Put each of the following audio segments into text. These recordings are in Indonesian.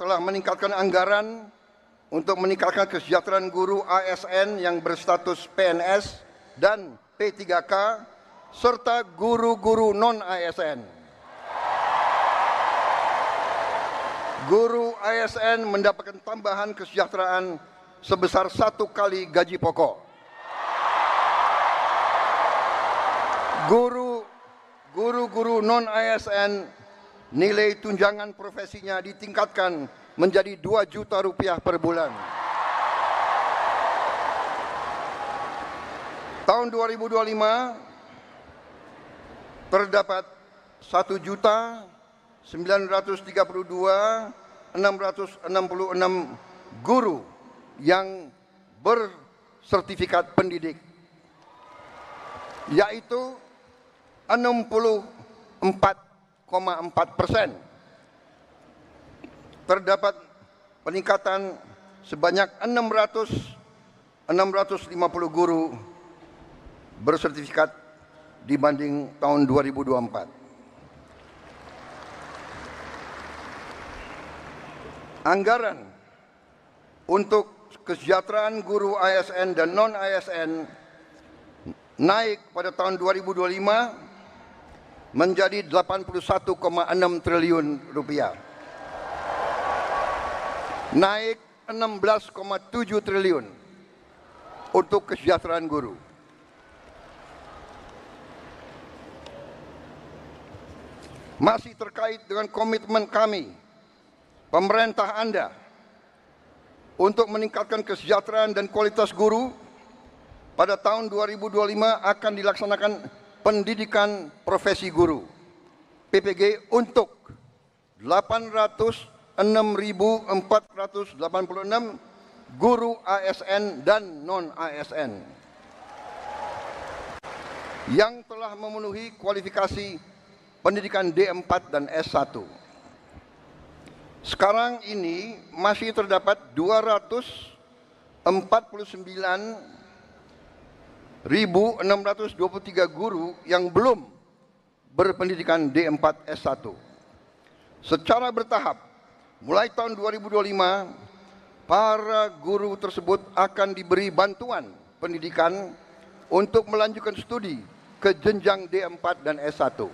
telah meningkatkan anggaran untuk meningkatkan kesejahteraan guru ASN yang berstatus PNS dan P3K serta guru-guru non-ASN. Guru ASN mendapatkan tambahan kesejahteraan sebesar 1 kali gaji pokok. Guru-guru non-ASN nilai tunjangan profesinya ditingkatkan menjadi 2 juta rupiah per bulan. Tahun 2025 terdapat 1.932.666 guru yang bersertifikat pendidik, yaitu 64,4%. Terdapat peningkatan sebanyak 650 guru bersertifikat dibanding tahun 2024. Anggaran untuk kesejahteraan guru ASN dan non-ASN naik pada tahun 2025 menjadi 81,6 triliun rupiah. Naik 16,7 triliun untuk kesejahteraan guru. Masih terkait dengan komitmen kami, pemerintah Anda, untuk meningkatkan kesejahteraan dan kualitas guru, pada tahun 2025 akan dilaksanakan pendidikan profesi guru PPG untuk 806.486 guru ASN dan non-ASN yang telah memenuhi kualifikasi pendidikan D4 dan S1. Sekarang ini masih terdapat 249.623 guru yang belum berpendidikan D4 S1. Secara bertahap, mulai tahun 2025, para guru tersebut akan diberi bantuan pendidikan untuk melanjutkan studi ke jenjang D4 dan S1.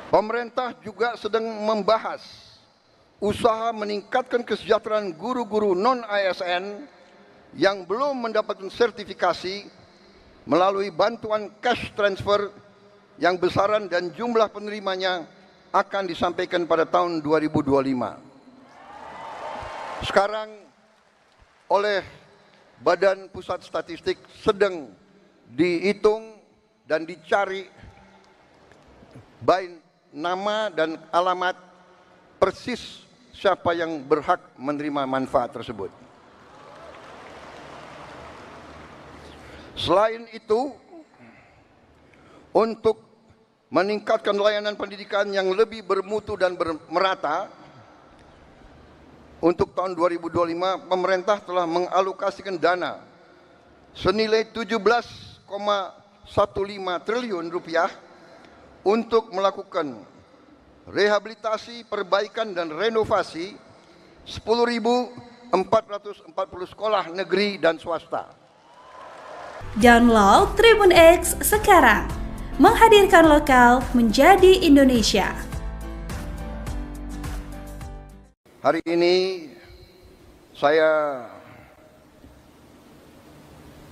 Pemerintah juga sedang membahas usaha meningkatkan kesejahteraan guru-guru non-ASN yang belum mendapatkan sertifikasi melalui bantuan cash transfer yang besaran dan jumlah penerimanya akan disampaikan pada tahun 2025. Sekarang oleh Badan Pusat Statistik sedang dihitung dan dicari baik nama dan alamat persis siapa yang berhak menerima manfaat tersebut. Selain itu, untuk meningkatkan layanan pendidikan yang lebih bermutu dan merata, untuk tahun 2025 pemerintah telah mengalokasikan dana senilai 17,15 triliun rupiah untuk melakukan rehabilitasi, perbaikan dan renovasi 10.440 sekolah negeri dan swasta. Download Tribun X sekarang, menghadirkan lokal menjadi Indonesia. Hari ini saya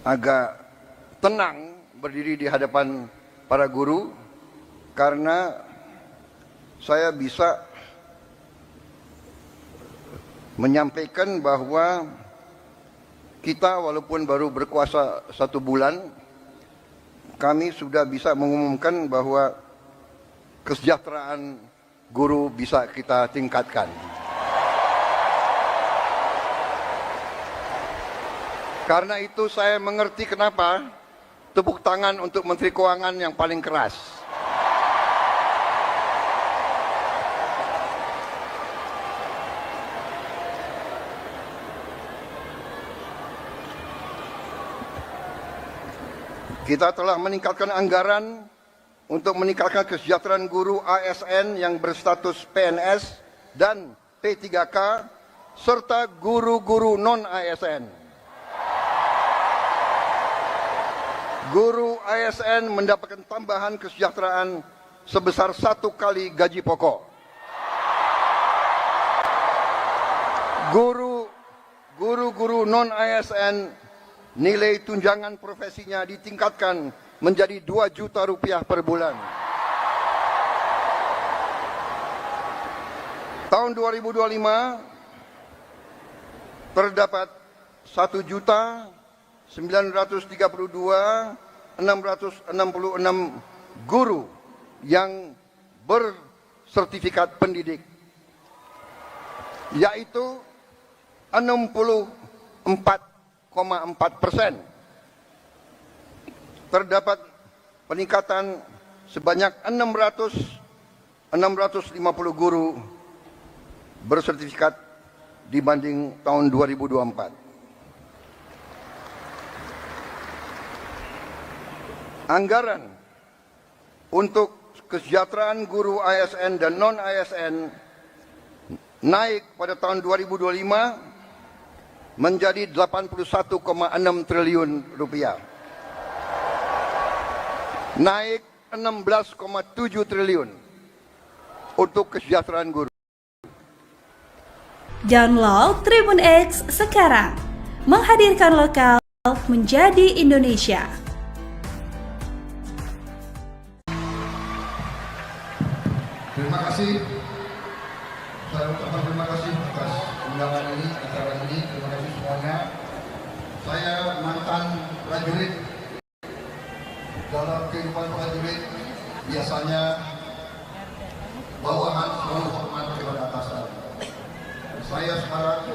agak tenang berdiri di hadapan para guru karena saya bisa menyampaikan bahwa kita walaupun baru berkuasa 1 bulan, kami sudah bisa mengumumkan bahwa kesejahteraan guru bisa kita tingkatkan. Karena itu saya mengerti kenapa tepuk tangan untuk Menteri Keuangan yang paling keras. Kita telah meningkatkan anggaran untuk meningkatkan kesejahteraan guru ASN yang berstatus PNS dan P3K serta guru-guru non-ASN. Guru ASN mendapatkan tambahan kesejahteraan sebesar 1 kali gaji pokok. Guru-guru non-ASN nilai tunjangan profesinya ditingkatkan menjadi 2 juta rupiah per bulan. Tahun 2025 terdapat 1.932.666 guru yang bersertifikat pendidik, yaitu 64,4%. Terdapat peningkatan sebanyak 650 guru bersertifikat dibanding tahun 2024. Anggaran untuk kesejahteraan guru ASN dan non-ASN naik pada tahun 2025 menjadi 81,6 triliun rupiah. Naik 16,7 triliun untuk kesejahteraan guru. Download Tribun X sekarang, menghadirkan lokal menjadi Indonesia. Terima kasih. Saya ucapkan terima kasih atas undangan ini, acara ini. Terima kasih semuanya. Saya mantan prajurit. Dalam kehidupan prajurit biasanya bawahan selalu hormat kepada atasan. Saya sekarang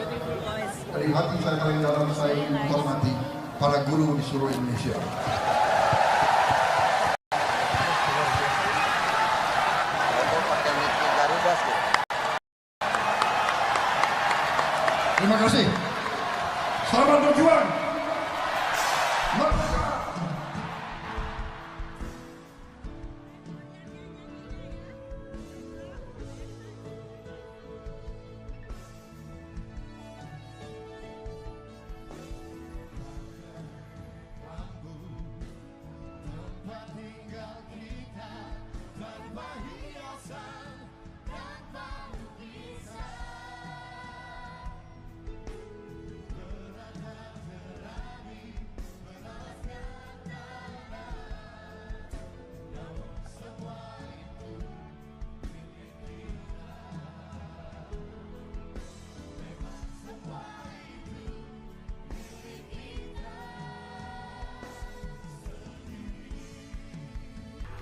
dari hati saya paling dalam saya menghormati para guru di seluruh Indonesia. Terima kasih. Selamat berjuang. Merdeka.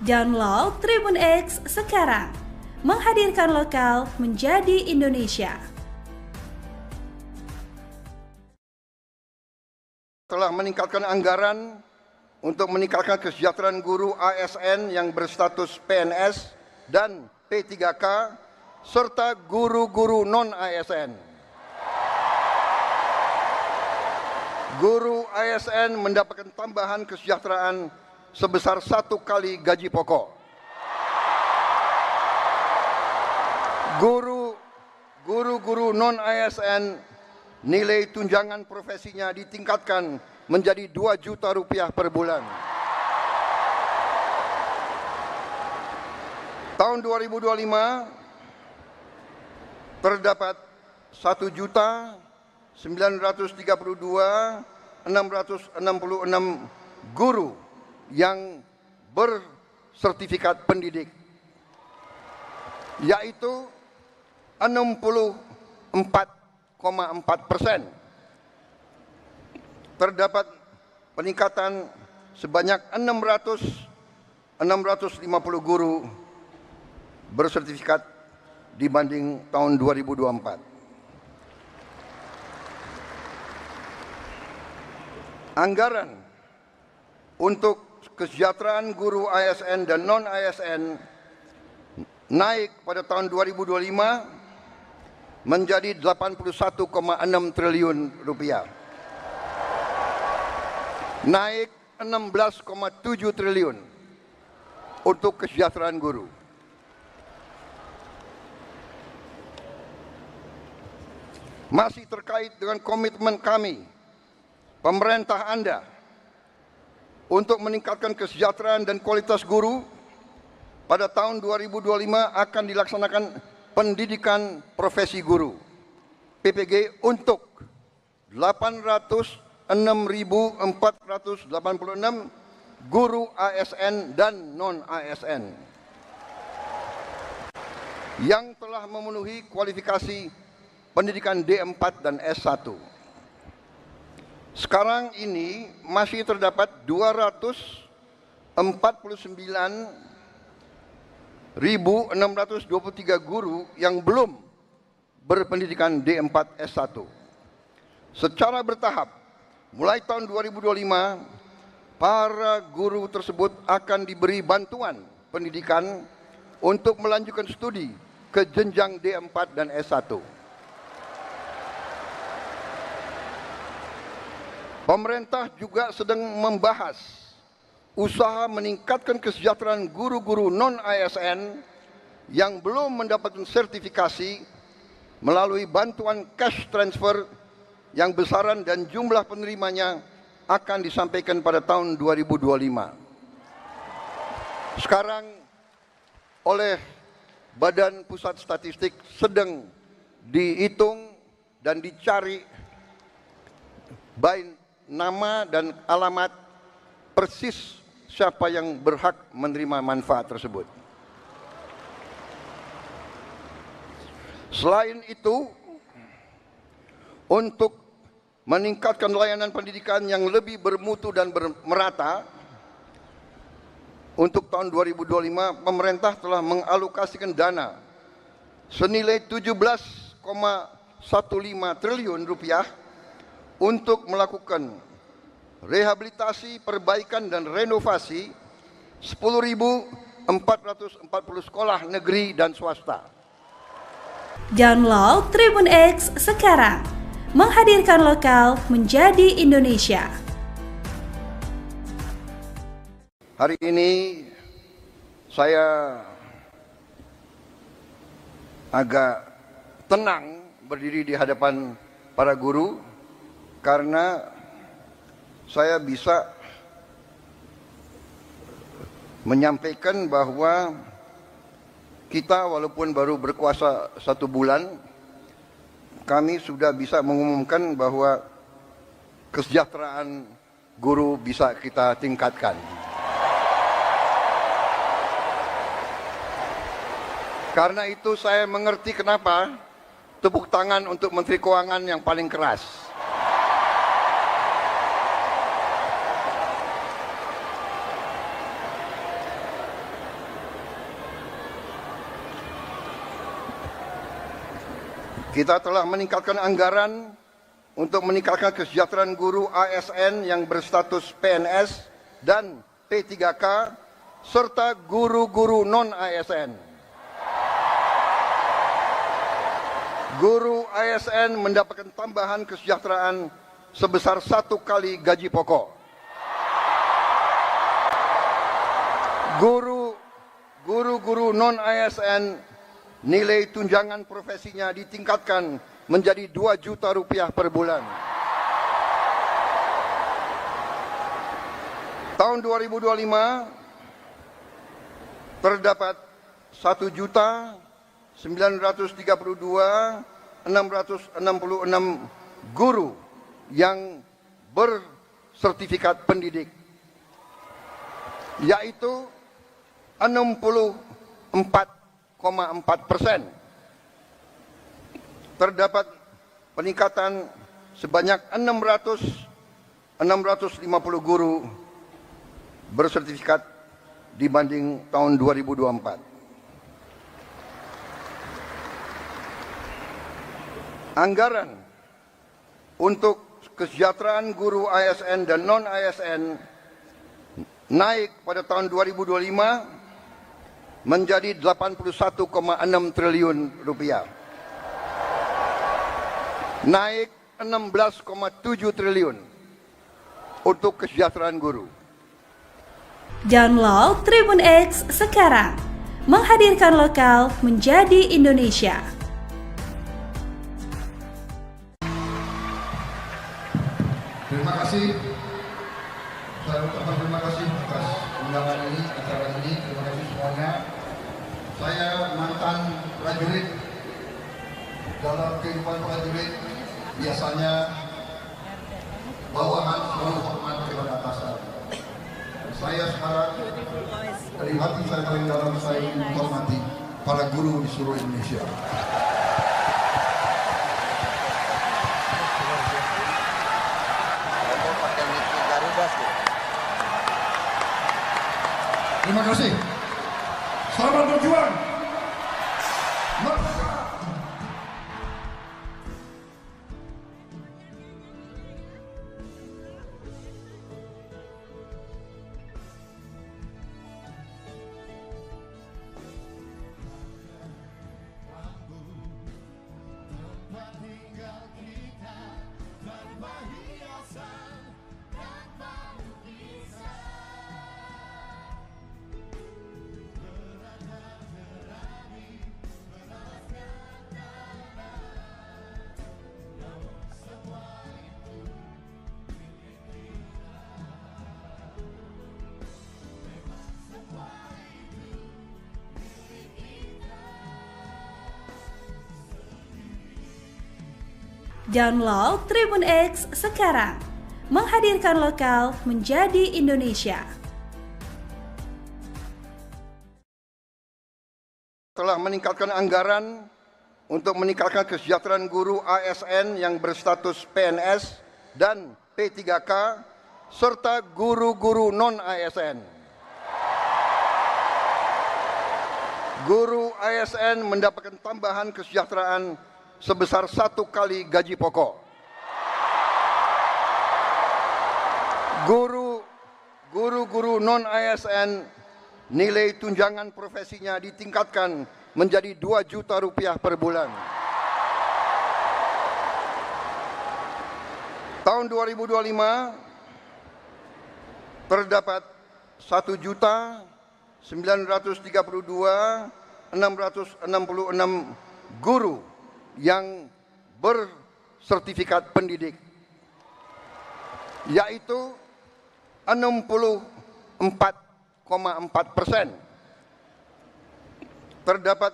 Download Tribun X sekarang, menghadirkan lokal menjadi Indonesia. Telah meningkatkan anggaran untuk meningkatkan kesejahteraan guru ASN yang berstatus PNS dan P3K serta guru-guru non-ASN. Guru ASN mendapatkan tambahan kesejahteraan sebesar 1 kali gaji pokok. Guru-guru non-ASN nilai tunjangan profesinya ditingkatkan menjadi 2 juta rupiah per bulan. Tahun 2025 terdapat 1.932.666 guru yang bersertifikat pendidik, yaitu 64,4%. Terdapat peningkatan sebanyak 650 guru bersertifikat dibanding tahun 2024. Anggaran untuk kesejahteraan guru ASN dan non-ASN naik pada tahun 2025 menjadi 81,6 triliun rupiah. Naik 16,7 triliun untuk kesejahteraan guru. Masih terkait dengan komitmen kami, pemerintah Anda, untuk meningkatkan kesejahteraan dan kualitas guru, pada tahun 2025 akan dilaksanakan pendidikan profesi guru PPG untuk 806.486 guru ASN dan non-ASN yang telah memenuhi kualifikasi pendidikan D4 dan S1. Sekarang ini masih terdapat 249.623 guru yang belum berpendidikan D4 S1. Secara bertahap, mulai tahun 2025, para guru tersebut akan diberi bantuan pendidikan untuk melanjutkan studi ke jenjang D4 dan S1. Pemerintah juga sedang membahas usaha meningkatkan kesejahteraan guru-guru non-ASN yang belum mendapatkan sertifikasi melalui bantuan cash transfer yang besaran dan jumlah penerimanya akan disampaikan pada tahun 2025. Sekarang oleh Badan Pusat Statistik sedang dihitung dan dicari baik nama dan alamat persis siapa yang berhak menerima manfaat tersebut. Selain itu, untuk meningkatkan layanan pendidikan yang lebih bermutu dan merata, untuk tahun 2025 pemerintah telah mengalokasikan dana senilai 17,15 triliun rupiah untuk melakukan rehabilitasi, perbaikan dan renovasi 10.440 sekolah negeri dan swasta. Download Tribun X sekarang, menghadirkan lokal menjadi Indonesia. Hari ini saya agak tenang berdiri di hadapan para guru karena saya bisa menyampaikan bahwa kita walaupun baru berkuasa 1 bulan, kami sudah bisa mengumumkan bahwa kesejahteraan guru bisa kita tingkatkan. Karena itu saya mengerti kenapa tepuk tangan untuk Menteri Keuangan yang paling keras. Kita telah meningkatkan anggaran untuk meningkatkan kesejahteraan guru ASN yang berstatus PNS dan P3K serta guru-guru non-ASN. Guru ASN mendapatkan tambahan kesejahteraan sebesar 1 kali gaji pokok. Guru-guru non-ASN nilai tunjangan profesinya ditingkatkan menjadi 2 juta rupiah per bulan. Tahun 2025 terdapat 1.932.666 guru yang bersertifikat pendidik, yaitu 64,4%. Terdapat peningkatan sebanyak 650 guru bersertifikat dibanding tahun 2024. Anggaran untuk kesejahteraan guru ASN dan non-ASN naik pada tahun 2025 menjadi 81,6 triliun rupiah. Naik 16,7 triliun untuk kesejahteraan guru. Download Tribun X sekarang, menghadirkan lokal menjadi Indonesia. Terima kasih. Saya ucapkan terima kasih atas undangan ini, acara ini. Terima kasih semuanya. Saya mantan prajurit. Dalam kehidupan prajurit biasanya bawahan selalu hormat kepada atasan. Saya sekarang dari hati saya paling dalam saya menghormati para guru di seluruh Indonesia. Terima kasih. Selamat berjuang. Merdeka. Download Tribun X sekarang, menghadirkan lokal menjadi Indonesia. Telah meningkatkan anggaran untuk meningkatkan kesejahteraan guru ASN yang berstatus PNS dan P3K serta guru-guru non-ASN. Guru ASN mendapatkan tambahan kesejahteraan sebesar 1 kali gaji pokok. Guru-guru non-ASN nilai tunjangan profesinya ditingkatkan menjadi 2 juta rupiah per bulan. Tahun 2025 terdapat 1.932.666 guru yang bersertifikat pendidik, yaitu 64,4%. Terdapat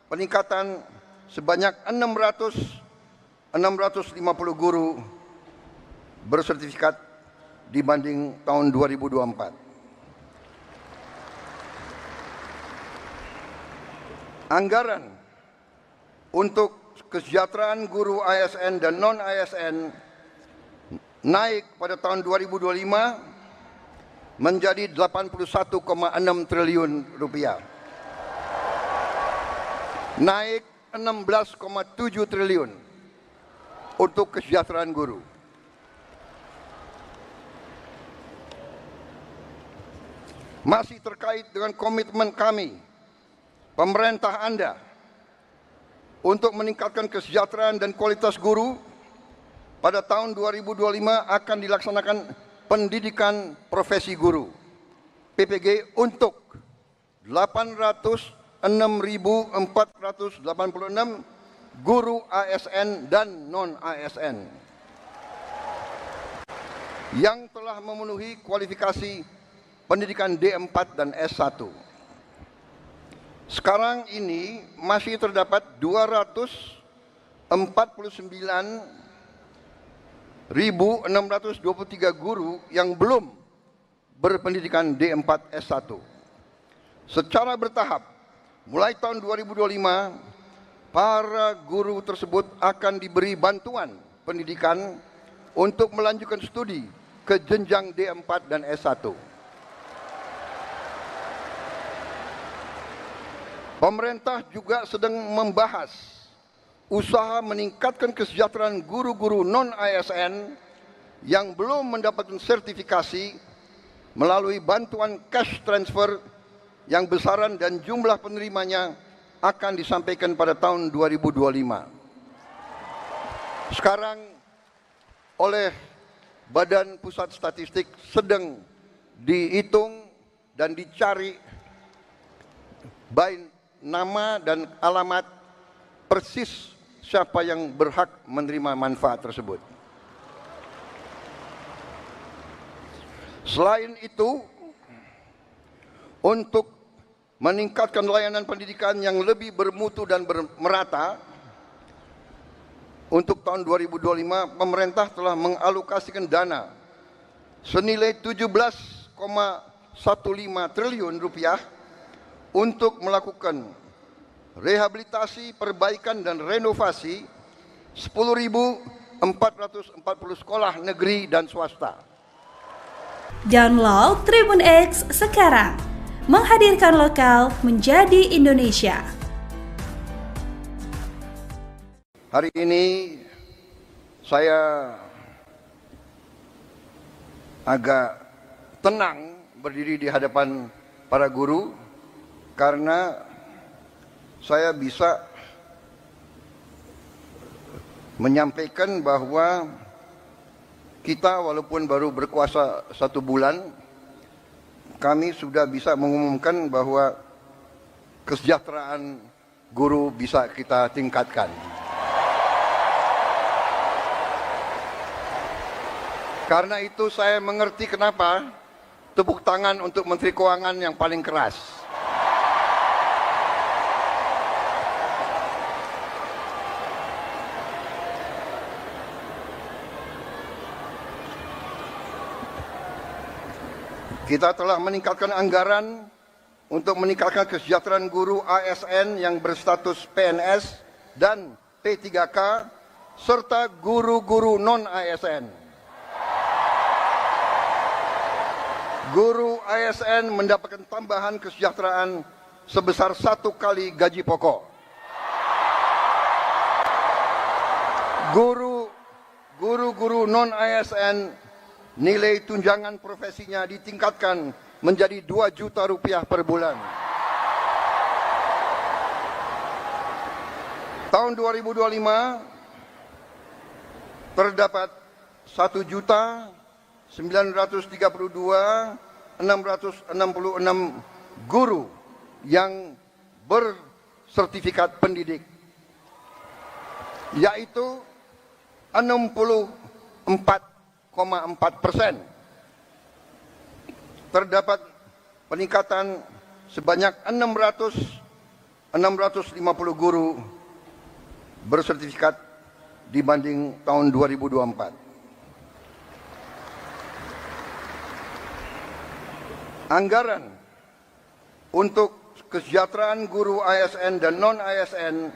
peningkatan sebanyak 650 guru bersertifikat dibanding tahun 2024. Anggaran untuk kesejahteraan guru ASN dan non-ASN naik pada tahun 2025 menjadi 81,6 triliun rupiah. Naik 16,7 triliun untuk kesejahteraan guru. Masih terkait dengan komitmen kami, pemerintah Anda, untuk meningkatkan kesejahteraan dan kualitas guru, pada tahun 2025 akan dilaksanakan pendidikan profesi guru PPG untuk 806.486 guru ASN dan non-ASN yang telah memenuhi kualifikasi pendidikan D4 dan S1. Sekarang ini masih terdapat 249.623 guru yang belum berpendidikan D4 S1. Secara bertahap, mulai tahun 2025, para guru tersebut akan diberi bantuan pendidikan untuk melanjutkan studi ke jenjang D4 dan S1. Pemerintah juga sedang membahas usaha meningkatkan kesejahteraan guru-guru non-ASN yang belum mendapatkan sertifikasi melalui bantuan cash transfer yang besaran dan jumlah penerimanya akan disampaikan pada tahun 2025. Sekarang oleh Badan Pusat Statistik sedang dihitung dan dicari baik nama dan alamat persis siapa yang berhak menerima manfaat tersebut. Selain itu, untuk meningkatkan layanan pendidikan yang lebih bermutu dan merata, untuk tahun 2025 pemerintah telah mengalokasikan dana senilai 17,15 triliun rupiah untuk melakukan rehabilitasi, perbaikan dan renovasi 10.440 sekolah negeri dan swasta. Download Tribun X sekarang, menghadirkan lokal menjadi Indonesia. Hari ini saya agak tenang berdiri di hadapan para guru karena saya bisa menyampaikan bahwa kita walaupun baru berkuasa 1 bulan, kami sudah bisa mengumumkan bahwa kesejahteraan guru bisa kita tingkatkan. Karena itu saya mengerti kenapa tepuk tangan untuk Menteri Keuangan yang paling keras. Kita telah meningkatkan anggaran untuk meningkatkan kesejahteraan guru ASN yang berstatus PNS dan P3K serta guru-guru non-ASN. Guru ASN mendapatkan tambahan kesejahteraan sebesar 1 kali gaji pokok. Guru-guru non-ASN nilai tunjangan profesinya ditingkatkan menjadi 2 juta rupiah per bulan. Tahun 2025 terdapat 1.932.666 guru yang bersertifikat pendidik, yaitu 64,4%. Terdapat peningkatan sebanyak 650 guru bersertifikat dibanding tahun 2024. Anggaran untuk kesejahteraan guru ASN dan non-ASN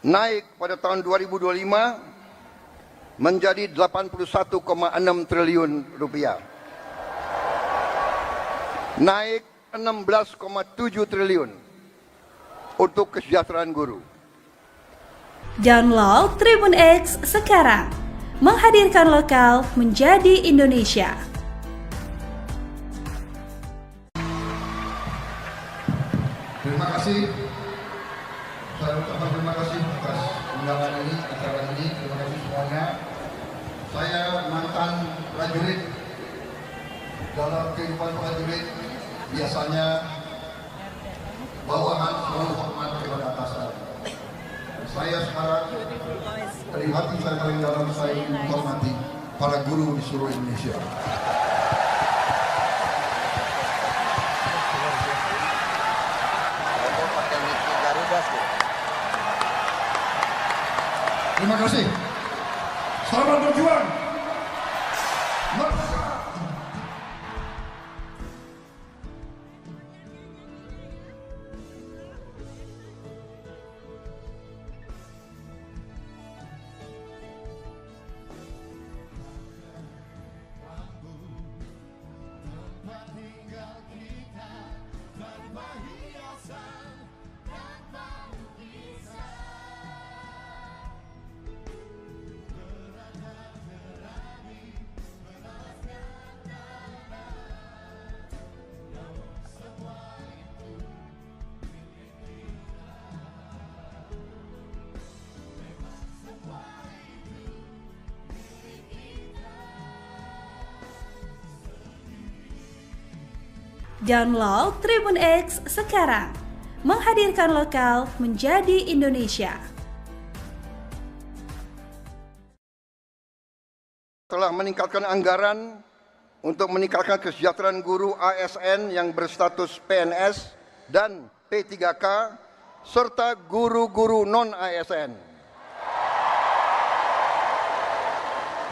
naik pada tahun 2025 menjadi 81,6 triliun rupiah. Naik 16,7 triliun untuk kesejahteraan guru. Download Tribun X sekarang, menghadirkan lokal menjadi Indonesia. Terima kasih. Saya ucapkan terima kasih atas undangan ini, acara ini. Terima kasih semuanya. Saya mantan prajurit. Dalam kehidupan prajurit biasanya bawahan selalu hormat kepada atasan. Saya sekarang dari hati saya paling dalam, saya ingin menghormati para guru di seluruh Indonesia. Terima kasih. Selamat berjuang. Download Tribun X sekarang. Menghadirkan lokal menjadi Indonesia. Telah meningkatkan anggaran untuk meningkatkan kesejahteraan guru ASN yang berstatus PNS dan P3K serta guru-guru non-ASN.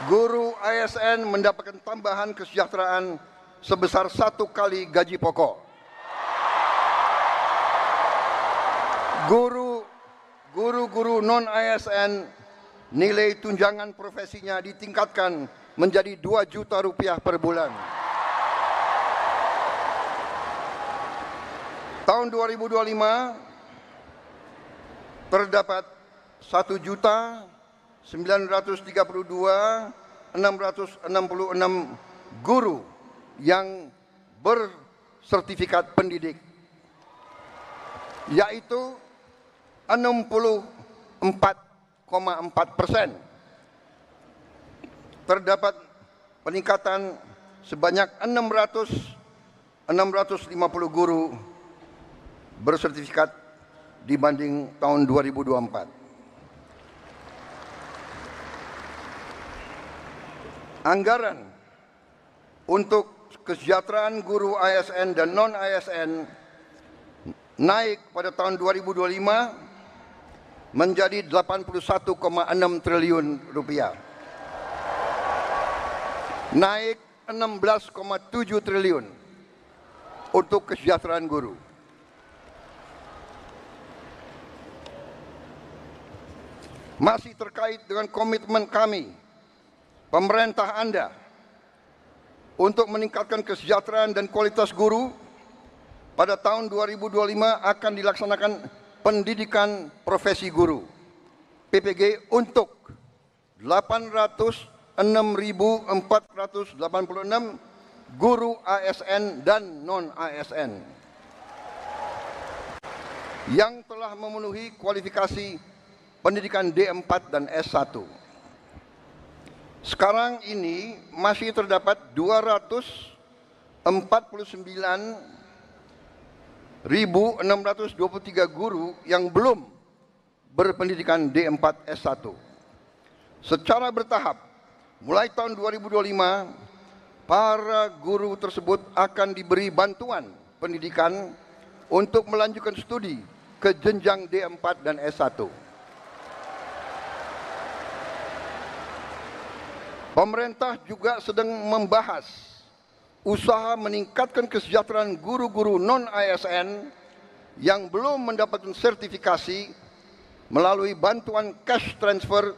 Guru ASN mendapatkan tambahan kesejahteraan sebesar 1 kali gaji pokok. Guru-guru non-ASN nilai tunjangan profesinya ditingkatkan menjadi 2 juta rupiah per bulan. Tahun 2025 terdapat 1.932.666 guru yang bersertifikat pendidik, yaitu 64,4%. Terdapat peningkatan sebanyak 650 guru bersertifikat dibanding tahun 2024. Anggaran untuk kesejahteraan guru ASN dan non-ASN naik pada tahun 2025 menjadi 81,6 triliun rupiah. Naik 16,7 triliun untuk kesejahteraan guru. Masih terkait dengan komitmen kami, pemerintah Anda, untuk meningkatkan kesejahteraan dan kualitas guru, pada tahun 2025 akan dilaksanakan pendidikan profesi guru PPG untuk 806.486 guru ASN dan non-ASN yang telah memenuhi kualifikasi pendidikan D4 dan S1. Sekarang ini masih terdapat 249.623 guru yang belum berpendidikan D4 S1. Secara bertahap, mulai tahun 2025, para guru tersebut akan diberi bantuan pendidikan untuk melanjutkan studi ke jenjang D4 dan S1. Pemerintah juga sedang membahas usaha meningkatkan kesejahteraan guru-guru non-ASN yang belum mendapatkan sertifikasi melalui bantuan cash transfer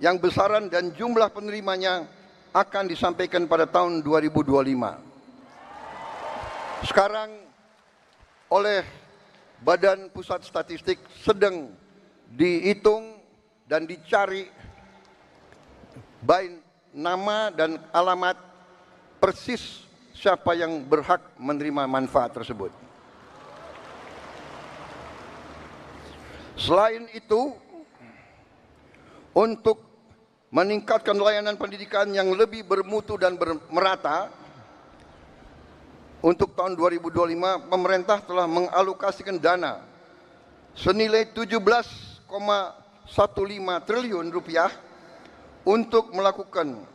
yang besaran dan jumlah penerimanya akan disampaikan pada tahun 2025. Sekarang oleh Badan Pusat Statistik sedang dihitung dan dicari baik nama dan alamat persis siapa yang berhak menerima manfaat tersebut. Selain itu, untuk meningkatkan layanan pendidikan yang lebih bermutu dan merata, untuk tahun 2025 pemerintah telah mengalokasikan dana senilai 17,15 triliun rupiah untuk melakukan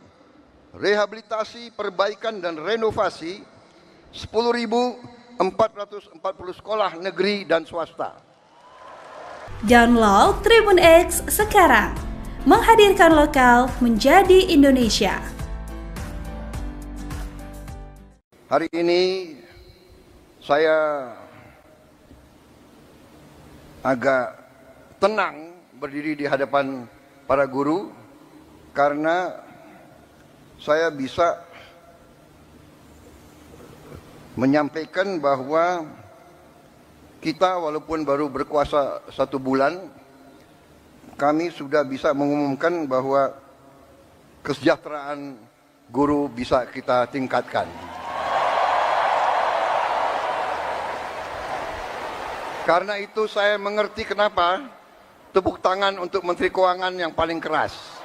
rehabilitasi, perbaikan dan renovasi 10.440 sekolah negeri dan swasta. Download Tribun X sekarang. Menghadirkan lokal menjadi Indonesia. Hari ini saya agak tenang berdiri di hadapan para guru karena saya bisa menyampaikan bahwa kita walaupun baru berkuasa 1 bulan, kami sudah bisa mengumumkan bahwa kesejahteraan guru bisa kita tingkatkan. Karena itu saya mengerti kenapa tepuk tangan untuk Menteri Keuangan yang paling keras.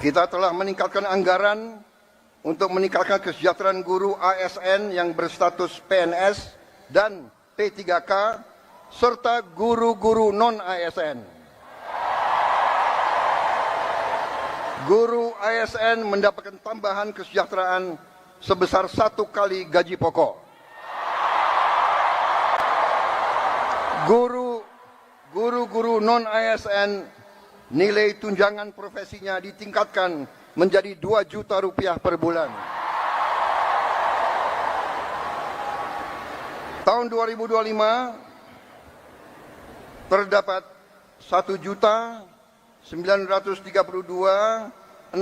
Kita telah meningkatkan anggaran untuk meningkatkan kesejahteraan guru ASN yang berstatus PNS dan P3K serta guru-guru non-ASN. Guru ASN mendapatkan tambahan kesejahteraan sebesar 1 kali gaji pokok. Guru-guru non-ASN nilai tunjangan profesinya ditingkatkan menjadi 2 juta rupiah per bulan. Tahun 2025 terdapat 1.932.666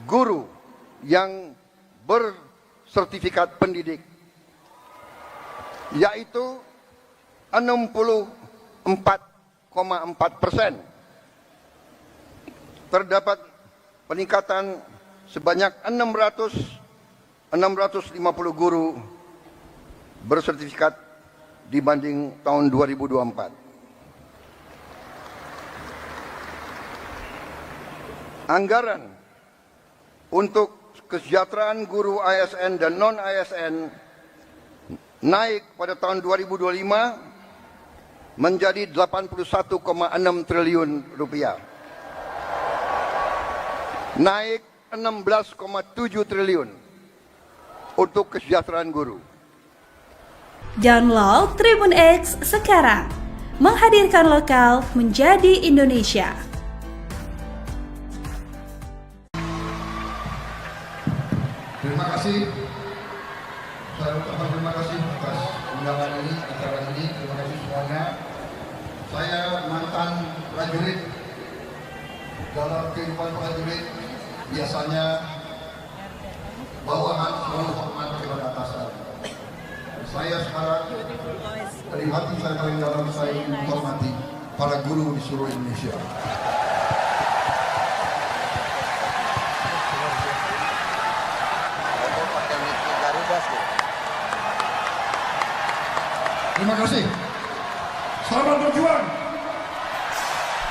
guru yang bersertifikat pendidik, yaitu 64,4%. Terdapat peningkatan sebanyak 650 guru bersertifikat dibanding tahun 2024. Anggaran untuk kesejahteraan guru ASN dan non-ASN naik pada tahun 2025 menjadi 81,6 triliun rupiah. Naik 16,7 triliun untuk kesejahteraan guru. Download Tribun X sekarang, menghadirkan lokal menjadi Indonesia. Terima kasih. Saya ucapkan terima kasih atas undangan ini, acara ini. Terima kasih semuanya. Saya mantan prajurit. Dalam kehidupan prajurit biasanya bawahan selalu hormat kepada atasan. Saya sekarang dari hati saya paling dalam saya menghormati para guru di seluruh Indonesia. Terima kasih. Selamat berjuang.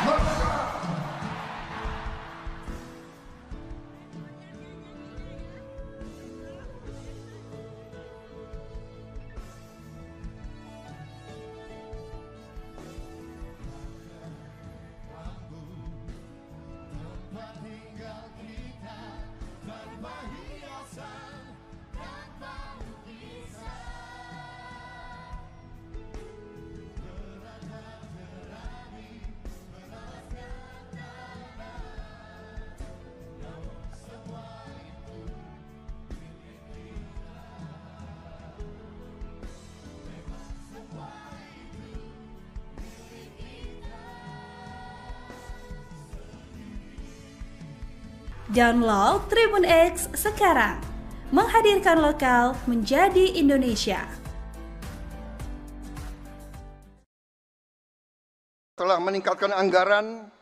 Merdeka. Download Tribun X sekarang, menghadirkan lokal menjadi Indonesia. Telah meningkatkan anggaran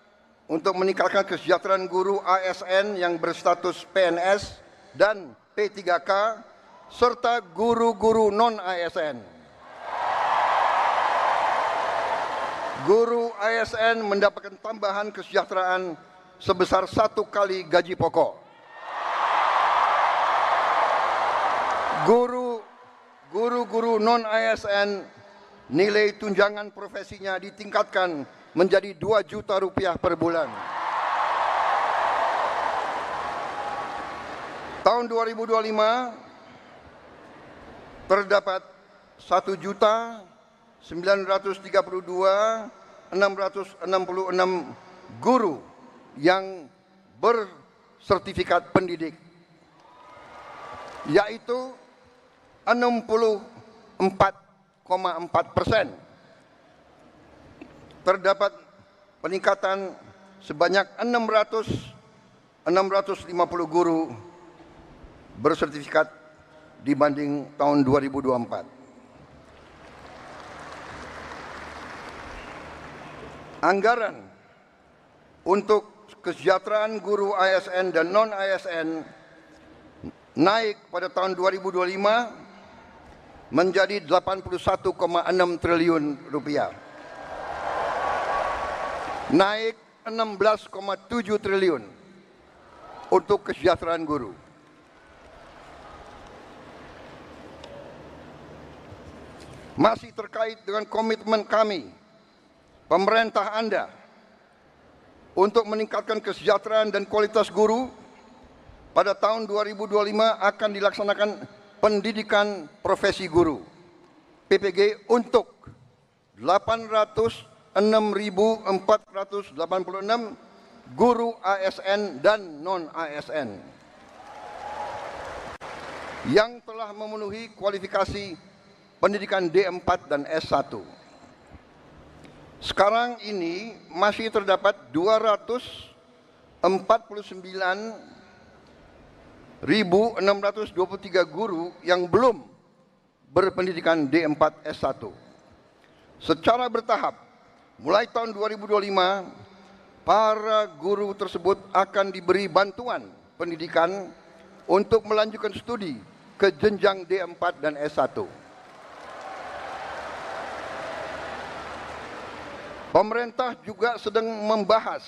untuk meningkatkan kesejahteraan guru ASN yang berstatus PNS dan P3K serta guru-guru non-ASN. Guru ASN mendapatkan tambahan kesejahteraan sebesar 1 kali gaji pokok. Guru-guru non-ASN nilai tunjangan profesinya ditingkatkan menjadi 2 juta rupiah per bulan. Tahun 2025 terdapat 1.932.666 guru yang bersertifikat pendidik, yaitu 64,4%. Terdapat peningkatan sebanyak 650 guru bersertifikat dibanding tahun 2024. Anggaran untuk kesejahteraan guru ASN dan non-ASN naik pada tahun 2025 menjadi 81,6 triliun rupiah. Naik 16,7 triliun untuk kesejahteraan guru. Masih terkait dengan komitmen kami, pemerintah Anda, untuk meningkatkan kesejahteraan dan kualitas guru, pada tahun 2025 akan dilaksanakan pendidikan profesi guru PPG untuk 806.486 guru ASN dan non-ASN yang telah memenuhi kualifikasi pendidikan D4 dan S1. Sekarang ini masih terdapat 249.623 guru yang belum berpendidikan D4 S1. Secara bertahap, mulai tahun 2025, para guru tersebut akan diberi bantuan pendidikan untuk melanjutkan studi ke jenjang D4 dan S1. Pemerintah juga sedang membahas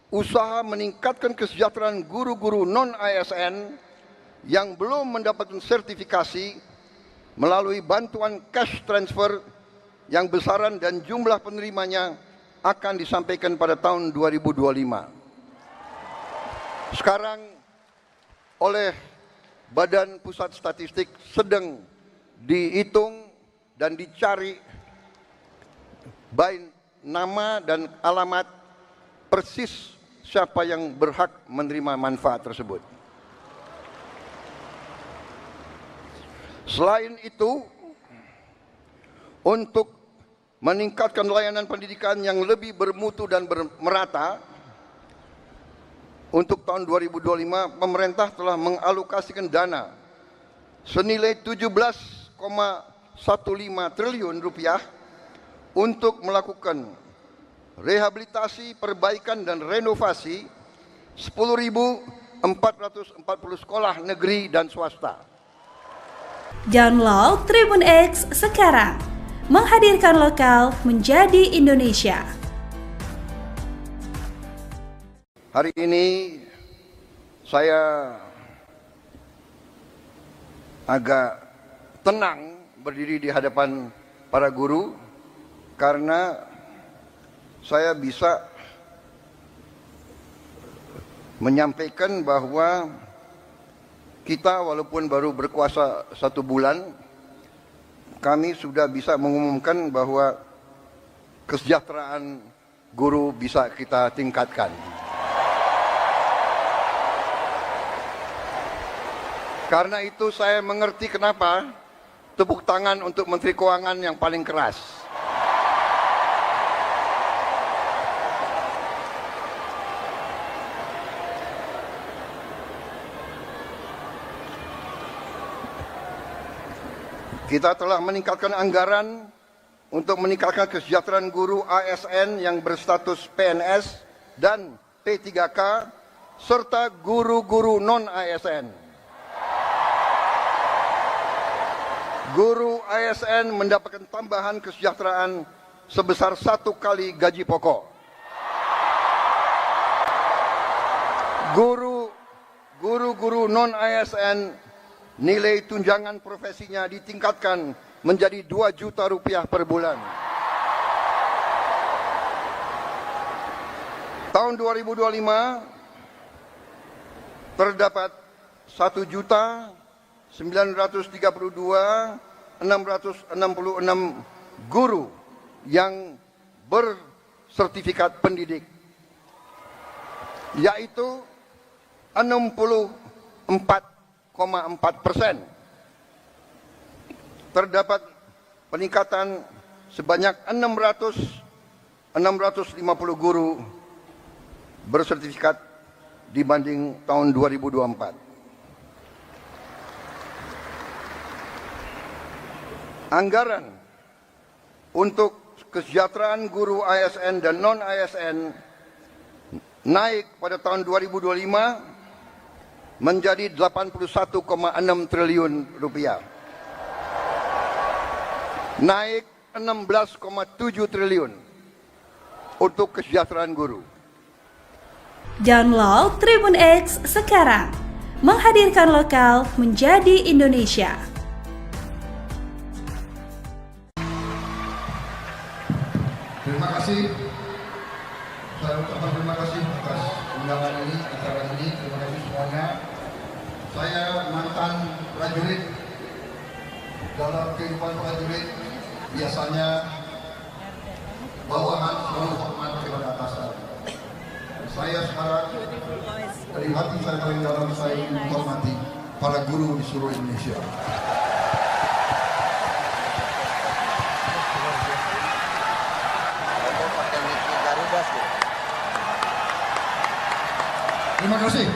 usaha meningkatkan kesejahteraan guru-guru non-ASN yang belum mendapatkan sertifikasi melalui bantuan cash transfer yang besaran dan jumlah penerimanya akan disampaikan pada tahun 2025. Sekarang oleh Badan Pusat Statistik sedang dihitung dan dicari baik nama dan alamat persis siapa yang berhak menerima manfaat tersebut. Selain itu, untuk meningkatkan layanan pendidikan yang lebih bermutu dan merata, untuk tahun 2025 pemerintah telah mengalokasikan dana senilai 17,15 triliun rupiah untuk melakukan rehabilitasi, perbaikan dan renovasi 10.440 sekolah negeri dan swasta. Download Tribun X sekarang, menghadirkan lokal menjadi Indonesia. Hari ini saya agak tenang berdiri di hadapan para guru, karena saya bisa menyampaikan bahwa kita walaupun baru berkuasa 1 bulan, kami sudah bisa mengumumkan bahwa kesejahteraan guru bisa kita tingkatkan. Karena itu saya mengerti kenapa tepuk tangan untuk Menteri Keuangan yang paling keras. Kita telah meningkatkan anggaran untuk meningkatkan kesejahteraan guru ASN yang berstatus PNS dan P3K serta guru-guru non-ASN. Guru ASN mendapatkan tambahan kesejahteraan sebesar 1 kali gaji pokok. Guru-guru non-ASN nilai tunjangan profesinya ditingkatkan menjadi 2 juta rupiah per bulan. Tahun 2025 terdapat 1.932.666 guru yang bersertifikat pendidik, yaitu 64,4%. Terdapat peningkatan sebanyak 650 guru bersertifikat dibanding tahun 2024. Anggaran untuk kesejahteraan guru ASN dan non-ASN naik pada tahun 2025 menjadi 81,6 triliun rupiah. Naik 16,7 triliun untuk kesejahteraan guru. Download Tribun X sekarang, menghadirkan lokal menjadi Indonesia. Terima kasih. Saya ucapkan terima kasih atas undangan ini, acara ini. Terima kasih semuanya. Saya mantan prajurit. Dalam kehidupan prajurit, biasanya bawahan selalu hormat kepada atasan. Saya sekarang dari hati saya paling dalam, saya menghormati para guru di seluruh Indonesia. Terima kasih.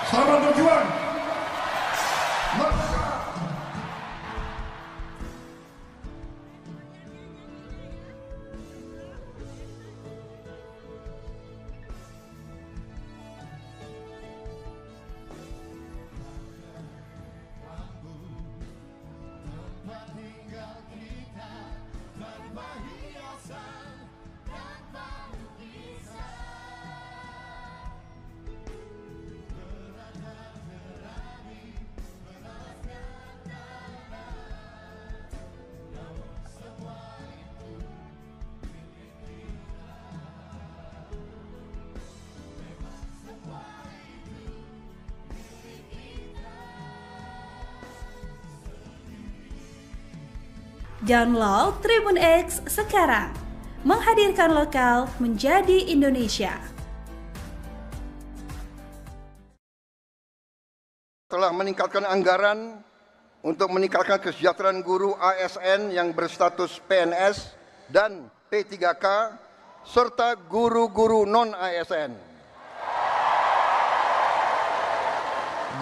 Selamat berjuang. Download Tribun X sekarang, menghadirkan lokal menjadi Indonesia. Telah meningkatkan anggaran untuk meningkatkan kesejahteraan guru ASN yang berstatus PNS dan P3K serta guru-guru non-ASN.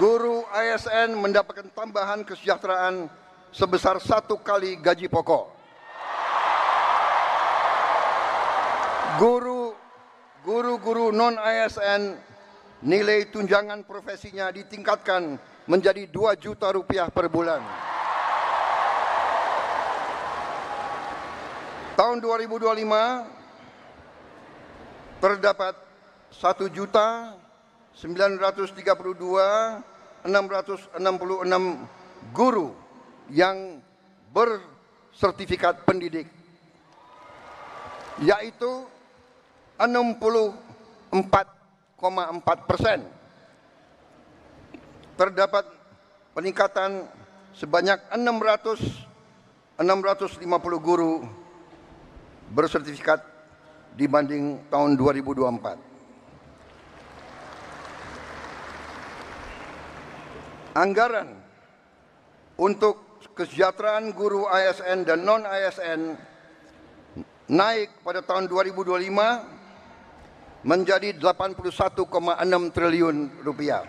Guru ASN mendapatkan tambahan kesejahteraan sebesar 1 kali gaji pokok. Guru-guru non-ASN nilai tunjangan profesinya ditingkatkan menjadi 2 juta rupiah per bulan. Tahun 2025 terdapat 1.932.666 guru yang bersertifikat pendidik, yaitu 64,4%. Terdapat peningkatan sebanyak 650 guru bersertifikat dibanding tahun 2024. Anggaran untuk kesejahteraan guru ASN dan non-ASN naik pada tahun 2025 menjadi 81,6 triliun rupiah.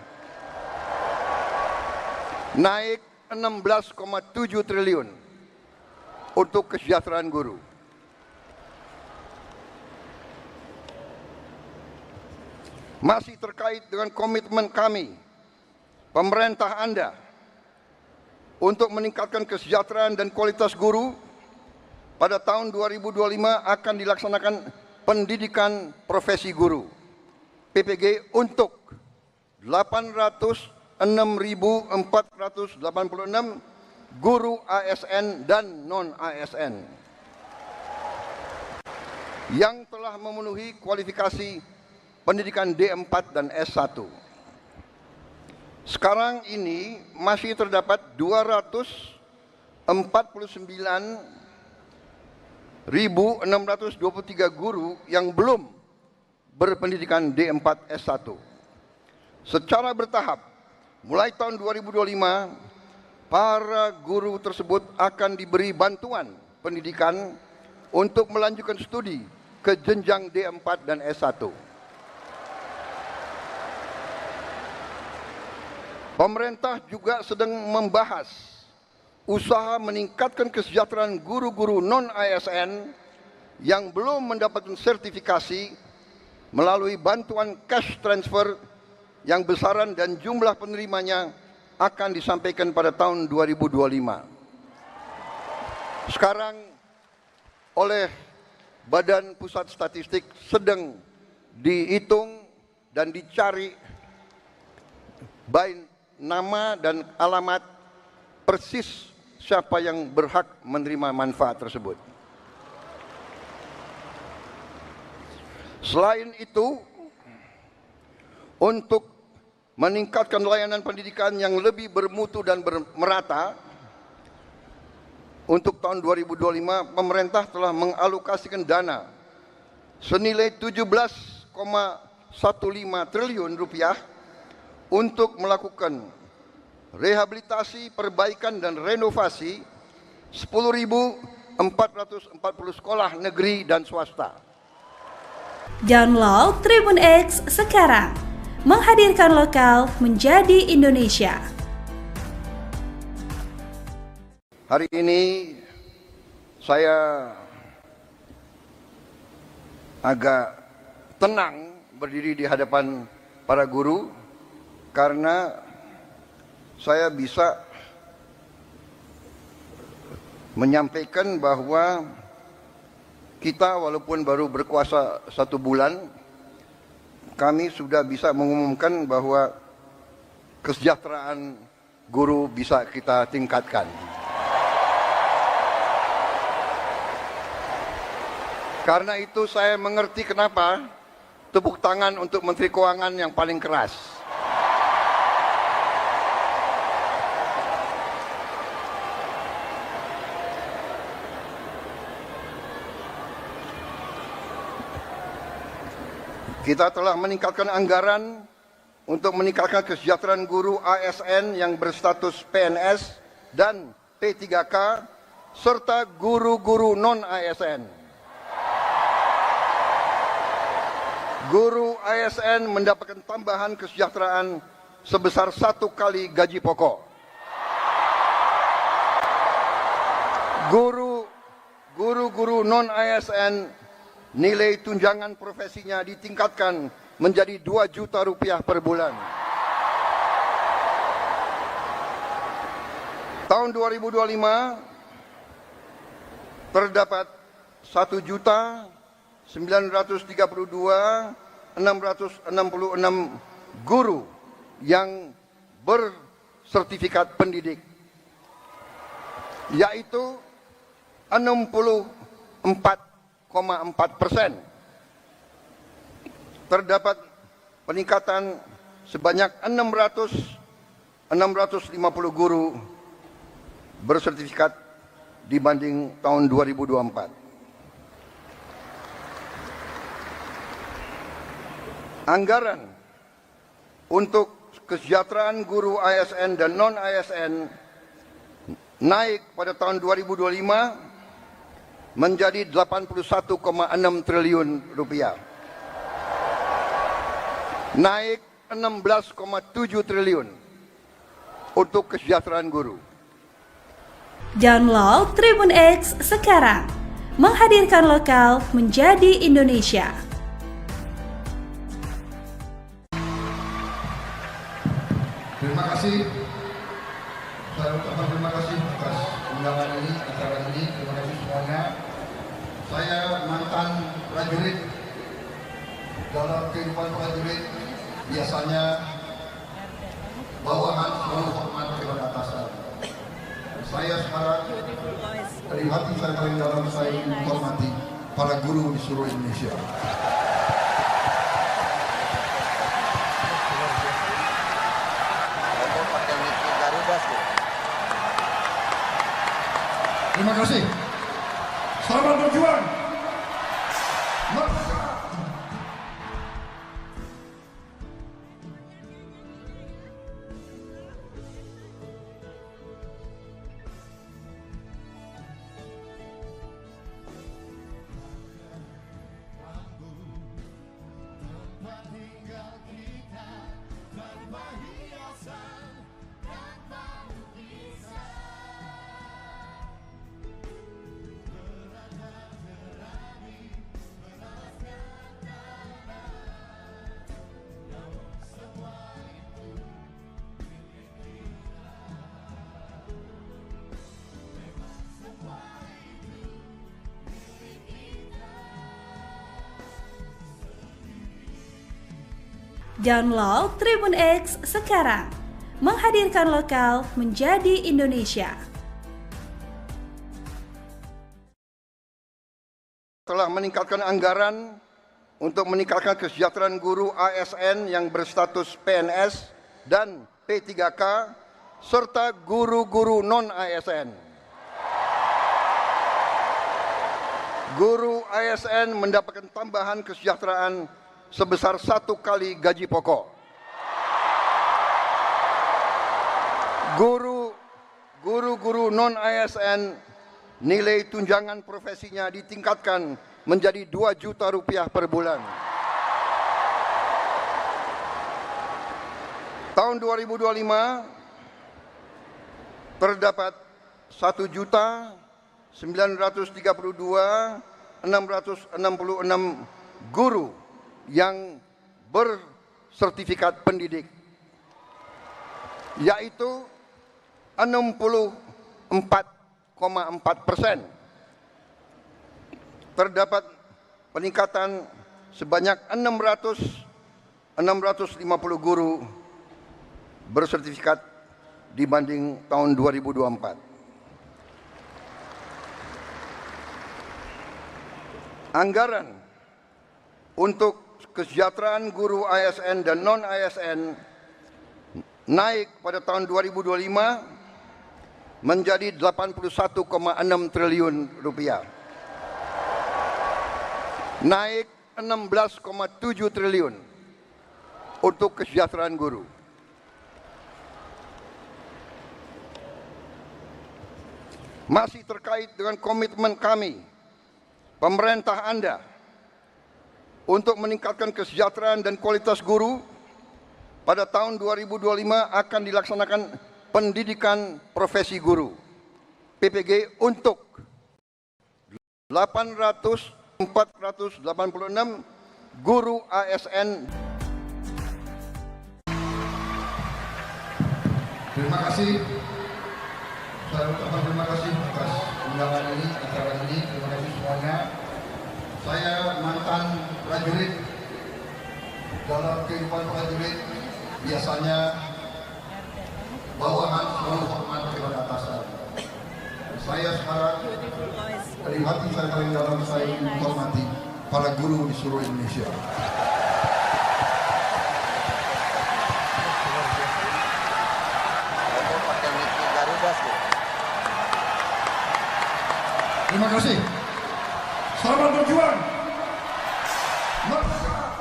Naik 16,7 triliun untuk kesejahteraan guru. Masih terkait dengan komitmen kami, pemerintah Anda, untuk meningkatkan kesejahteraan dan kualitas guru, pada tahun 2025 akan dilaksanakan pendidikan profesi guru PPG untuk 806.486 guru ASN dan non-ASN yang telah memenuhi kualifikasi pendidikan D4 dan S1. Sekarang ini masih terdapat 249.623 guru yang belum berpendidikan D4 S1. Secara bertahap, mulai tahun 2025, para guru tersebut akan diberi bantuan pendidikan untuk melanjutkan studi ke jenjang D4 dan S1. Pemerintah juga sedang membahas usaha meningkatkan kesejahteraan guru-guru non-ASN yang belum mendapatkan sertifikasi melalui bantuan cash transfer yang besaran dan jumlah penerimanya akan disampaikan pada tahun 2025. Sekarang oleh Badan Pusat Statistik sedang dihitung dan dicari baik nama dan alamat persis siapa yang berhak menerima manfaat tersebut. Selain itu, untuk meningkatkan layanan pendidikan yang lebih bermutu dan merata, untuk tahun 2025 pemerintah telah mengalokasikan dana senilai 17,15 triliun rupiah untuk melakukan rehabilitasi, perbaikan dan renovasi 10.440 sekolah negeri dan swasta. Download Tribun X sekarang, menghadirkan lokal menjadi Indonesia. Hari ini saya agak tenang berdiri di hadapan para guru karena saya bisa menyampaikan bahwa kita walaupun baru berkuasa 1 bulan, kami sudah bisa mengumumkan bahwa kesejahteraan guru bisa kita tingkatkan. Karena itu saya mengerti kenapa tepuk tangan untuk Menteri Keuangan yang paling keras. Kita telah meningkatkan anggaran untuk meningkatkan kesejahteraan guru ASN yang berstatus PNS dan P3K serta guru-guru non-ASN. Guru ASN mendapatkan tambahan kesejahteraan sebesar 1 kali gaji pokok. Guru-guru non-ASN nilai tunjangan profesinya ditingkatkan menjadi 2 juta rupiah per bulan. Tahun 2025 terdapat 1.932.666 guru yang bersertifikat pendidik, yaitu 64,4%. Terdapat peningkatan sebanyak 650 guru bersertifikat dibanding tahun 2024. Anggaran untuk kesejahteraan guru ASN dan non-ASN naik pada tahun 2025 menjadi 81,6 triliun rupiah. Naik 16,7 triliun untuk kesejahteraan guru. Download Tribun X sekarang, menghadirkan lokal menjadi Indonesia. Terima kasih. Saya ucapkan terima kasih atas undangan ini, acara ini. Terima kasih semuanya. Saya mantan prajurit. Dalam kehidupan prajurit biasanya bawahan selalu hormat kepada atasan. Saya sekarang dari hati saya paling dalam, saya menghormati para guru di seluruh Indonesia. Terima kasih. Selamat berjuang. Merdeka. Download Tribun X sekarang, menghadirkan lokal menjadi Indonesia. Telah meningkatkan anggaran untuk meningkatkan kesejahteraan guru ASN yang berstatus PNS dan P3K serta guru-guru non-ASN. Guru ASN mendapatkan tambahan kesejahteraan sebesar 1 kali gaji pokok. Guru-guru non-ASN nilai tunjangan profesinya ditingkatkan menjadi 2 juta rupiah per bulan. Tahun 2025 terdapat 1.932.666 guru yang bersertifikat pendidik, yaitu 64,4%. Terdapat peningkatan sebanyak 650 guru bersertifikat dibanding tahun 2024. Anggaran untuk kesejahteraan guru ASN dan non-ASN naik pada tahun 2025 menjadi 81,6 triliun rupiah. Naik 16,7 triliun untuk kesejahteraan guru. Masih terkait dengan komitmen kami, pemerintah Anda, untuk meningkatkan kesejahteraan dan kualitas guru, pada tahun 2025 akan dilaksanakan pendidikan profesi guru PPG untuk 486 guru ASN. Terima kasih. Saya ucapkan terima kasih atas undangan ini, acara ini. Terima kasih semuanya. Saya mantan prajurit. Dalam kehidupan prajurit biasanya bawahan selalu hormat kepada atasan. Saya sekarang dari hati saya paling dalam, saya menghormati para guru di seluruh Indonesia. Terima kasih. Selamat berjuang. Merdeka.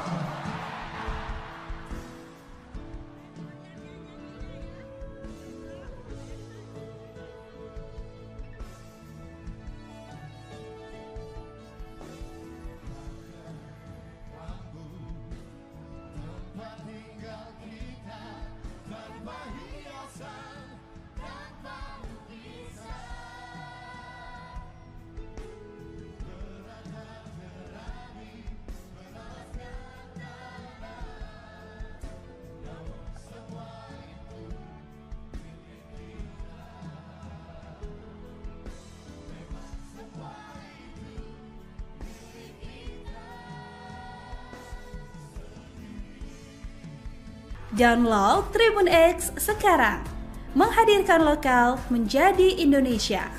Download Tribun X sekarang, menghadirkan lokal menjadi Indonesia.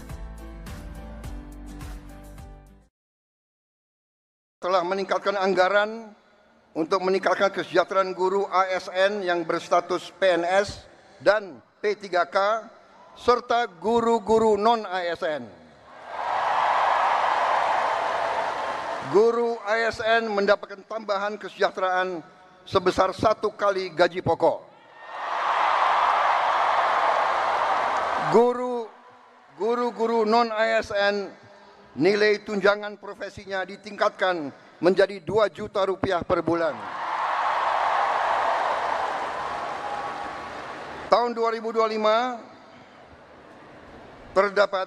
Telah meningkatkan anggaran untuk meningkatkan kesejahteraan guru ASN yang berstatus PNS dan P3K serta guru-guru non-ASN. Guru ASN mendapatkan tambahan kesejahteraan sebesar 1 kali gaji pokok. Guru-guru non-ASN nilai tunjangan profesinya ditingkatkan menjadi 2 juta rupiah per bulan. Tahun 2025 terdapat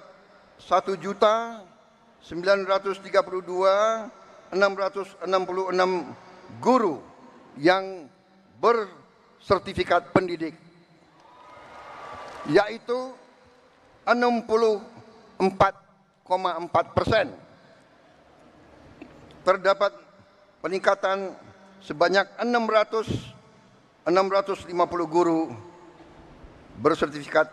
1.932.666 guru yang bersertifikat pendidik, yaitu 64,4%. Terdapat peningkatan sebanyak 650 650 guru bersertifikat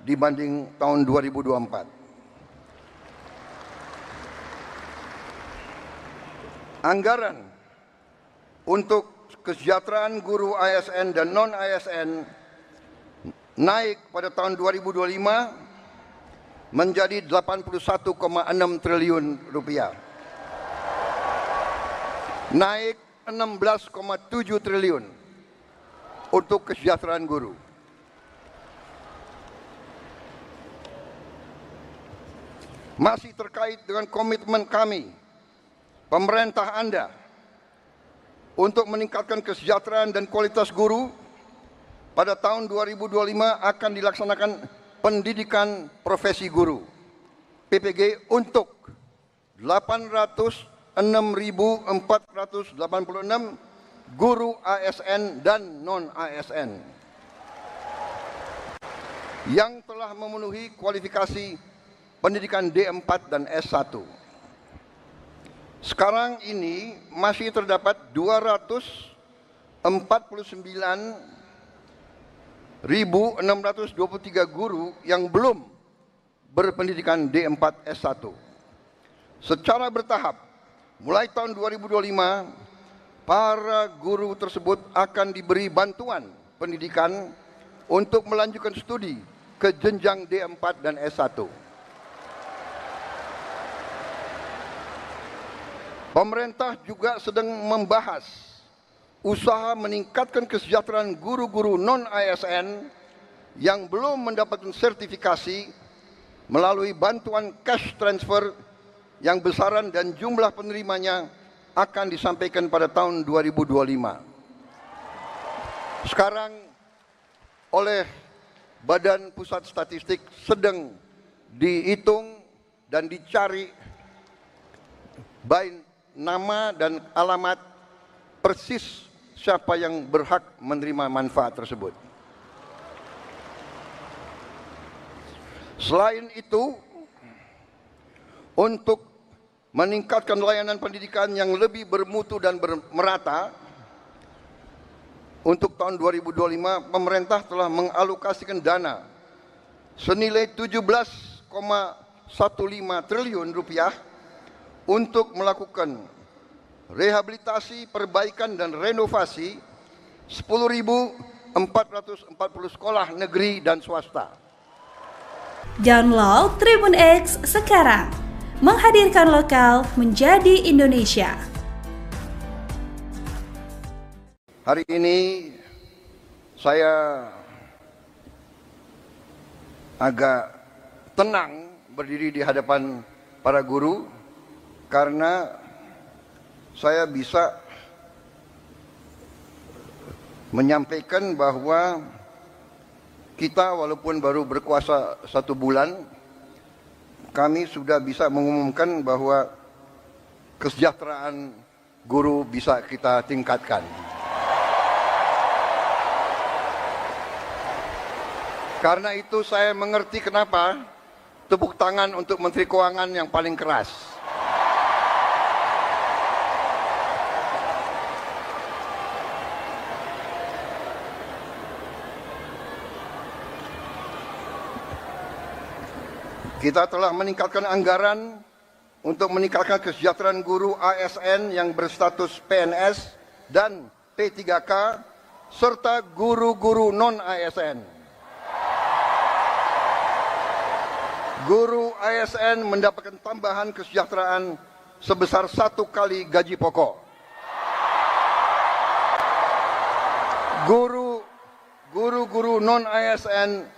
dibanding tahun 2024. Anggaran untuk kesejahteraan guru ASN dan non-ASN naik pada tahun 2025 menjadi 81,6 triliun rupiah. Naik 16,7 triliun untuk kesejahteraan guru. Masih terkait dengan komitmen kami, pemerintah Anda, untuk meningkatkan kesejahteraan dan kualitas guru, pada tahun 2025 akan dilaksanakan pendidikan profesi guru PPG untuk 806.486 guru ASN dan non-ASN yang telah memenuhi kualifikasi pendidikan D4 dan S1. Sekarang ini masih terdapat 249.623 guru yang belum berpendidikan D4 S1. Secara bertahap, mulai tahun 2025, para guru tersebut akan diberi bantuan pendidikan untuk melanjutkan studi ke jenjang D4 dan S1. Pemerintah juga sedang membahas usaha meningkatkan kesejahteraan guru-guru non-ASN yang belum mendapatkan sertifikasi melalui bantuan cash transfer yang besaran dan jumlah penerimanya akan disampaikan pada tahun 2025. Sekarang oleh Badan Pusat Statistik sedang dihitung dan dicari baik nama dan alamat persis siapa yang berhak menerima manfaat tersebut. Selain itu, untuk meningkatkan layanan pendidikan yang lebih bermutu dan merata, untuk tahun 2025 pemerintah telah mengalokasikan dana senilai 17,15 triliun rupiah untuk melakukan rehabilitasi, perbaikan dan renovasi 10.440 sekolah negeri dan swasta. Download Tribun X sekarang, menghadirkan lokal menjadi Indonesia. Hari ini saya agak tenang berdiri di hadapan para guru karena saya bisa menyampaikan bahwa kita walaupun baru berkuasa 1 bulan, kami sudah bisa mengumumkan bahwa kesejahteraan guru bisa kita tingkatkan. Karena itu saya mengerti kenapa tepuk tangan untuk Menteri Keuangan yang paling keras. Kita telah meningkatkan anggaran untuk meningkatkan kesejahteraan guru ASN yang berstatus PNS dan P3K serta guru-guru non-ASN. Guru ASN mendapatkan tambahan kesejahteraan sebesar 1 kali gaji pokok. Guru-guru non-ASN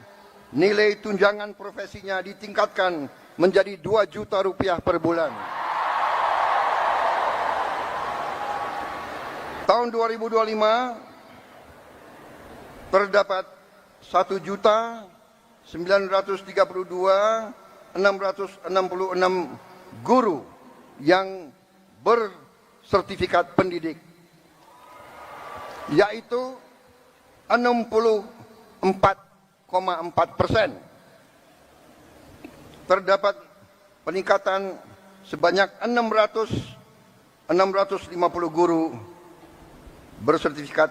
nilai tunjangan profesinya ditingkatkan menjadi 2 juta rupiah per bulan. Tahun 2025 terdapat 1.932.666 guru yang bersertifikat pendidik, yaitu 64,4%. Terdapat peningkatan sebanyak 650 guru bersertifikat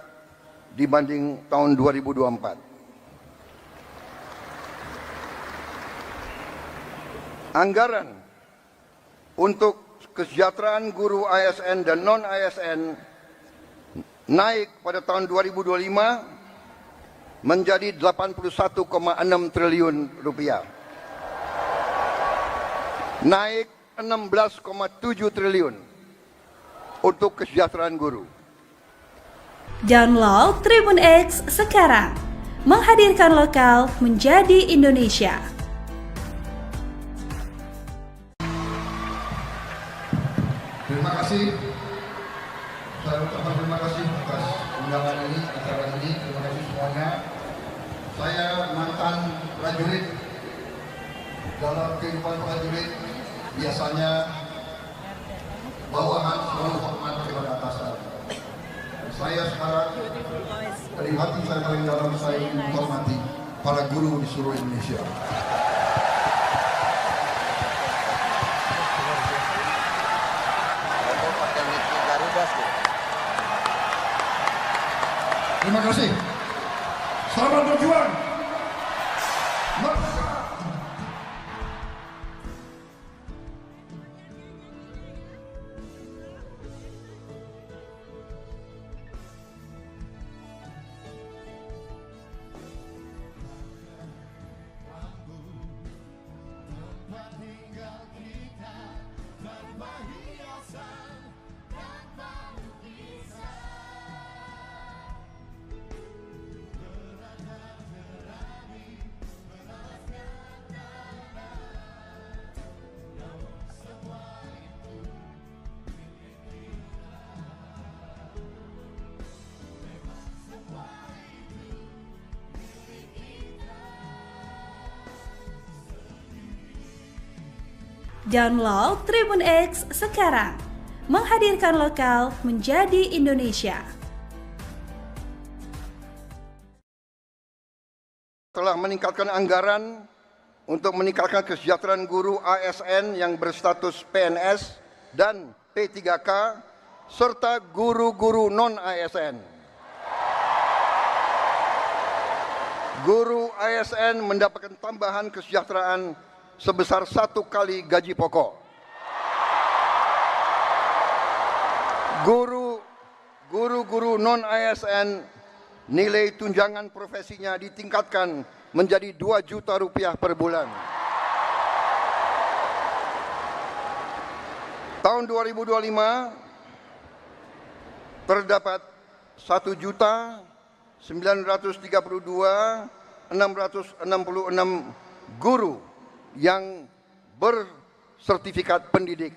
dibanding tahun 2024. Anggaran untuk kesejahteraan guru ASN dan non-ASN naik pada tahun 2025 menjadi 81,6 triliun rupiah. Naik 16,7 triliun untuk kesejahteraan guru. Download Tribun X sekarang, menghadirkan lokal menjadi Indonesia. Terima kasih. Saya ucapkan terima kasih atas undangan ini, acara ini. Terima kasih semuanya. Saya mantan prajurit. Dalam kehidupan prajurit, biasanya bawahan selalu hormat kepada atasan. Saya sekarang dari hati saya paling dalam, saya menghormati para guru di seluruh Indonesia. Terima kasih. Selamat berjuang. Download Tribun X sekarang, menghadirkan lokal menjadi Indonesia. Telah meningkatkan anggaran untuk meningkatkan kesejahteraan guru ASN yang berstatus PNS dan P3K serta guru-guru non-ASN. Guru ASN mendapatkan tambahan kesejahteraan sebesar 1 kali gaji pokok. Guru-guru non-ASN nilai tunjangan profesinya ditingkatkan menjadi 2 juta rupiah per bulan. Tahun 2025 terdapat 1.932.666 guru yang bersertifikat pendidik,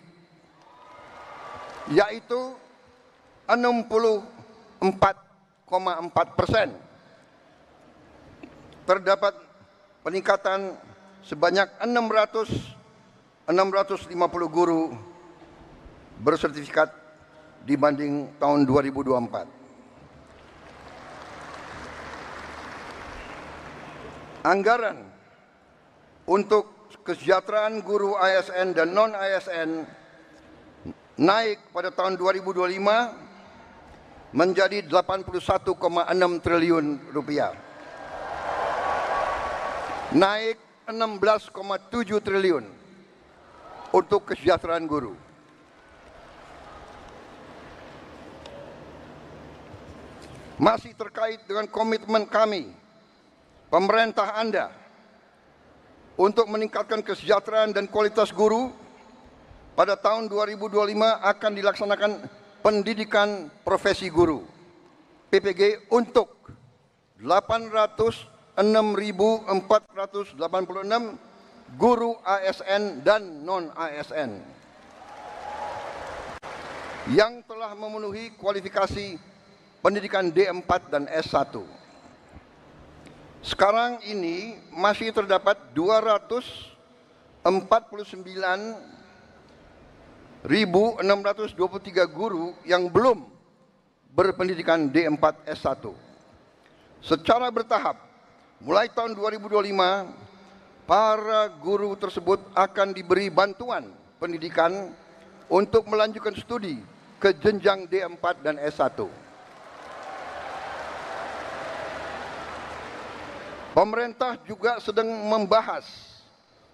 yaitu 64,4%. Terdapat peningkatan sebanyak 650 guru bersertifikat dibanding tahun 2024. Anggaran untuk kesejahteraan guru ASN dan non-ASN naik pada tahun 2025 menjadi 81,6 triliun rupiah. Naik 16,7 triliun untuk kesejahteraan guru. Masih terkait dengan komitmen kami, pemerintah Anda, untuk meningkatkan kesejahteraan dan kualitas guru, pada tahun 2025 akan dilaksanakan pendidikan profesi guru PPG untuk 806.486 guru ASN dan non-ASN yang telah memenuhi kualifikasi pendidikan D4 dan S1. Sekarang ini masih terdapat 249.623 guru yang belum berpendidikan D4 S1. Secara bertahap, mulai tahun 2025, para guru tersebut akan diberi bantuan pendidikan untuk melanjutkan studi ke jenjang D4 dan S1. Pemerintah juga sedang membahas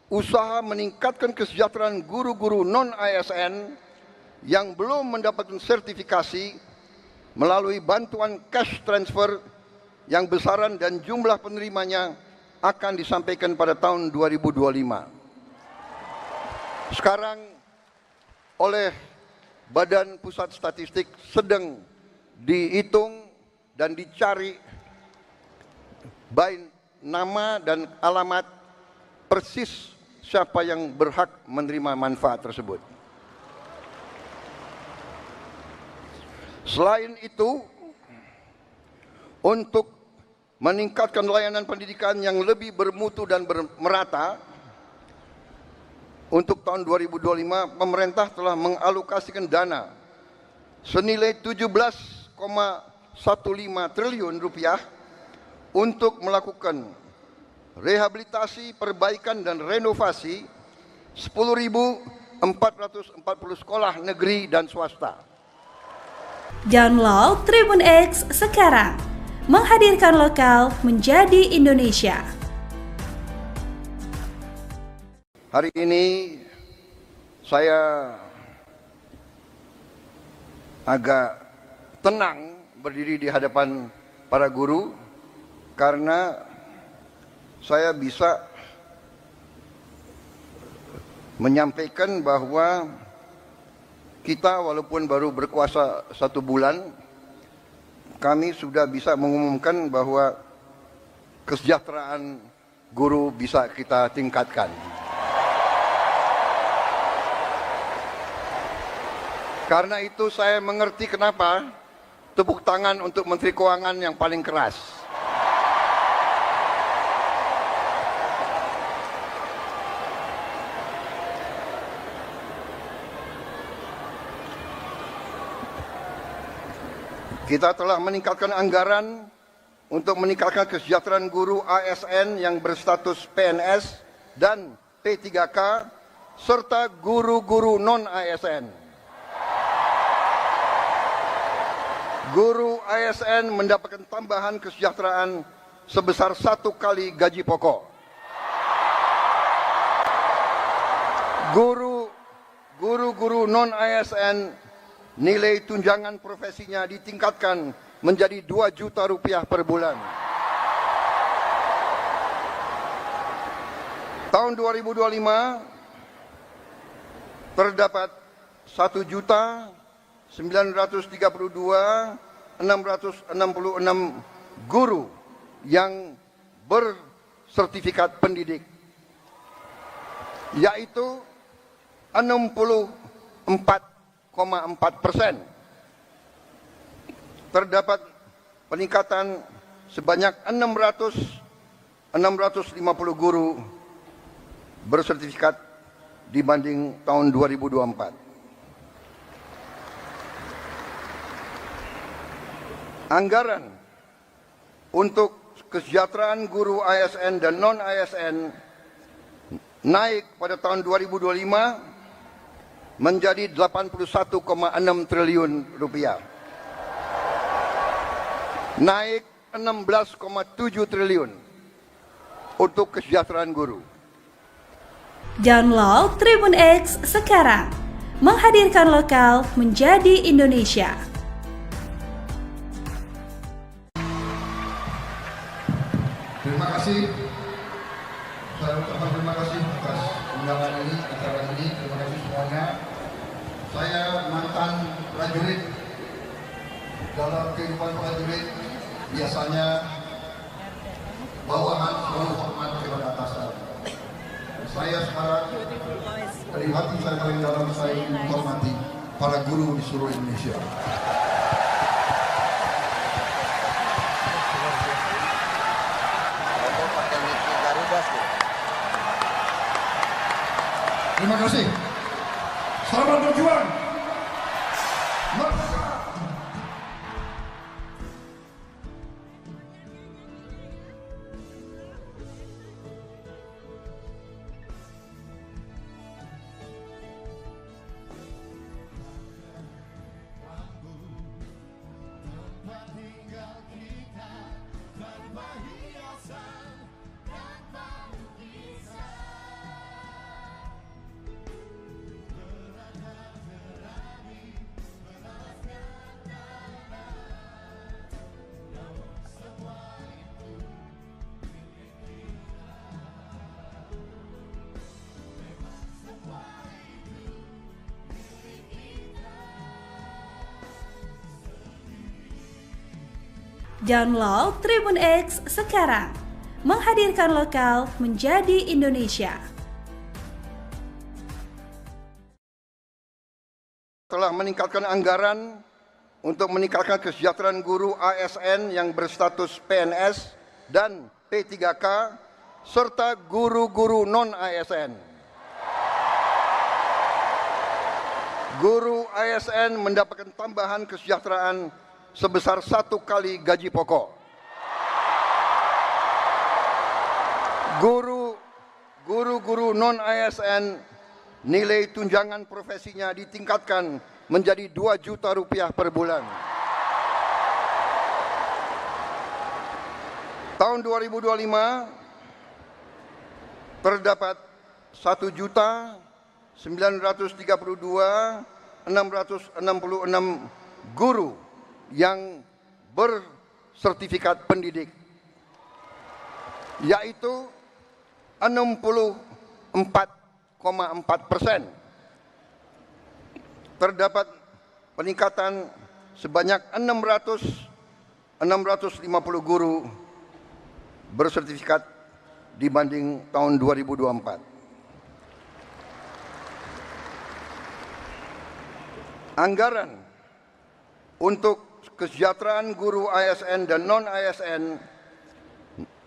usaha meningkatkan kesejahteraan guru-guru non-ASN yang belum mendapatkan sertifikasi melalui bantuan cash transfer yang besaran dan jumlah penerimanya akan disampaikan pada tahun 2025. Sekarang oleh Badan Pusat Statistik sedang dihitung dan dicari baik nama dan alamat persis siapa yang berhak menerima manfaat tersebut. Selain itu, untuk meningkatkan layanan pendidikan yang lebih bermutu dan merata, untuk tahun 2025 pemerintah telah mengalokasikan dana senilai 17,15 triliun rupiah untuk melakukan rehabilitasi, perbaikan dan renovasi 10.440 sekolah negeri dan swasta. Download Tribun X sekarang, menghadirkan lokal menjadi Indonesia. Hari ini saya agak tenang berdiri di hadapan para guru karena saya bisa menyampaikan bahwa kita walaupun baru berkuasa 1 bulan, kami sudah bisa mengumumkan bahwa kesejahteraan guru bisa kita tingkatkan. Karena itu saya mengerti kenapa tepuk tangan untuk Menteri Keuangan yang paling keras. Kita telah meningkatkan anggaran untuk meningkatkan kesejahteraan guru ASN yang berstatus PNS dan P3K serta guru-guru non-ASN. Guru ASN mendapatkan tambahan kesejahteraan sebesar 1 kali gaji pokok. Guru-guru non-ASN nilai tunjangan profesinya ditingkatkan menjadi 2 juta rupiah per bulan. Tahun 2025 terdapat 1.932.666 guru yang bersertifikat pendidik, yaitu 64,4%. Terdapat peningkatan sebanyak 650 guru bersertifikat dibanding tahun 2024. Anggaran untuk kesejahteraan guru ASN dan non-ASN naik pada tahun 2025 menjadi 81,6 triliun rupiah. Naik 16,7 triliun untuk kesejahteraan guru. Download Tribun X sekarang, menghadirkan lokal menjadi Indonesia. Terima kasih. Saya ucapkan terima kasih atas undangan ini, acara ini. Terima kasih semuanya. Saya mantan prajurit. Dalam kehidupan prajurit biasanya bawahan selalu hormat kepada atasan. Saya sekarang dari hati saya paling dalam saya menghormati para guru di seluruh Indonesia. Terima kasih. Selamat berjuang. Merdeka. Tempat tinggal kita tanpa hiasan. Download Tribun X sekarang, menghadirkan lokal menjadi Indonesia. Telah meningkatkan anggaran untuk meningkatkan kesejahteraan guru ASN yang berstatus PNS dan P3K serta guru-guru non-ASN. Guru ASN mendapatkan tambahan kesejahteraan sebesar 1 kali gaji pokok. Guru-guru non-ASN nilai tunjangan profesinya ditingkatkan menjadi 2 juta rupiah per bulan. Tahun 2025 terdapat 1.932.666 guru yang bersertifikat pendidik, yaitu 64,4%. Terdapat peningkatan sebanyak 650 guru bersertifikat dibanding tahun 2024. Anggaran untuk kesejahteraan guru ASN dan non-ASN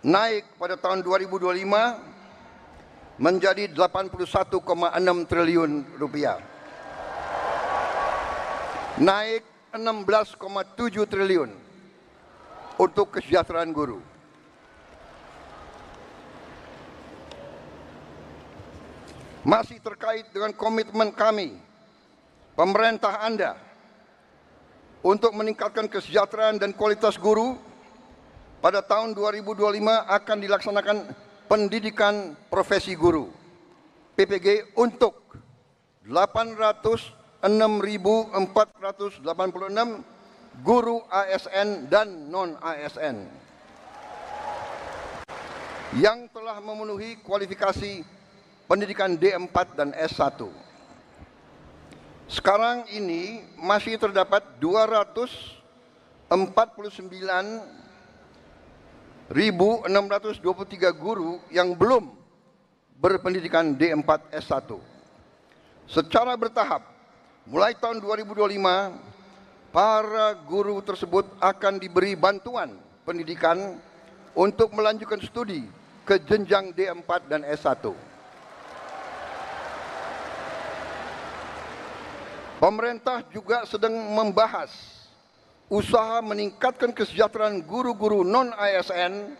naik pada tahun 2025 menjadi 81,6 triliun rupiah. Naik 16,7 triliun untuk kesejahteraan guru. Masih terkait dengan komitmen kami, pemerintah Anda, untuk meningkatkan kesejahteraan dan kualitas guru, pada tahun 2025 akan dilaksanakan pendidikan profesi guru PPG untuk 806.486 guru ASN dan non-ASN yang telah memenuhi kualifikasi pendidikan D4 dan S1. Sekarang ini masih terdapat 249.623 guru yang belum berpendidikan D4 S1. Secara bertahap, mulai tahun 2025, para guru tersebut akan diberi bantuan pendidikan untuk melanjutkan studi ke jenjang D4 dan S1. Pemerintah juga sedang membahas usaha meningkatkan kesejahteraan guru-guru non-ASN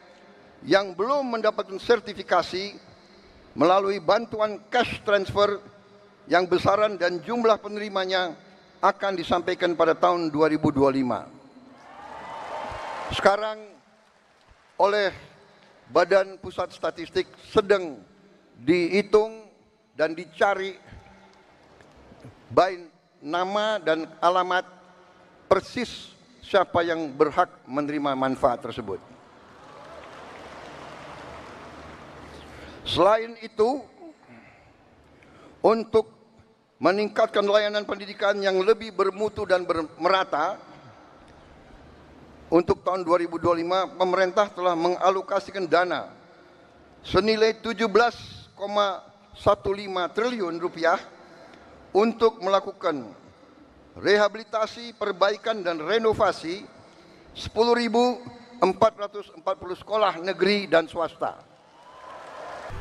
yang belum mendapatkan sertifikasi melalui bantuan cash transfer yang besaran dan jumlah penerimanya akan disampaikan pada tahun 2025. Sekarang oleh Badan Pusat Statistik sedang dihitung dan dicari baik nama dan alamat persis siapa yang berhak menerima manfaat tersebut. Selain itu, untuk meningkatkan layanan pendidikan yang lebih bermutu dan merata, untuk tahun 2025 pemerintah telah mengalokasikan dana senilai 17,15 triliun rupiah untuk melakukan rehabilitasi, perbaikan dan renovasi 10.440 sekolah negeri dan swasta.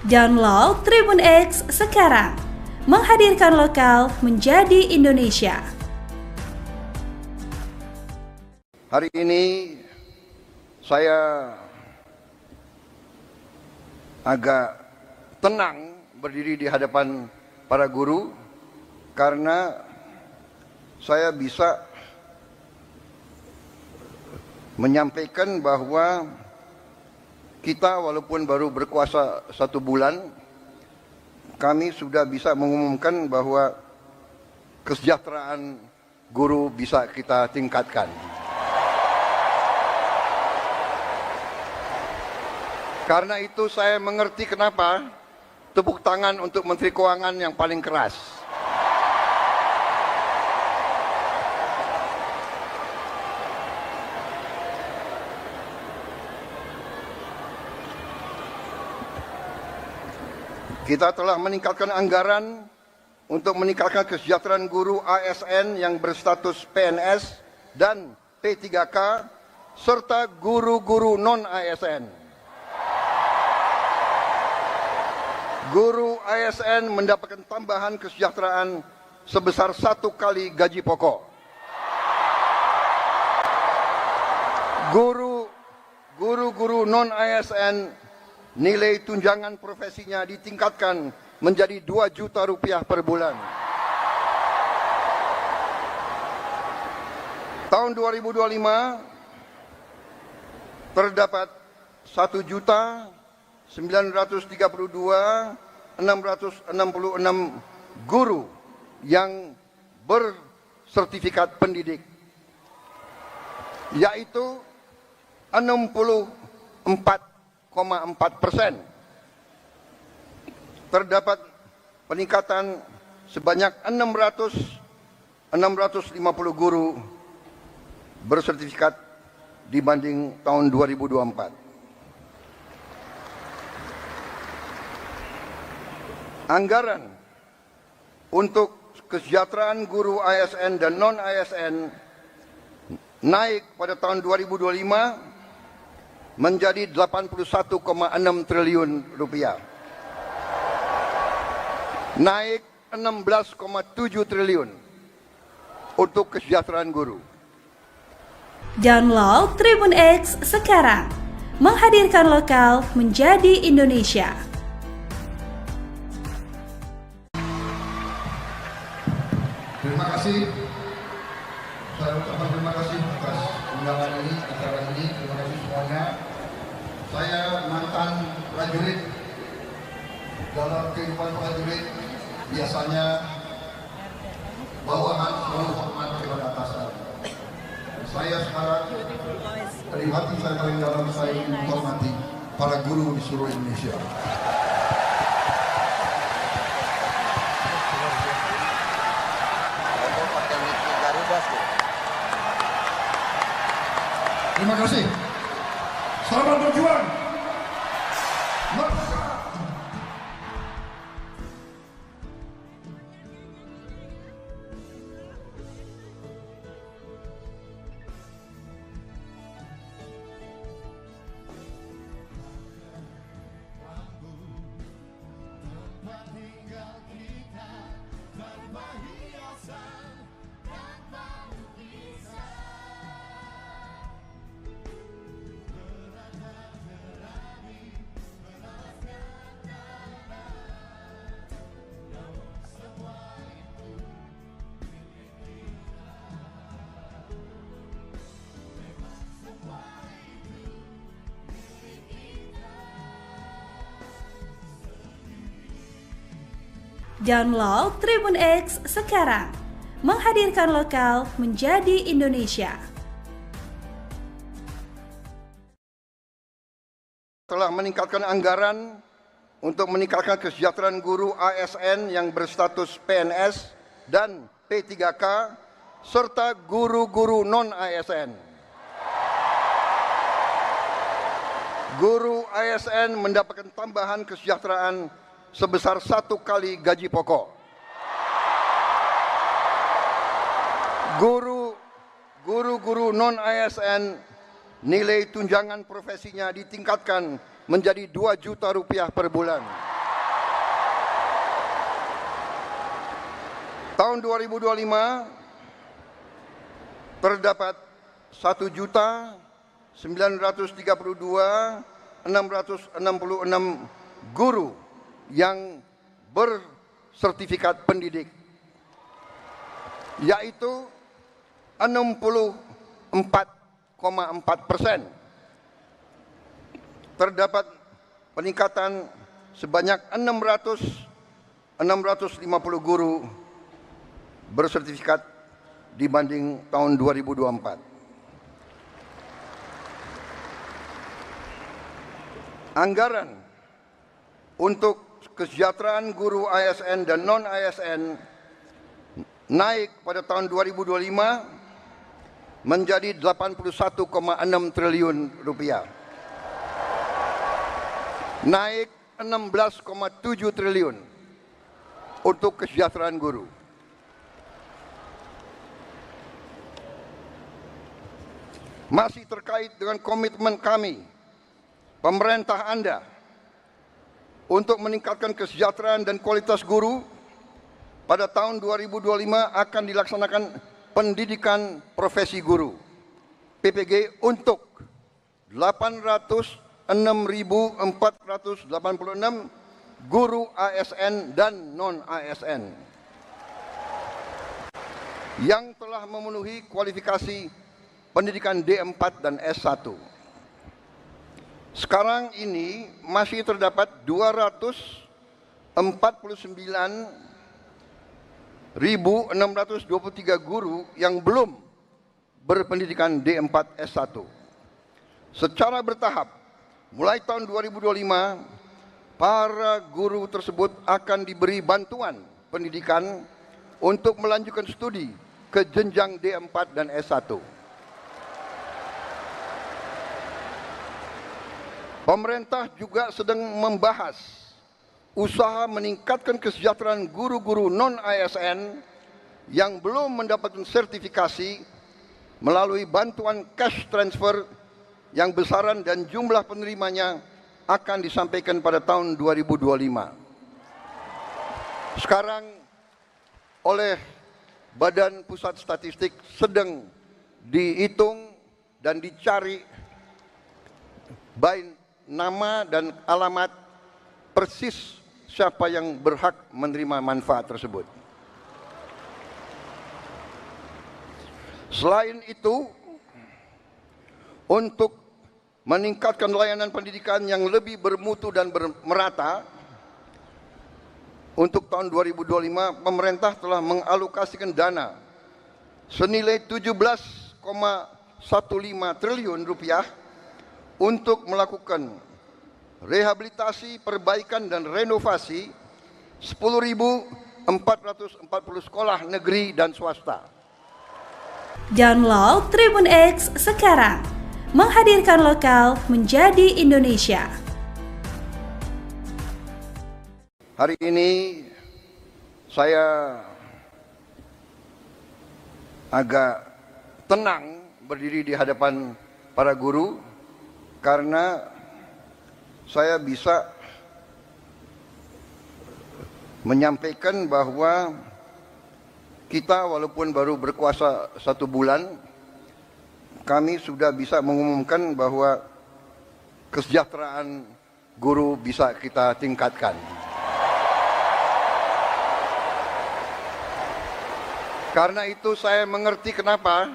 Download Tribun X sekarang, menghadirkan lokal menjadi Indonesia. Hari ini saya agak tenang berdiri di hadapan para guru karena saya bisa menyampaikan bahwa kita walaupun baru berkuasa 1 bulan, kami sudah bisa mengumumkan bahwa kesejahteraan guru bisa kita tingkatkan. Karena itu saya mengerti kenapa tepuk tangan untuk Menteri Keuangan yang paling keras. Kita telah meningkatkan anggaran untuk meningkatkan kesejahteraan guru ASN yang berstatus PNS dan P3K serta guru-guru non-ASN. Guru ASN mendapatkan tambahan kesejahteraan sebesar 1 kali gaji pokok. Guru-guru non-ASN nilai tunjangan profesinya ditingkatkan menjadi 2 juta rupiah per bulan. Tahun 2025 terdapat 1.932.666 guru yang bersertifikat pendidik, yaitu 64,4%. Terdapat peningkatan sebanyak 650 guru bersertifikat dibanding tahun 2024. Anggaran untuk kesejahteraan guru ASN dan non-ASN naik pada tahun 2025 menjadi 81,6 triliun rupiah. Naik 16,7 triliun untuk kesejahteraan guru. Download Tribun X sekarang, menghadirkan lokal menjadi Indonesia. Terima kasih. Saya ucapkan terima kasih atas undangan ini, acara ini. Terima kasih semuanya. Saya mantan prajurit. Dalam kehidupan prajurit biasanya bawahan selalu hormat kepada atasan. Saya sekarang dari hati saya paling dalam saya menghormati para guru di seluruh Indonesia. Terima kasih. Selamat berjuang. Merdeka. Download Tribun X sekarang, menghadirkan lokal menjadi Indonesia. Telah meningkatkan anggaran untuk meningkatkan kesejahteraan guru ASN yang berstatus PNS dan P3K serta guru-guru non-ASN. Guru ASN mendapatkan tambahan kesejahteraan sebesar 1 kali gaji pokok. Guru-guru non-ASN nilai tunjangan profesinya ditingkatkan menjadi 2 juta rupiah per bulan. Tahun 2025 terdapat 1.932.666 guru yang bersertifikat pendidik, yaitu 64,4%. Terdapat peningkatan sebanyak 650 guru bersertifikat dibanding tahun 2024. Anggaran untuk kesejahteraan guru ASN dan non-ASN naik pada tahun 2025 menjadi 81,6 triliun rupiah. Naik 16,7 triliun untuk kesejahteraan guru. Masih terkait dengan komitmen kami, pemerintah Anda, untuk meningkatkan kesejahteraan dan kualitas guru, pada tahun 2025 akan dilaksanakan pendidikan profesi guru PPG untuk 806.486 guru ASN dan non-ASN yang telah memenuhi kualifikasi pendidikan D4 dan S1. Sekarang ini masih terdapat 249.623 guru yang belum berpendidikan D4 S1. Secara bertahap, mulai tahun 2025, para guru tersebut akan diberi bantuan pendidikan untuk melanjutkan studi ke jenjang D4 dan S1. Pemerintah juga sedang membahas usaha meningkatkan kesejahteraan guru-guru non-ASN yang belum mendapatkan sertifikasi melalui bantuan cash transfer yang besaran dan jumlah penerimanya akan disampaikan pada tahun 2025. Sekarang oleh Badan Pusat Statistik sedang dihitung dan dicari baik nama dan alamat persis siapa yang berhak menerima manfaat tersebut. Selain itu, untuk meningkatkan layanan pendidikan yang lebih bermutu dan merata, untuk tahun 2025 pemerintah telah mengalokasikan dana senilai 17,15 triliun rupiah untuk melakukan rehabilitasi, perbaikan dan renovasi 10.440 sekolah negeri dan swasta. Download Tribun X sekarang, menghadirkan lokal menjadi Indonesia. Hari ini saya agak tenang berdiri di hadapan para guru karena saya bisa menyampaikan bahwa kita walaupun baru berkuasa 1 bulan, kami sudah bisa mengumumkan bahwa kesejahteraan guru bisa kita tingkatkan. Karena itu saya mengerti kenapa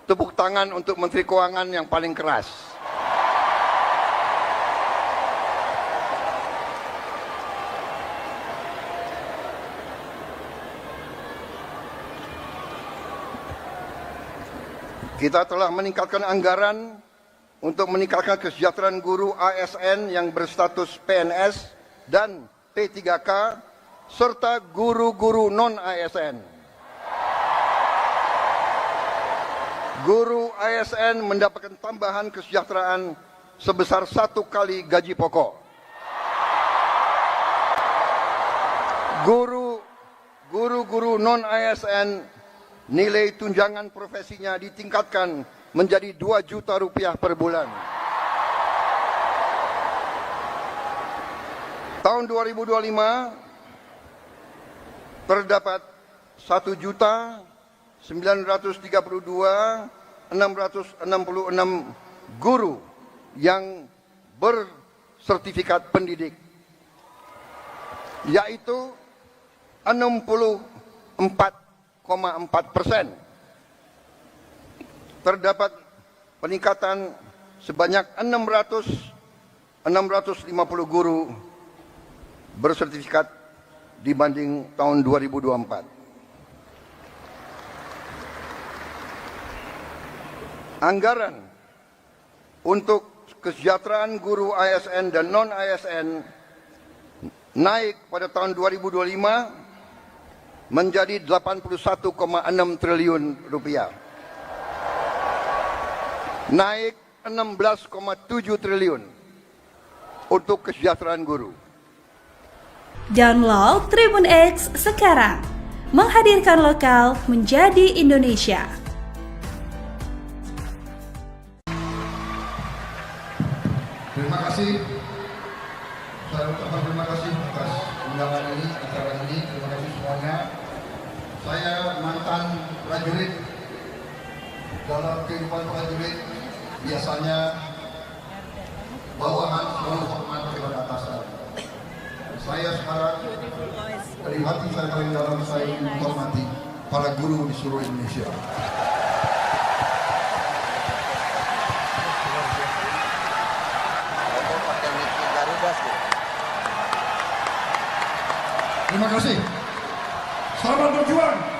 tepuk tangan untuk Menteri Keuangan yang paling keras. Kita telah meningkatkan anggaran untuk meningkatkan kesejahteraan guru ASN yang berstatus PNS dan P3K serta guru-guru non-ASN. Guru ASN mendapatkan tambahan kesejahteraan sebesar 1 kali gaji pokok. Guru-guru non-ASN nilai tunjangan profesinya ditingkatkan menjadi 2 juta rupiah per bulan. Tahun 2025 terdapat 1.932.666 guru yang bersertifikat pendidik, yaitu 64,4%. Terdapat peningkatan sebanyak 650 guru bersertifikat dibanding tahun 2024. Anggaran untuk kesejahteraan guru ASN dan non-ASN naik pada tahun 2025 menjadi 81,6 triliun rupiah. Naik 16,7 triliun untuk kesejahteraan guru. Download Tribun X sekarang, menghadirkan lokal menjadi Indonesia. Terima kasih. Saya ucapkan terima kasih atas undangan ini, acara ini. Terima kasih semuanya. Saya mantan prajurit. Dalam kehidupan prajurit, biasanya bawahan selalu hormat kepada atasan. Saya sekarang, dari hati saya paling dalam, saya menghormati para guru di seluruh Indonesia. Terima kasih. Selamat berjuang.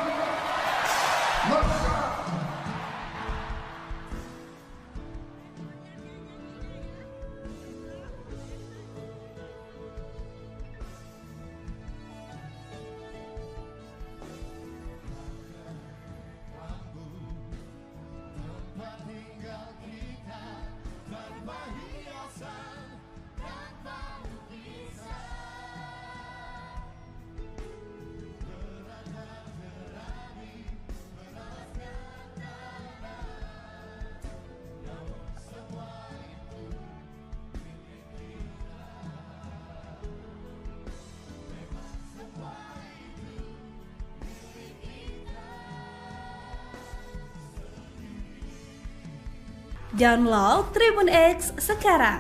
Download Tribun X sekarang,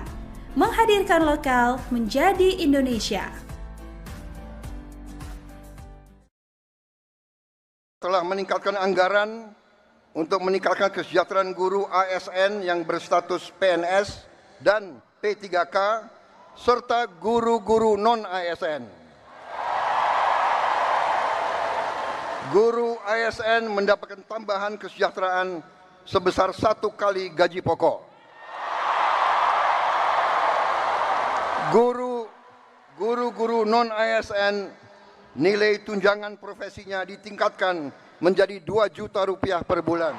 menghadirkan lokal menjadi Indonesia. Telah meningkatkan anggaran untuk meningkatkan kesejahteraan guru ASN yang berstatus PNS dan P3K serta guru-guru non-ASN. Guru ASN mendapatkan tambahan kesejahteraan sebesar 1 kali gaji pokok. Guru-guru non-ASN nilai tunjangan profesinya ditingkatkan menjadi 2 juta rupiah per bulan.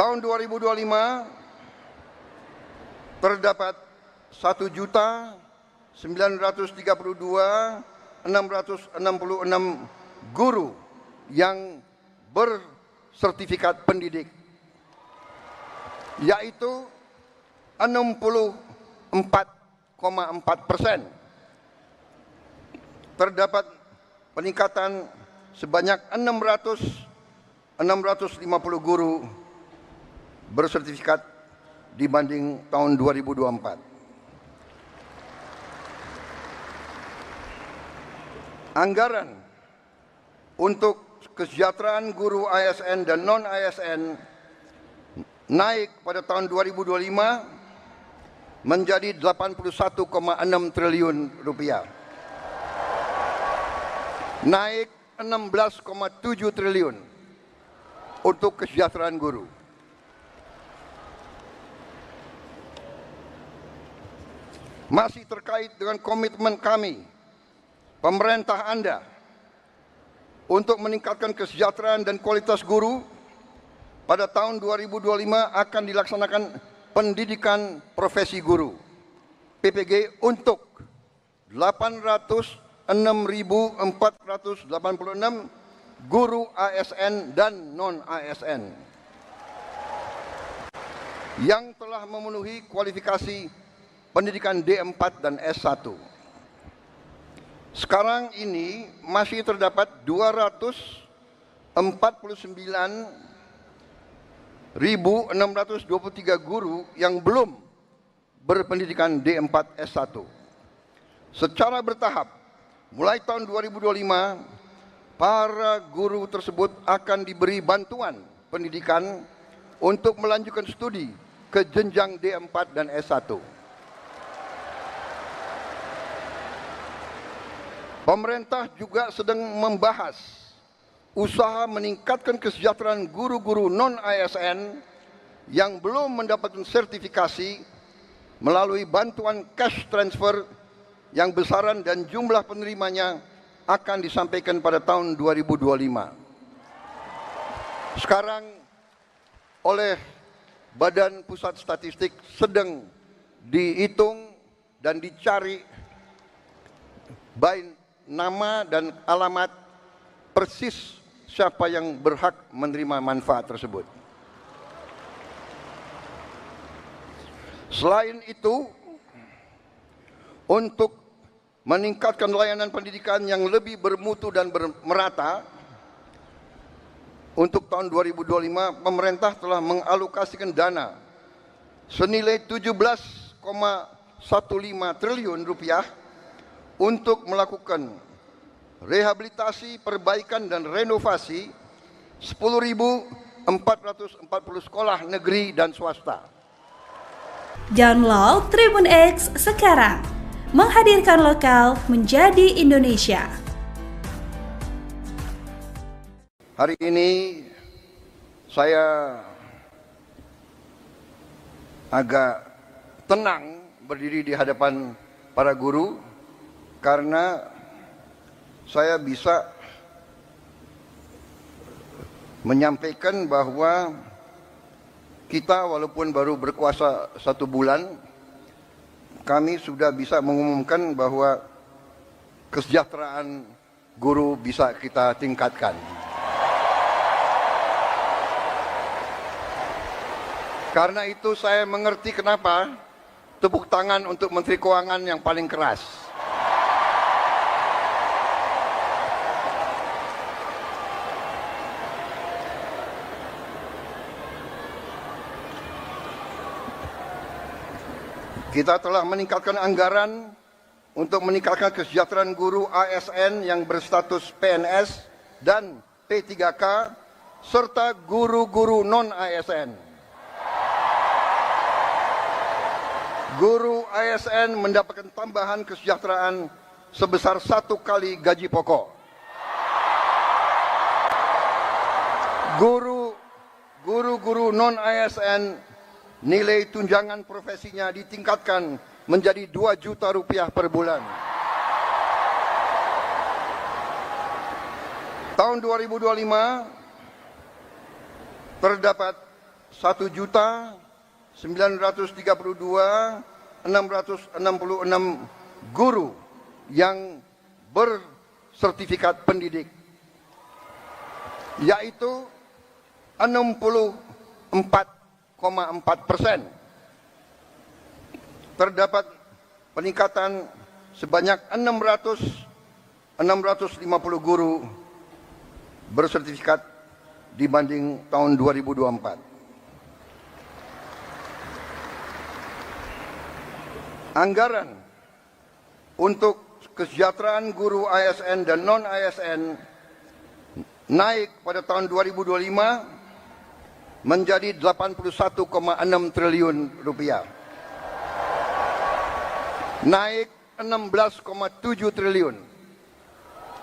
Tahun 2025 terdapat 1.932.666 guru yang bersertifikat pendidik, yaitu 64,4%. Terdapat peningkatan sebanyak 650 guru bersertifikat dibanding tahun 2024. Anggaran untuk kesejahteraan guru ASN dan non-ASN naik pada tahun 2025 menjadi 81,6 triliun rupiah. Naik 16,7 triliun untuk kesejahteraan guru. Masih terkait dengan komitmen kami, pemerintah Anda, untuk meningkatkan kesejahteraan dan kualitas guru, pada tahun 2025 akan dilaksanakan pendidikan profesi guru PPG untuk 806.486 guru ASN dan non-ASN yang telah memenuhi kualifikasi pendidikan D4 dan S1. Sekarang ini masih terdapat 249.623 guru yang belum berpendidikan D4 S1. Secara bertahap, mulai tahun 2025, para guru tersebut akan diberi bantuan pendidikan untuk melanjutkan studi ke jenjang D4 dan S1. Pemerintah juga sedang membahas usaha meningkatkan kesejahteraan guru-guru non-ASN yang belum mendapatkan sertifikasi melalui bantuan cash transfer yang besaran dan jumlah penerimanya akan disampaikan pada tahun 2025. Sekarang oleh Badan Pusat Statistik sedang dihitung dan dicari baik nama dan alamat persis siapa yang berhak menerima manfaat tersebut. Selain itu, untuk meningkatkan layanan pendidikan yang lebih bermutu dan merata, untuk tahun 2025 pemerintah telah mengalokasikan dana senilai 17,15 triliun rupiah untuk melakukan rehabilitasi, perbaikan dan renovasi 10.440 sekolah negeri dan swasta. Download Tribun X sekarang, menghadirkan lokal menjadi Indonesia. Hari ini saya agak tenang berdiri di hadapan para guru karena saya bisa menyampaikan bahwa kita walaupun baru berkuasa 1 bulan, kami sudah bisa mengumumkan bahwa kesejahteraan guru bisa kita tingkatkan. Karena itu saya mengerti kenapa tepuk tangan untuk Menteri Keuangan yang paling keras. Kita telah meningkatkan anggaran untuk meningkatkan kesejahteraan guru ASN yang berstatus PNS dan P3K serta guru-guru non-ASN. Guru ASN mendapatkan tambahan kesejahteraan sebesar 1 kali gaji pokok. Guru-guru non-ASN nilai tunjangan profesinya ditingkatkan menjadi 2 juta rupiah per bulan. Tahun 2025 terdapat 1.932.666 guru yang bersertifikat pendidik, yaitu 64,4%. Terdapat peningkatan sebanyak 650 guru bersertifikat dibanding tahun 2024. Anggaran untuk kesejahteraan guru ASN dan non-ASN naik pada tahun 2025 menjadi 81,6 triliun rupiah. Naik 16,7 triliun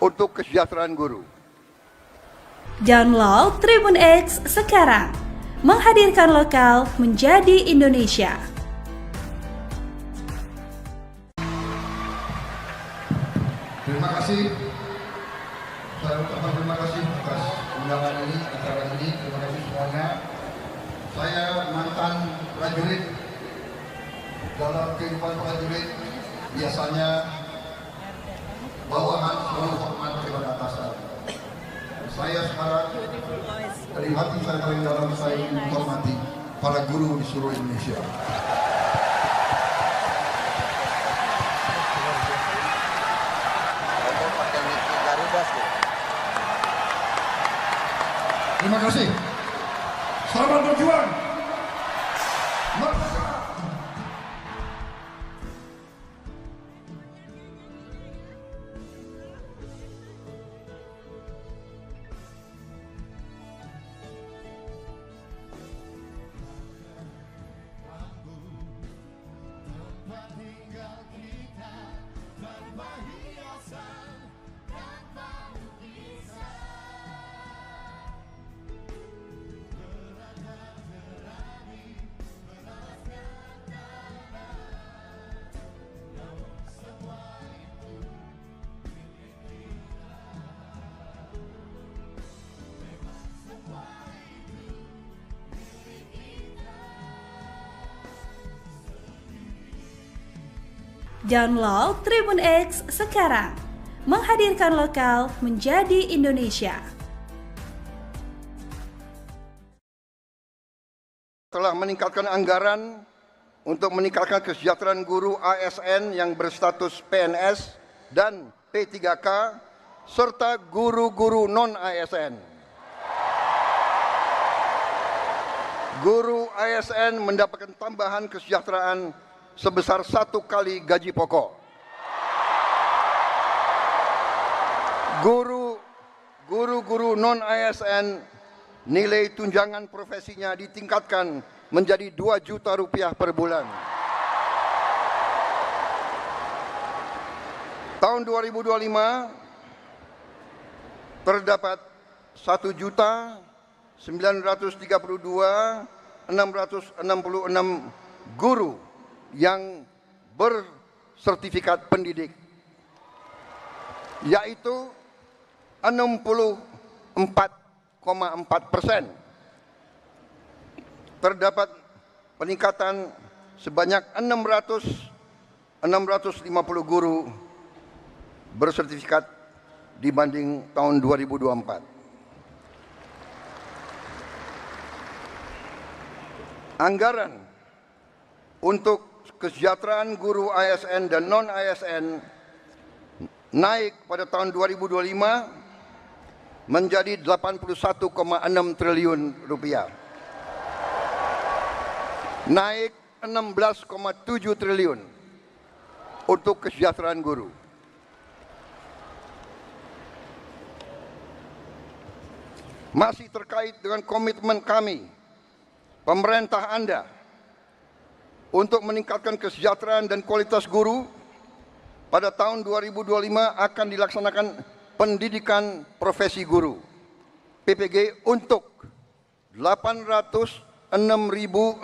untuk kesejahteraan guru. Download Tribun X sekarang, menghadirkan lokal menjadi Indonesia. Terima kasih. Saya ucapkan terima kasih atas undangan ini, acara ini. Terima kasih semuanya. Saya mantan prajurit. Dalam kehidupan prajurit biasanya bawahan selalu hormat kepada atasan. Saya sekarang dari hati saya paling dalam, saya menghormati para guru di seluruh Indonesia. Terima kasih. Selamat berjuang. Merdeka. Download Tribun X sekarang. Menghadirkan lokal menjadi Indonesia. Telah meningkatkan anggaran untuk meningkatkan kesejahteraan guru ASN yang berstatus PNS dan P3K serta guru-guru non-ASN. Guru ASN mendapatkan tambahan kesejahteraan sebesar 1 kali gaji pokok. Guru-guru non-ASN nilai tunjangan profesinya ditingkatkan menjadi 2 juta rupiah per bulan. Tahun 2025 terdapat 1.932.666 guru yang bersertifikat pendidik, yaitu 64,4%. Terdapat peningkatan sebanyak 650 guru bersertifikat dibanding tahun 2024. Anggaran untuk kesejahteraan guru ASN dan non-ASN naik pada tahun 2025 menjadi 81,6 triliun rupiah. Naik 16,7 triliun untuk kesejahteraan guru. Masih terkait dengan komitmen kami, pemerintah Anda, untuk meningkatkan kesejahteraan dan kualitas guru, pada tahun 2025 akan dilaksanakan pendidikan profesi guru PPG untuk 806.486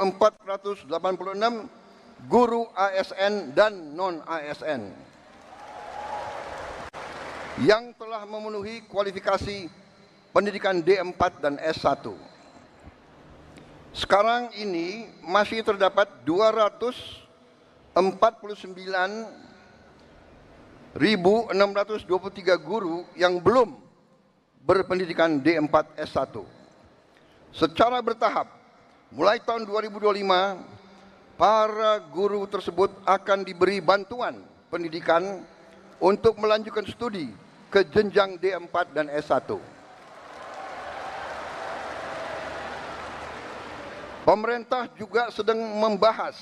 guru ASN dan non-ASN yang telah memenuhi kualifikasi pendidikan D4 dan S1. Sekarang ini masih terdapat 249.623 guru yang belum berpendidikan D4 S1. Secara bertahap, mulai tahun 2025, para guru tersebut akan diberi bantuan pendidikan untuk melanjutkan studi ke jenjang D4 dan S1. Pemerintah juga sedang membahas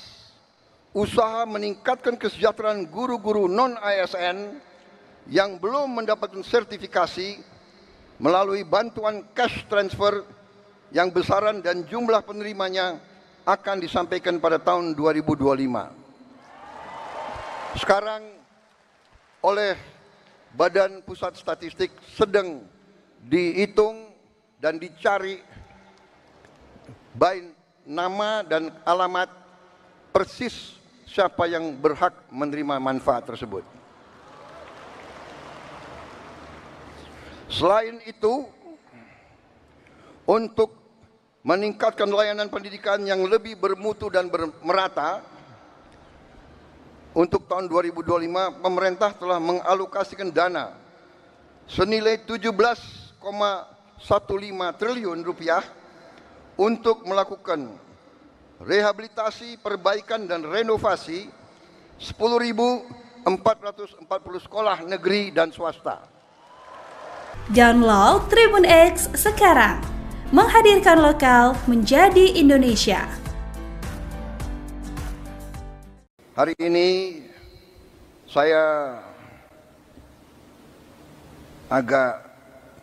usaha meningkatkan kesejahteraan guru-guru non-ASN yang belum mendapatkan sertifikasi melalui bantuan cash transfer yang besaran dan jumlah penerimanya akan disampaikan pada tahun 2025. Sekarang oleh Badan Pusat Statistik sedang dihitung dan dicari baik nama dan alamat persis siapa yang berhak menerima manfaat tersebut. Selain itu, untuk meningkatkan layanan pendidikan yang lebih bermutu dan merata, untuk tahun 2025 pemerintah telah mengalokasikan dana senilai 17,15 triliun rupiah untuk melakukan rehabilitasi, perbaikan dan renovasi 10.440 sekolah negeri dan swasta. Download Tribun X sekarang. Menghadirkan lokal menjadi Indonesia. Hari ini saya agak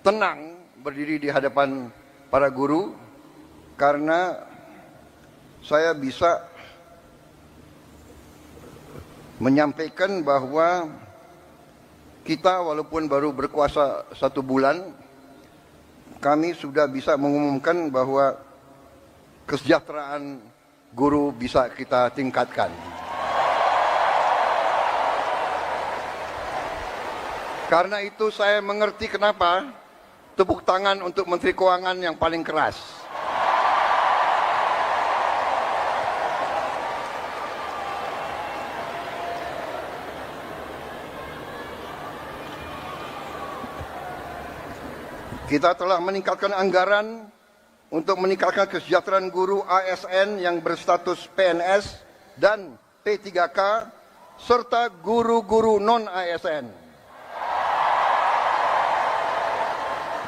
tenang berdiri di hadapan para guru karena saya bisa menyampaikan bahwa kita walaupun baru berkuasa 1 bulan, kami sudah bisa mengumumkan bahwa kesejahteraan guru bisa kita tingkatkan. Karena itu saya mengerti kenapa tepuk tangan untuk Menteri Keuangan yang paling keras. Kita telah meningkatkan anggaran untuk meningkatkan kesejahteraan guru ASN yang berstatus PNS dan P3K serta guru-guru non-ASN.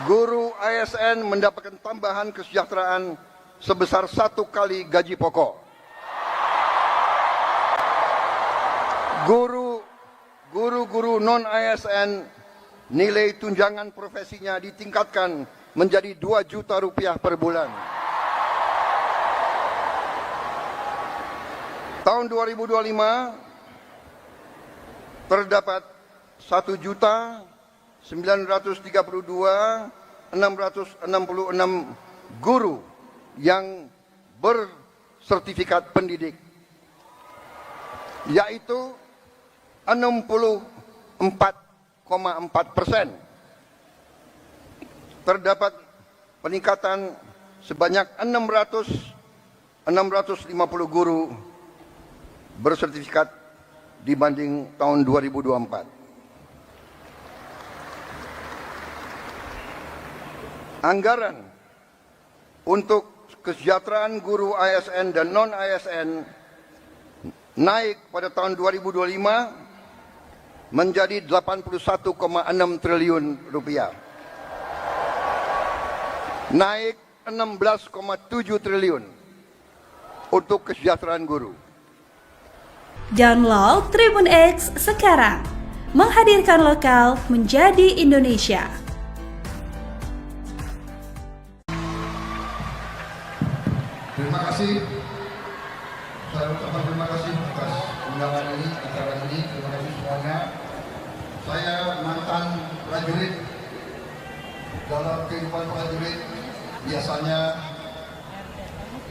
Guru ASN mendapatkan tambahan kesejahteraan sebesar 1 kali gaji pokok. Guru-guru non-ASN nilai tunjangan profesinya ditingkatkan menjadi 2 juta rupiah per bulan. Tahun 2025 terdapat 1.932.666 guru yang bersertifikat pendidik, yaitu 64,4%. Terdapat peningkatan sebanyak 650 guru bersertifikat dibanding tahun 2024. Anggaran untuk kesejahteraan guru ASN dan non-ASN naik pada tahun 2025 menjadi 81,6 triliun rupiah. Naik 16,7 triliun untuk kesejahteraan guru. Download Tribun X sekarang, menghadirkan lokal menjadi Indonesia. Terima kasih. Saya ucapkan terima kasih atas undangan ini, acara ini. Terima kasih semuanya. Saya mantan prajurit. Dalam kehidupan prajurit biasanya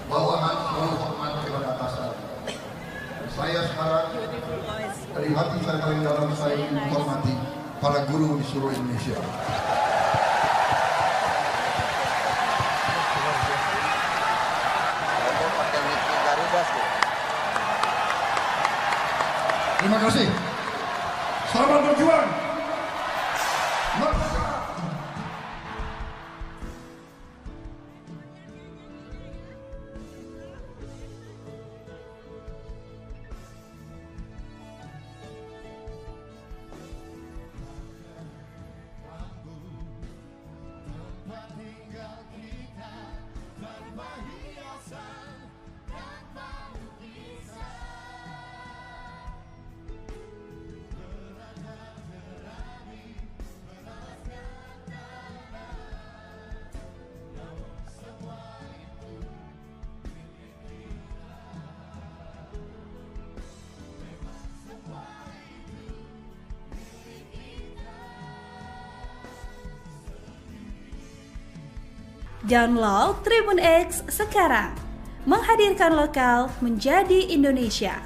bawahan selalu hormat kepada atasan. Saya sekarang dari hati saya paling dalam saya menghormati para guru di seluruh Indonesia. Terima kasih. Selamat berjuang. Merdeka. Download Tribun X sekarang, menghadirkan lokal menjadi Indonesia.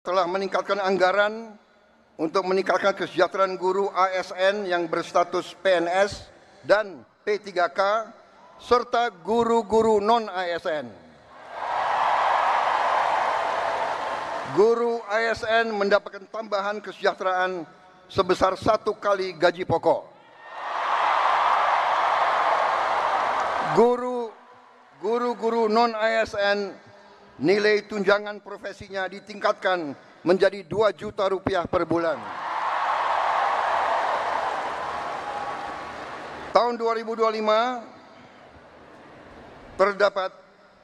Telah meningkatkan anggaran untuk meningkatkan kesejahteraan guru ASN yang berstatus PNS dan P3K serta guru-guru non-ASN. Guru ASN mendapatkan tambahan kesejahteraan sebesar 1 kali gaji pokok. Guru-guru non-ASN nilai tunjangan profesinya ditingkatkan menjadi 2 juta rupiah per bulan. Tahun 2025 terdapat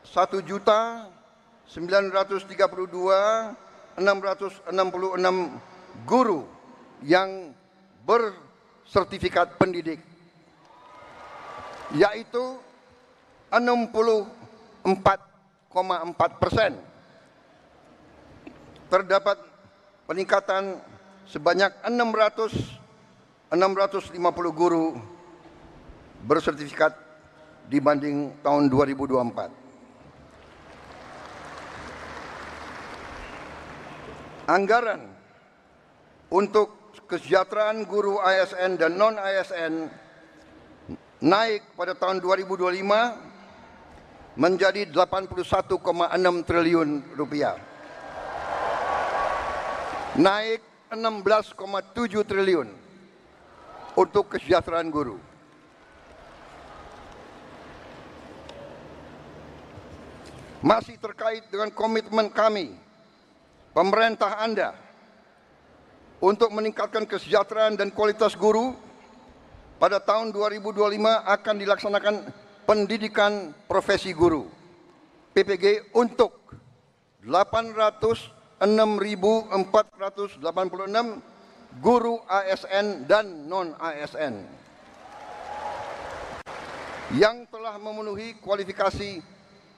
1.932.666 guru yang bersertifikat pendidik, yaitu 64,4%. Terdapat peningkatan sebanyak 650 guru bersertifikat dibanding tahun 2024. Anggaran untuk kesejahteraan guru ASN dan non-ASN naik pada tahun 2025 menjadi 81,6 triliun rupiah. Naik 16,7 triliun untuk kesejahteraan guru. Masih terkait dengan komitmen kami, pemerintah Anda, untuk meningkatkan kesejahteraan dan kualitas guru, pada tahun 2025 akan dilaksanakan pendidikan profesi guru PPG untuk 806.486 guru ASN dan non-ASN yang telah memenuhi kualifikasi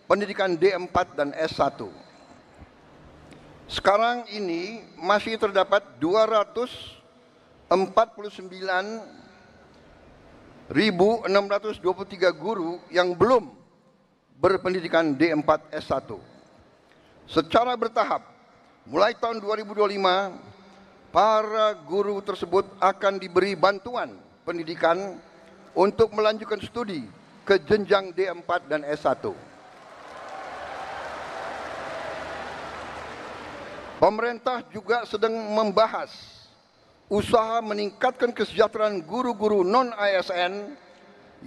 pendidikan D4 dan S1. Sekarang ini masih terdapat 249.623 guru yang belum berpendidikan D4 S1. Secara bertahap, mulai tahun 2025, para guru tersebut akan diberi bantuan pendidikan untuk melanjutkan studi ke jenjang D4 dan S1. Pemerintah juga sedang membahas usaha meningkatkan kesejahteraan guru-guru non-ASN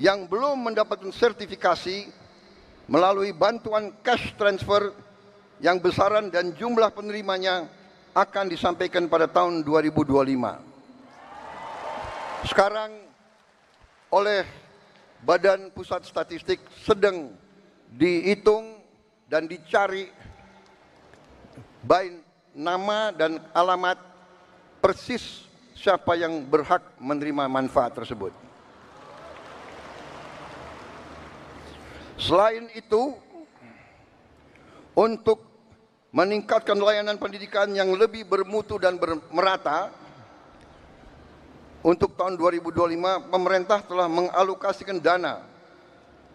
yang belum mendapatkan sertifikasi melalui bantuan cash transfer yang besaran dan jumlah penerimanya akan disampaikan pada tahun 2025. Sekarang oleh Badan Pusat Statistik sedang dihitung dan dicari baik nama dan alamat persis siapa yang berhak menerima manfaat tersebut. Selain itu, untuk meningkatkan layanan pendidikan yang lebih bermutu dan merata, untuk tahun 2025 pemerintah telah mengalokasikan dana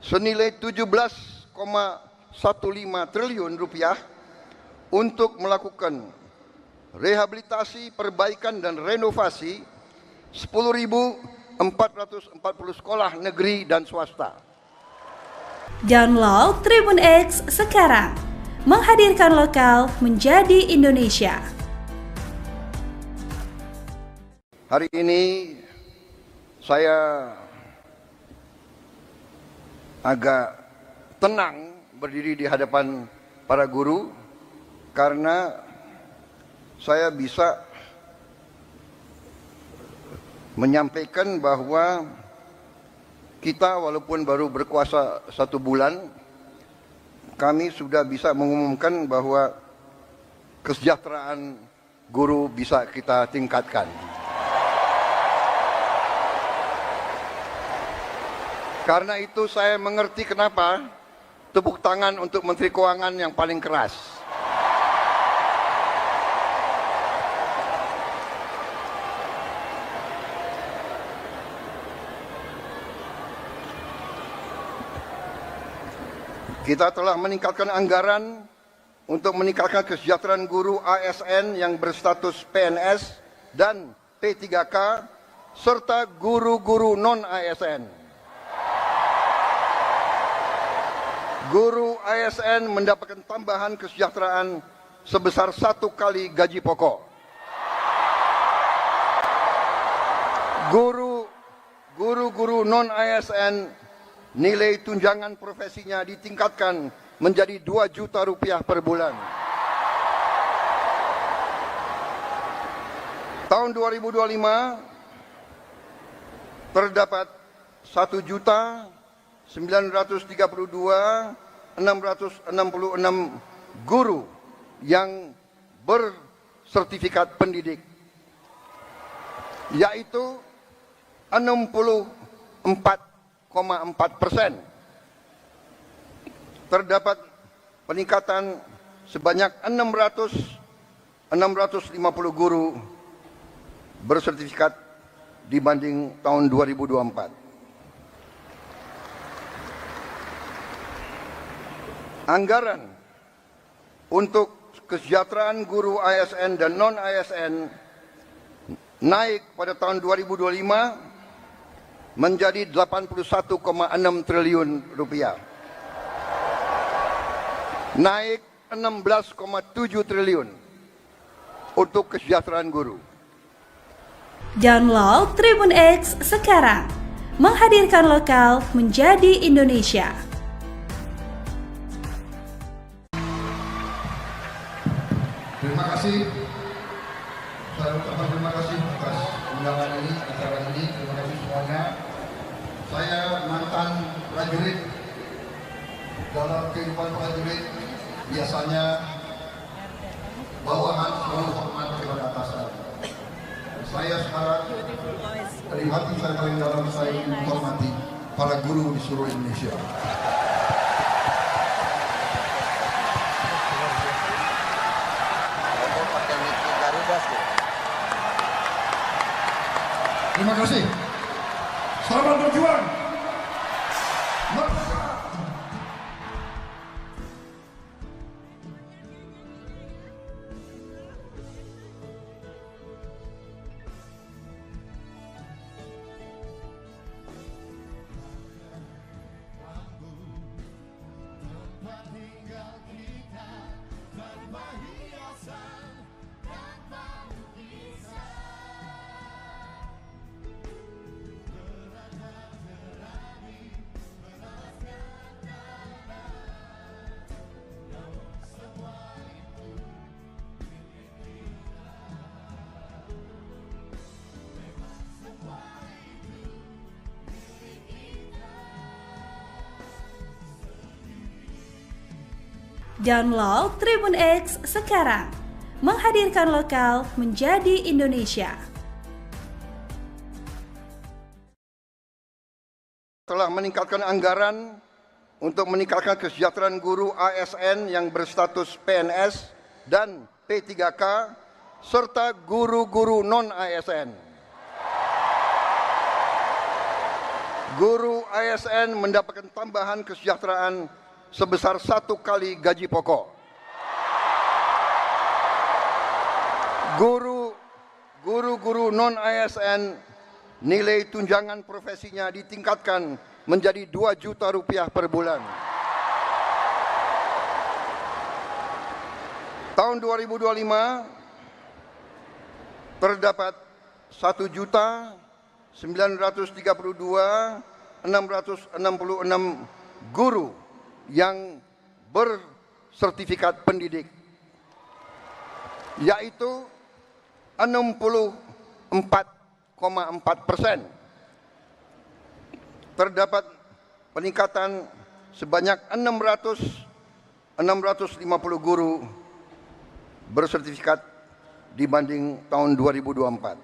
senilai 17,15 triliun rupiah untuk melakukan rehabilitasi, perbaikan dan renovasi 10.440 sekolah negeri dan swasta. Download Tribun X sekarang, menghadirkan lokal menjadi Indonesia. Hari ini saya agak tenang berdiri di hadapan para guru karena saya bisa menyampaikan bahwa kita walaupun baru berkuasa 1 bulan, kami sudah bisa mengumumkan bahwa kesejahteraan guru bisa kita tingkatkan. Karena itu saya mengerti kenapa tepuk tangan untuk Menteri Keuangan yang paling keras. Kita telah meningkatkan anggaran untuk meningkatkan kesejahteraan guru ASN yang berstatus PNS dan P3K serta guru-guru non-ASN. Guru ASN mendapatkan tambahan kesejahteraan sebesar 1 kali gaji pokok. Guru-guru non-ASN nilai tunjangan profesinya ditingkatkan menjadi 2 juta rupiah per bulan. Tahun 2025 terdapat 1.932.666 guru yang bersertifikat pendidik, yaitu 64,4%. Terdapat peningkatan sebanyak 650 guru bersertifikat dibanding tahun 2024. Anggaran untuk kesejahteraan guru ASN dan non-ASN naik pada tahun 2025 menjadi 81,6 triliun rupiah. Naik 16,7 triliun untuk kesejahteraan guru. Download Tribun X sekarang, menghadirkan lokal menjadi Indonesia. Terima kasih. Saya ucapkan terima kasih atas undangan ini, acara ini. Terima kasih semuanya. Saya mantan prajurit. Dalam kehidupan prajurit biasanya bawahan selalu hormat kepada atasan. Saya sekarang dari hati saya paling dalam saya menghormati para guru di seluruh Indonesia. Terima kasih. Selamat berjuang. Download Tribun X sekarang, menghadirkan lokal menjadi Indonesia. Telah meningkatkan anggaran untuk meningkatkan kesejahteraan guru ASN yang berstatus PNS dan P3K serta guru-guru non-ASN. Guru ASN mendapatkan tambahan kesejahteraan sebesar 1 kali gaji pokok. Guru-guru non-ASN nilai tunjangan profesinya ditingkatkan menjadi 2 juta rupiah per bulan. Tahun 2025 terdapat 1.932.666 guru yang bersertifikat pendidik, yaitu 64,4%. Terdapat peningkatan sebanyak 650 guru bersertifikat dibanding tahun 2024.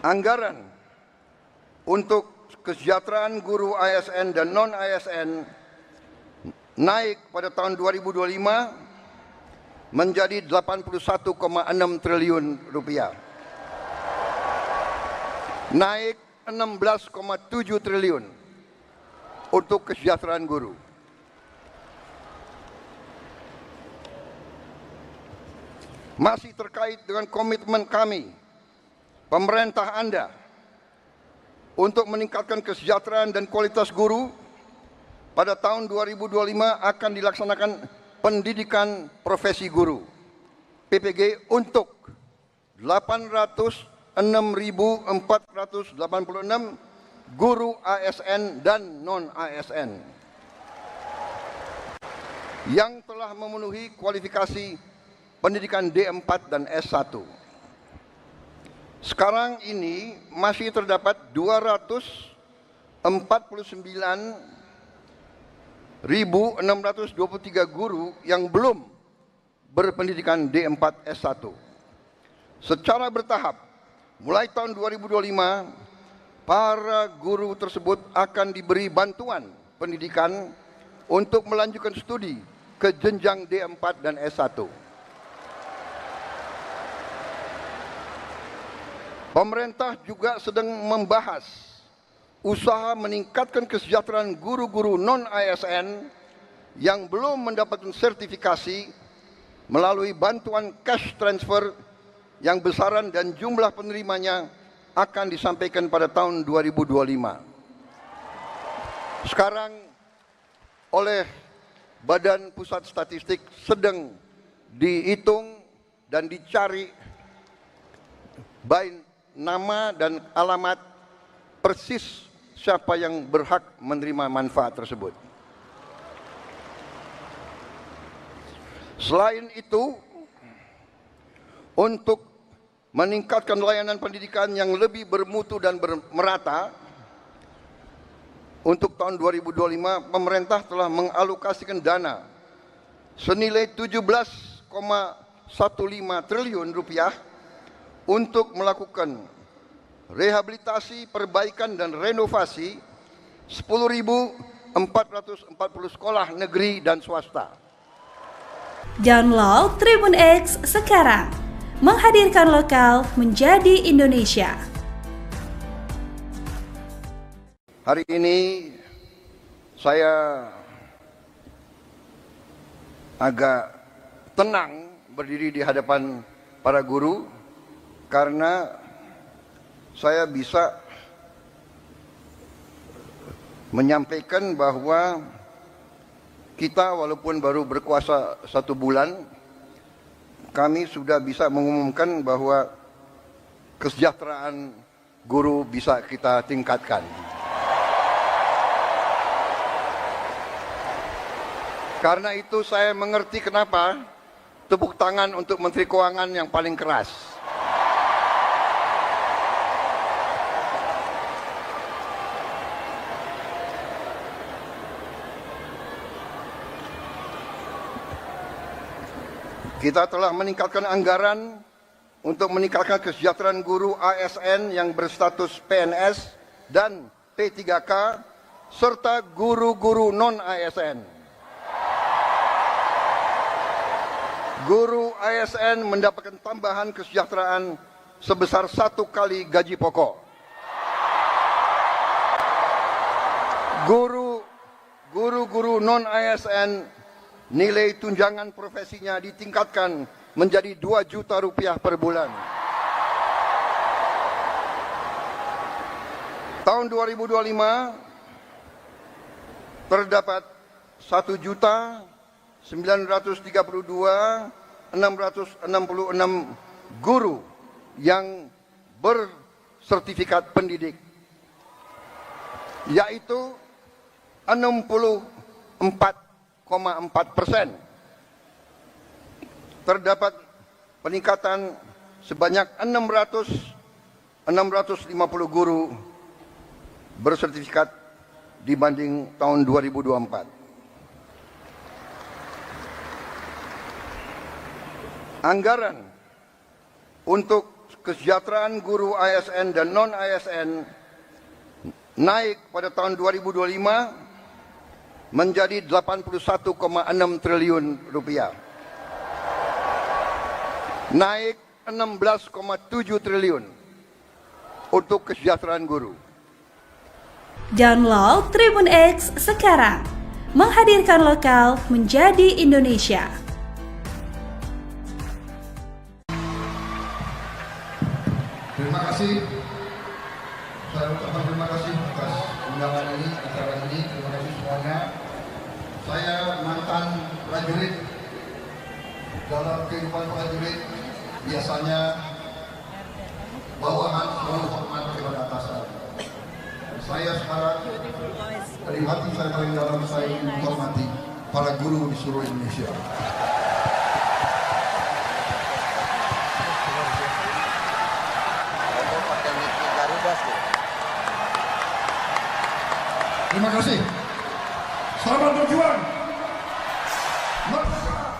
Anggaran untuk kesejahteraan guru ASN dan non-ASN naik pada tahun 2025 menjadi 81,6 triliun rupiah. Naik 16,7 triliun untuk kesejahteraan guru. Masih terkait dengan komitmen kami, pemerintah Anda, untuk meningkatkan kesejahteraan dan kualitas guru, pada tahun 2025 akan dilaksanakan pendidikan profesi guru PPG untuk 806.486 guru ASN dan non-ASN yang telah memenuhi kualifikasi pendidikan D4 dan S1. Sekarang ini masih terdapat 249.623 guru yang belum berpendidikan D4 S1. Secara bertahap, mulai tahun 2025, para guru tersebut akan diberi bantuan pendidikan untuk melanjutkan studi ke jenjang D4 dan S1. Pemerintah juga sedang membahas usaha meningkatkan kesejahteraan guru-guru non-ASN yang belum mendapatkan sertifikasi melalui bantuan cash transfer yang besaran dan jumlah penerimanya akan disampaikan pada tahun 2025. Sekarang oleh Badan Pusat Statistik sedang dihitung dan dicari baik nama dan alamat persis siapa yang berhak menerima manfaat tersebut. Selain itu, untuk meningkatkan layanan pendidikan yang lebih bermutu dan merata, untuk tahun 2025 pemerintah telah mengalokasikan dana senilai 17,15 triliun rupiah untuk melakukan rehabilitasi, perbaikan dan renovasi 10.440 sekolah negeri dan swasta. Download Tribun X sekarang, menghadirkan lokal menjadi Indonesia. Hari ini saya agak tenang berdiri di hadapan para guru karena saya bisa menyampaikan bahwa kita walaupun baru berkuasa 1 bulan, kami sudah bisa mengumumkan bahwa kesejahteraan guru bisa kita tingkatkan. Karena itu saya mengerti kenapa tepuk tangan untuk Menteri Keuangan yang paling keras. Kita telah meningkatkan anggaran untuk meningkatkan kesejahteraan guru ASN yang berstatus PNS dan P3K serta guru-guru non-ASN. Guru ASN mendapatkan tambahan kesejahteraan sebesar 1 kali gaji pokok. Guru-guru non-ASN nilai tunjangan profesinya ditingkatkan menjadi 2 juta rupiah per bulan. Tahun 2025 terdapat 1.932.666 guru yang bersertifikat pendidik, yaitu 64,4%. Terdapat peningkatan sebanyak 650 guru bersertifikat dibanding tahun 2024. Anggaran untuk kesejahteraan guru ASN dan non-ASN naik pada tahun 2025 menjadi 81,6 triliun rupiah. Naik 16,7 triliun untuk kesejahteraan guru. Download Tribun X sekarang, menghadirkan lokal menjadi Indonesia. Terima kasih. Saya ucapkan terima kasih atas undangan ini, acara ini. Terima kasih semuanya. Saya mantan prajurit. Dalam kehidupan prajurit biasanya bawahan selalu hormat kepada atasan. Saya sekarang dari hati saya paling dalam, saya menghormati para guru di seluruh Indonesia. Terima kasih. Selamat berjuang. Merdeka.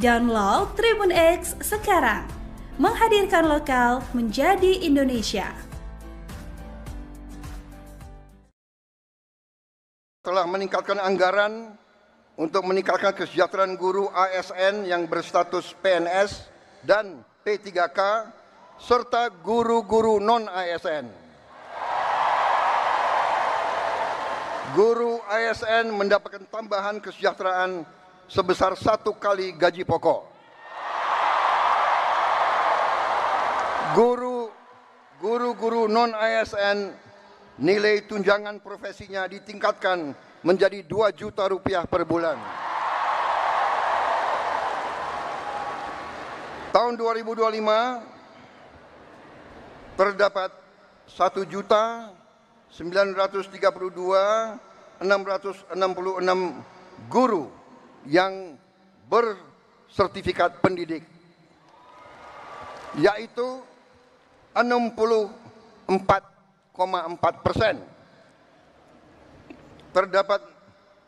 Download Tribun X sekarang. Menghadirkan lokal menjadi Indonesia. Telah meningkatkan anggaran untuk meningkatkan kesejahteraan guru ASN yang berstatus PNS dan P3K serta guru-guru non-ASN. Guru ASN mendapatkan tambahan kesejahteraan sebesar 1 kali gaji pokok. Guru-guru non-ASN nilai tunjangan profesinya ditingkatkan menjadi 2 juta rupiah per bulan. Tahun 2025 terdapat 1.932.666 guru yang bersertifikat pendidik, yaitu 64,4%. Terdapat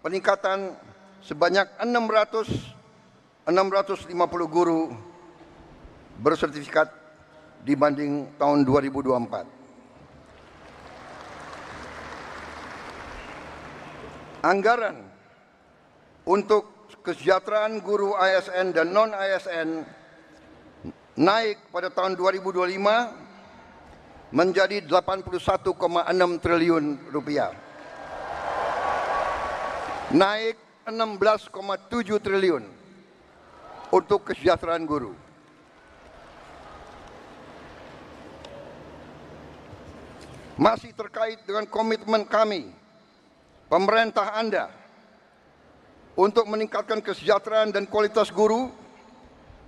peningkatan sebanyak 650 guru bersertifikat dibanding tahun 2024. Anggaran untuk kesejahteraan guru ASN dan non-ASN naik pada tahun 2025 menjadi 81,6 triliun rupiah. Naik 16,7 triliun untuk kesejahteraan guru. Masih terkait dengan komitmen kami, pemerintah Anda, untuk meningkatkan kesejahteraan dan kualitas guru,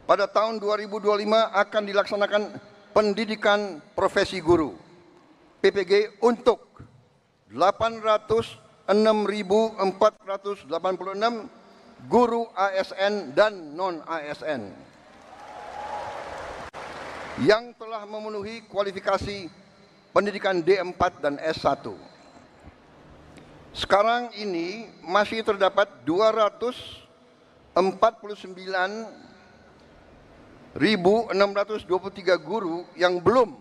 pada tahun 2025 akan dilaksanakan pendidikan profesi guru PPG untuk 806.486 guru ASN dan non-ASN yang telah memenuhi kualifikasi pendidikan D4 dan S1. Sekarang ini masih terdapat 249.623 guru yang belum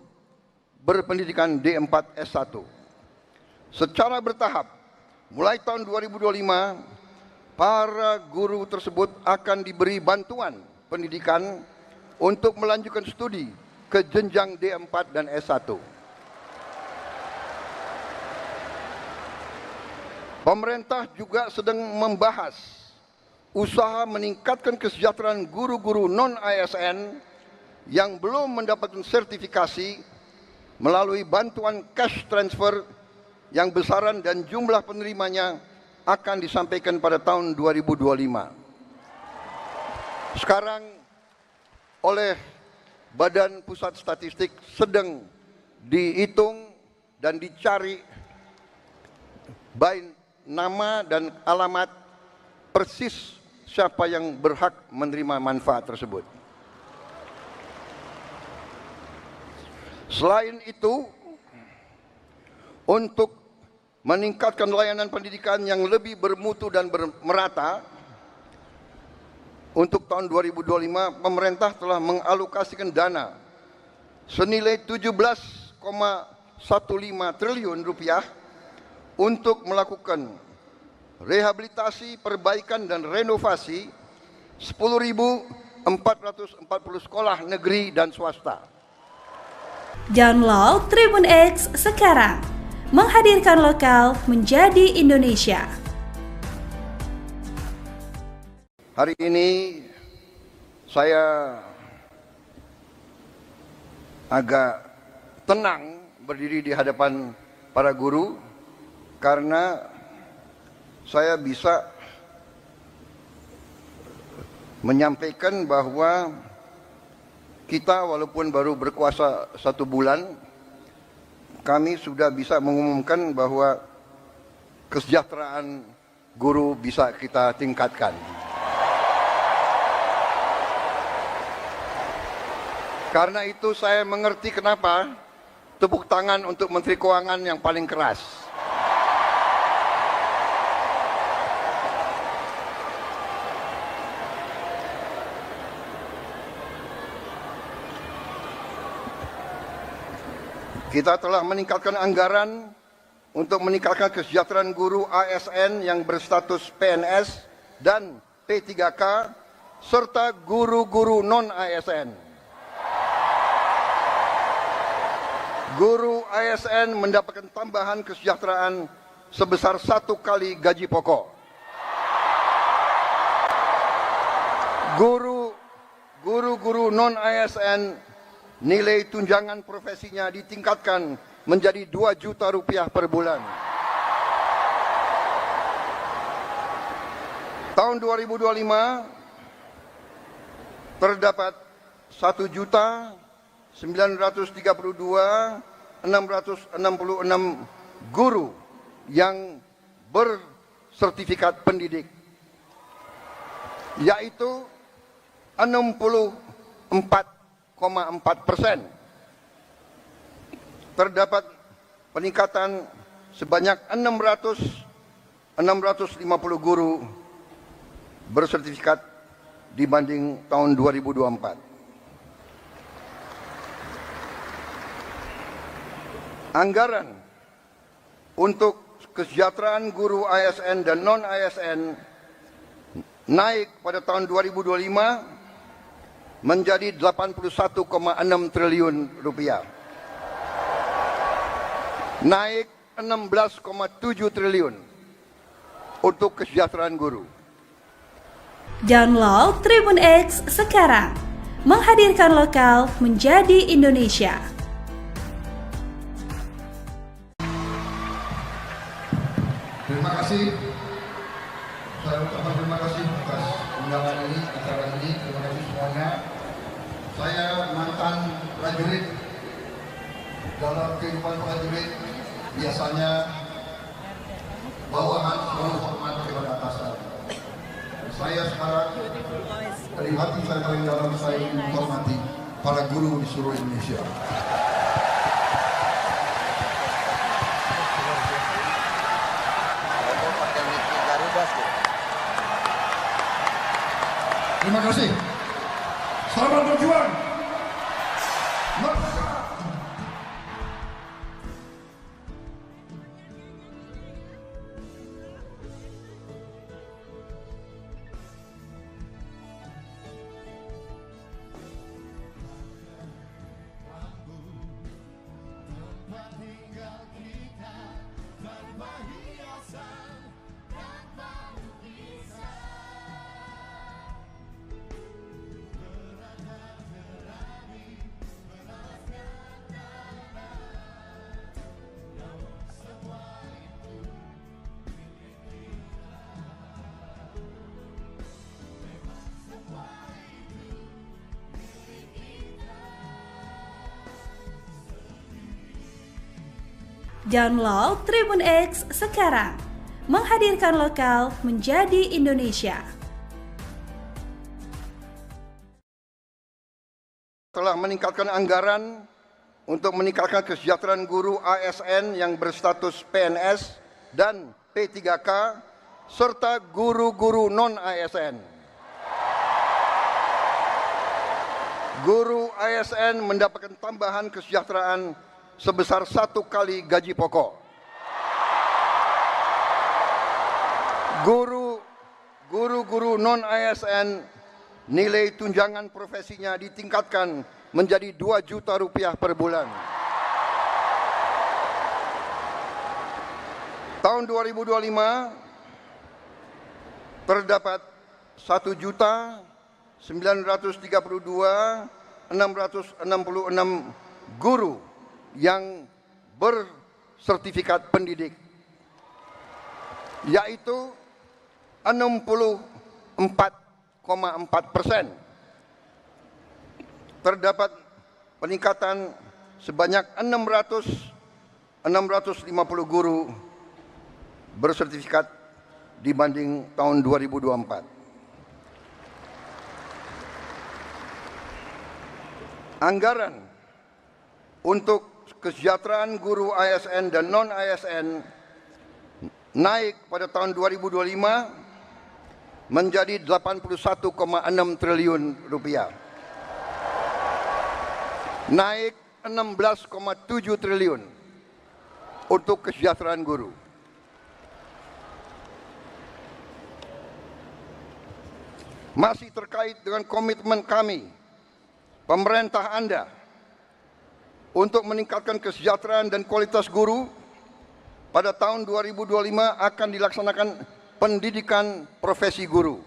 berpendidikan D4 S1. Secara bertahap, mulai tahun 2025, para guru tersebut akan diberi bantuan pendidikan untuk melanjutkan studi ke jenjang D4 dan S1. Pemerintah juga sedang membahas usaha meningkatkan kesejahteraan guru-guru non-ASN yang belum mendapatkan sertifikasi melalui bantuan cash transfer yang besaran dan jumlah penerimanya akan disampaikan pada tahun 2025. Sekarang oleh Badan Pusat Statistik sedang dihitung dan dicari baik nama dan alamat persis siapa yang berhak menerima manfaat tersebut. Selain itu, untuk meningkatkan layanan pendidikan yang lebih bermutu dan merata, untuk tahun 2025 pemerintah telah mengalokasikan dana senilai 17,15 triliun rupiah untuk melakukan rehabilitasi, perbaikan dan renovasi 10.440 sekolah negeri dan swasta. Download Tribun X sekarang. Menghadirkan lokal menjadi Indonesia. Hari ini saya agak tenang berdiri di hadapan para guru karena saya bisa menyampaikan bahwa kita walaupun baru berkuasa 1 bulan, kami sudah bisa mengumumkan bahwa kesejahteraan guru bisa kita tingkatkan. Karena itu saya mengerti kenapa tepuk tangan untuk Menteri Keuangan yang paling keras. Kita telah meningkatkan anggaran untuk meningkatkan kesejahteraan guru ASN yang berstatus PNS dan P3K serta guru-guru non-ASN. Guru ASN mendapatkan tambahan kesejahteraan sebesar 1 kali gaji pokok. Guru-guru non-ASN nilai tunjangan profesinya ditingkatkan menjadi 2 juta rupiah per bulan. Tahun 2025 terdapat 1.932.666 guru yang bersertifikat pendidik, yaitu 64,4%. Terdapat peningkatan sebanyak 650 guru bersertifikat dibanding tahun 2024. Anggaran untuk kesejahteraan guru ASN dan non-ASN naik pada tahun 2025 menjadi 81,6 triliun rupiah. Naik 16,7 triliun untuk kesejahteraan guru. Download Tribun X sekarang, menghadirkan lokal menjadi Indonesia. Terima kasih. Saya ucapkan terima kasih atas undangan ini, acara ini. Terima kasih semuanya. Saya mantan prajurit. Dalam kehidupan prajurit biasanya bawahan selalu hormat kepada atasan. Saya sekarang dari hati saya paling dalam saya menghormati para guru di seluruh Indonesia. Terima kasih. Selamat berjuang. Merdeka. Download Tribun X sekarang, menghadirkan lokal menjadi Indonesia. Telah meningkatkan anggaran untuk meningkatkan kesejahteraan guru ASN yang berstatus PNS dan P3K serta guru-guru non-ASN. Guru ASN mendapatkan tambahan kesejahteraan sebesar 1 kali gaji pokok. Guru-guru non-ASN nilai tunjangan profesinya ditingkatkan menjadi 2 juta rupiah per bulan. Tahun 2025 terdapat 1.932.666 guru yang bersertifikat pendidik, yaitu 64,4%. Terdapat peningkatan sebanyak 650 guru bersertifikat dibanding tahun 2024. Anggaran untuk kesejahteraan guru ASN dan non-ASN naik pada tahun 2025 menjadi 81,6 triliun rupiah. Naik 16,7 triliun untuk kesejahteraan guru. Masih terkait dengan komitmen kami, pemerintah Anda, untuk meningkatkan kesejahteraan dan kualitas guru, pada tahun 2025 akan dilaksanakan pendidikan profesi guru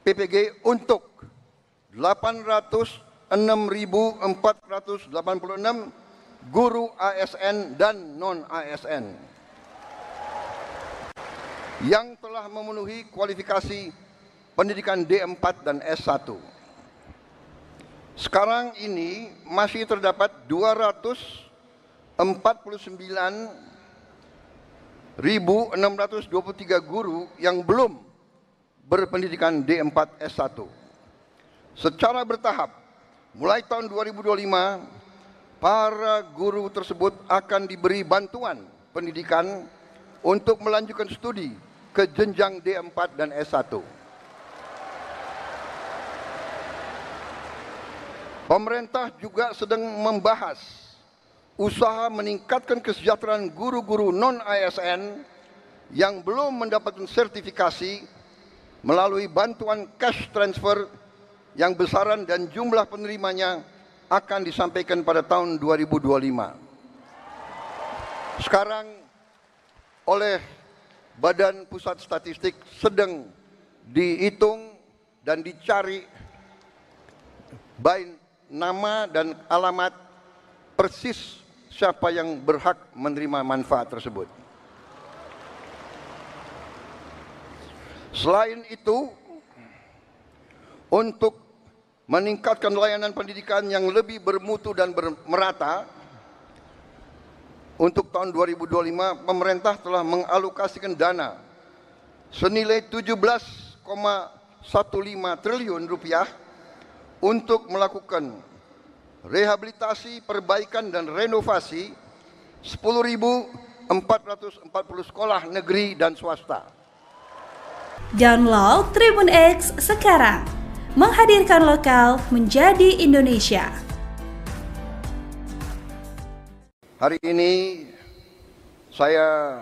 PPG untuk 806.486 guru ASN dan non-ASN yang telah memenuhi kualifikasi pendidikan D4 dan S1. Sekarang ini masih terdapat 249.623 guru yang belum berpendidikan D4 S1. Secara bertahap, mulai tahun 2025, para guru tersebut akan diberi bantuan pendidikan untuk melanjutkan studi ke jenjang D4 dan S1. Pemerintah juga sedang membahas usaha meningkatkan kesejahteraan guru-guru non-ASN yang belum mendapatkan sertifikasi melalui bantuan cash transfer yang besaran dan jumlah penerimanya akan disampaikan pada tahun 2025. Sekarang oleh Badan Pusat Statistik sedang dihitung dan dicari baik nama dan alamat persis siapa yang berhak menerima manfaat tersebut. Selain itu, untuk meningkatkan layanan pendidikan yang lebih bermutu dan merata, untuk tahun 2025 pemerintah telah mengalokasikan dana senilai 17,15 triliun rupiah untuk melakukan rehabilitasi, perbaikan dan renovasi 10.440 sekolah negeri dan swasta. Download Tribun X sekarang, menghadirkan lokal menjadi Indonesia. Hari ini saya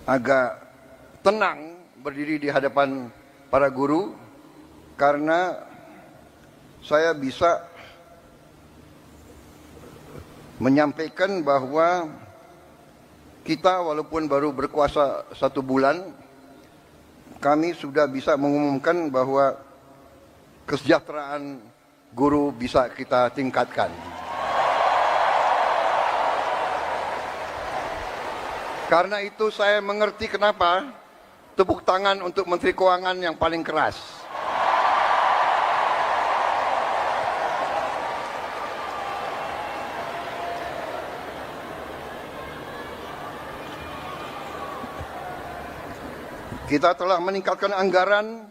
agak tenang berdiri di hadapan para guru karena saya bisa menyampaikan bahwa kita walaupun baru berkuasa 1 bulan, kami sudah bisa mengumumkan bahwa kesejahteraan guru bisa kita tingkatkan. Karena itu saya mengerti kenapa tepuk tangan untuk Menteri Keuangan yang paling keras. Kita telah meningkatkan anggaran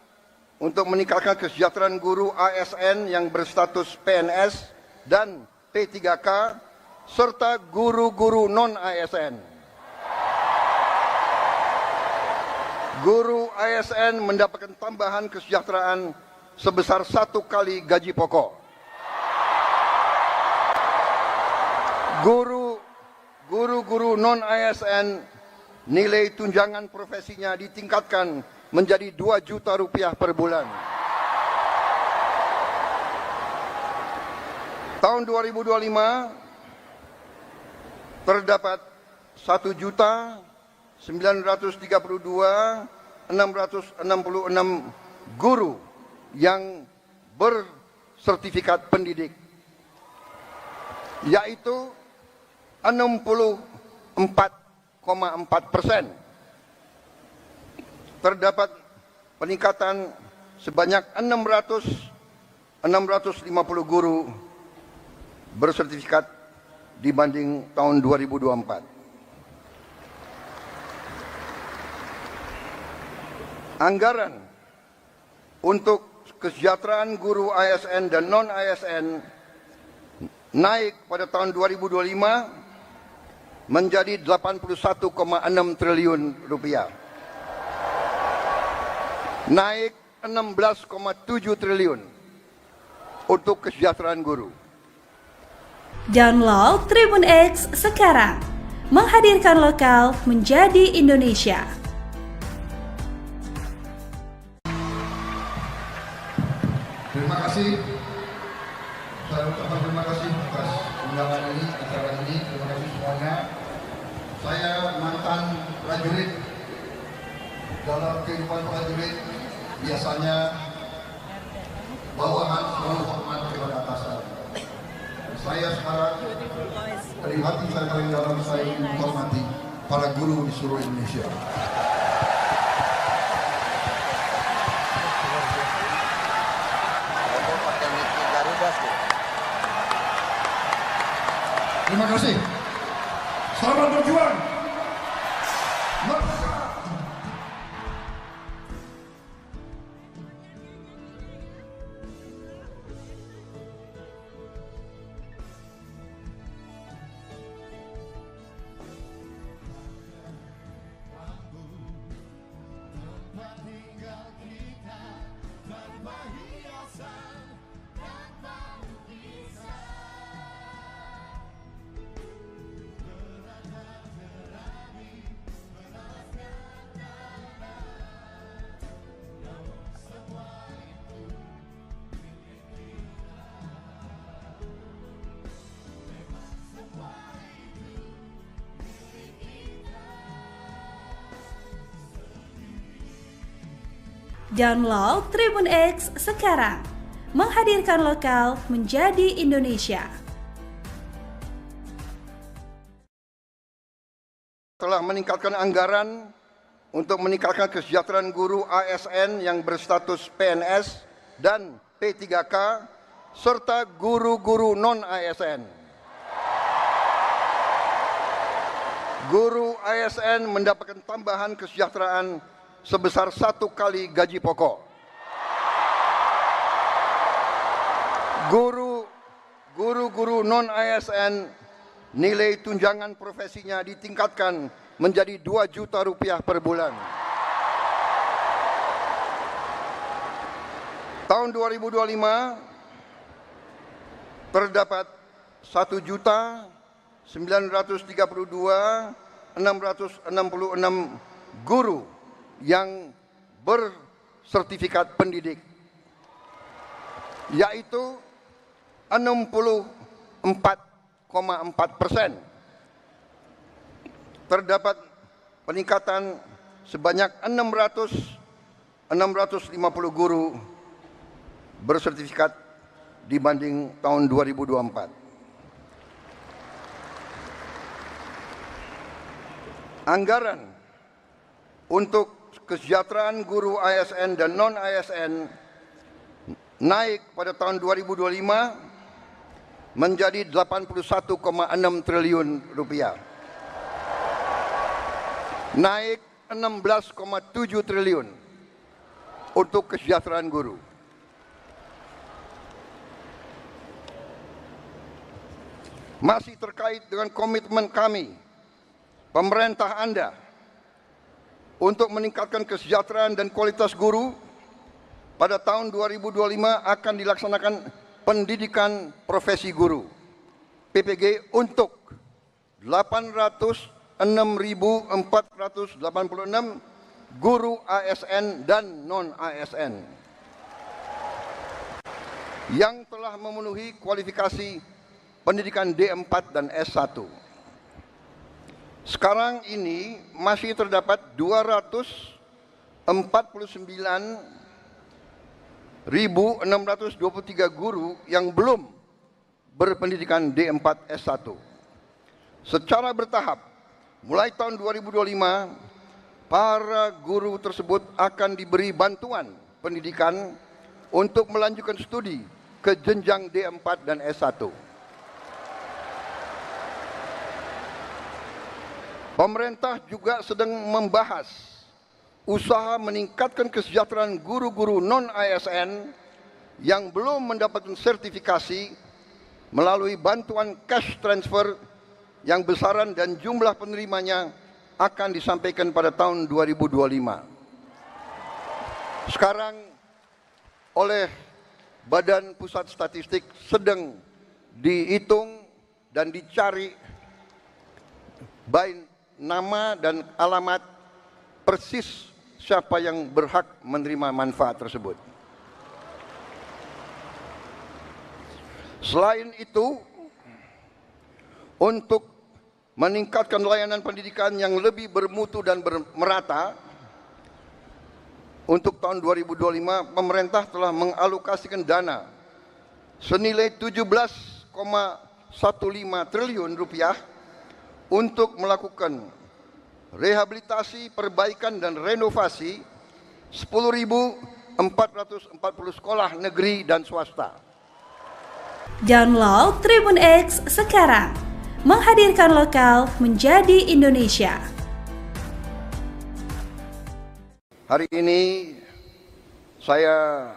untuk meningkatkan kesejahteraan guru ASN yang berstatus PNS dan P3K serta guru-guru non-ASN. Guru ASN mendapatkan tambahan kesejahteraan sebesar 1 kali gaji pokok. Guru-guru non-ASN nilai tunjangan profesinya ditingkatkan menjadi 2 juta rupiah per bulan. Tahun 2025 terdapat 1.932.666 guru yang bersertifikat pendidik, yaitu 64,4%. Terdapat peningkatan sebanyak 650 guru bersertifikat dibanding tahun 2024. Anggaran untuk kesejahteraan guru ASN dan non-ASN naik pada tahun 2025 menjadi 81,6 triliun rupiah. Naik 16,7 triliun untuk kesejahteraan guru. Download Tribun X sekarang, menghadirkan lokal menjadi Indonesia. Terima kasih. Saya ucapkan terima kasih atas undangan ini, acara ini. Terima kasih semuanya. Saya mantan prajurit. Dalam kehidupan prajurit biasanya bawahan selalu hormat kepada atasan. Saya sekarang dari hati saya paling dalam saya menghormati para guru di seluruh Indonesia. Terima kasih. Selamat berjuang. Merdeka. Download Tribun X sekarang, menghadirkan lokal menjadi Indonesia. Telah meningkatkan anggaran untuk meningkatkan kesejahteraan guru ASN yang berstatus PNS dan P3K serta guru-guru non-ASN. Guru ASN mendapatkan tambahan kesejahteraan sebesar 1 kali gaji pokok. Guru-guru non-ASN nilai tunjangan profesinya ditingkatkan menjadi 2 juta rupiah per bulan. Tahun 2025 terdapat 1.932.666 guru yang bersertifikat pendidik, yaitu 64,4%. Terdapat peningkatan sebanyak 650 guru bersertifikat dibanding tahun 2024. Anggaran untuk kesejahteraan guru ASN dan non-ASN naik pada tahun 2025 menjadi 81,6 triliun rupiah. Naik 16,7 triliun untuk kesejahteraan guru. Masih terkait dengan komitmen kami, pemerintah Anda, untuk meningkatkan kesejahteraan dan kualitas guru, pada tahun 2025 akan dilaksanakan pendidikan profesi guru PPG untuk 806.486 guru ASN dan non-ASN yang telah memenuhi kualifikasi pendidikan D4 dan S1. Sekarang ini masih terdapat 249.623 guru yang belum berpendidikan D4 S1. Secara bertahap, mulai tahun 2025, para guru tersebut akan diberi bantuan pendidikan untuk melanjutkan studi ke jenjang D4 dan S1. Pemerintah juga sedang membahas usaha meningkatkan kesejahteraan guru-guru non-ASN yang belum mendapatkan sertifikasi melalui bantuan cash transfer yang besaran dan jumlah penerimanya akan disampaikan pada tahun 2025. Sekarang oleh Badan Pusat Statistik sedang dihitung dan dicari baik nama dan alamat persis siapa yang berhak menerima manfaat tersebut. Selain itu, untuk meningkatkan layanan pendidikan yang lebih bermutu dan merata, untuk tahun 2025 pemerintah telah mengalokasikan dana senilai 17,15 triliun rupiah untuk melakukan rehabilitasi, perbaikan dan renovasi 10.440 sekolah negeri dan swasta. Download Tribun X sekarang, menghadirkan lokal menjadi Indonesia. Hari ini saya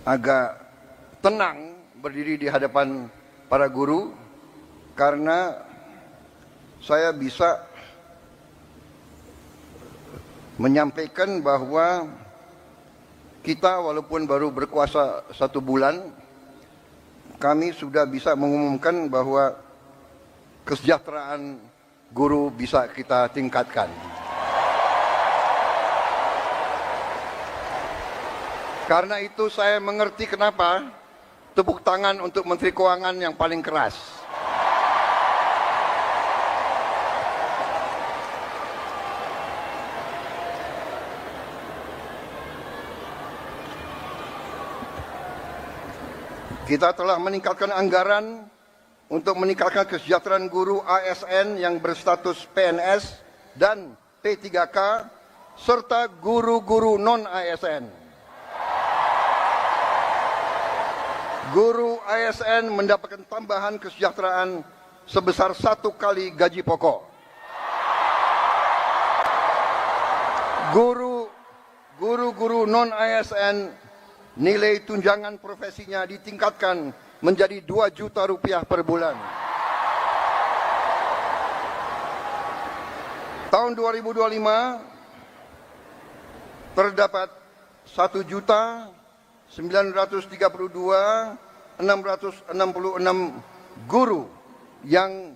agak tenang berdiri di hadapan para guru karena saya bisa menyampaikan bahwa kita walaupun baru berkuasa 1 bulan, kami sudah bisa mengumumkan bahwa kesejahteraan guru bisa kita tingkatkan. Karena itu saya mengerti kenapa tepuk tangan untuk Menteri Keuangan yang paling keras. Kita telah meningkatkan anggaran untuk meningkatkan kesejahteraan guru ASN yang berstatus PNS dan P3K serta guru-guru non-ASN. Guru ASN mendapatkan tambahan kesejahteraan sebesar 1 kali gaji pokok. Guru-guru non-ASN nilai tunjangan profesinya ditingkatkan menjadi 2 juta rupiah per bulan. Tahun 2025 terdapat 1.932.666 guru yang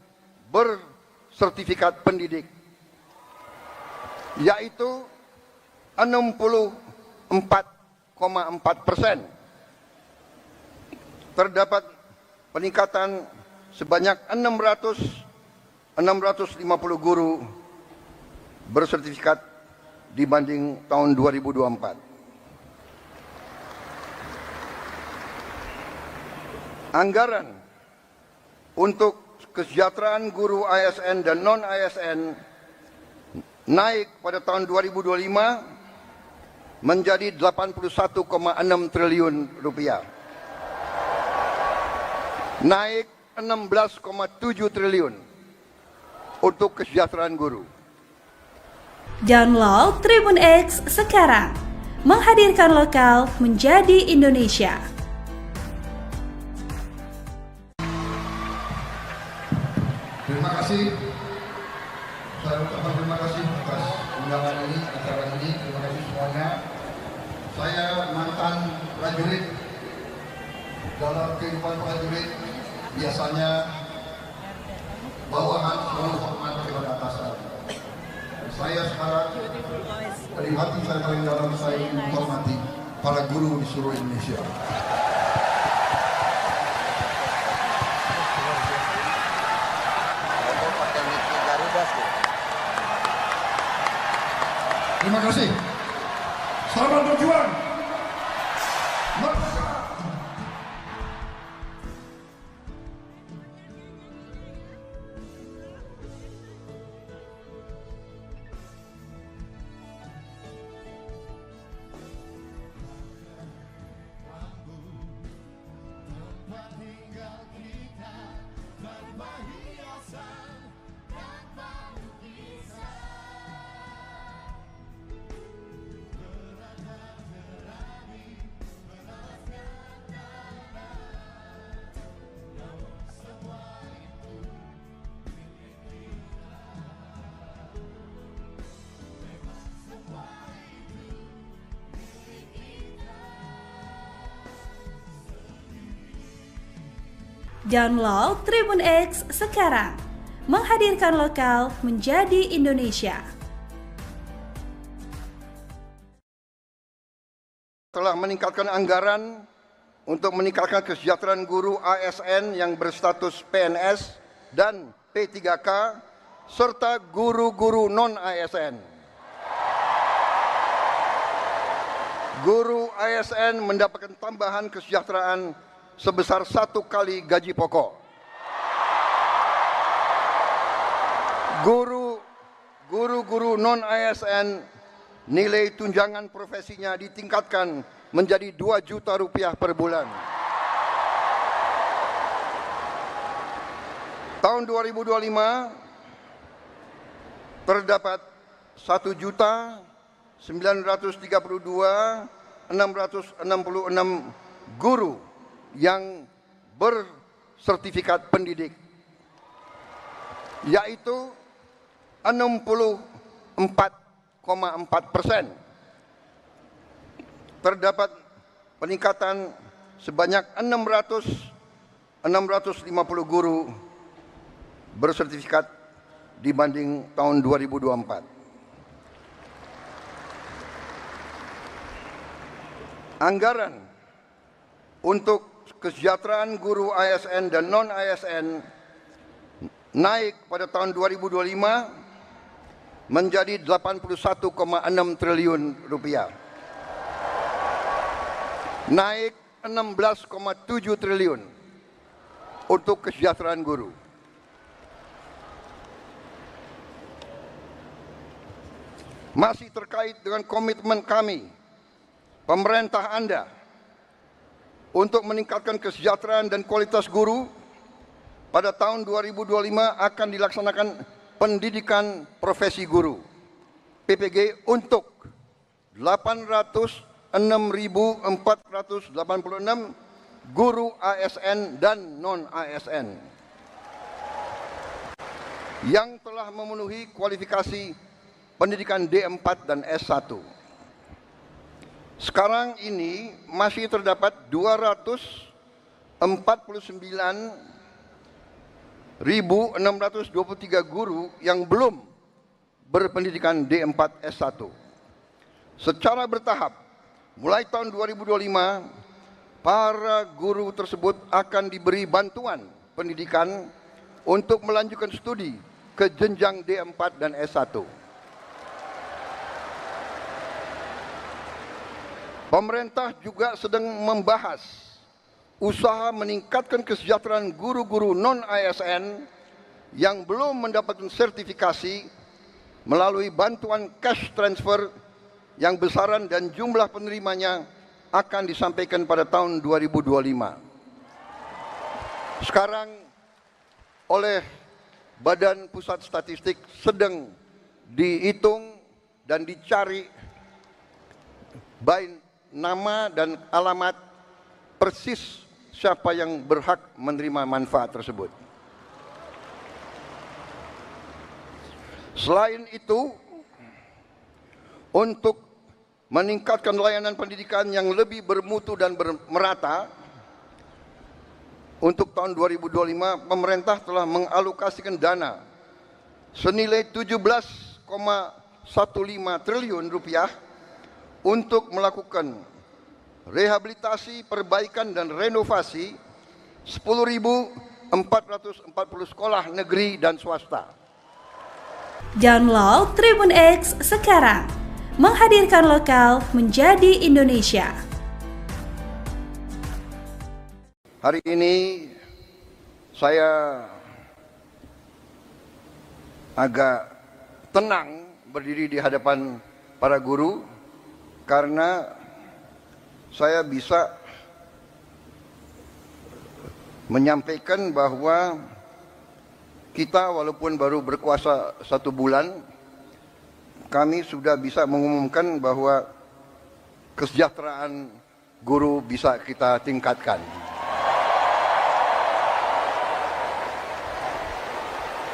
bersertifikat pendidik, yaitu 64,4%. Terdapat peningkatan sebanyak 650 guru bersertifikat dibanding tahun 2024. Anggaran untuk kesejahteraan guru ASN dan non-ASN naik pada tahun 2025 menjadi 81,6 triliun rupiah. Naik 16,7 triliun untuk kesejahteraan guru. Download Tribun X sekarang, menghadirkan lokal menjadi Indonesia. Terima kasih. Saya ucapkan terima kasih atas undangan ini, acara ini. Terima kasih semuanya. Saya mantan prajurit. Dalam kehidupan prajurit biasanya bawahan selalu hormat kepada atasan. Saya sekarang dari hati saya paling dalam, saya menghormati para guru di seluruh Indonesia. Terima kasih. Selamat berjuang. Merdeka. Download Tribun X sekarang. Menghadirkan lokal menjadi Indonesia. Telah meningkatkan anggaran untuk meningkatkan kesejahteraan guru ASN yang berstatus PNS dan P3K serta guru-guru non-ASN. Guru ASN mendapatkan tambahan kesejahteraan sebesar 1 kali gaji pokok. Guru-guru non-ASN nilai tunjangan profesinya ditingkatkan menjadi 2 juta rupiah per bulan. Tahun 2025 terdapat 1.932.666 guru yang bersertifikat pendidik, yaitu 64,4%. Terdapat peningkatan sebanyak 650 guru bersertifikat dibanding tahun 2024. Anggaran untuk kesejahteraan guru ASN dan non-ASN naik pada tahun 2025 menjadi 81,6 triliun rupiah. Naik 16,7 triliun untuk kesejahteraan guru. Masih terkait dengan komitmen kami, pemerintah Anda, untuk meningkatkan kesejahteraan dan kualitas guru, pada tahun 2025 akan dilaksanakan pendidikan profesi guru PPG untuk 806.486 guru ASN dan non-ASN yang telah memenuhi kualifikasi pendidikan D4 dan S1. Sekarang ini masih terdapat 249.623 guru yang belum berpendidikan D4 S1. Secara bertahap, mulai tahun 2025, para guru tersebut akan diberi bantuan pendidikan untuk melanjutkan studi ke jenjang D4 dan S1. Pemerintah juga sedang membahas usaha meningkatkan kesejahteraan guru-guru non-ASN yang belum mendapatkan sertifikasi melalui bantuan cash transfer yang besaran dan jumlah penerimanya akan disampaikan pada tahun 2025. Sekarang oleh Badan Pusat Statistik sedang dihitung dan dicari baik nama dan alamat persis siapa yang berhak menerima manfaat tersebut. Selain itu, untuk meningkatkan layanan pendidikan yang lebih bermutu dan merata, untuk tahun 2025 pemerintah telah mengalokasikan dana senilai 17,15 triliun rupiah untuk melakukan rehabilitasi, perbaikan dan renovasi 10.440 sekolah negeri dan swasta. Download Tribun X sekarang. Menghadirkan lokal menjadi Indonesia. Hari ini saya agak tenang berdiri di hadapan para guru karena saya bisa menyampaikan bahwa kita walaupun baru berkuasa 1 bulan, kami sudah bisa mengumumkan bahwa kesejahteraan guru bisa kita tingkatkan.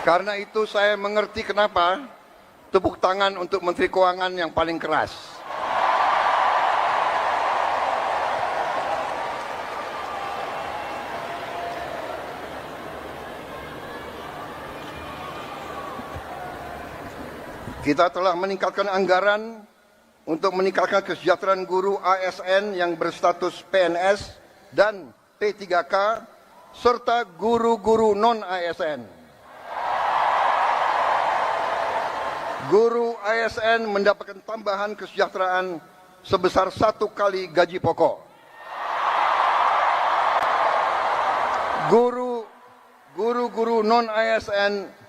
Karena itu saya mengerti kenapa tepuk tangan untuk Menteri Keuangan yang paling keras. Kita telah meningkatkan anggaran untuk meningkatkan kesejahteraan guru ASN yang berstatus PNS dan P3K serta guru-guru non-ASN. Guru ASN mendapatkan tambahan kesejahteraan sebesar 1 kali gaji pokok. Guru-guru non-ASN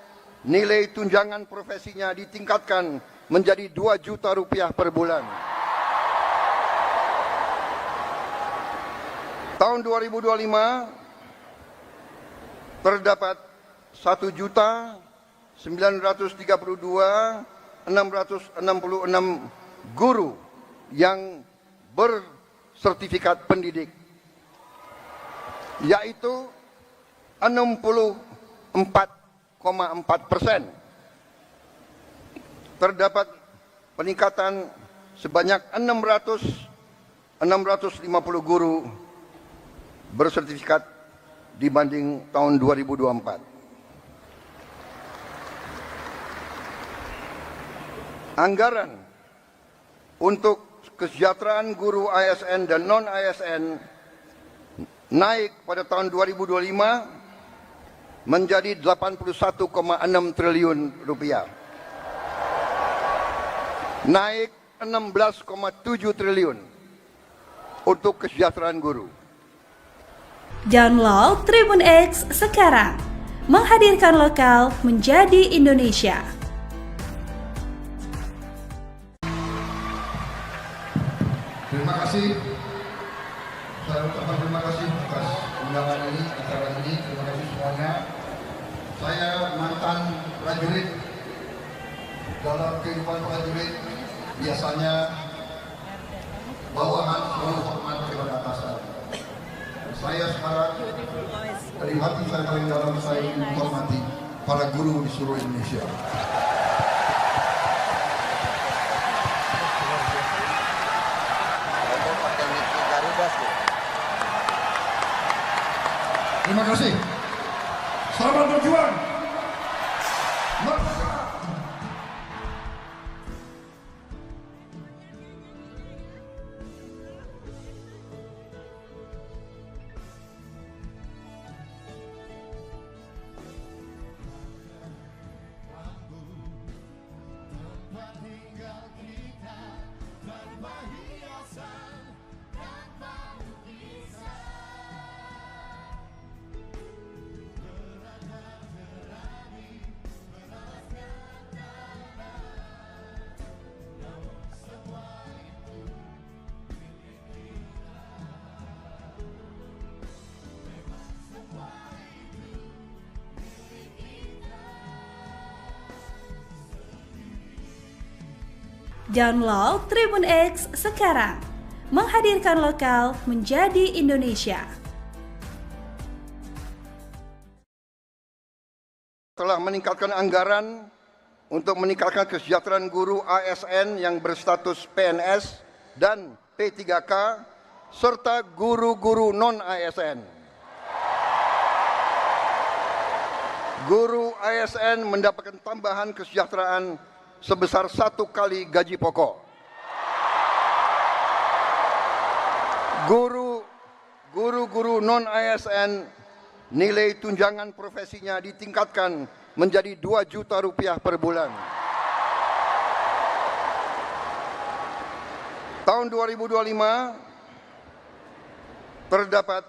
nilai tunjangan profesinya ditingkatkan menjadi 2 juta rupiah per bulan. Tahun 2025 terdapat 1.932.666 guru yang bersertifikat pendidik, yaitu 64,4%. Terdapat peningkatan sebanyak 650 guru bersertifikat dibanding tahun 2024. Anggaran untuk kesejahteraan guru ASN dan non-ASN naik pada tahun 2025 menjadi 81,6 triliun rupiah. Naik 16,7 triliun untuk kesejahteraan guru. Download Tribun X sekarang, menghadirkan lokal menjadi Indonesia. Terima kasih. Saya ucapkan terima kasih atas undangan ini, acara ini. Terima kasih semuanya. Saya mantan prajurit. Dalam kehidupan prajurit biasanya bawahan selalu hormat kepada atasan. Saya sekarang dari hati saya paling dalam saya menghormati para guru di seluruh Indonesia. Terima kasih. Selamat berjuang. Merdeka. Download Tribun X sekarang, menghadirkan lokal menjadi Indonesia. Telah meningkatkan anggaran untuk meningkatkan kesejahteraan guru ASN yang berstatus PNS dan P3K serta guru-guru non-ASN. Guru ASN mendapatkan tambahan kesejahteraan sebesar 1 kali gaji pokok. Guru-guru non-ASN nilai tunjangan profesinya ditingkatkan menjadi 2 juta rupiah per bulan. Tahun 2025 terdapat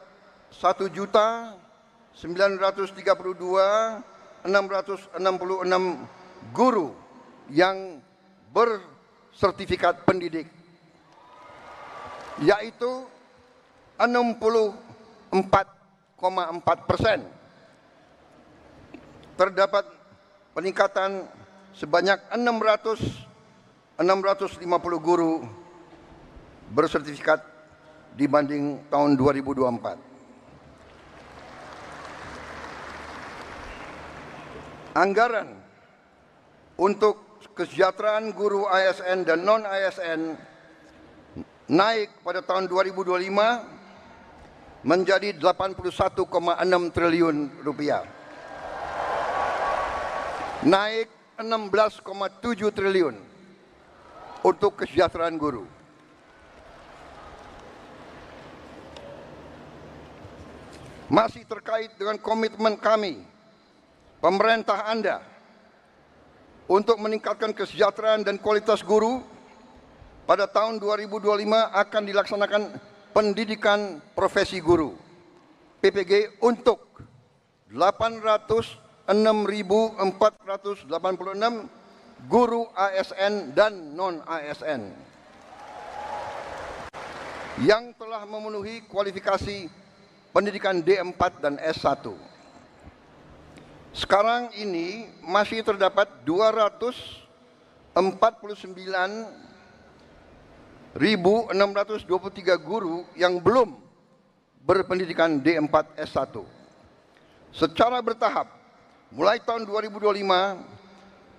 1.932.666 guru yang bersertifikat pendidik, yaitu 64,4%. Terdapat peningkatan sebanyak 650 guru bersertifikat dibanding tahun 2024. Anggaran untuk kesejahteraan guru ASN dan non-ASN naik pada tahun 2025 menjadi 81,6 triliun rupiah. Naik 16,7 triliun untuk kesejahteraan guru. Masih terkait dengan komitmen kami, pemerintah Anda, untuk meningkatkan kesejahteraan dan kualitas guru, pada tahun 2025 akan dilaksanakan pendidikan profesi guru PPG untuk 806.486 guru ASN dan non-ASN yang telah memenuhi kualifikasi pendidikan D4 dan S1. Sekarang ini masih terdapat 249.623 guru yang belum berpendidikan D4 S1. Secara bertahap, mulai tahun 2025,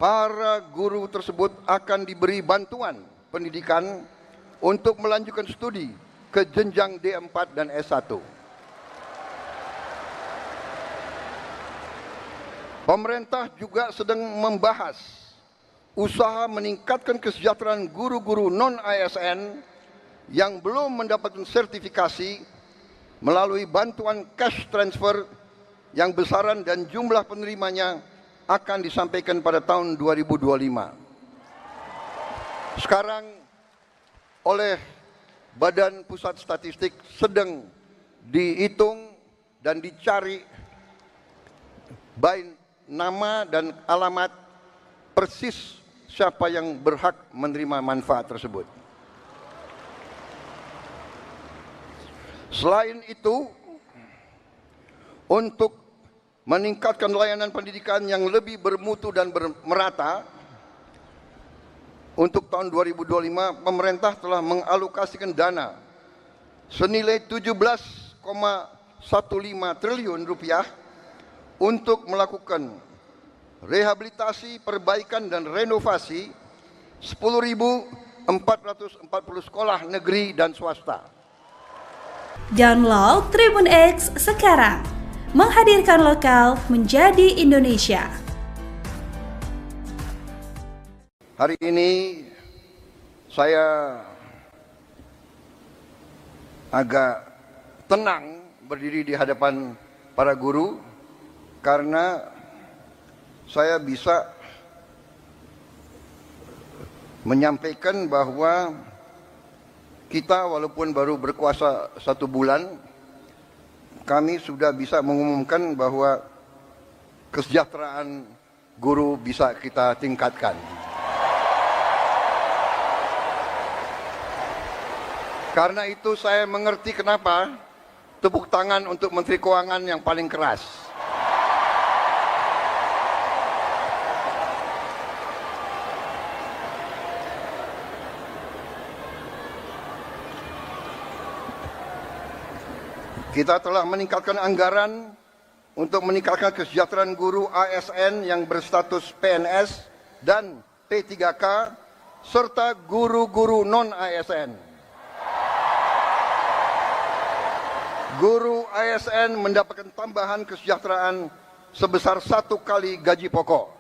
para guru tersebut akan diberi bantuan pendidikan untuk melanjutkan studi ke jenjang D4 dan S1. Pemerintah juga sedang membahas usaha meningkatkan kesejahteraan guru-guru non-ASN yang belum mendapatkan sertifikasi melalui bantuan cash transfer yang besaran dan jumlah penerimanya akan disampaikan pada tahun 2025. Sekarang oleh Badan Pusat Statistik sedang dihitung dan dicari baik nama dan alamat persis siapa yang berhak menerima manfaat tersebut. Selain itu, untuk meningkatkan layanan pendidikan yang lebih bermutu dan merata, untuk tahun 2025 pemerintah telah mengalokasikan dana senilai 17,15 triliun rupiah untuk melakukan rehabilitasi, perbaikan dan renovasi 10.440 sekolah negeri dan swasta. Download Tribun X sekarang, menghadirkan lokal menjadi Indonesia. Hari ini saya agak tenang berdiri di hadapan para guru karena saya bisa menyampaikan bahwa kita walaupun baru berkuasa 1 bulan, kami sudah bisa mengumumkan bahwa kesejahteraan guru bisa kita tingkatkan. Karena itu saya mengerti kenapa tepuk tangan untuk Menteri Keuangan yang paling keras. Kita telah meningkatkan anggaran untuk meningkatkan kesejahteraan guru ASN yang berstatus PNS dan P3K serta guru-guru non-ASN. Guru ASN mendapatkan tambahan kesejahteraan sebesar 1 kali gaji pokok.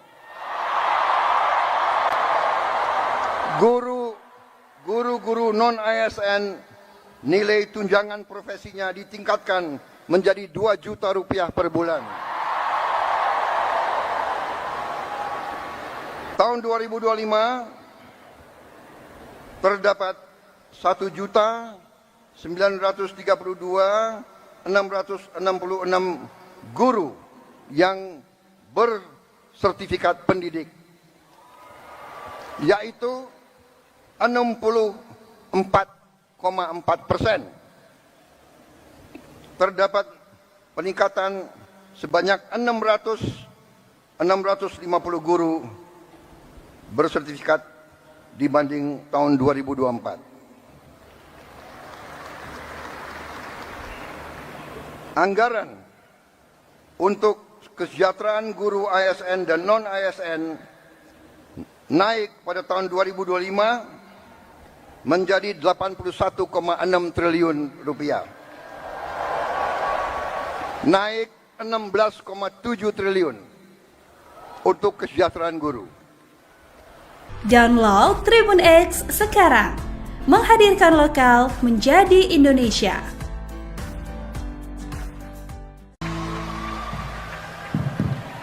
Guru-guru non-ASN nilai tunjangan profesinya ditingkatkan menjadi 2 juta rupiah per bulan. Tahun 2025 terdapat 1.932.666 guru yang bersertifikat pendidik, yaitu 64,4%. Terdapat peningkatan sebanyak 650 guru bersertifikat dibanding tahun 2024. Anggaran untuk kesejahteraan guru ASN dan non-ASN naik pada tahun 2025 menjadi 81,6 triliun rupiah. Naik 16,7 triliun untuk kesejahteraan guru. Download Tribun X sekarang, menghadirkan lokal menjadi Indonesia.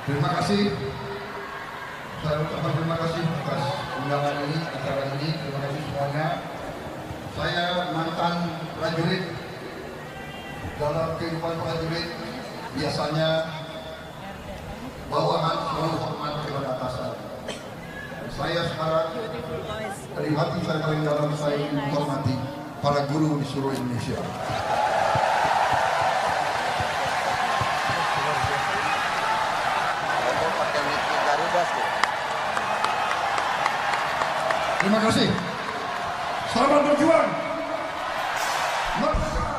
Terima kasih. Saya ucapkan terima kasih atas undangan ini, acara ini. Terima kasih semuanya. Saya mantan prajurit. Dalam kehidupan prajurit biasanya bawahan selalu hormat kepada atasan. Saya sekarang dari hati saya paling dalam saya ingin menghormati para guru di seluruh Indonesia. Terima kasih. Selamat berjuang. Merdeka.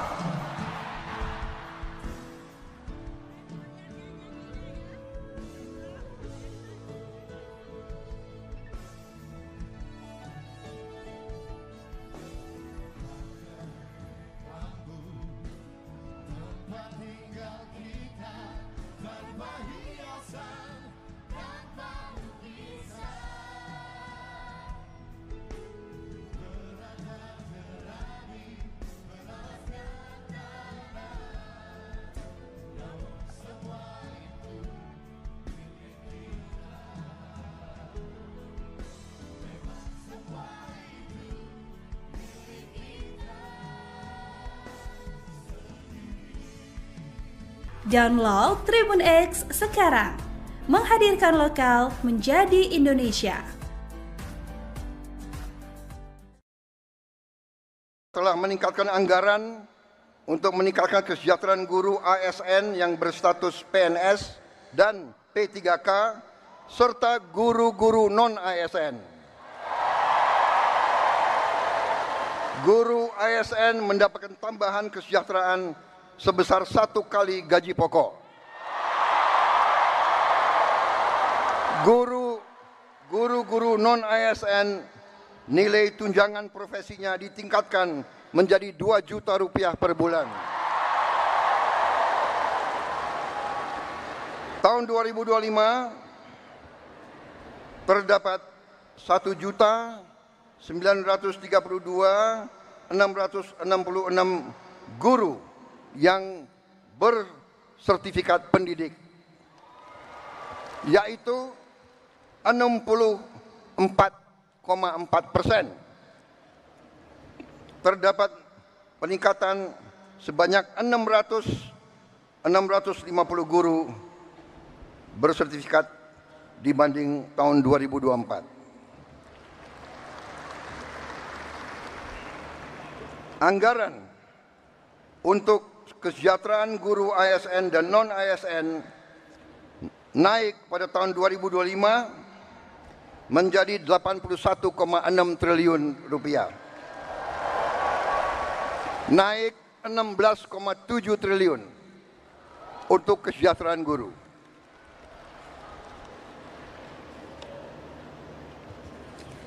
Download Tribun X sekarang, menghadirkan lokal menjadi Indonesia. Telah meningkatkan anggaran untuk meningkatkan kesejahteraan guru ASN yang berstatus PNS dan P3K serta guru-guru non-ASN. Guru ASN mendapatkan tambahan kesejahteraan sebesar 1 kali gaji pokok. Guru-guru non-ASN nilai tunjangan profesinya ditingkatkan menjadi 2 juta rupiah per bulan. Tahun 2025 terdapat 1.932.666 guru yang bersertifikat pendidik, yaitu 64,4%. Terdapat peningkatan sebanyak 650 guru bersertifikat dibanding tahun 2024. Anggaran untuk kesejahteraan guru ASN dan non-ASN naik pada tahun 2025 menjadi 81,6 triliun rupiah. Naik 16,7 triliun untuk kesejahteraan guru.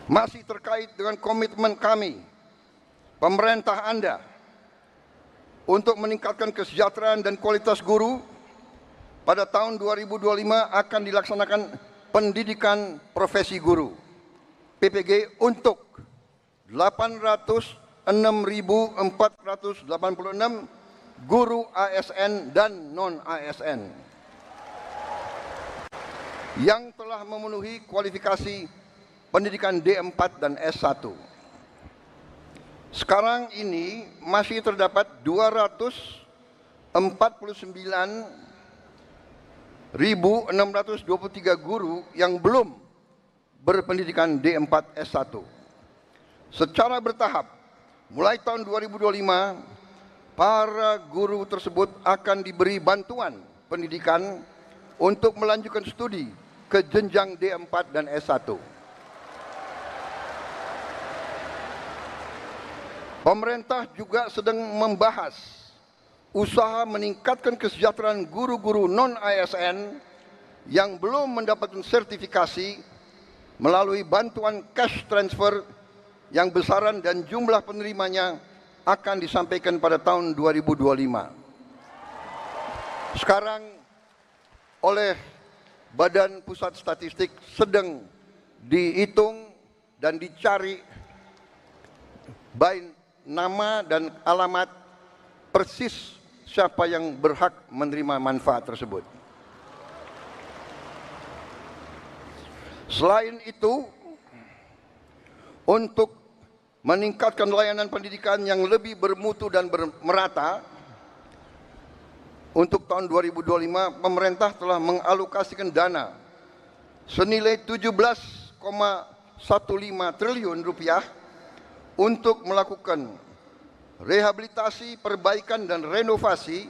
Masih terkait dengan komitmen kami, pemerintah Anda, untuk meningkatkan kesejahteraan dan kualitas guru, pada tahun 2025 akan dilaksanakan pendidikan profesi guru PPG untuk 806.486 guru ASN dan non-ASN yang telah memenuhi kualifikasi pendidikan D4 dan S1. Sekarang ini masih terdapat 249.623 guru yang belum berpendidikan D4 S1. Secara bertahap, mulai tahun 2025, para guru tersebut akan diberi bantuan pendidikan untuk melanjutkan studi ke jenjang D4 dan S1. Pemerintah juga sedang membahas usaha meningkatkan kesejahteraan guru-guru non-ASN yang belum mendapatkan sertifikasi melalui bantuan cash transfer yang besaran dan jumlah penerimanya akan disampaikan pada tahun 2025. Sekarang oleh Badan Pusat Statistik sedang dihitung dan dicari baik nama dan alamat persis siapa yang berhak menerima manfaat tersebut. Selain itu, untuk meningkatkan layanan pendidikan yang lebih bermutu dan merata, untuk tahun 2025 pemerintah telah mengalokasikan dana senilai 17,15 triliun rupiah untuk melakukan rehabilitasi, perbaikan dan renovasi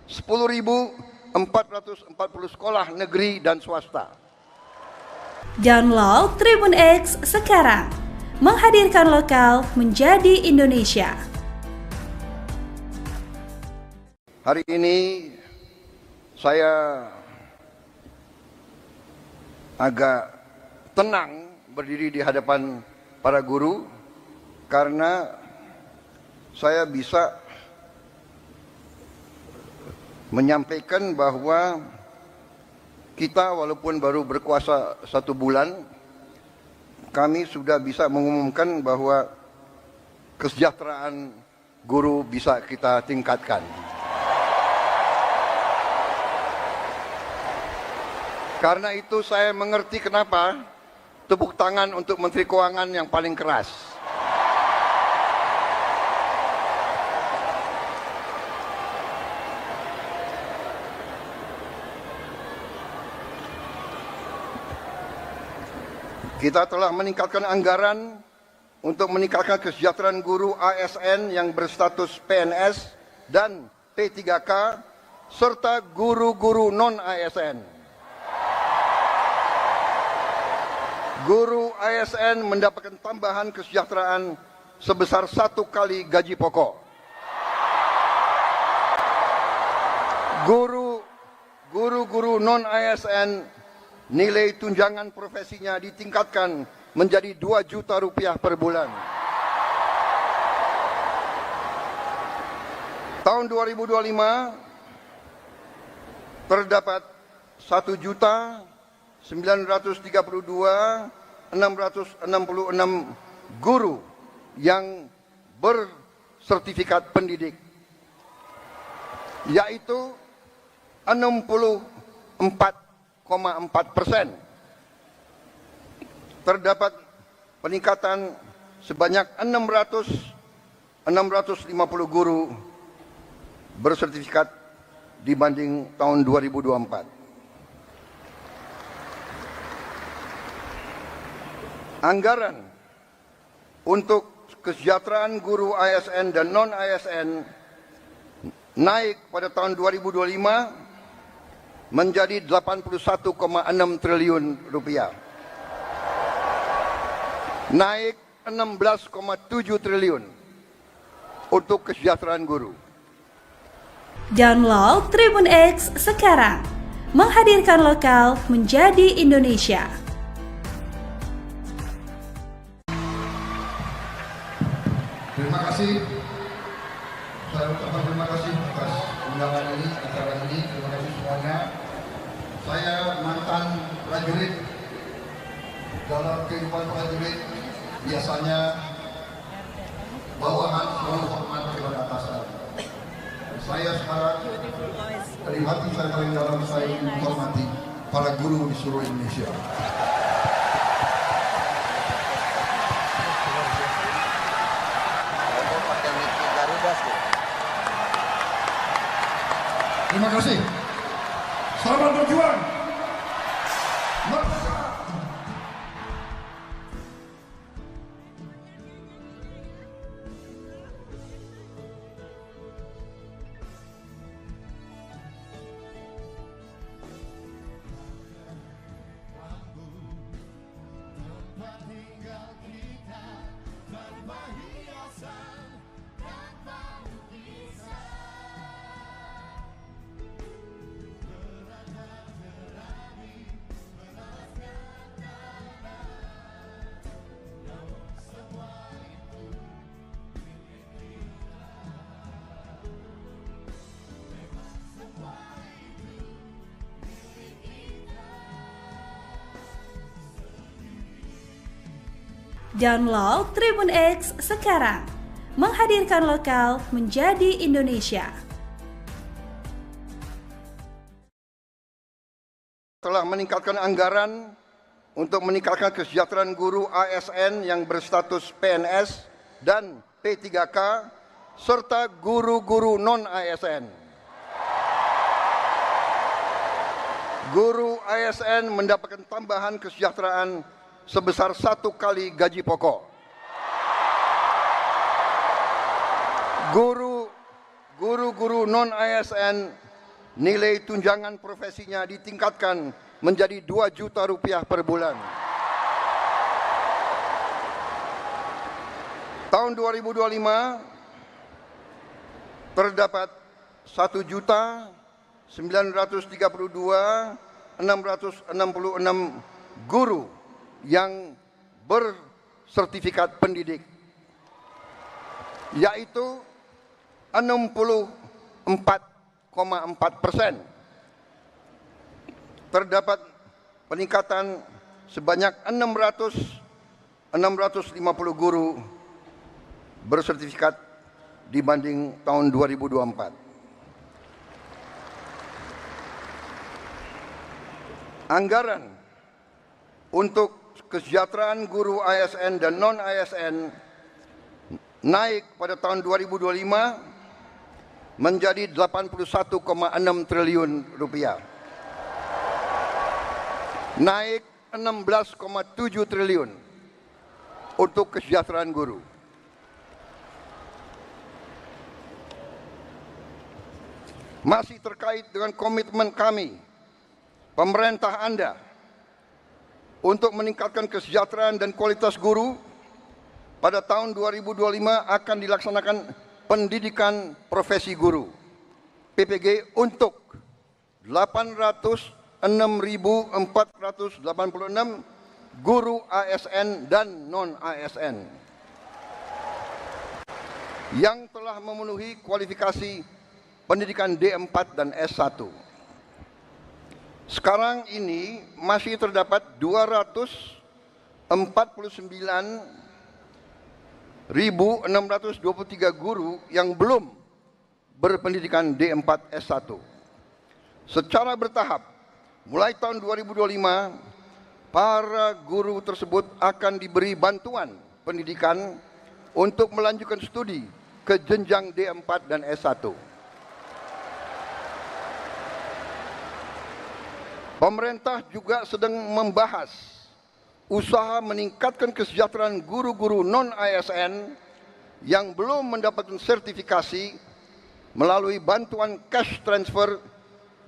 10.440 sekolah negeri dan swasta. Download Tribun X sekarang, menghadirkan lokal menjadi Indonesia. Hari ini saya agak tenang berdiri di hadapan para guru karena saya bisa menyampaikan bahwa kita walaupun baru berkuasa 1 bulan, kami sudah bisa mengumumkan bahwa kesejahteraan guru bisa kita tingkatkan. Karena itu saya mengerti kenapa tepuk tangan untuk Menteri Keuangan yang paling keras. Kita telah meningkatkan anggaran untuk meningkatkan kesejahteraan guru ASN yang berstatus PNS dan P3K serta guru-guru non-ASN. Guru ASN mendapatkan tambahan kesejahteraan sebesar 1 kali gaji pokok. Guru-guru non-ASN nilai tunjangan profesinya ditingkatkan menjadi 2 juta rupiah per bulan. Tahun 2025 terdapat 1.932.666 guru yang bersertifikat pendidik, yaitu 64,4%. Terdapat peningkatan sebanyak 650 guru bersertifikat dibanding tahun 2024. Anggaran untuk kesejahteraan guru ASN dan non-ASN naik pada tahun 2025 menjadi 81,6 triliun rupiah. Naik 16,7 triliun untuk kesejahteraan guru. Download Tribun X sekarang, menghadirkan lokal menjadi Indonesia. Terima kasih. Saya ucapkan terima kasih atas undangan ini, acara ini. Terima kasih semuanya. Saya mantan prajurit. Dalam kehidupan prajurit biasanya bawahan selalu hormat kepada atasan. Saya sekarang dari hati saya paling dalam, saya menghormati para guru di seluruh Indonesia. Terima kasih. Selamat berjuang. Merdeka. Download Tribun X sekarang. Menghadirkan lokal menjadi Indonesia. Telah meningkatkan anggaran untuk meningkatkan kesejahteraan guru ASN yang berstatus PNS dan P3K serta guru-guru non-ASN. Guru ASN mendapatkan tambahan kesejahteraan sebesar 1 kali gaji pokok. Guru-guru non-ASN nilai tunjangan profesinya ditingkatkan menjadi 2 juta rupiah per bulan. Tahun 2025 terdapat 1.932.666 guru yang bersertifikat pendidik, yaitu 64,4%. Terdapat peningkatan sebanyak 650 guru bersertifikat dibanding tahun 2024. Anggaran untuk kesejahteraan guru ASN dan non-ASN naik pada tahun 2025 menjadi 81,6 triliun rupiah. Naik 16,7 triliun untuk kesejahteraan guru. Masih terkait dengan komitmen kami, pemerintah Anda, untuk meningkatkan kesejahteraan dan kualitas guru, pada tahun 2025 akan dilaksanakan pendidikan profesi guru PPG untuk 806.486 guru ASN dan non-ASN yang telah memenuhi kualifikasi pendidikan D4 dan S1. Sekarang ini masih terdapat 249.623 guru yang belum berpendidikan D4 S1. Secara bertahap, mulai tahun 2025, para guru tersebut akan diberi bantuan pendidikan untuk melanjutkan studi ke jenjang D4 dan S1. Pemerintah juga sedang membahas usaha meningkatkan kesejahteraan guru-guru non-ASN yang belum mendapatkan sertifikasi melalui bantuan cash transfer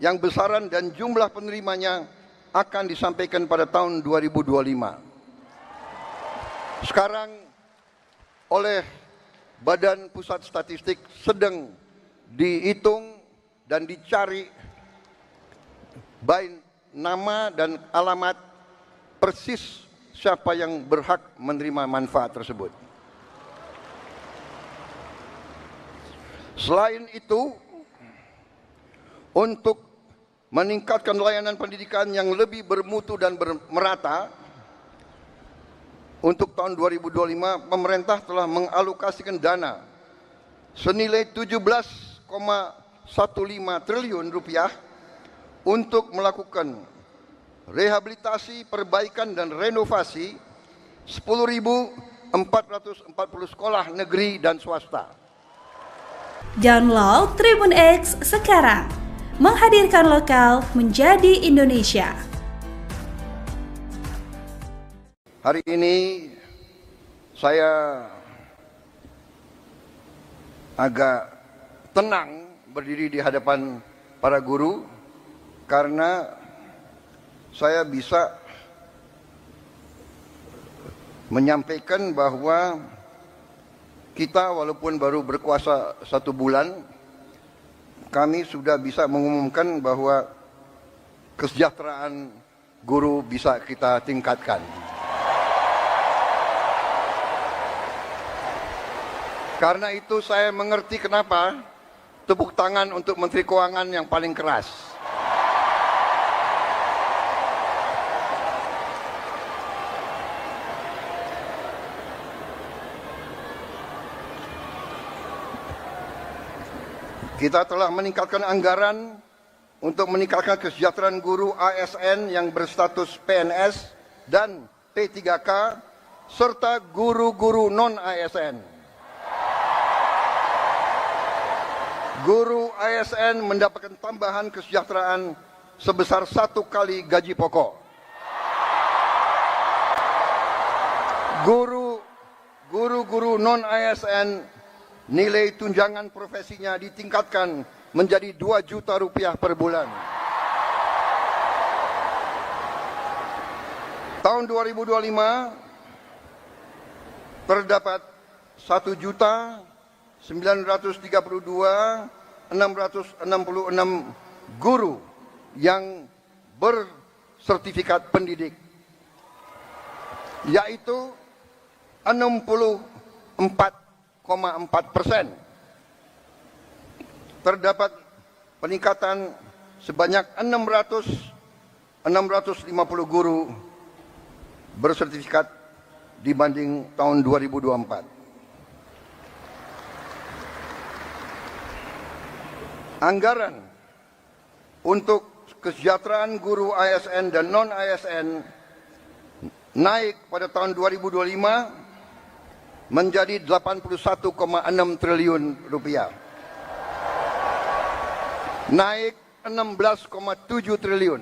yang besaran dan jumlah penerimanya akan disampaikan pada tahun 2025. Sekarang oleh Badan Pusat Statistik sedang dihitung dan dicari baik nama dan alamat persis siapa yang berhak menerima manfaat tersebut. Selain itu, untuk meningkatkan layanan pendidikan yang lebih bermutu dan merata, untuk tahun 2025 pemerintah telah mengalokasikan dana senilai 17,15 triliun rupiah untuk melakukan rehabilitasi, perbaikan dan renovasi 10.440 sekolah negeri dan swasta. Download Tribun X sekarang. Menghadirkan lokal menjadi Indonesia. Hari ini saya agak tenang berdiri di hadapan para guru karena saya bisa menyampaikan bahwa kita walaupun baru berkuasa 1 bulan, kami sudah bisa mengumumkan bahwa kesejahteraan guru bisa kita tingkatkan. Karena itu saya mengerti kenapa tepuk tangan untuk Menteri Keuangan yang paling keras. Kita telah meningkatkan anggaran untuk meningkatkan kesejahteraan guru ASN yang berstatus PNS dan P3K serta guru-guru non-ASN. Guru ASN mendapatkan tambahan kesejahteraan sebesar 1 kali gaji pokok. Guru-guru non-ASN nilai tunjangan profesinya ditingkatkan menjadi 2 juta rupiah per bulan. Tahun 2025 terdapat 1.932.666 guru yang bersertifikat pendidik, yaitu 64,4%. Terdapat peningkatan sebanyak 650 guru bersertifikat dibanding tahun 2024. Anggaran untuk kesejahteraan guru ASN dan non-ASN naik pada tahun 2025 menjadi 81,6 triliun rupiah. Naik 16,7 triliun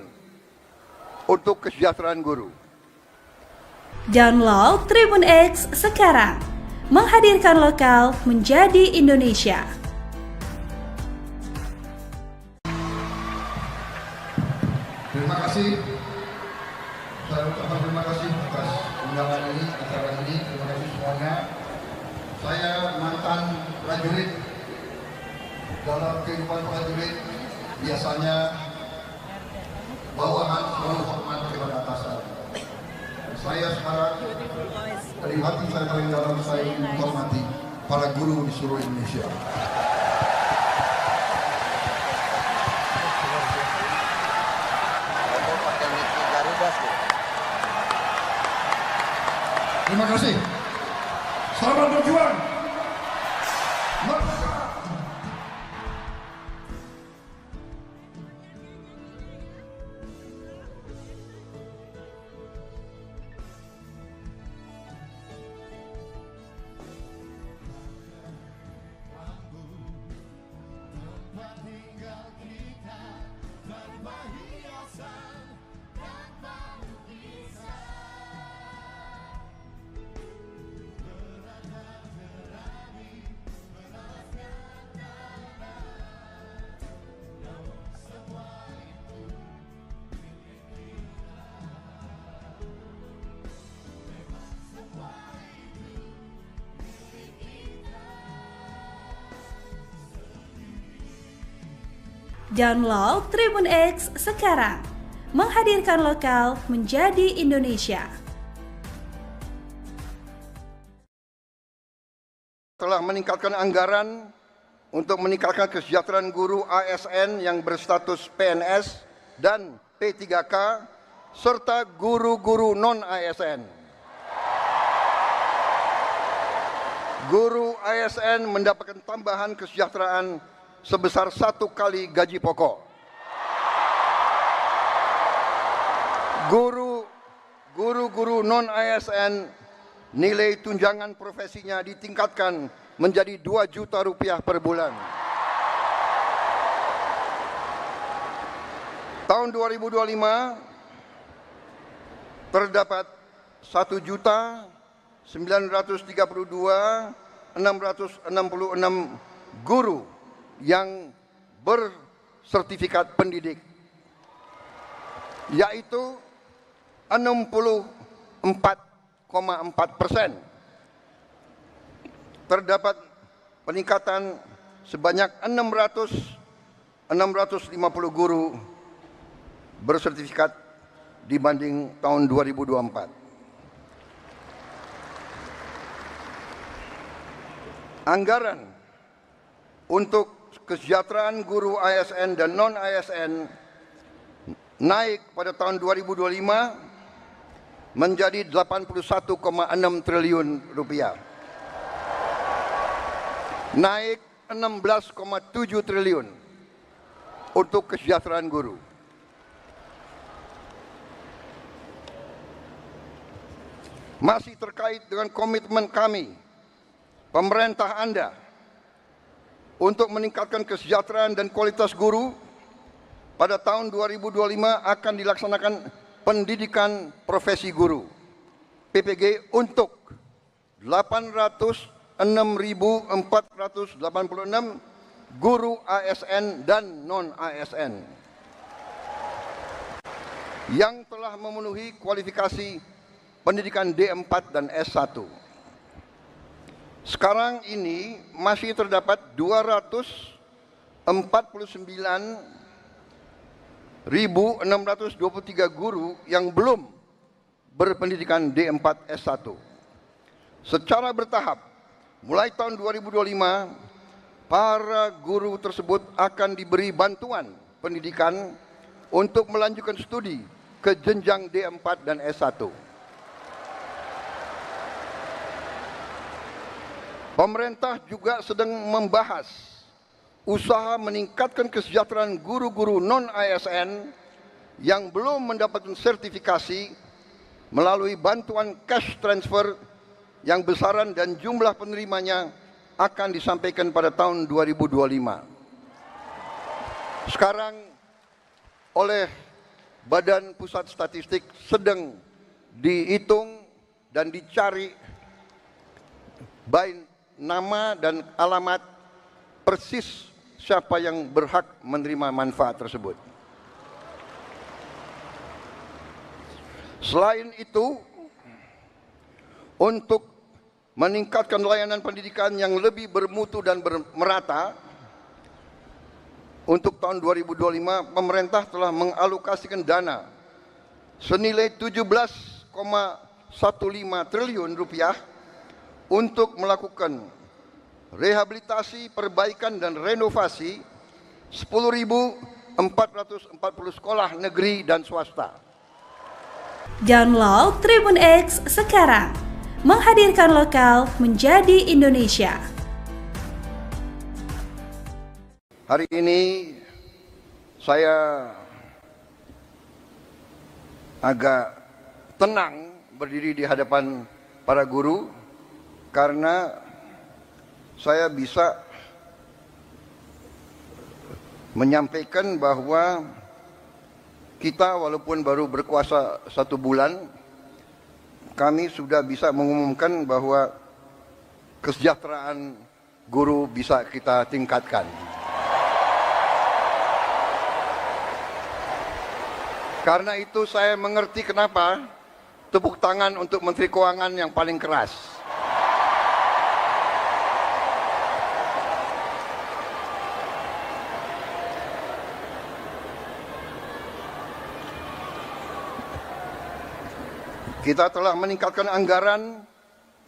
untuk kesejahteraan guru. Download Tribun X sekarang, menghadirkan lokal menjadi Indonesia. Terima kasih. Saya ucapkan terima kasih atas undangan ini, acara ini. Terima kasih semuanya. Saya mantan prajurit. Dalam kehidupan prajurit biasanya bawahan selalu hormat kepada atasan. Saya sekarang dari hati saya paling dalam saya menghormati para guru di seluruh Indonesia. Terima kasih. Selamat berjuang. Merdeka. Download Tribun X sekarang, menghadirkan lokal menjadi Indonesia. Telah meningkatkan anggaran untuk meningkatkan kesejahteraan guru ASN yang berstatus PNS dan P3K serta guru-guru non-ASN. Guru ASN mendapatkan tambahan kesejahteraan sebesar 1 kali gaji pokok. Guru-guru non-ASN nilai tunjangan profesinya ditingkatkan menjadi 2 juta rupiah per bulan. Tahun 2025 terdapat 1.932.666 guru yang bersertifikat pendidik, yaitu 64,4%. Terdapat peningkatan sebanyak 650 guru bersertifikat dibanding tahun 2024. Anggaran untuk kesejahteraan guru ASN dan non-ASN naik pada tahun 2025 menjadi 81,6 triliun rupiah. Naik 16,7 triliun untuk kesejahteraan guru. Masih terkait dengan komitmen kami, pemerintah Anda, untuk meningkatkan kesejahteraan dan kualitas guru, pada tahun 2025 akan dilaksanakan pendidikan profesi guru PPG untuk 806.486 guru ASN dan non-ASN yang telah memenuhi kualifikasi pendidikan D4 dan S1. Sekarang ini masih terdapat 249.623 guru yang belum berpendidikan D4 S1. Secara bertahap, mulai tahun 2025, para guru tersebut akan diberi bantuan pendidikan untuk melanjutkan studi ke jenjang D4 dan S1. Pemerintah juga sedang membahas usaha meningkatkan kesejahteraan guru-guru non-ASN yang belum mendapatkan sertifikasi melalui bantuan cash transfer yang besaran dan jumlah penerimanya akan disampaikan pada tahun 2025. Sekarang oleh Badan Pusat Statistik sedang dihitung dan dicari baik nama dan alamat persis siapa yang berhak menerima manfaat tersebut. Selain itu, untuk meningkatkan layanan pendidikan yang lebih bermutu dan merata, untuk tahun 2025 pemerintah telah mengalokasikan dana senilai 17,15 triliun rupiah untuk melakukan rehabilitasi, perbaikan dan renovasi 10.440 sekolah negeri dan swasta. Download Tribun X sekarang, menghadirkan lokal menjadi Indonesia. Hari ini saya agak tenang berdiri di hadapan para guru karena saya bisa menyampaikan bahwa kita walaupun baru berkuasa 1 bulan, kami sudah bisa mengumumkan bahwa kesejahteraan guru bisa kita tingkatkan. Karena itu saya mengerti kenapa tepuk tangan untuk Menteri Keuangan yang paling keras. Kita telah meningkatkan anggaran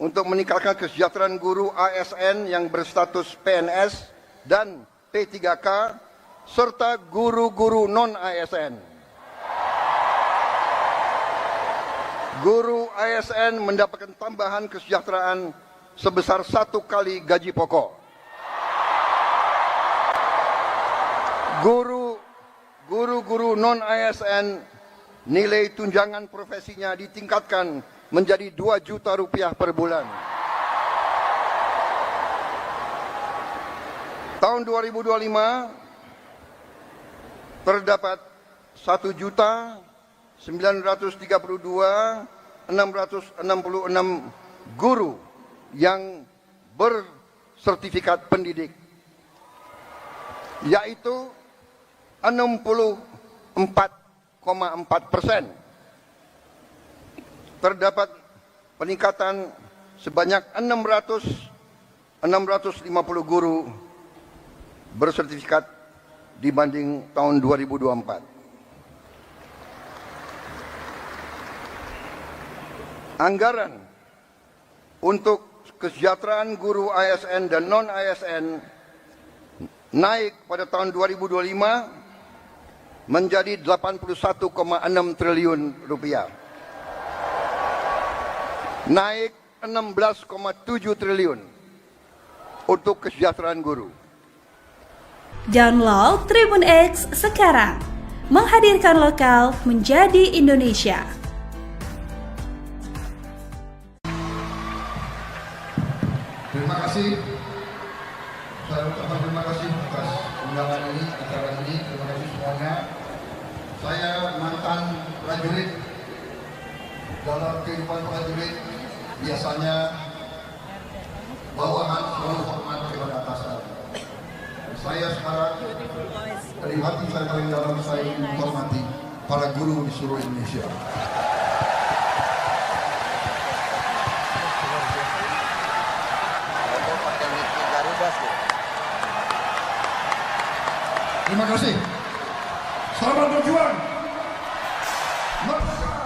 untuk meningkatkan kesejahteraan guru ASN yang berstatus PNS dan P3K serta guru-guru non-ASN. Guru ASN mendapatkan tambahan kesejahteraan sebesar 1 kali gaji pokok. Guru-guru non-ASN nilai tunjangan profesinya ditingkatkan menjadi 2 juta rupiah per bulan. Tahun 2025 terdapat 1.932.666 guru yang bersertifikat pendidik, yaitu 64,4%. Terdapat peningkatan sebanyak 650 guru bersertifikat dibanding tahun 2024. Anggaran untuk kesejahteraan guru ASN dan non-ASN naik pada tahun 2025 menjadi 81,6 triliun rupiah. Naik 16,7 triliun untuk kesejahteraan guru. Download Tribun X sekarang, menghadirkan lokal menjadi Indonesia. Terima kasih. Saya ucapkan terima kasih atas undangan ini, acara ini. Terima kasih semuanya. Saya mantan prajurit. Dalam kehidupan prajurit, biasanya bawahan selalu hormat kepada atasan. Saya sekarang dari hati saya paling dalam, saya menghormati para guru di seluruh Indonesia. Terima kasih. Selamat berjuang. Merdeka.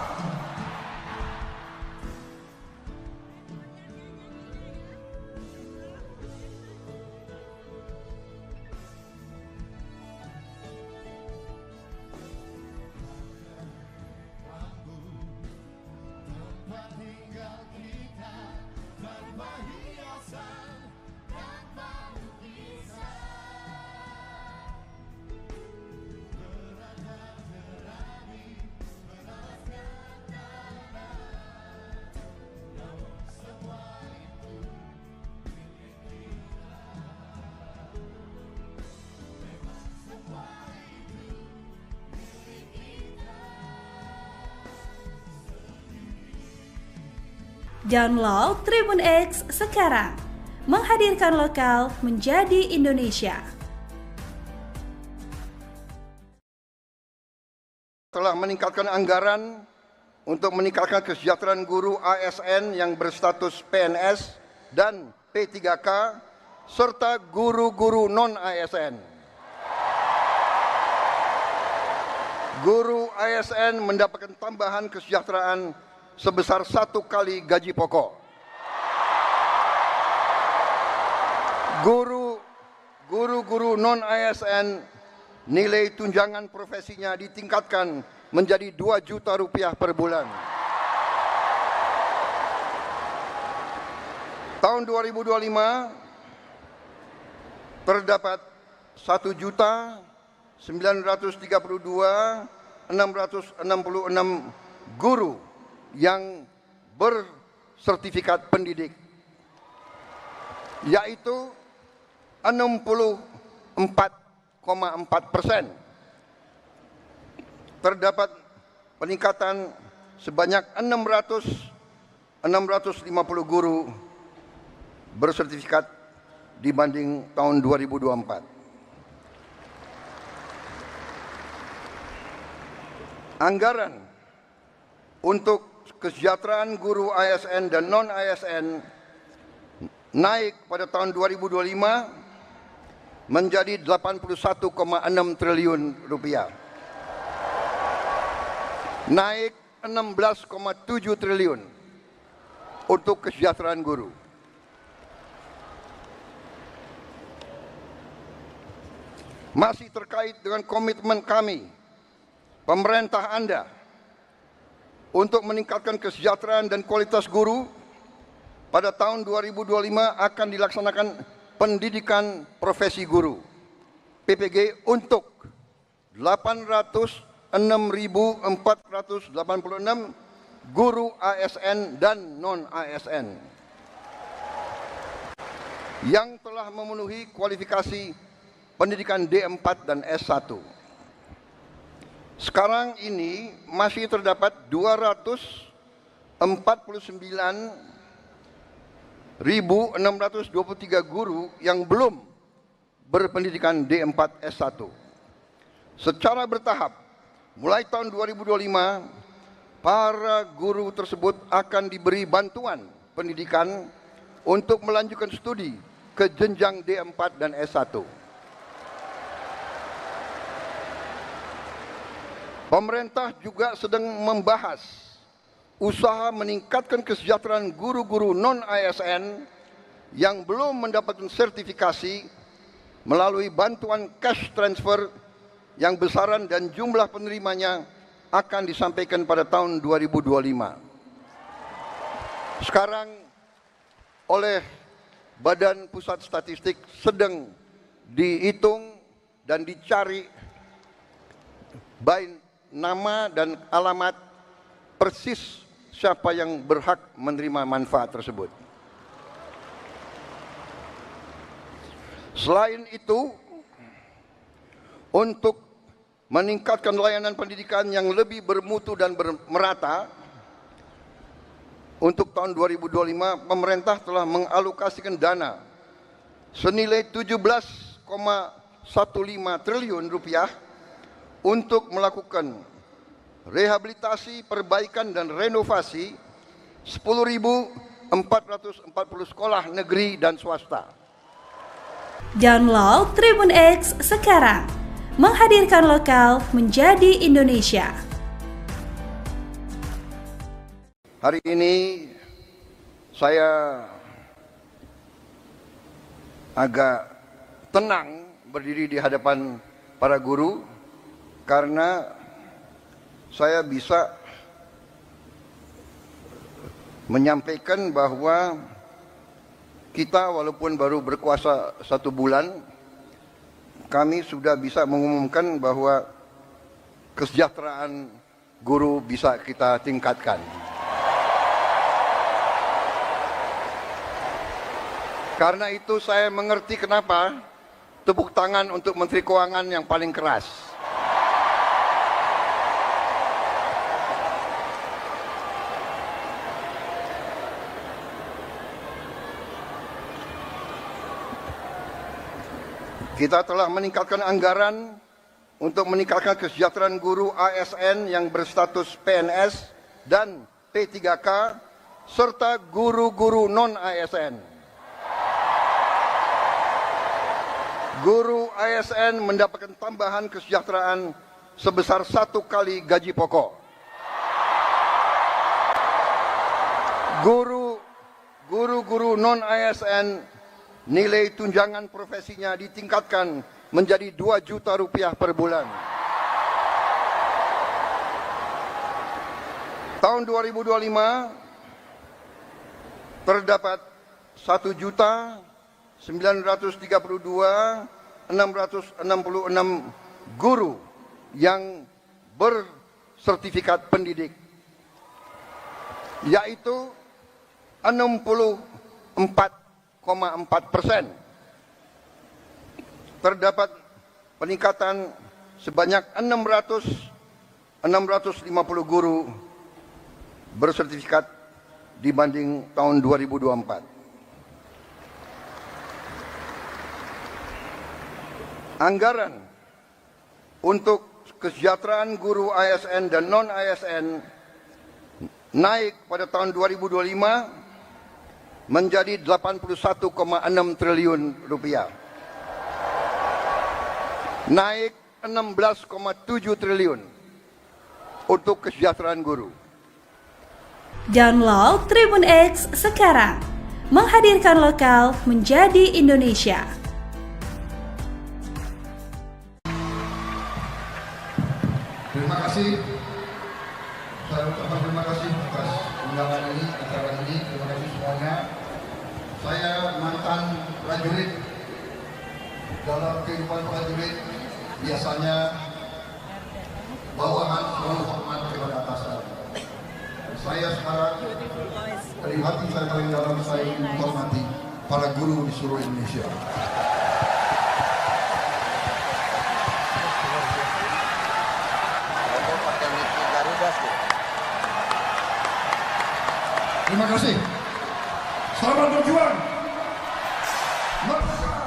Download Tribun X sekarang, menghadirkan lokal menjadi Indonesia. Telah meningkatkan anggaran untuk meningkatkan kesejahteraan guru ASN yang berstatus PNS dan P3K serta guru-guru non-ASN. Guru ASN mendapatkan tambahan kesejahteraan sebesar 1 kali gaji pokok. Guru-guru non-ASN nilai tunjangan profesinya ditingkatkan menjadi 2 juta rupiah per bulan. Tahun 2025 terdapat 1.932.666 guru yang bersertifikat pendidik, yaitu 64,4%. Terdapat peningkatan sebanyak 650 guru bersertifikat dibanding tahun 2024. Anggaran untuk kesejahteraan guru ASN dan non-ASN naik pada tahun 2025 menjadi 81,6 triliun rupiah. Naik 16,7 triliun untuk kesejahteraan guru. Masih terkait dengan komitmen kami, pemerintah Anda, untuk meningkatkan kesejahteraan dan kualitas guru, pada tahun 2025 akan dilaksanakan pendidikan profesi guru PPG untuk 806.486 guru ASN dan non-ASN yang telah memenuhi kualifikasi pendidikan D4 dan S1. Sekarang ini masih terdapat 249.623 guru yang belum berpendidikan D4 S1. Secara bertahap, mulai tahun 2025, para guru tersebut akan diberi bantuan pendidikan untuk melanjutkan studi ke jenjang D4 dan S1. Pemerintah juga sedang membahas usaha meningkatkan kesejahteraan guru-guru non-ASN yang belum mendapatkan sertifikasi melalui bantuan cash transfer yang besaran dan jumlah penerimanya akan disampaikan pada tahun 2025. Sekarang oleh Badan Pusat Statistik sedang dihitung dan dicari baik nama dan alamat persis siapa yang berhak menerima manfaat tersebut. Selain itu, untuk meningkatkan layanan pendidikan yang lebih bermutu dan merata, untuk tahun 2025 pemerintah telah mengalokasikan dana senilai 17,15 triliun rupiah untuk melakukan rehabilitasi, perbaikan dan renovasi 10.440 sekolah negeri dan swasta. Download Tribun X sekarang, menghadirkan lokal menjadi Indonesia. Hari ini saya agak tenang berdiri di hadapan para guru karena saya bisa menyampaikan bahwa kita walaupun baru berkuasa 1 bulan, kami sudah bisa mengumumkan bahwa kesejahteraan guru bisa kita tingkatkan. Karena itu saya mengerti kenapa tepuk tangan untuk Menteri Keuangan yang paling keras. Kita telah meningkatkan anggaran untuk meningkatkan kesejahteraan guru ASN yang berstatus PNS dan P3K serta guru-guru non-ASN. Guru ASN mendapatkan tambahan kesejahteraan sebesar 1 kali gaji pokok. Guru-guru non-ASN nilai tunjangan profesinya ditingkatkan menjadi 2 juta rupiah per bulan. Tahun 2025 terdapat 1.932.666 guru yang bersertifikat pendidik, yaitu 64,4%. Terdapat peningkatan sebanyak 650 guru bersertifikat dibanding tahun 2024. Anggaran untuk kesejahteraan guru ASN dan non-ASN naik pada tahun 2025 menjadi 81,6 triliun rupiah. Naik 16,7 triliun untuk kesejahteraan guru. Download Tribun X sekarang, menghadirkan lokal menjadi Indonesia. Terima kasih. Saya ucapkan terima kasih atas undangan ini, acara ini. Terima kasih semuanya. Saya mantan prajurit. Dalam kehidupan prajurit biasanya bawahan selalu hormat kepada atasan. Saya sekarang dari hati saya paling dalam, saya ingin menghormati para guru di seluruh Indonesia. Terima kasih. Selamat berjuang. Merdeka.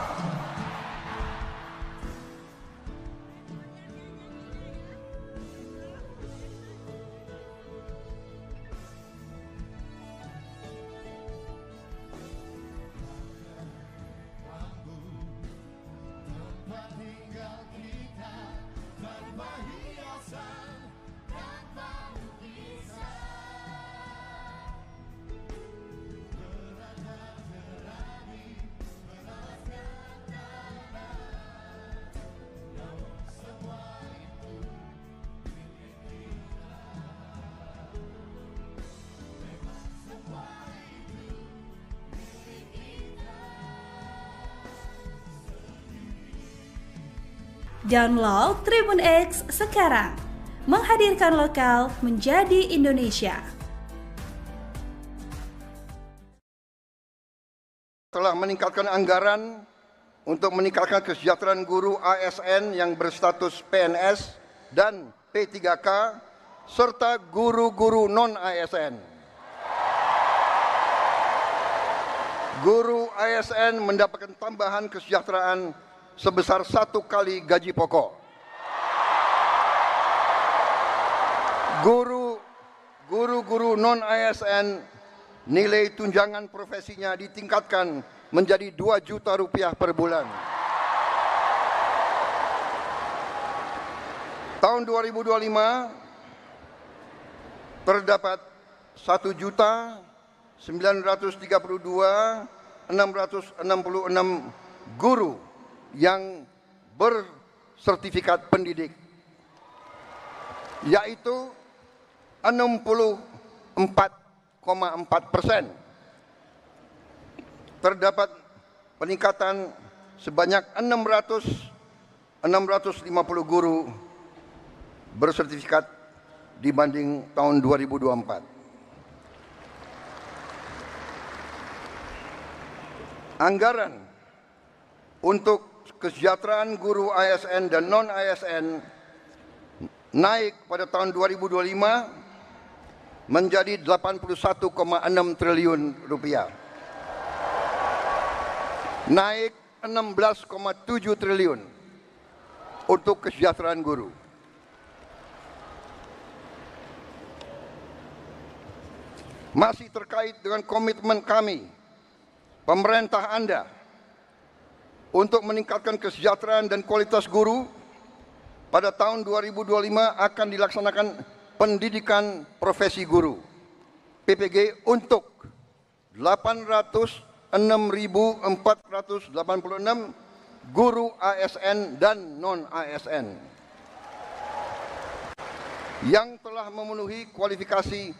Download Tribun X sekarang. Menghadirkan lokal menjadi Indonesia. Telah meningkatkan anggaran untuk meningkatkan kesejahteraan guru ASN yang berstatus PNS dan P3K serta guru-guru non-ASN. Guru ASN mendapatkan tambahan kesejahteraan sebesar 1 kali gaji pokok. Guru-guru non-ASN nilai tunjangan profesinya ditingkatkan menjadi 2 juta rupiah per bulan. Tahun 2025 terdapat 1.932.666 guru yang bersertifikat pendidik, yaitu 64,4%. Terdapat peningkatan sebanyak 650 guru bersertifikat dibanding tahun 2024. Anggaran untuk kesejahteraan guru ASN dan non-ASN naik pada tahun 2025 menjadi 81,6 triliun rupiah. Naik 16,7 triliun untuk kesejahteraan guru. Masih terkait dengan komitmen kami, pemerintah Anda, untuk meningkatkan kesejahteraan dan kualitas guru, pada tahun 2025 akan dilaksanakan pendidikan profesi guru PPG untuk 806.486 guru ASN dan non-ASN yang telah memenuhi kualifikasi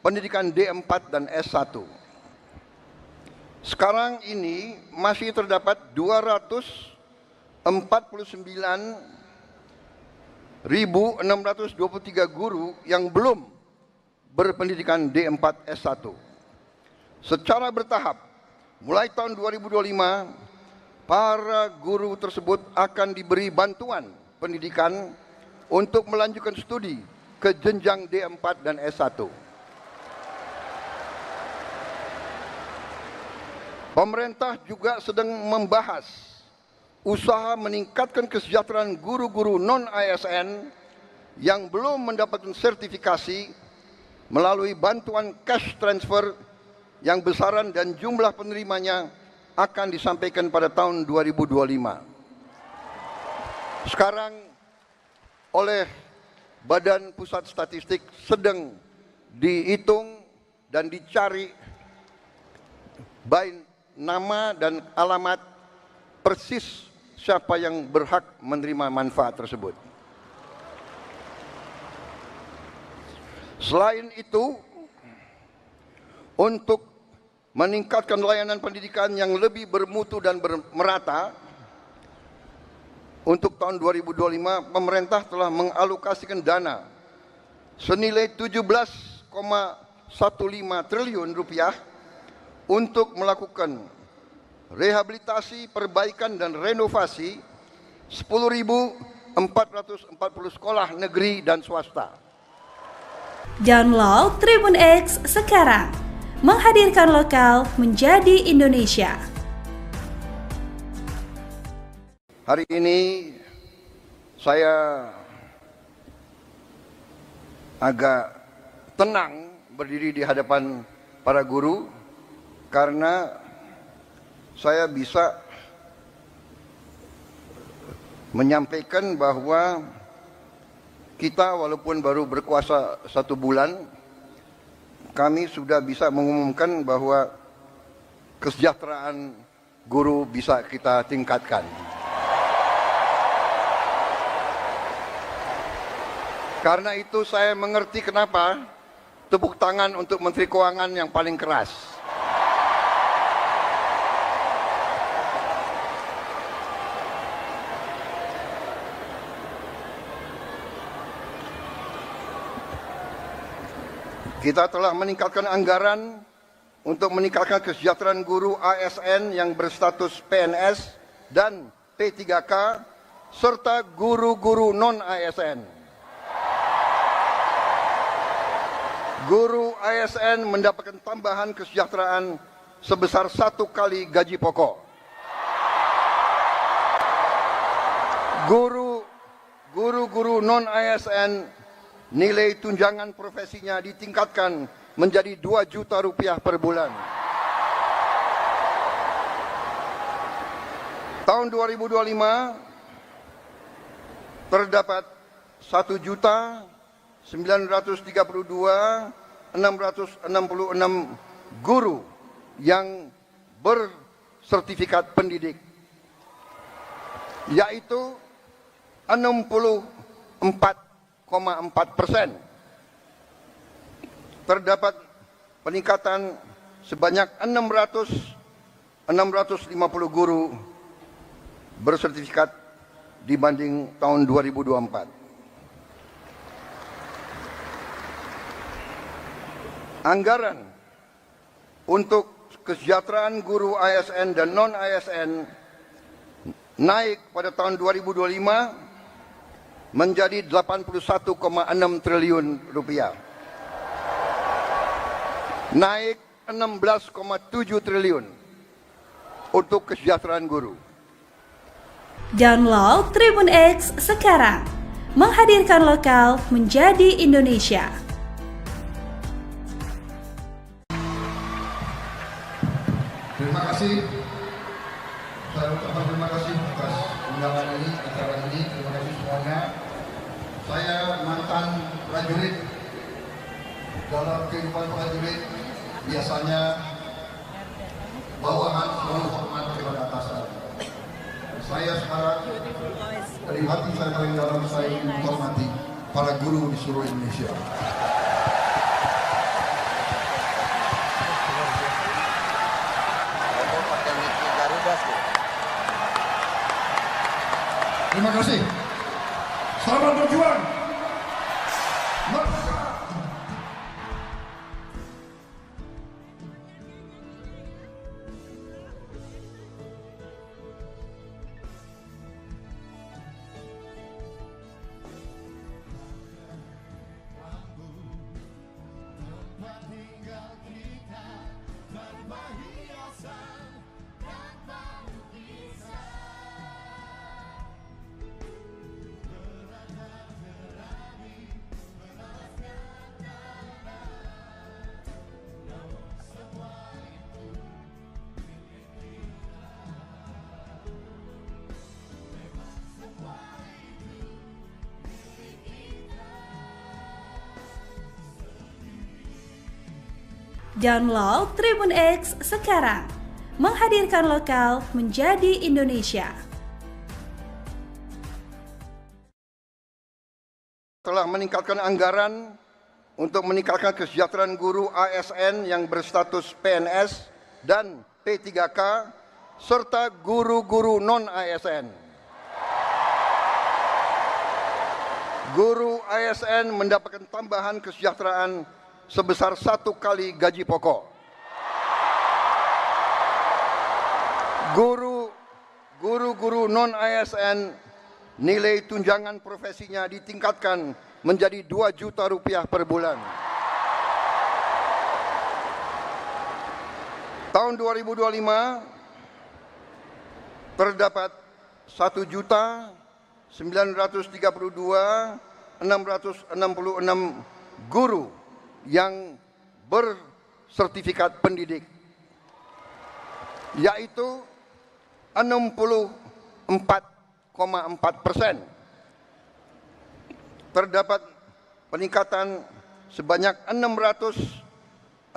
pendidikan D4 dan S1. Sekarang ini masih terdapat 249.623 guru yang belum berpendidikan D4 S1. Secara bertahap, mulai tahun 2025, para guru tersebut akan diberi bantuan pendidikan untuk melanjutkan studi ke jenjang D4 dan S1. Pemerintah juga sedang membahas usaha meningkatkan kesejahteraan guru-guru non-ASN yang belum mendapatkan sertifikasi melalui bantuan cash transfer yang besaran dan jumlah penerimanya akan disampaikan pada tahun 2025. Sekarang oleh Badan Pusat Statistik sedang dihitung dan dicari baik nama dan alamat persis siapa yang berhak menerima manfaat tersebut. Selain itu, untuk meningkatkan layanan pendidikan yang lebih bermutu dan merata, untuk tahun 2025 pemerintah telah mengalokasikan dana senilai 17,15 triliun rupiah untuk melakukan rehabilitasi, perbaikan dan renovasi 10.440 sekolah negeri dan swasta. Download Tribun X sekarang. Menghadirkan lokal menjadi Indonesia. Hari ini saya agak tenang berdiri di hadapan para guru karena saya bisa menyampaikan bahwa kita walaupun baru berkuasa 1 bulan, kami sudah bisa mengumumkan bahwa kesejahteraan guru bisa kita tingkatkan. Karena itu saya mengerti kenapa tepuk tangan untuk Menteri Keuangan yang paling keras. Kita telah meningkatkan anggaran untuk meningkatkan kesejahteraan guru ASN yang berstatus PNS dan P3K serta guru-guru non-ASN. Guru ASN mendapatkan tambahan kesejahteraan sebesar 1 kali gaji pokok. Guru-guru non-ASN nilai tunjangan profesinya ditingkatkan menjadi 2 juta rupiah per bulan. Tahun 2025 terdapat 1.932.666 guru yang bersertifikat pendidik, yaitu 64,4%. Terdapat peningkatan sebanyak 650 guru bersertifikat dibanding tahun 2024. Anggaran untuk kesejahteraan guru ASN dan non-ASN naik pada tahun 2025 menjadi 81,6 triliun rupiah. Naik 16,7 triliun untuk kesejahteraan guru. Download Tribun X sekarang, menghadirkan lokal menjadi Indonesia. Terima kasih. Saya ucapkan terima kasih atas undangan ini, acara ini. Terima kasih semuanya. Saya mantan prajurit. Dalam kehidupan prajurit biasanya bawahan selalu hormat kepada atasan. Saya sekarang dari hati saya paling dalam saya menghormati para guru di seluruh Indonesia. Terima kasih. Selamat berjuang. Download Tribun X sekarang, menghadirkan lokal menjadi Indonesia. Telah meningkatkan anggaran untuk meningkatkan kesejahteraan guru ASN yang berstatus PNS dan P3K serta guru-guru non-ASN. Guru ASN mendapatkan tambahan kesejahteraan sebesar 1 kali gaji pokok. Guru-guru non-ASN nilai tunjangan profesinya ditingkatkan menjadi 2 juta rupiah per bulan. Tahun 2025 terdapat 1.932.666 guru yang bersertifikat pendidik, yaitu 64,4%. Terdapat peningkatan sebanyak 650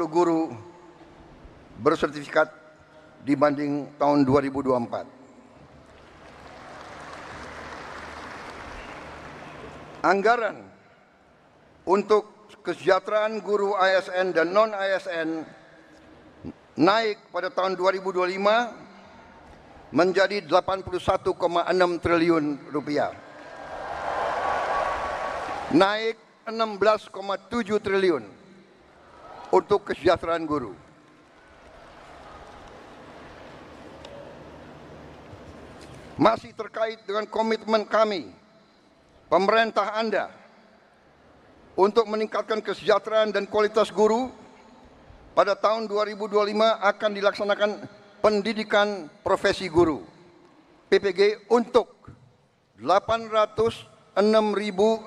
guru bersertifikat dibanding tahun 2024. Anggaran untuk kesejahteraan guru ASN dan non-ASN naik pada tahun 2025 menjadi 81,6 triliun rupiah. Naik 16,7 triliun untuk kesejahteraan guru. Masih terkait dengan komitmen kami, pemerintah Anda, untuk meningkatkan kesejahteraan dan kualitas guru, pada tahun 2025 akan dilaksanakan pendidikan profesi guru PPG untuk 806.486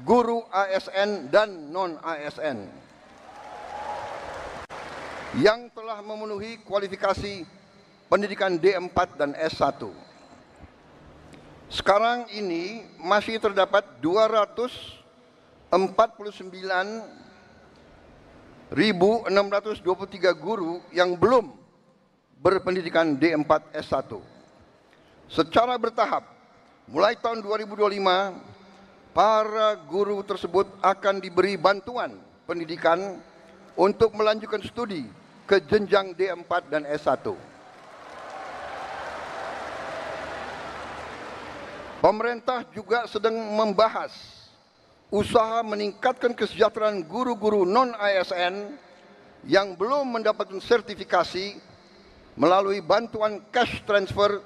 guru ASN dan non-ASN yang telah memenuhi kualifikasi pendidikan D4 dan S1. Sekarang ini masih terdapat 249.623 guru yang belum berpendidikan D4 S1. Secara bertahap, mulai tahun 2025, para guru tersebut akan diberi bantuan pendidikan untuk melanjutkan studi ke jenjang D4 dan S1. Pemerintah juga sedang membahas usaha meningkatkan kesejahteraan guru-guru non-ASN yang belum mendapatkan sertifikasi melalui bantuan cash transfer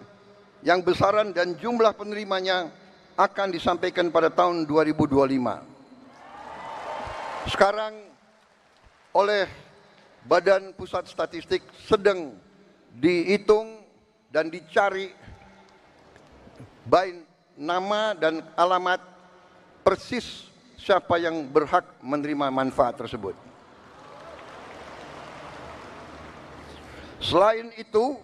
yang besaran dan jumlah penerimanya akan disampaikan pada tahun 2025. Sekarang oleh Badan Pusat Statistik sedang dihitung dan dicari baik nama dan alamat persis siapa yang berhak menerima manfaat tersebut. Selain itu,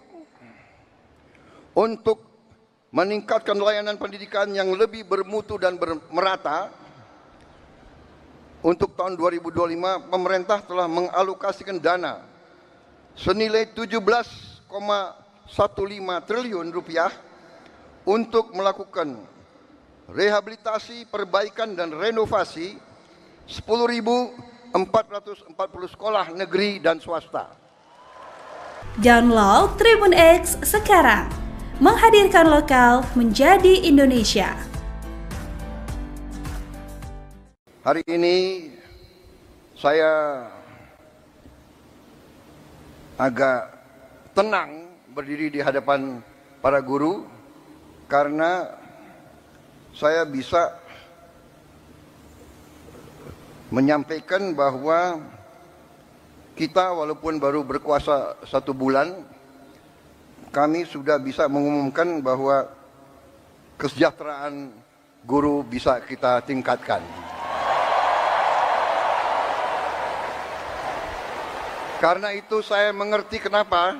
untuk meningkatkan layanan pendidikan yang lebih bermutu dan merata, untuk tahun 2025 pemerintah telah mengalokasikan dana senilai 17,15 triliun rupiah untuk melakukan rehabilitasi, perbaikan dan renovasi 10.440 sekolah negeri dan swasta. Download Tribun X sekarang, menghadirkan lokal menjadi Indonesia. Hari ini saya agak tenang berdiri di hadapan para guru karena saya bisa menyampaikan bahwa kita walaupun baru berkuasa 1 bulan, kami sudah bisa mengumumkan bahwa kesejahteraan guru bisa kita tingkatkan. Karena itu saya mengerti kenapa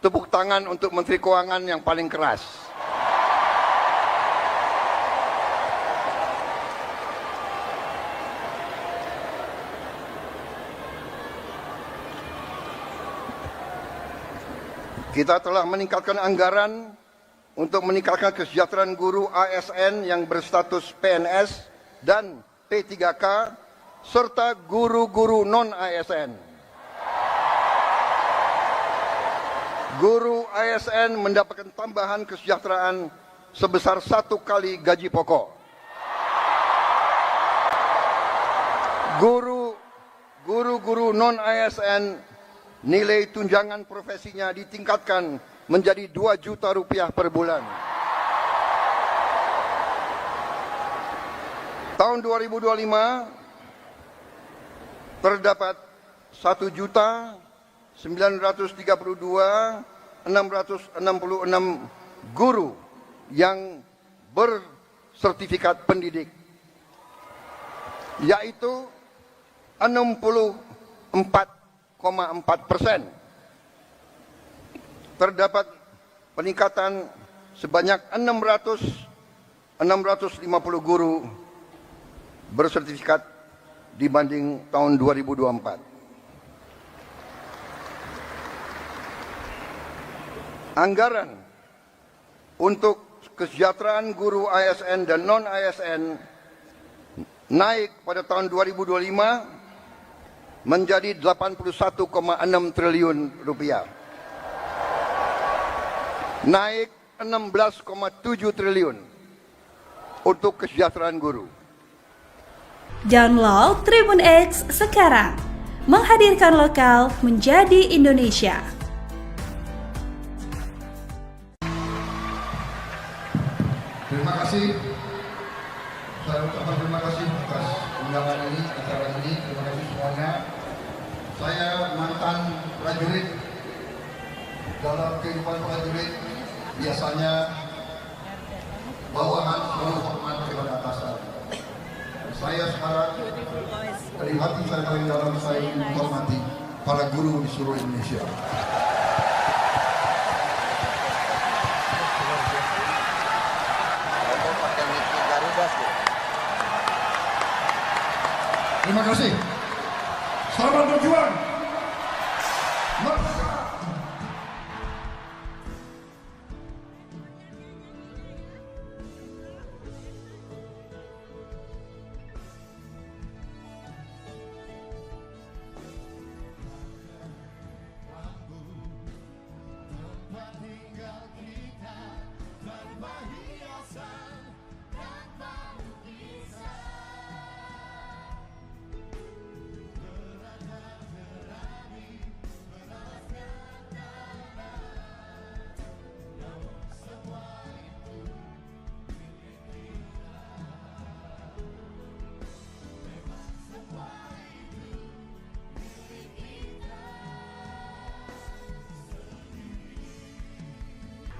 tepuk tangan untuk Menteri Keuangan yang paling keras. Kita telah meningkatkan anggaran untuk meningkatkan kesejahteraan guru ASN yang berstatus PNS dan P3K serta guru-guru non-ASN. Guru ASN mendapatkan tambahan kesejahteraan sebesar 1 kali gaji pokok. Guru-guru non-ASN nilai tunjangan profesinya ditingkatkan menjadi 2 juta rupiah per bulan. Tahun 2025 terdapat 1.932.666 guru yang bersertifikat pendidik, yaitu 64,4%. Terdapat peningkatan sebanyak 650 guru bersertifikat dibanding tahun 2024. Anggaran untuk kesejahteraan guru ASN dan non-ASN naik pada tahun 2025 menjadi 81,6 triliun rupiah. Naik 16,7 triliun untuk kesejahteraan guru. Download Tribun X sekarang, menghadirkan lokal menjadi Indonesia. Terima kasih. Saya ucapkan terima kasih atas undangan ini, acara ini. Terima kasih semuanya. Saya mantan prajurit. Dalam kehidupan prajurit, biasanya bawahan selalu hormat kepada atasan. Saya sekarang dari hati saya paling dalam, saya menghormati para guru di seluruh Indonesia. Terima kasih. Selamat berjuang. Merdeka.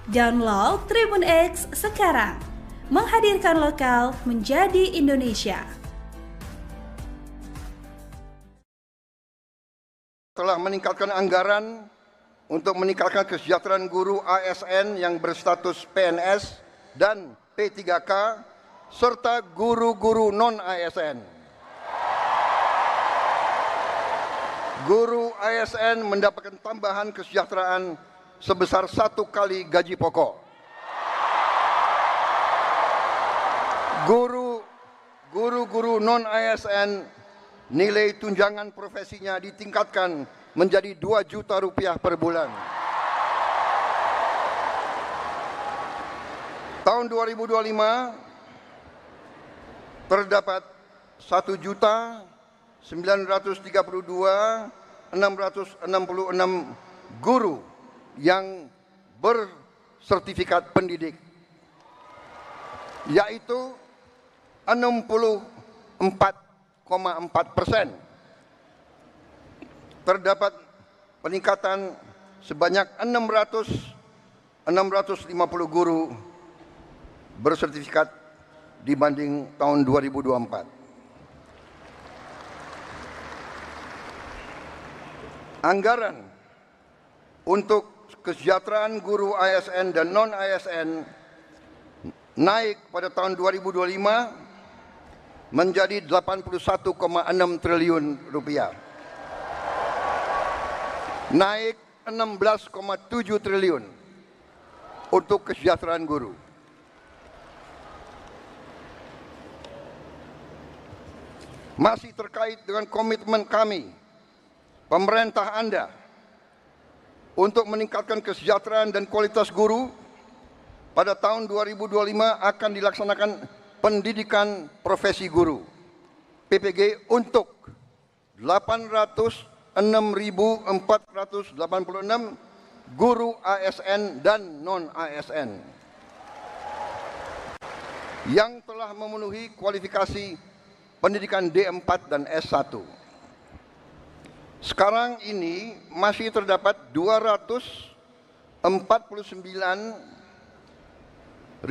Download Tribun X sekarang, menghadirkan lokal menjadi Indonesia. Telah meningkatkan anggaran untuk meningkatkan kesejahteraan guru ASN yang berstatus PNS dan P3K serta guru-guru non-ASN. Guru ASN mendapatkan tambahan kesejahteraan sebesar 1 kali gaji pokok. Guru-guru non-ASN nilai tunjangan profesinya ditingkatkan menjadi 2 juta rupiah per bulan. Tahun 2025 terdapat 1.932.666 guru yang bersertifikat pendidik, yaitu 64,4%. Terdapat peningkatan sebanyak 650 guru bersertifikat dibanding tahun 2024. Anggaran untuk kesejahteraan guru ASN dan non-ASN naik pada tahun 2025 menjadi 81,6 triliun rupiah. Naik 16,7 triliun untuk kesejahteraan guru. Masih terkait dengan komitmen kami, pemerintah Anda, untuk meningkatkan kesejahteraan dan kualitas guru, pada tahun 2025 akan dilaksanakan pendidikan profesi guru PPG untuk 806.486 guru ASN dan non-ASN yang telah memenuhi kualifikasi pendidikan D4 dan S1. Sekarang ini masih terdapat 249.623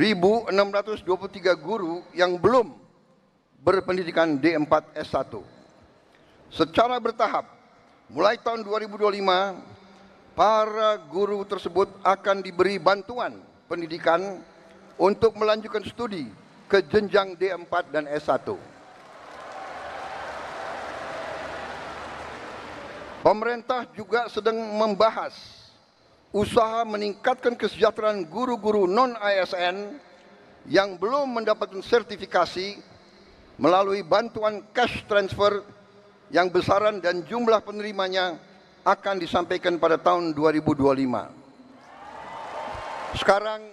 guru yang belum berpendidikan D4 S1. Secara bertahap, mulai tahun 2025, para guru tersebut akan diberi bantuan pendidikan untuk melanjutkan studi ke jenjang D4 dan S1. Pemerintah juga sedang membahas usaha meningkatkan kesejahteraan guru-guru non-ASN yang belum mendapatkan sertifikasi melalui bantuan cash transfer yang besaran dan jumlah penerimanya akan disampaikan pada tahun 2025. Sekarang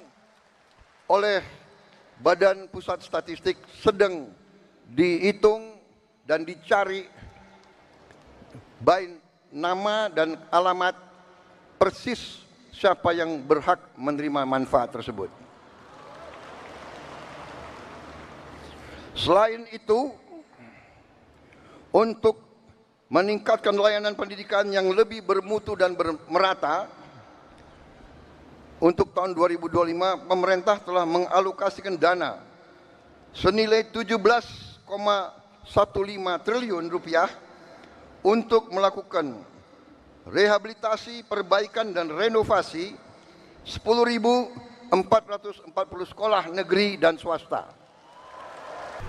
oleh Badan Pusat Statistik sedang dihitung dan dicari baik nama dan alamat persis siapa yang berhak menerima manfaat tersebut. Selain itu, untuk meningkatkan layanan pendidikan yang lebih bermutu dan merata, untuk tahun 2025 pemerintah telah mengalokasikan dana senilai 17,15 triliun rupiah untuk melakukan rehabilitasi, perbaikan dan renovasi 10.440 sekolah negeri dan swasta.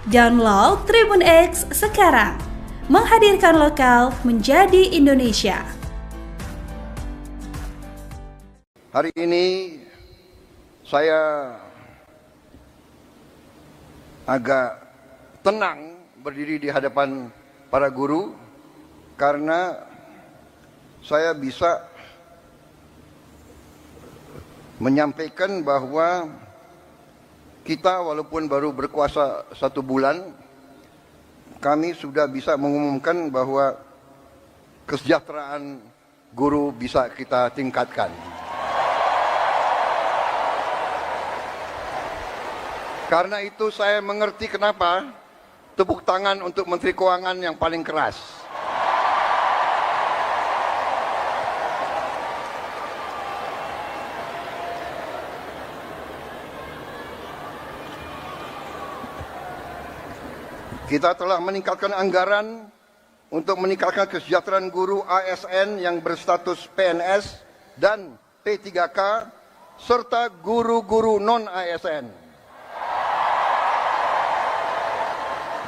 Download Tribun X sekarang, menghadirkan lokal menjadi Indonesia. Hari ini saya agak tenang berdiri di hadapan para guru karena saya bisa menyampaikan bahwa kita walaupun baru berkuasa 1 bulan, kami sudah bisa mengumumkan bahwa kesejahteraan guru bisa kita tingkatkan. Karena itu saya mengerti kenapa tepuk tangan untuk Menteri Keuangan yang paling keras. Kita telah meningkatkan anggaran untuk meningkatkan kesejahteraan guru ASN yang berstatus PNS dan P3K serta guru-guru non-ASN.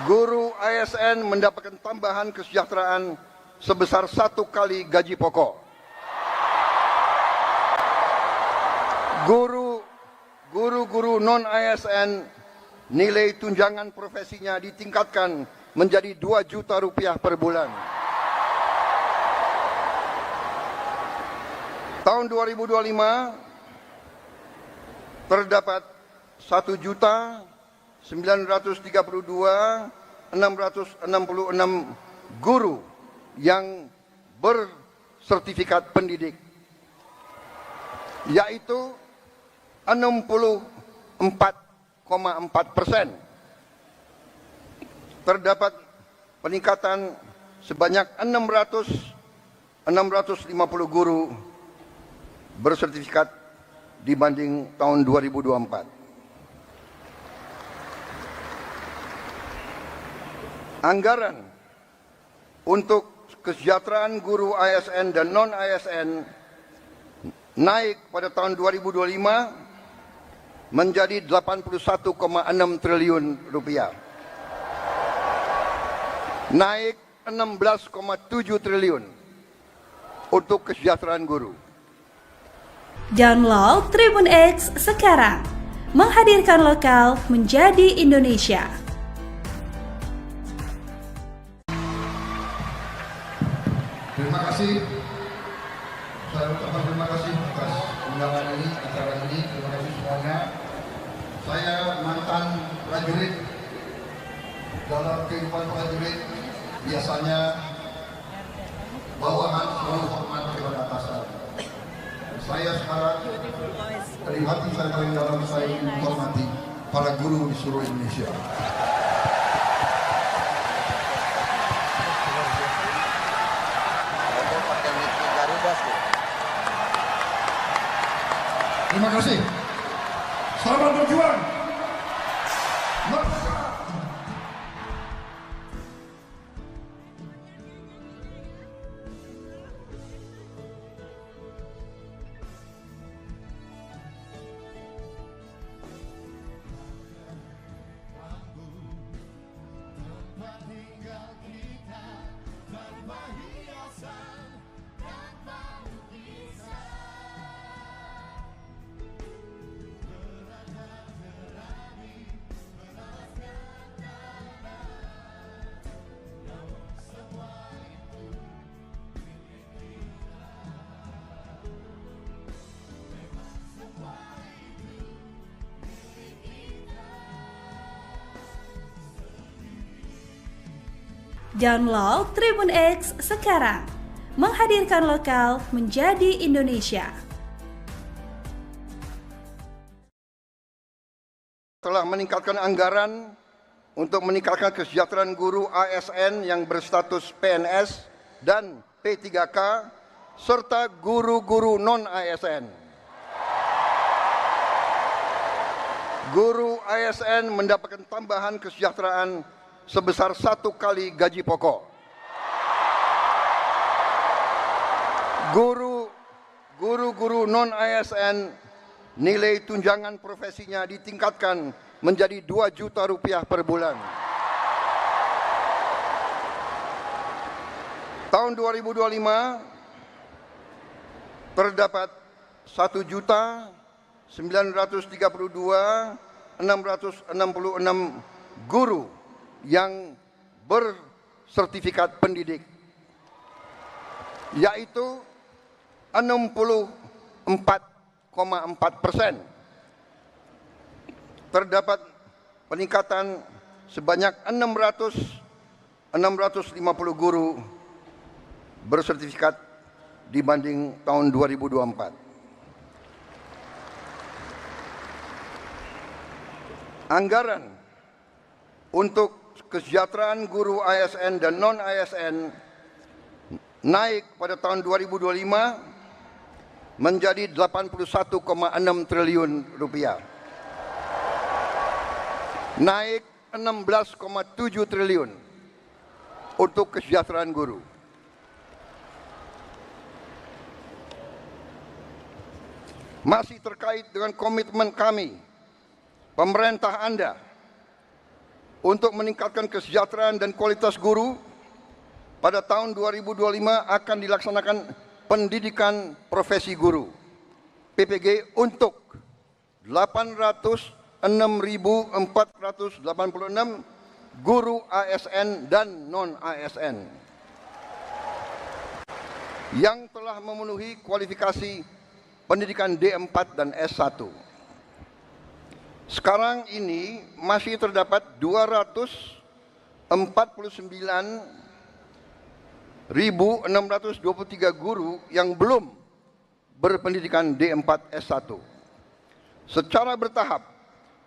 Guru ASN mendapatkan tambahan kesejahteraan sebesar 1 kali gaji pokok. Guru-guru non-ASN nilai tunjangan profesinya ditingkatkan menjadi 2 juta rupiah per bulan. Tahun 2025 terdapat 1.932.666 guru yang bersertifikat pendidik, yaitu 64,4%. Terdapat peningkatan sebanyak 650 guru bersertifikat dibanding tahun 2024. Anggaran untuk kesejahteraan guru ASN dan non-ASN naik pada tahun 2025 menjadi 81,6 triliun rupiah. Naik 16,7 triliun untuk kesejahteraan guru. Download Tribun X sekarang, menghadirkan lokal menjadi Indonesia. Terima kasih. Saya ucapkan terima kasih atas undangan ini, acara ini. Terima kasih semuanya. Saya mantan prajurit. Dalam kehidupan prajurit biasanya bawahan selalu hormat kepada atasan. Saya sekarang dari hati saya paling dalam, saya ingin menghormati para guru di seluruh Indonesia. Terima kasih. Selamat berjuang. Merdeka. Download Tribun X sekarang. Menghadirkan lokal menjadi Indonesia. Telah meningkatkan anggaran untuk meningkatkan kesejahteraan guru ASN yang berstatus PNS dan P3K serta guru-guru non-ASN. Guru ASN mendapatkan tambahan kesejahteraan sebesar 1 kali gaji pokok. Guru-guru non-ASN nilai tunjangan profesinya ditingkatkan menjadi 2 juta rupiah per bulan. Tahun 2025 terdapat 1.932.666 guru yang bersertifikat pendidik, yaitu 64,4%. Terdapat peningkatan sebanyak 650 guru bersertifikat dibanding tahun 2024. Anggaran untuk kesejahteraan guru ASN dan non-ASN naik pada tahun 2025 menjadi 81,6 triliun rupiah. Naik 16,7 triliun untuk kesejahteraan guru. Masih terkait dengan komitmen kami, pemerintah Anda, untuk meningkatkan kesejahteraan dan kualitas guru, pada tahun 2025 akan dilaksanakan pendidikan profesi guru PPG untuk 806.486 guru ASN dan non-ASN yang telah memenuhi kualifikasi pendidikan D4 dan S1. Sekarang ini masih terdapat 249.623 guru yang belum berpendidikan D4 S1. Secara bertahap,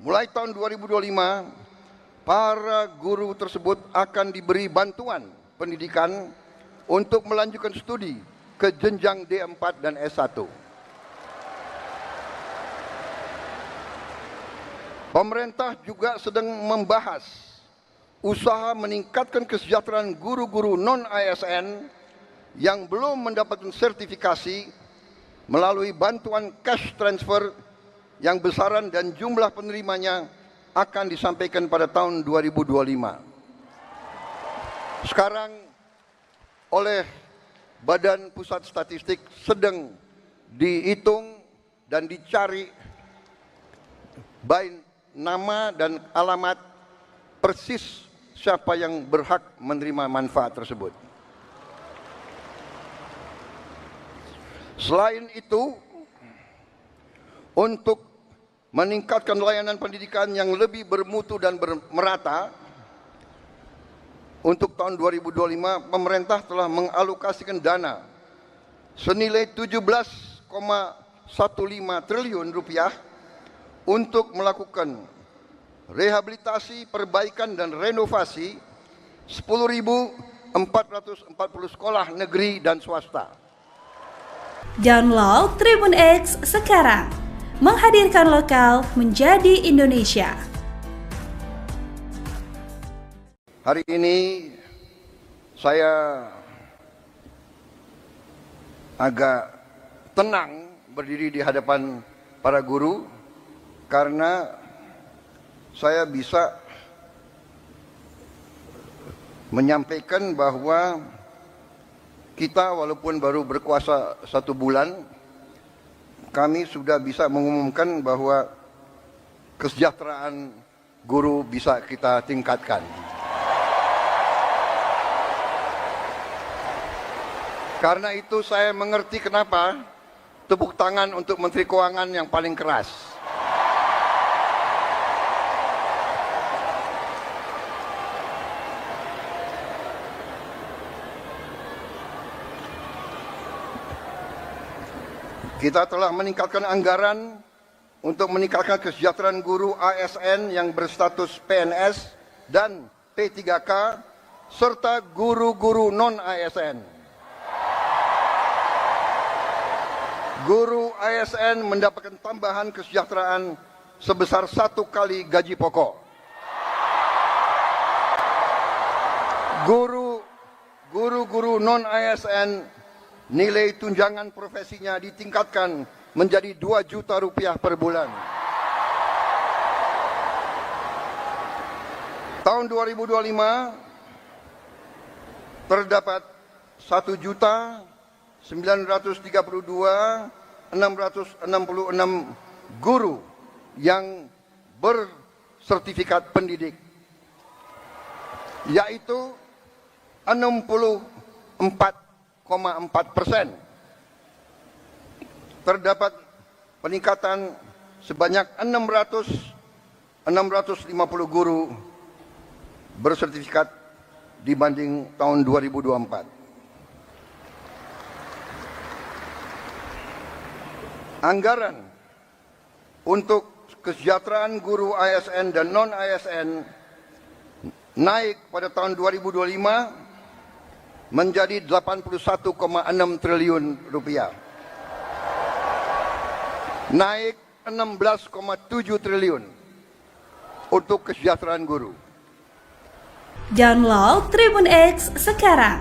mulai tahun 2025, para guru tersebut akan diberi bantuan pendidikan untuk melanjutkan studi ke jenjang D4 dan S1. Pemerintah juga sedang membahas usaha meningkatkan kesejahteraan guru-guru non-ASN yang belum mendapatkan sertifikasi melalui bantuan cash transfer yang besaran dan jumlah penerimanya akan disampaikan pada tahun 2025. Sekarang oleh Badan Pusat Statistik sedang dihitung dan dicari baik nama dan alamat persis siapa yang berhak menerima manfaat tersebut. Selain itu, untuk meningkatkan layanan pendidikan yang lebih bermutu dan merata, untuk tahun 2025 pemerintah telah mengalokasikan dana senilai 17,15 triliun rupiah untuk melakukan rehabilitasi, perbaikan dan renovasi 10.440 sekolah negeri dan swasta. Download Tribun X sekarang. Menghadirkan lokal menjadi Indonesia. Hari ini saya agak tenang berdiri di hadapan para guru karena saya bisa menyampaikan bahwa kita walaupun baru berkuasa 1 bulan, kami sudah bisa mengumumkan bahwa kesejahteraan guru bisa kita tingkatkan. Karena itu saya mengerti kenapa tepuk tangan untuk Menteri Keuangan yang paling keras. Kita telah meningkatkan anggaran untuk meningkatkan kesejahteraan guru ASN yang berstatus PNS dan P3K serta guru-guru non-ASN. Guru ASN mendapatkan tambahan kesejahteraan sebesar 1 kali gaji pokok. Guru-guru non-ASN nilai tunjangan profesinya ditingkatkan menjadi 2 juta rupiah per bulan. Tahun 2025 terdapat 1.932.666 guru yang bersertifikat pendidik, yaitu 64,4%. Terdapat peningkatan sebanyak 650 guru bersertifikat dibanding tahun 2024. Anggaran untuk kesejahteraan guru ASN dan non-ASN naik pada tahun 2025 menjadi 81,6 triliun rupiah. Naik 16,7 triliun untuk kesejahteraan guru. Download Tribun X sekarang,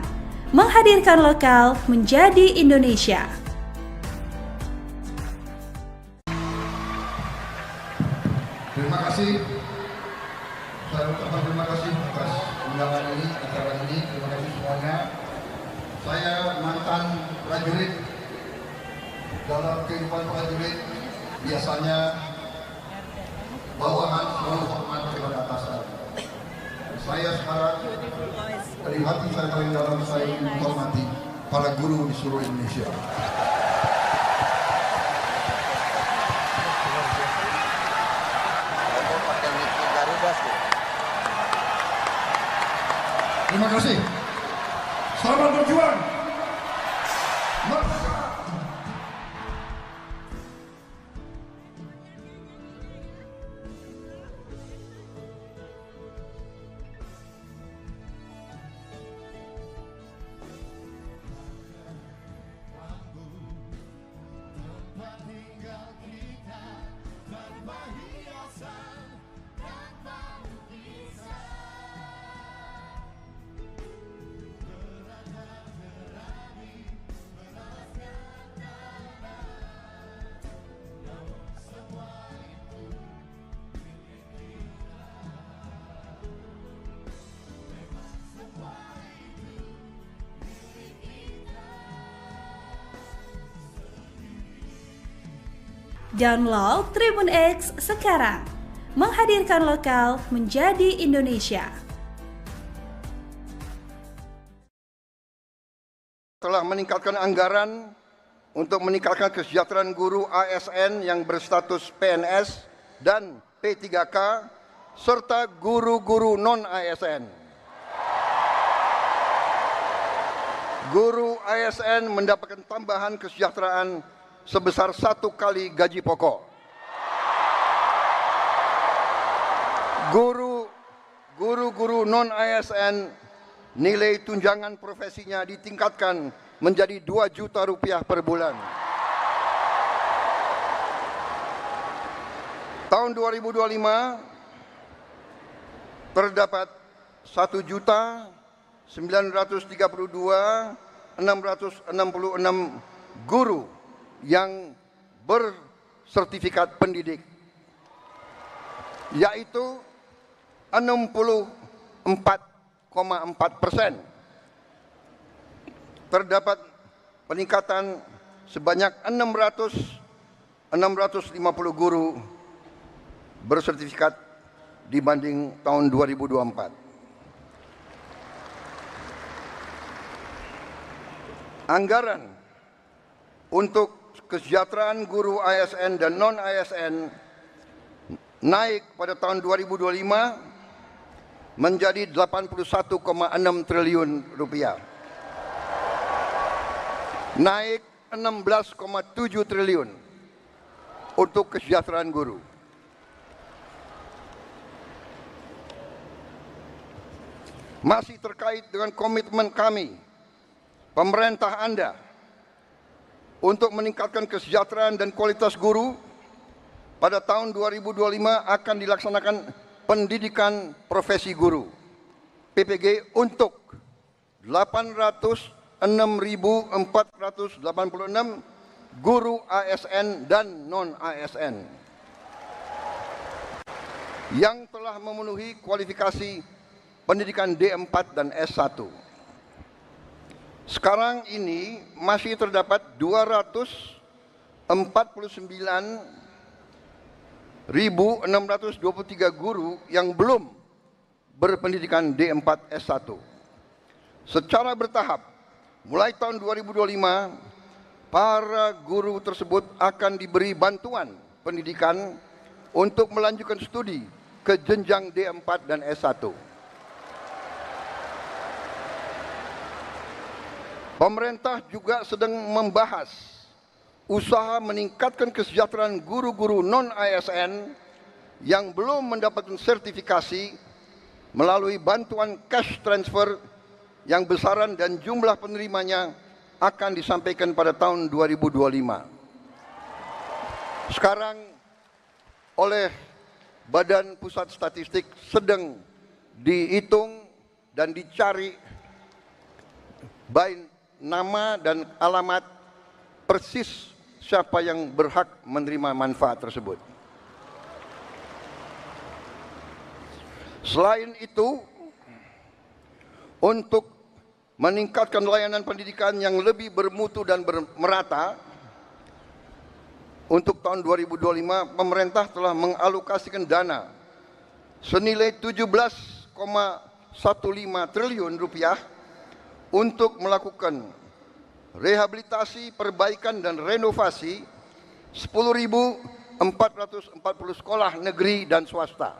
menghadirkan lokal menjadi Indonesia. Terima kasih. Saya ucapkan terima kasih atas undangan ini, acara ini. Terima kasih semuanya. Saya mantan prajurit. Dalam kehidupan prajurit biasanya bawahan selalu hormat kepada atasan. Saya sekarang dari hati saya paling dalam saya menghormati para guru di seluruh Indonesia. Terima kasih. Selamat berjuang. Merdeka. Download Tribun X sekarang, menghadirkan lokal menjadi Indonesia. Telah meningkatkan anggaran untuk meningkatkan kesejahteraan guru ASN yang berstatus PNS dan P3K serta guru-guru non-ASN. Guru ASN mendapatkan tambahan kesejahteraan sebesar 1 kali gaji pokok. Guru-guru non-ASN nilai tunjangan profesinya ditingkatkan menjadi 2 juta rupiah per bulan. Tahun 2025 terdapat 1.932.666 guru yang bersertifikat pendidik, yaitu 64,4%. Terdapat peningkatan sebanyak 650 guru bersertifikat dibanding tahun 2024. Anggaran untuk kesejahteraan guru ASN dan non-ASN naik pada tahun 2025 menjadi 81,6 triliun rupiah. Naik 16,7 triliun untuk kesejahteraan guru. Masih terkait dengan komitmen kami, pemerintah Anda, untuk meningkatkan kesejahteraan dan kualitas guru, pada tahun 2025 akan dilaksanakan pendidikan profesi guru PPG untuk 806.486 guru ASN dan non-ASN yang telah memenuhi kualifikasi pendidikan D4 dan S1. Sekarang ini masih terdapat 249.623 guru yang belum berpendidikan D4 S1. Secara bertahap, mulai tahun 2025, para guru tersebut akan diberi bantuan pendidikan untuk melanjutkan studi ke jenjang D4 dan S1. Pemerintah juga sedang membahas usaha meningkatkan kesejahteraan guru-guru non-ASN yang belum mendapatkan sertifikasi melalui bantuan cash transfer yang besaran dan jumlah penerimanya akan disampaikan pada tahun 2025. Sekarang oleh Badan Pusat Statistik sedang dihitung dan dicari baik nama dan alamat persis siapa yang berhak menerima manfaat tersebut. Selain itu, untuk meningkatkan layanan pendidikan yang lebih bermutu dan merata, untuk tahun 2025 pemerintah telah mengalokasikan dana senilai 17,15 triliun rupiah untuk melakukan rehabilitasi, perbaikan dan renovasi 10.440 sekolah negeri dan swasta.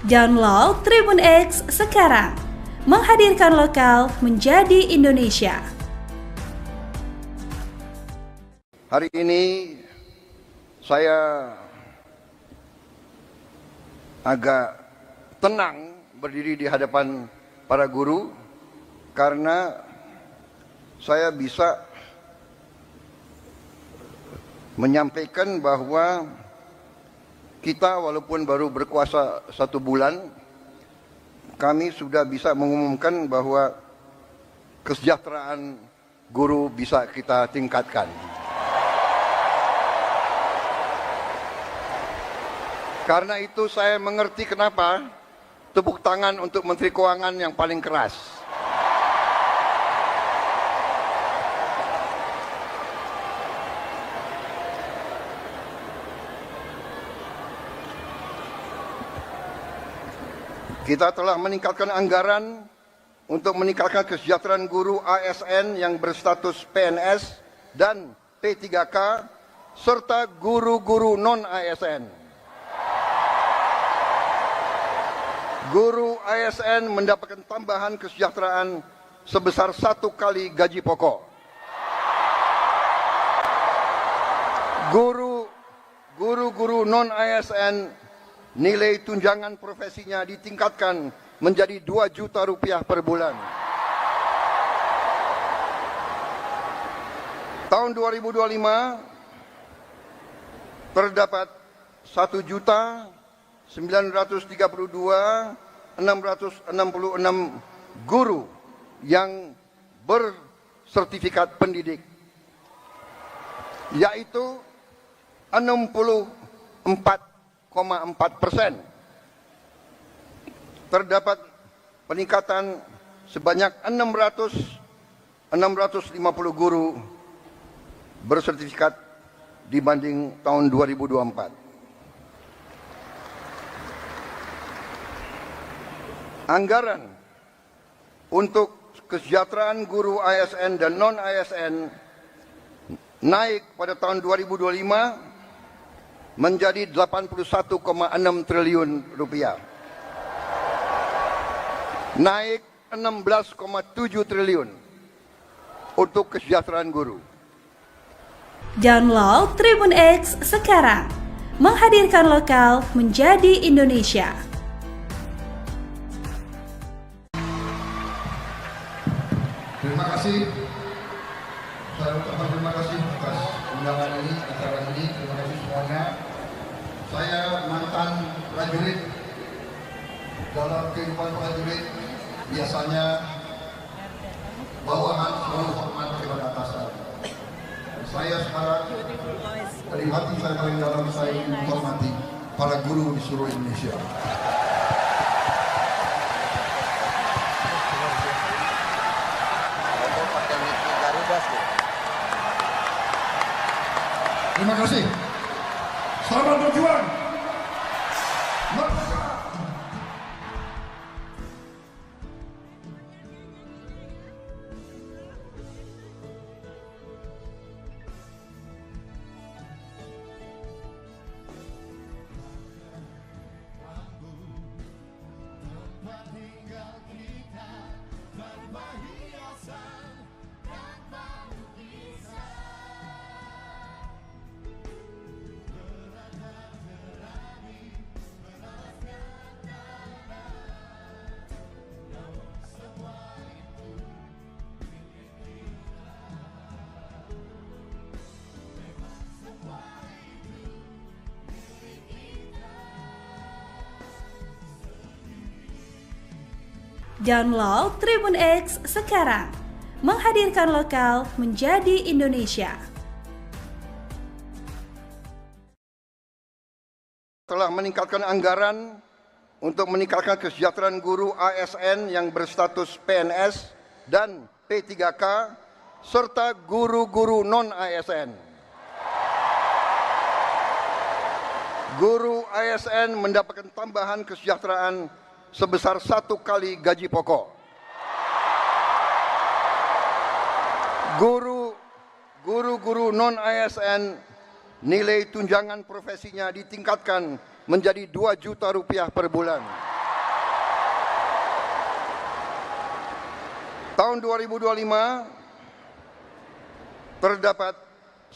Download Tribun X sekarang, menghadirkan lokal menjadi Indonesia. Hari ini saya agak tenang berdiri di hadapan para guru karena saya bisa menyampaikan bahwa kita walaupun baru berkuasa 1 bulan, kami sudah bisa mengumumkan bahwa kesejahteraan guru bisa kita tingkatkan. Karena itu saya mengerti kenapa tepuk tangan untuk Menteri Keuangan yang paling keras. Kita telah meningkatkan anggaran untuk meningkatkan kesejahteraan guru ASN yang berstatus PNS dan P3K serta guru-guru non-ASN. Guru ASN mendapatkan tambahan kesejahteraan sebesar 1 kali gaji pokok. Guru-guru non-ASN nilai tunjangan profesinya ditingkatkan menjadi 2 juta rupiah per bulan. Tahun 2025 terdapat 1.932.666 guru yang bersertifikat pendidik, yaitu 64,4%. Terdapat peningkatan sebanyak 650 guru bersertifikat dibanding tahun 2024. Anggaran untuk kesejahteraan guru ASN dan non-ASN naik pada tahun 2025 menjadi 81,6 triliun rupiah. Naik 16,7 triliun untuk kesejahteraan guru. Download Tribun X sekarang, menghadirkan lokal menjadi Indonesia. Terima kasih. Saya ucapkan terima kasih atas undangan ini, acara ini. Terima kasih semuanya. Saya mantan prajurit. Dalam kehidupan prajurit, biasanya bawahan selalu hormat kepada atasan. Saya sekarang dari hati saya paling dalam, saya menghormati para guru di seluruh Indonesia. Terima kasih. Selamat berjuang. Merdeka. Download Tribun X sekarang, menghadirkan lokal menjadi Indonesia. Telah meningkatkan anggaran untuk meningkatkan kesejahteraan guru ASN yang berstatus PNS dan P3K serta guru-guru non-ASN. Guru ASN mendapatkan tambahan kesejahteraan sebesar 1 kali gaji pokok. Guru-guru non-ASN nilai tunjangan profesinya ditingkatkan menjadi 2 juta rupiah per bulan. Tahun 2025 terdapat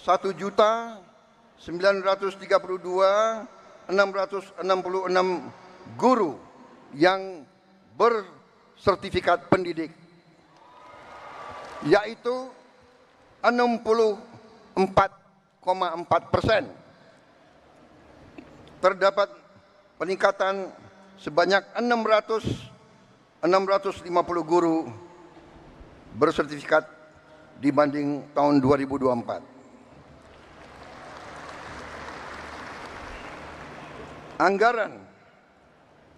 1.932.666 guru yang bersertifikat pendidik, yaitu 64,4%. Terdapat peningkatan sebanyak 650 guru bersertifikat dibanding tahun 2024. Anggaran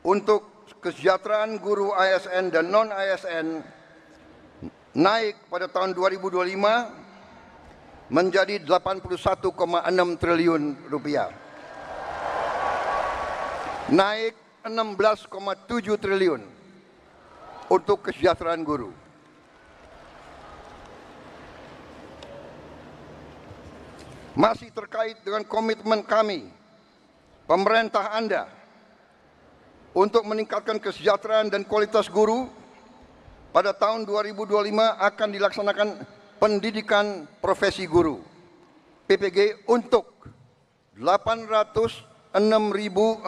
untuk kesejahteraan guru ASN dan non-ASN naik pada tahun 2025 menjadi 81,6 triliun rupiah. Naik 16,7 triliun untuk kesejahteraan guru. Masih terkait dengan komitmen kami, pemerintah Anda, untuk meningkatkan kesejahteraan dan kualitas guru, pada tahun 2025 akan dilaksanakan pendidikan profesi guru PPG untuk 806.486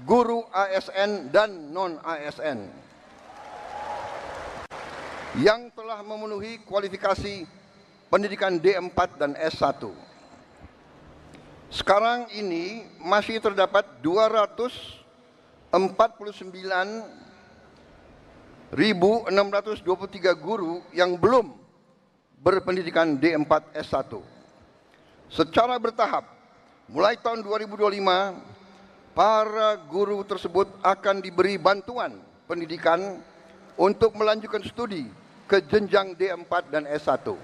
guru ASN dan non-ASN yang telah memenuhi kualifikasi pendidikan D4 dan S1. Sekarang ini masih terdapat 249.623 guru yang belum berpendidikan D4 S1. Secara bertahap, mulai tahun 2025, para guru tersebut akan diberi bantuan pendidikan untuk melanjutkan studi ke jenjang D4 dan S1.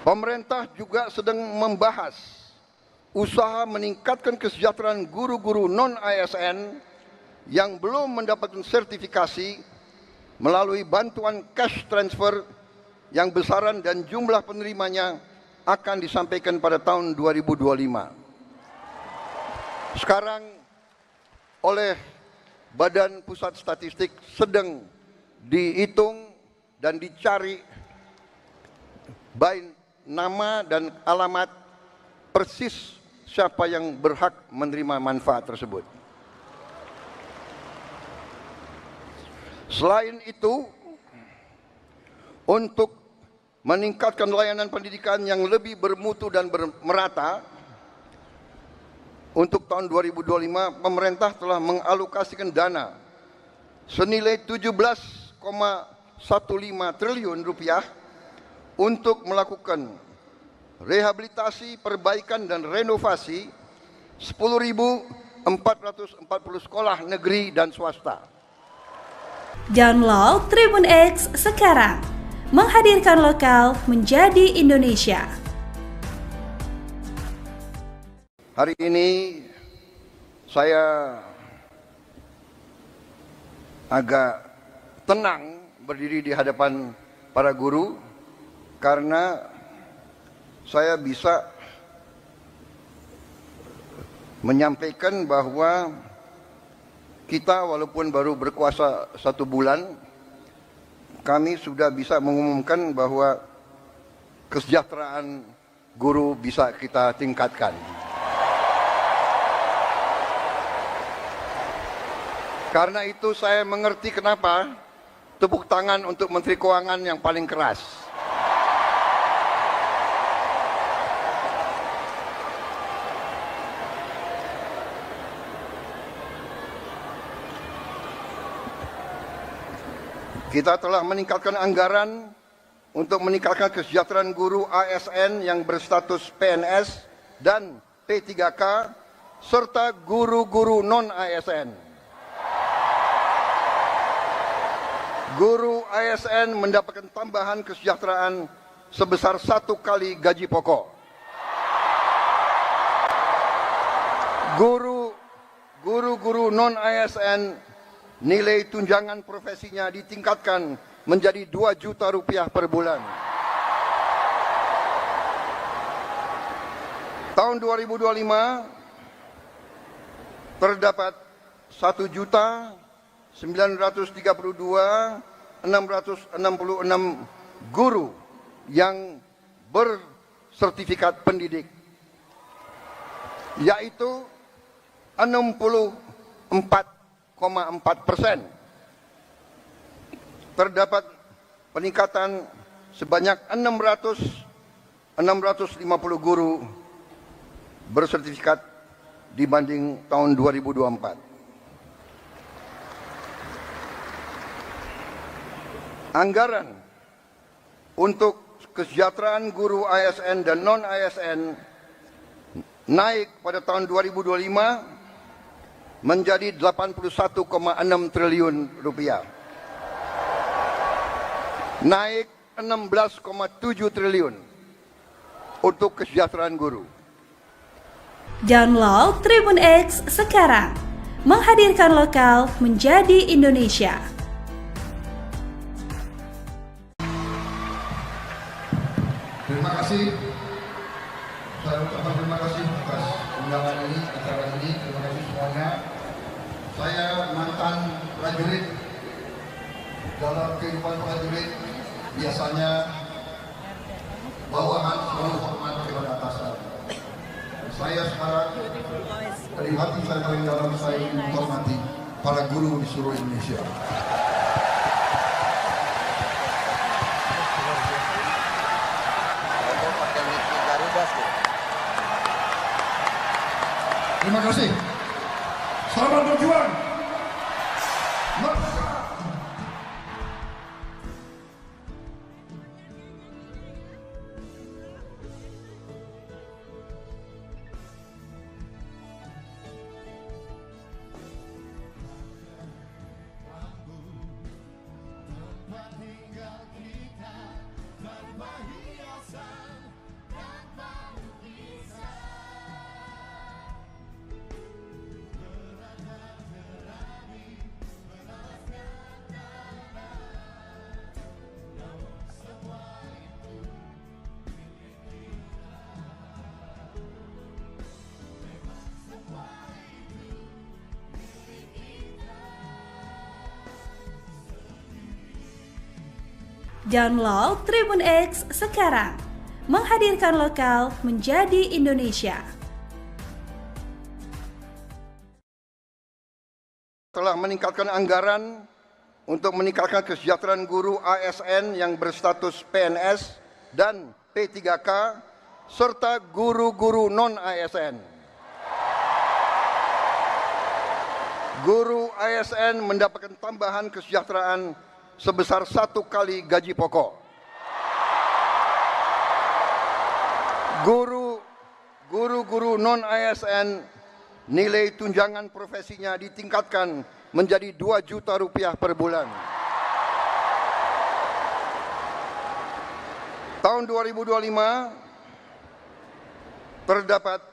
Pemerintah juga sedang membahas usaha meningkatkan kesejahteraan guru-guru non-ASN yang belum mendapatkan sertifikasi melalui bantuan cash transfer yang besaran dan jumlah penerimanya akan disampaikan pada tahun 2025. Sekarang oleh Badan Pusat Statistik sedang dihitung dan dicari baik nama dan alamat persis siapa yang berhak menerima manfaat tersebut. Selain itu, untuk meningkatkan layanan pendidikan yang lebih bermutu dan merata, untuk tahun 2025 pemerintah telah mengalokasikan dana senilai 17,15 triliun rupiah untuk melakukan rehabilitasi, perbaikan dan renovasi 10.440 sekolah negeri dan swasta. Download Tribun X sekarang, menghadirkan lokal menjadi Indonesia. Hari ini saya agak tenang berdiri di hadapan para guru karena saya bisa menyampaikan bahwa kita walaupun baru berkuasa 1 bulan, kami sudah bisa mengumumkan bahwa kesejahteraan guru bisa kita tingkatkan. Karena itu saya mengerti kenapa tepuk tangan untuk Menteri Keuangan yang paling keras. Kita telah meningkatkan anggaran untuk meningkatkan kesejahteraan guru ASN yang berstatus PNS dan P3K serta guru-guru non-ASN. Guru ASN mendapatkan tambahan kesejahteraan sebesar 1 kali gaji pokok. Guru-guru non-ASN nilai tunjangan profesinya ditingkatkan menjadi 2 juta rupiah per bulan. Tahun 2025 terdapat 1.932.666 guru yang bersertifikat pendidik, yaitu 64,4%. Terdapat peningkatan sebanyak 650 guru bersertifikat dibanding tahun 2024. Anggaran untuk kesejahteraan guru ASN dan non-ASN naik pada tahun 2025 menjadi 81,6 triliun rupiah. Naik 16,7 triliun untuk kesejahteraan guru. Download Tribun X sekarang, menghadirkan lokal menjadi Indonesia. Terima kasih. Saya ucapkan terima kasih atas undangan ini, acara ini. Terima kasih semuanya. Saya mantan prajurit. Dalam kehidupan prajurit biasanya bawahan selalu hormat kepada atasan. Saya sekarang dari hati saya paling dalam, saya ingin menghormati para guru di seluruh Indonesia. Terima kasih. Selamat berjuang. Merdeka. Download Tribun X sekarang. Menghadirkan lokal menjadi Indonesia. Telah meningkatkan anggaran untuk meningkatkan kesejahteraan guru ASN yang berstatus PNS dan P3K serta guru-guru non-ASN. Guru ASN mendapatkan tambahan kesejahteraan sebesar 1 kali gaji pokok. Guru-guru non-ASN nilai tunjangan profesinya ditingkatkan menjadi 2 juta rupiah per bulan. Tahun 2025 terdapat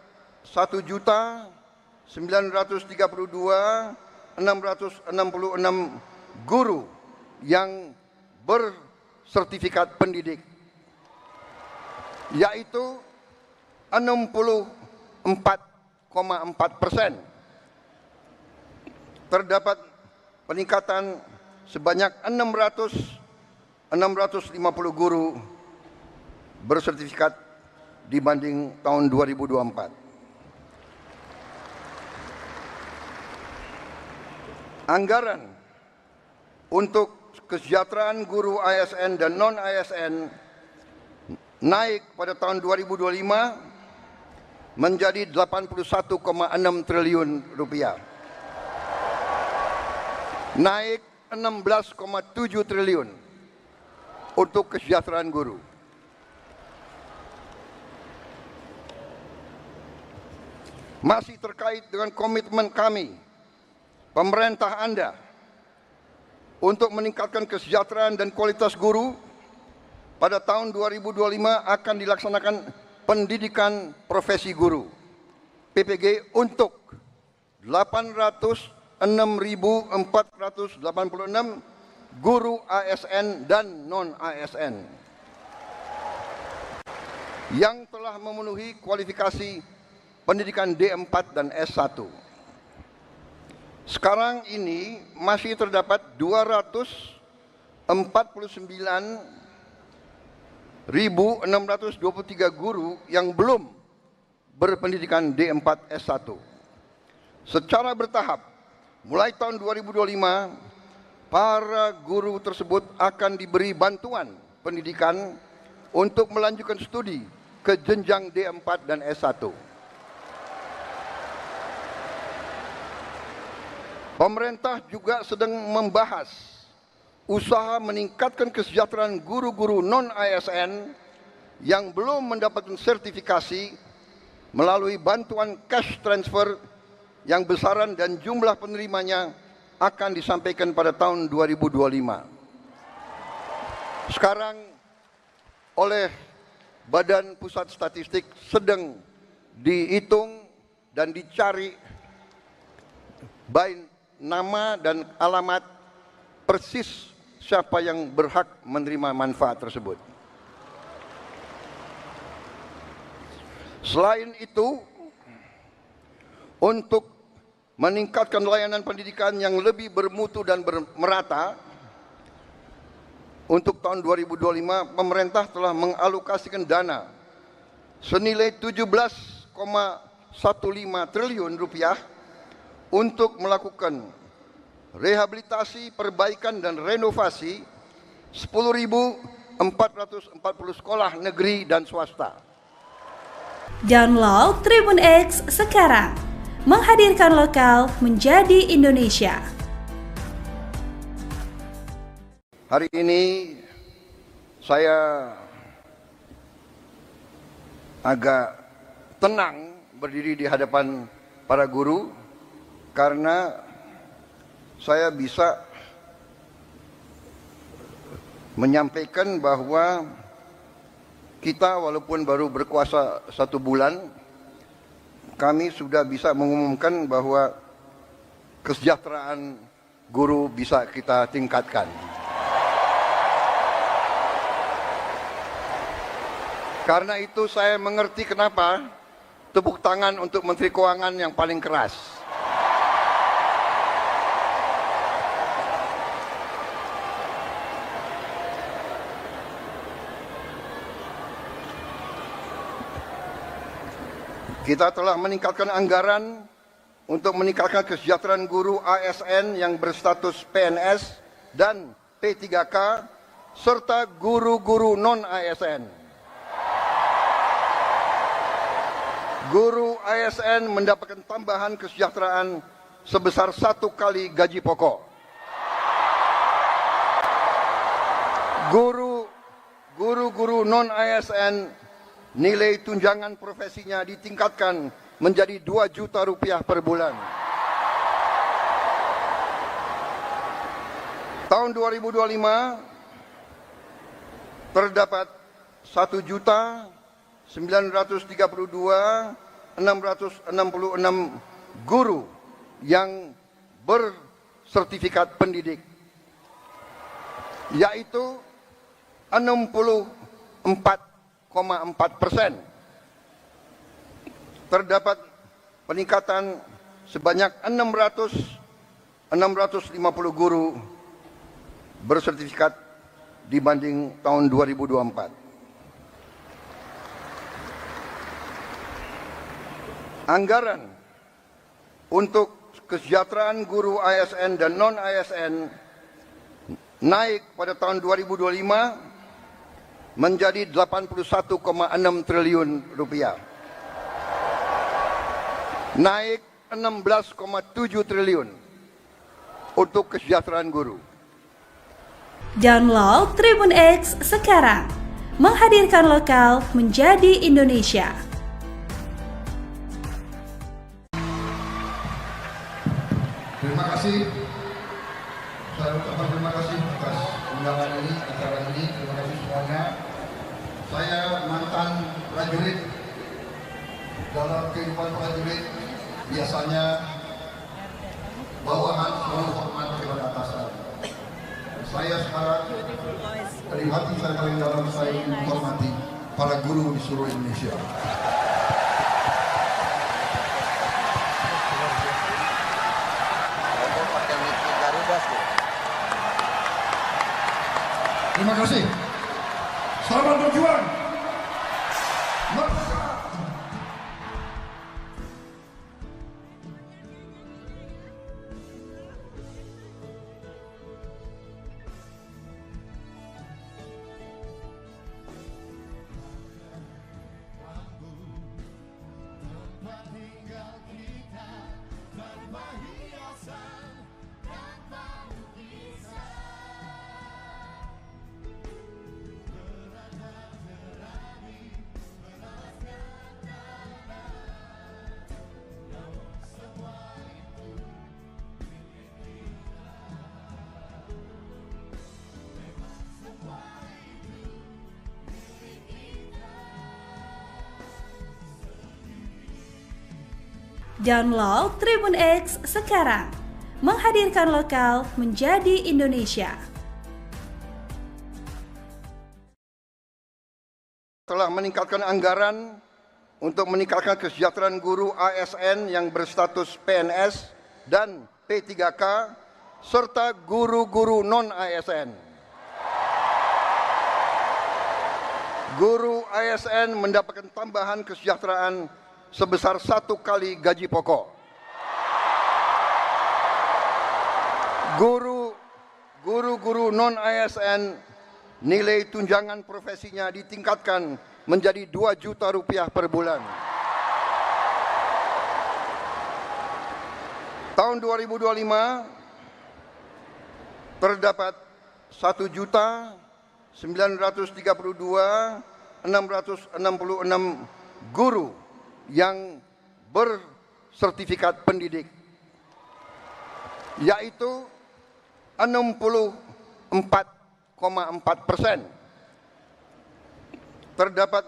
1.932.666 guru yang bersertifikat pendidik, yaitu 64,4%. Terdapat peningkatan sebanyak 650 guru bersertifikat dibanding tahun 2024. Anggaran untuk kesejahteraan guru ASN dan non-ASN naik pada tahun 2025 menjadi 81,6 triliun rupiah. Naik 16,7 triliun untuk kesejahteraan guru. Masih terkait dengan komitmen kami, pemerintah Anda, untuk meningkatkan kesejahteraan dan kualitas guru, pada tahun 2025 akan dilaksanakan pendidikan profesi guru PPG untuk 806.486 guru ASN dan non-ASN yang telah memenuhi kualifikasi pendidikan D4 dan S1. Sekarang ini masih terdapat 249.623 guru yang belum berpendidikan D4 S1. Secara bertahap, mulai tahun 2025, para guru tersebut akan diberi bantuan pendidikan untuk melanjutkan studi ke jenjang D4 dan S1. Pemerintah juga sedang membahas usaha meningkatkan kesejahteraan guru-guru non-ASN yang belum mendapatkan sertifikasi melalui bantuan cash transfer yang besaran dan jumlah penerimanya akan disampaikan pada tahun 2025. Sekarang oleh Badan Pusat Statistik sedang dihitung dan dicari baik nama dan alamat persis siapa yang berhak menerima manfaat tersebut. Selain itu, untuk meningkatkan layanan pendidikan yang lebih bermutu dan merata, untuk tahun 2025 pemerintah telah mengalokasikan dana senilai 17,15 triliun rupiah untuk melakukan rehabilitasi, perbaikan dan renovasi 10.440 sekolah negeri dan swasta. Download Tribun X sekarang. Menghadirkan lokal menjadi Indonesia. Hari ini saya agak tenang berdiri di hadapan para guru karena saya bisa menyampaikan bahwa kita walaupun baru berkuasa 1 bulan, kami sudah bisa mengumumkan bahwa kesejahteraan guru bisa kita tingkatkan. Karena itu saya mengerti kenapa tepuk tangan untuk Menteri Keuangan yang paling keras. Kita telah meningkatkan anggaran untuk meningkatkan kesejahteraan guru ASN yang berstatus PNS dan P3K serta guru-guru non-ASN. Guru ASN mendapatkan tambahan kesejahteraan sebesar 1 kali gaji pokok. Guru-guru non-ASN nilai tunjangan profesinya ditingkatkan menjadi 2 juta rupiah per bulan. Tahun 2025 terdapat 1.932.666 guru yang bersertifikat pendidik, yaitu 64,4%. Terdapat peningkatan sebanyak 650 guru bersertifikat dibanding tahun 2024. Anggaran untuk kesejahteraan guru ASN dan non-ASN naik pada tahun 2025 menjadi 81,6 triliun rupiah. Naik 16,7 triliun untuk kesejahteraan guru. Download Tribun X sekarang, menghadirkan lokal menjadi Indonesia. Terima kasih. Saya ucapkan terima kasih atas undangan ini, acara ini. Terima kasih semuanya. Saya mantan prajurit. Dalam kehidupan prajurit biasanya bawahan selalu hormat kepada atasan. Saya sekarang dari hati saya paling dalam saya menghormati para guru di seluruh Indonesia. Terima kasih. Selamat berjuang. Merdeka. Download Tribun X sekarang, menghadirkan lokal menjadi Indonesia. Telah meningkatkan anggaran untuk meningkatkan kesejahteraan guru ASN yang berstatus PNS dan P3K serta guru-guru non-ASN. Guru ASN mendapatkan tambahan kesejahteraan sebesar 1 kali gaji pokok. Guru-guru non-ASN nilai tunjangan profesinya ditingkatkan menjadi 2 juta rupiah per bulan. Tahun 2025 terdapat 1.932.666 guru yang bersertifikat pendidik, yaitu 64,4%. Terdapat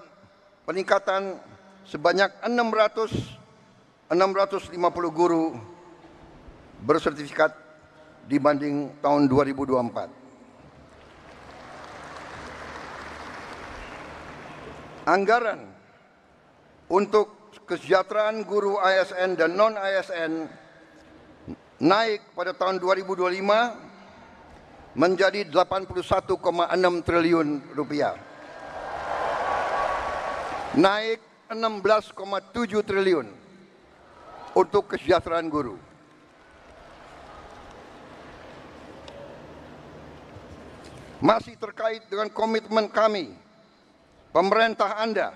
peningkatan sebanyak 650 guru bersertifikat dibanding tahun 2024. Anggaran untuk kesejahteraan guru ASN dan non-ASN naik pada tahun 2025 menjadi 81,6 triliun rupiah. Naik 16,7 triliun untuk kesejahteraan guru. Masih terkait dengan komitmen kami, pemerintah Anda,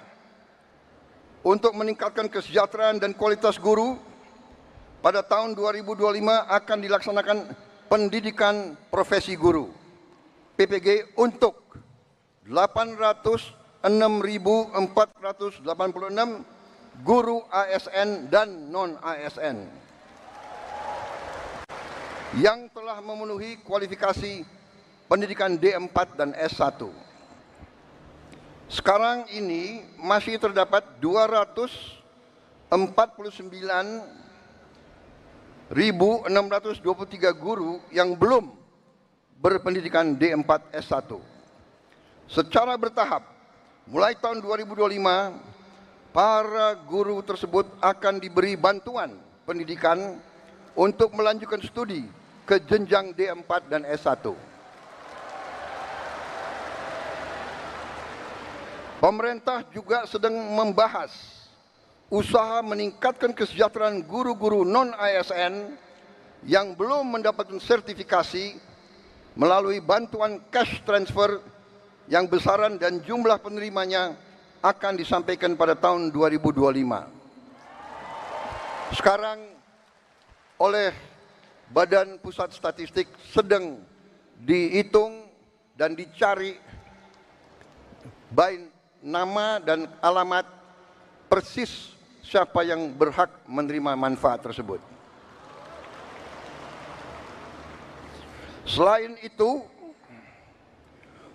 untuk meningkatkan kesejahteraan dan kualitas guru, pada tahun 2025 akan dilaksanakan pendidikan profesi guru PPG untuk 806.486 guru ASN dan non-ASN yang telah memenuhi kualifikasi pendidikan D4 dan S1. Sekarang ini masih terdapat 249.623 guru yang belum berpendidikan D4 S1. Secara bertahap, mulai tahun 2025, para guru tersebut akan diberi bantuan pendidikan untuk melanjutkan studi ke jenjang D4 dan S1. Pemerintah juga sedang membahas usaha meningkatkan kesejahteraan guru-guru non-ASN yang belum mendapatkan sertifikasi melalui bantuan cash transfer yang besaran dan jumlah penerimanya akan disampaikan pada tahun 2025. Sekarang oleh Badan Pusat Statistik sedang dihitung dan dicari baik nama dan alamat persis siapa yang berhak menerima manfaat tersebut. Selain itu,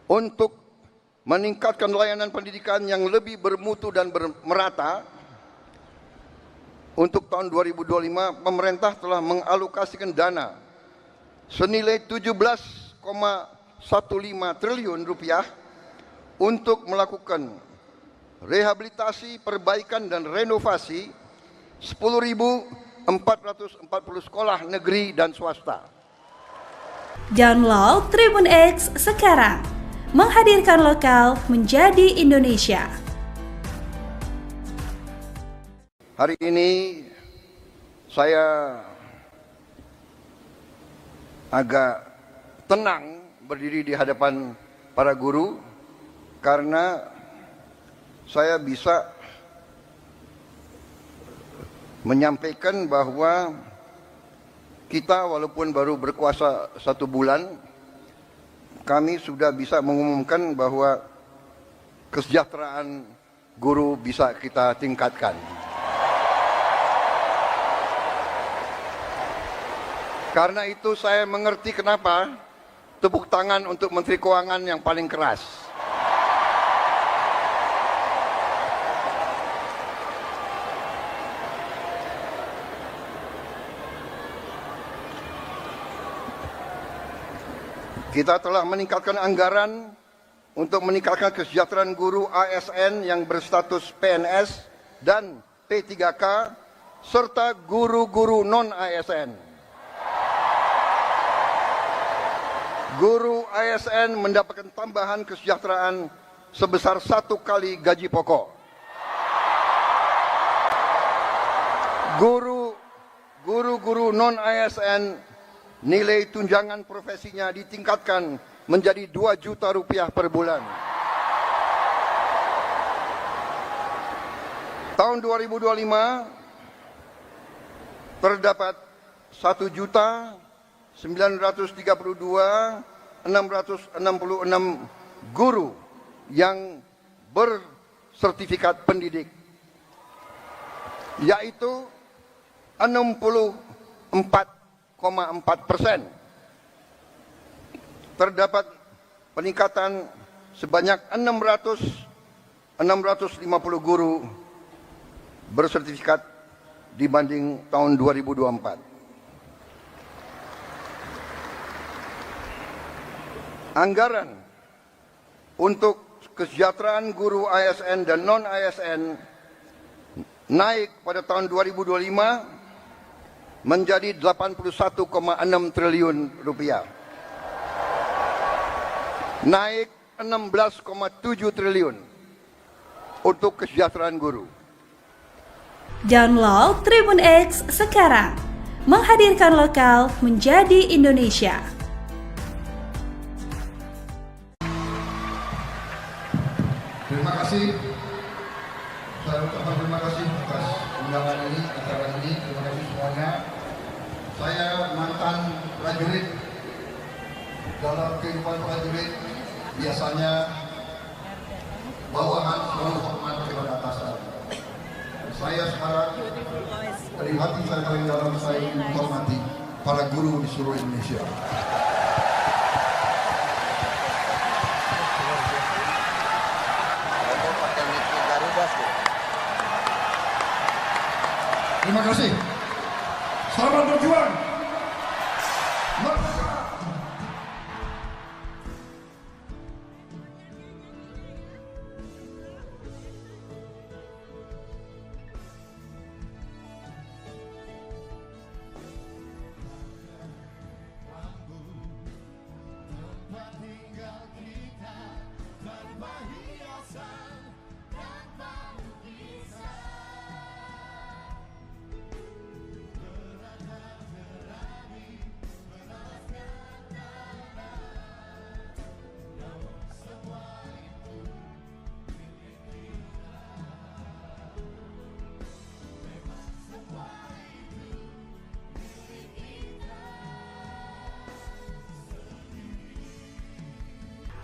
untuk meningkatkan layanan pendidikan yang lebih bermutu dan merata, untuk tahun 2025 pemerintah telah mengalokasikan dana senilai 17,15 triliun rupiah untuk melakukan rehabilitasi, perbaikan dan renovasi 10.440 sekolah negeri dan swasta. Download Tribun X sekarang, menghadirkan lokal menjadi Indonesia. Hari ini saya agak tenang berdiri di hadapan para guru karena saya bisa menyampaikan bahwa kita walaupun baru berkuasa 1 bulan, kami sudah bisa mengumumkan bahwa kesejahteraan guru bisa kita tingkatkan. Karena itu saya mengerti kenapa tepuk tangan untuk Menteri Keuangan yang paling keras. Kita telah meningkatkan anggaran untuk meningkatkan kesejahteraan guru ASN yang berstatus PNS dan P3K serta guru-guru non-ASN. Guru ASN mendapatkan tambahan kesejahteraan sebesar 1 kali gaji pokok. Guru-guru non-ASN nilai tunjangan profesinya ditingkatkan menjadi 2 juta rupiah per bulan. Tahun 2025 terdapat 1.932.666 guru yang bersertifikat pendidik, yaitu 64,4%. Terdapat peningkatan sebanyak 650 guru bersertifikat dibanding tahun 2024. Anggaran untuk kesejahteraan guru ASN dan non-ASN naik pada tahun 2025 menjadi 81,6 triliun rupiah. Naik 16,7 triliun untuk kesejahteraan guru. Download Tribun X sekarang. Menghadirkan lokal menjadi Indonesia. Terima kasih. Saya ucapkan terima kasih atas undangan ini, acara ini. Terima kasih semuanya. Saya mantan prajurit. Dalam kehidupan prajurit, biasanya bawahan selalu hormat kepada atasan. Saya sekarang dari hati saya paling dalam, saya menghormati para guru di seluruh Indonesia. Terima kasih. Selamat berjuang. Merdeka.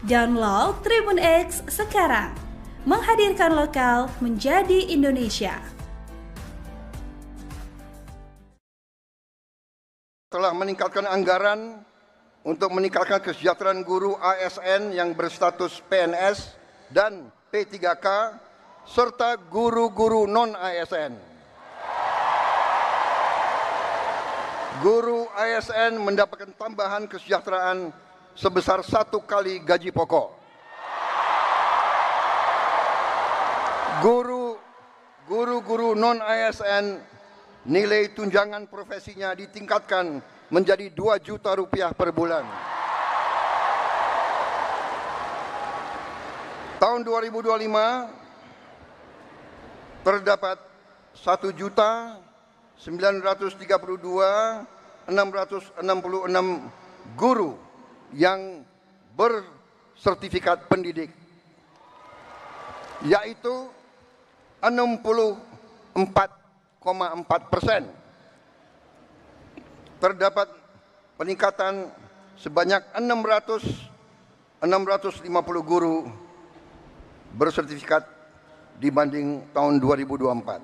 Download Tribun X sekarang. Menghadirkan lokal menjadi Indonesia. Telah meningkatkan anggaran untuk meningkatkan kesejahteraan guru ASN yang berstatus PNS dan P3K serta guru-guru non-ASN. Guru ASN mendapatkan tambahan kesejahteraan sebesar 1 kali gaji pokok. Guru-guru non-ASN nilai tunjangan profesinya ditingkatkan menjadi 2 juta rupiah per bulan. Tahun 2025 terdapat 1.932.666 guru yang bersertifikat pendidik, yaitu 64,4%. Terdapat peningkatan sebanyak 650 guru bersertifikat dibanding tahun 2024.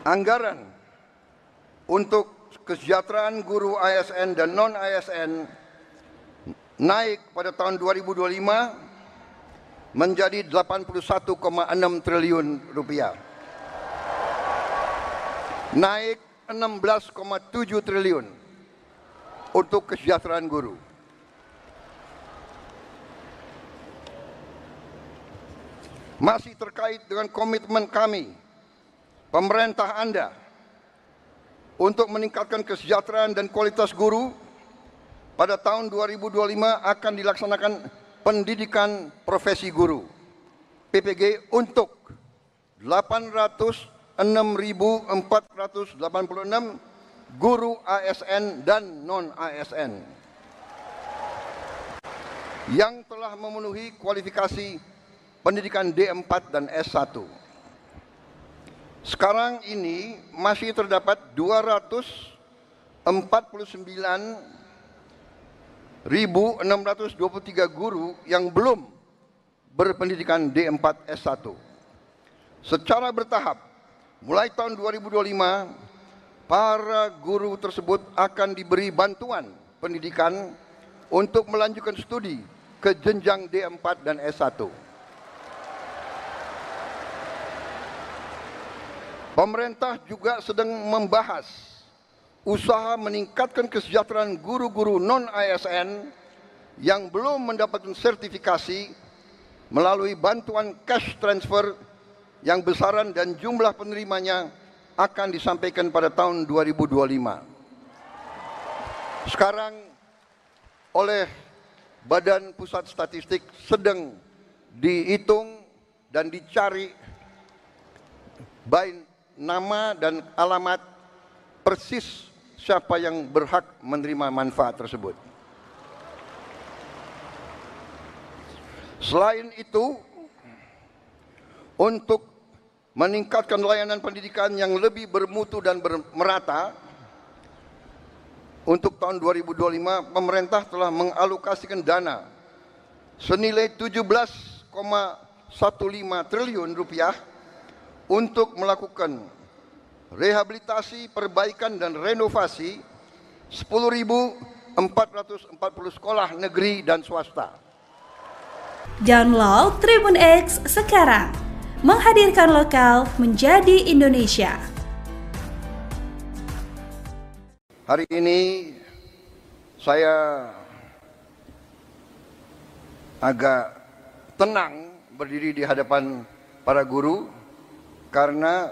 Anggaran untuk kesejahteraan guru ASN dan non-ASN naik pada tahun 2025 menjadi 81,6 triliun rupiah. Naik 16,7 triliun untuk kesejahteraan guru. Masih terkait dengan komitmen kami, pemerintah Anda, untuk meningkatkan kesejahteraan dan kualitas guru, pada tahun 2025 akan dilaksanakan pendidikan profesi guru PPG untuk 806.486 guru ASN dan non-ASN yang telah memenuhi kualifikasi pendidikan D4 dan S1. Sekarang ini masih terdapat 249.623 guru yang belum berpendidikan D4 S1. Secara bertahap, mulai tahun 2025, para guru tersebut akan diberi bantuan pendidikan untuk melanjutkan studi ke jenjang D4 dan S1. Pemerintah juga sedang membahas usaha meningkatkan kesejahteraan guru-guru non-ASN yang belum mendapatkan sertifikasi melalui bantuan cash transfer yang besaran dan jumlah penerimanya akan disampaikan pada tahun 2025. Sekarang oleh Badan Pusat Statistik sedang dihitung dan dicari baik nama dan alamat persis siapa yang berhak menerima manfaat tersebut. Selain itu, untuk meningkatkan layanan pendidikan yang lebih bermutu dan merata, untuk tahun 2025 pemerintah telah mengalokasikan dana senilai 17,15 triliun rupiah untuk melakukan rehabilitasi, perbaikan dan renovasi 10.440 sekolah negeri dan swasta. Download Tribun X sekarang, menghadirkan lokal menjadi Indonesia. Hari ini saya agak tenang berdiri di hadapan para guru karena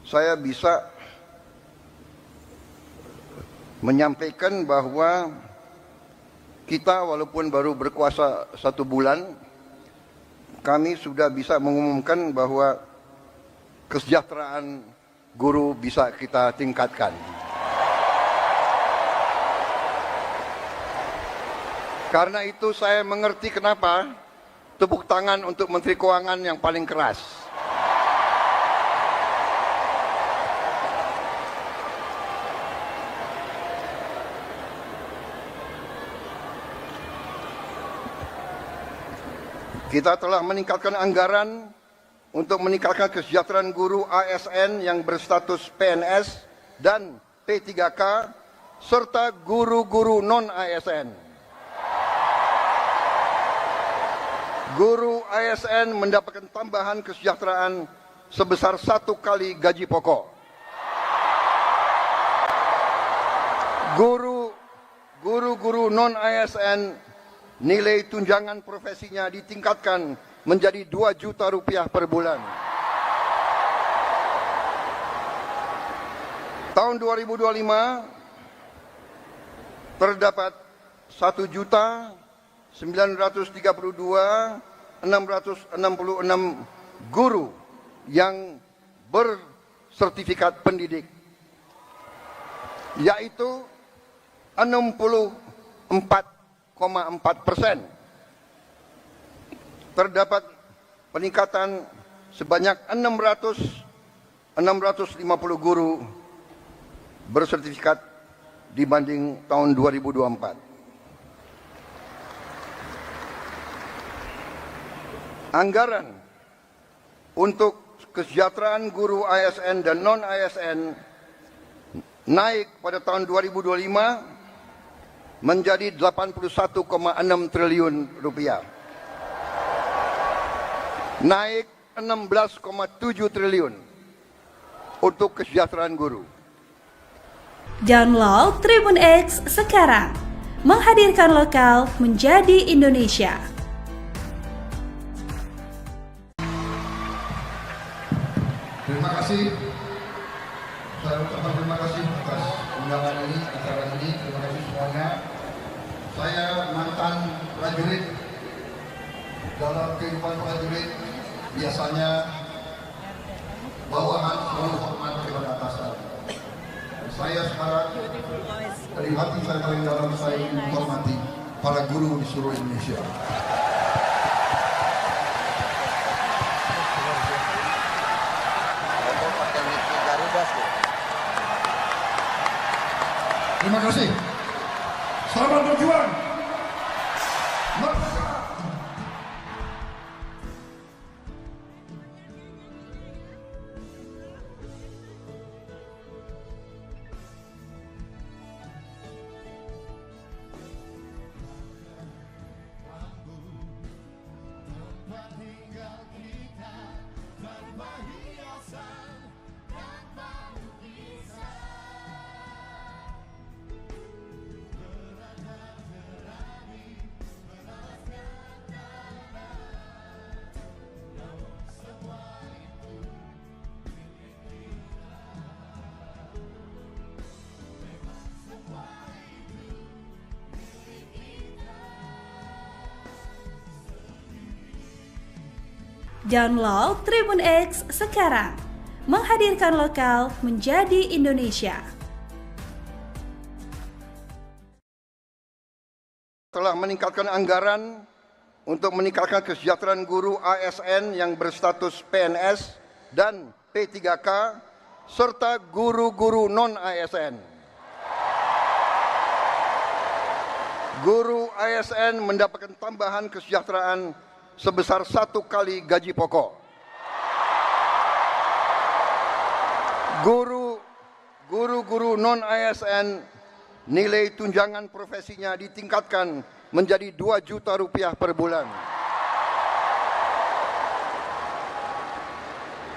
saya bisa menyampaikan bahwa kita walaupun baru berkuasa 1 bulan, kami sudah bisa mengumumkan bahwa kesejahteraan guru bisa kita tingkatkan. Karena itu saya mengerti kenapa tepuk tangan untuk Menteri Keuangan yang paling keras. Kita telah meningkatkan anggaran untuk meningkatkan kesejahteraan guru ASN yang berstatus PNS dan P3K serta guru-guru non-ASN. Guru ASN mendapatkan tambahan kesejahteraan sebesar 1 kali gaji pokok. Guru-guru non-ASN nilai tunjangan profesinya ditingkatkan menjadi 2 juta rupiah per bulan. Tahun 2025 terdapat 1.932.666 guru yang bersertifikat pendidik, yaitu 64,4%. Terdapat peningkatan sebanyak 650 guru bersertifikat dibanding tahun 2024. Anggaran untuk kesejahteraan guru ASN dan non-ASN naik pada tahun 2025 menjadi 81,6 triliun rupiah. Naik 16,7 triliun untuk kesejahteraan guru. Download Tribun X sekarang, menghadirkan lokal menjadi Indonesia. Terima kasih. Saya ucapkan terima kasih atas undangan ini, acara ini. Terima kasih semuanya. Saya mantan prajurit. Dalam kehidupan prajurit biasanya bawahan selalu hormat kepada atasan. Saya sekarang dari hati saya paling dalam, saya ingin menghormati para guru di seluruh Indonesia. Terima kasih. Selamat berjuang. Merdeka. Download Tribun X sekarang. Menghadirkan lokal menjadi Indonesia. Telah meningkatkan anggaran untuk meningkatkan kesejahteraan guru ASN yang berstatus PNS dan P3K serta guru-guru non-ASN. Guru ASN mendapatkan tambahan kesejahteraan sebesar 1 kali gaji pokok. Guru-guru non-ASN nilai tunjangan profesinya ditingkatkan menjadi 2 juta rupiah per bulan.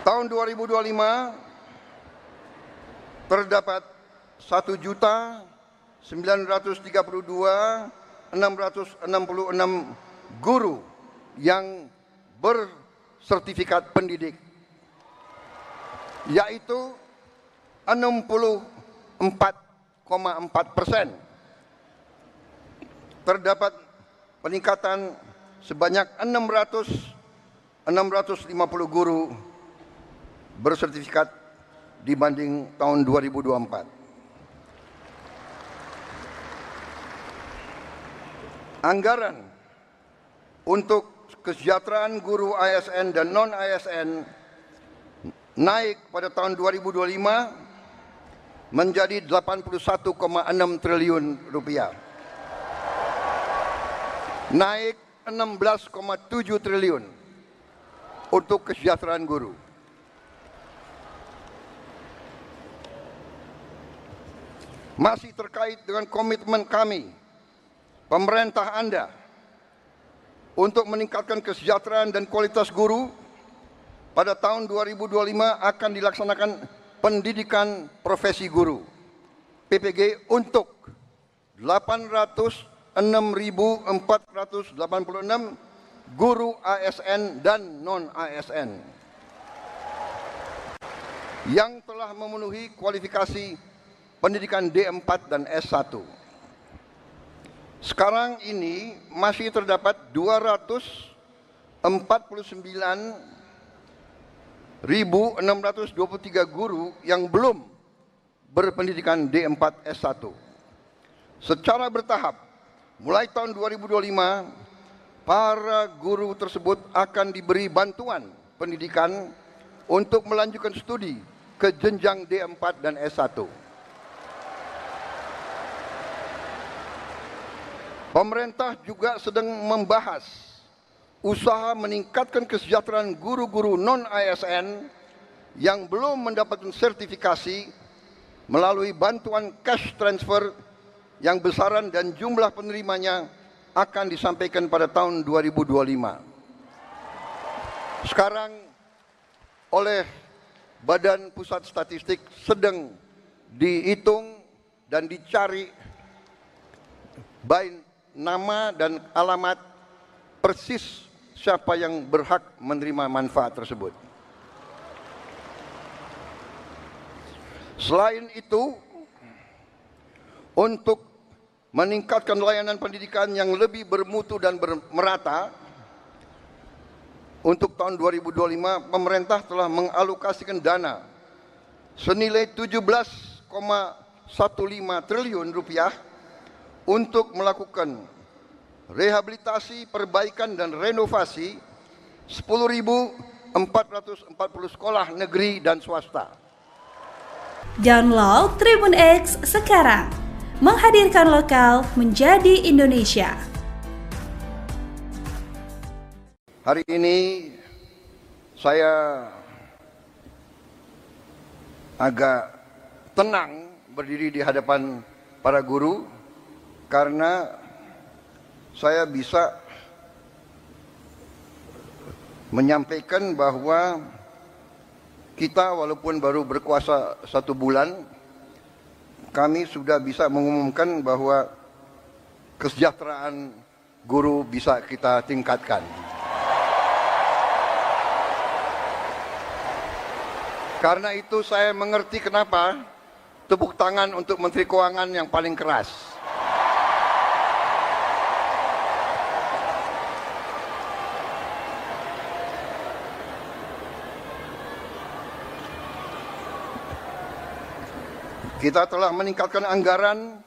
Tahun 2025 terdapat 1.932.666 guru yang bersertifikat pendidik, yaitu 64,4%. Terdapat peningkatan sebanyak 650 guru bersertifikat dibanding tahun 2024. Anggaran untuk kesejahteraan guru ASN dan non-ASN naik pada tahun 2025 menjadi 81,6 triliun rupiah. Naik 16,7 triliun untuk kesejahteraan guru. Masih terkait dengan komitmen kami, pemerintah Anda, untuk meningkatkan kesejahteraan dan kualitas guru, pada tahun 2025 akan dilaksanakan pendidikan profesi guru PPG untuk 806.486 guru ASN dan non-ASN yang telah memenuhi kualifikasi pendidikan D4 dan S1. Sekarang ini masih terdapat 249.623 guru yang belum berpendidikan D4 S1. Secara bertahap, mulai tahun 2025, para guru tersebut akan diberi bantuan pendidikan untuk melanjutkan studi ke jenjang D4 dan S1. Pemerintah juga sedang membahas usaha meningkatkan kesejahteraan guru-guru non-ASN yang belum mendapatkan sertifikasi melalui bantuan cash transfer yang besaran dan jumlah penerimanya akan disampaikan pada tahun 2025. Sekarang oleh Badan Pusat Statistik sedang dihitung dan dicari baik nama dan alamat persis siapa yang berhak menerima manfaat tersebut. Selain itu, untuk meningkatkan layanan pendidikan yang lebih bermutu dan merata, untuk tahun 2025 pemerintah telah mengalokasikan dana senilai 17,15 triliun rupiah untuk melakukan rehabilitasi, perbaikan dan renovasi 10.440 sekolah negeri dan swasta. Download Tribun X sekarang. Menghadirkan lokal menjadi Indonesia. Hari ini saya agak tenang berdiri di hadapan para guru karena saya bisa menyampaikan bahwa kita walaupun baru berkuasa 1 bulan, kami sudah bisa mengumumkan bahwa kesejahteraan guru bisa kita tingkatkan. Karena itu saya mengerti kenapa tepuk tangan untuk Menteri Keuangan yang paling keras. Kita telah meningkatkan anggaran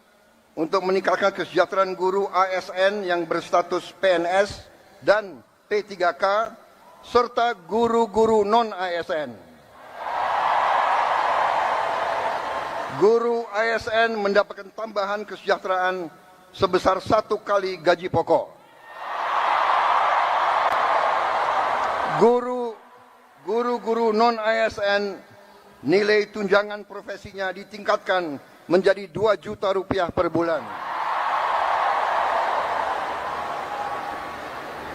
untuk meningkatkan kesejahteraan guru ASN yang berstatus PNS dan P3K serta guru-guru non-ASN. Guru ASN mendapatkan tambahan kesejahteraan sebesar 1 kali gaji pokok. Guru-guru non-ASN nilai tunjangan profesinya ditingkatkan menjadi 2 juta rupiah per bulan.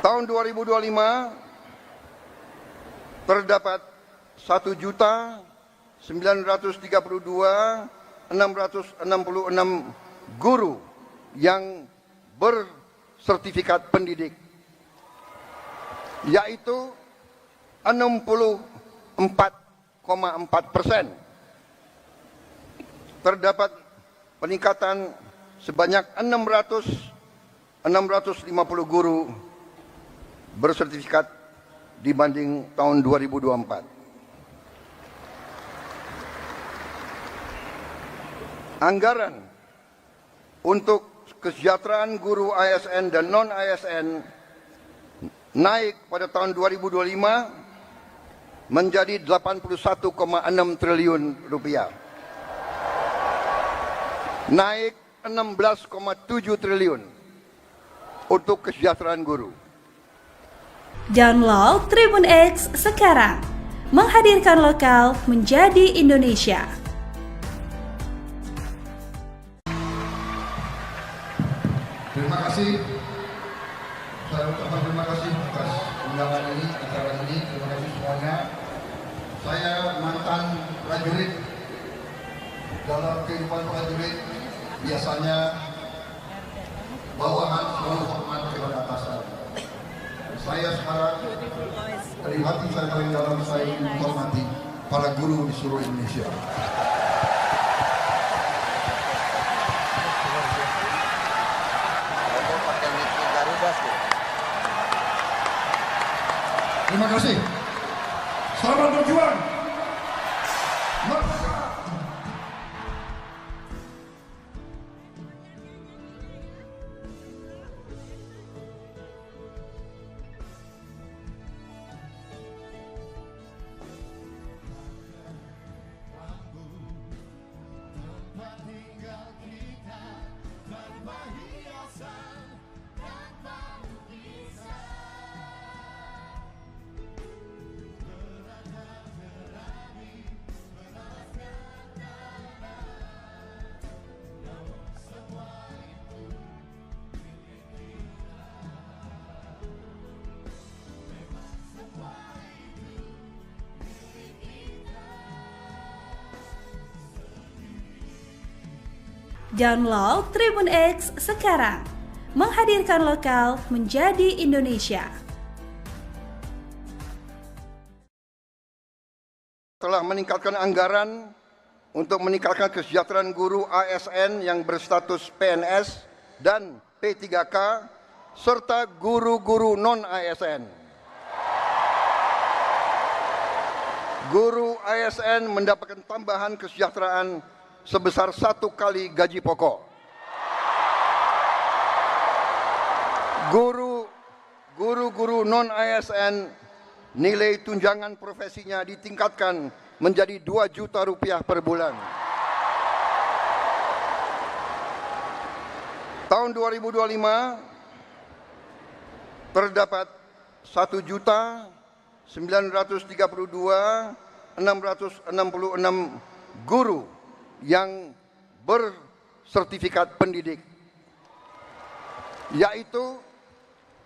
Tahun 2025 terdapat 1.932.666 guru yang bersertifikat pendidik, yaitu 64,4%. Terdapat peningkatan sebanyak 650 guru bersertifikat dibanding tahun 2024. Anggaran untuk kesejahteraan guru ASN dan non-ASN naik pada tahun 2025 menjadi 81,6 triliun rupiah. Naik 16,7 triliun untuk kesejahteraan guru. Download Tribun X sekarang, menghadirkan lokal menjadi Indonesia. Terima kasih. Saya ucapkan terima kasih atas undangan ini, acara ini. Terima kasih semuanya. Saya mantan prajurit. Dalam kehidupan prajurit biasanya bawahan selalu hormat kepada atasan. Saya sekarang dari hati saya paling dalam saya menghormati para guru di seluruh Indonesia. Terima kasih. Selamat berjuang. Merdeka. Download Tribun X sekarang, menghadirkan lokal menjadi Indonesia. Telah meningkatkan anggaran untuk meningkatkan kesejahteraan guru ASN yang berstatus PNS dan P3K serta guru-guru non-ASN. Guru ASN mendapatkan tambahan kesejahteraan sebesar 1 kali gaji pokok. Guru-guru non-ASN nilai tunjangan profesinya ditingkatkan menjadi 2 juta rupiah per bulan. Tahun 2025 terdapat 1.932.666 guru yang bersertifikat pendidik, yaitu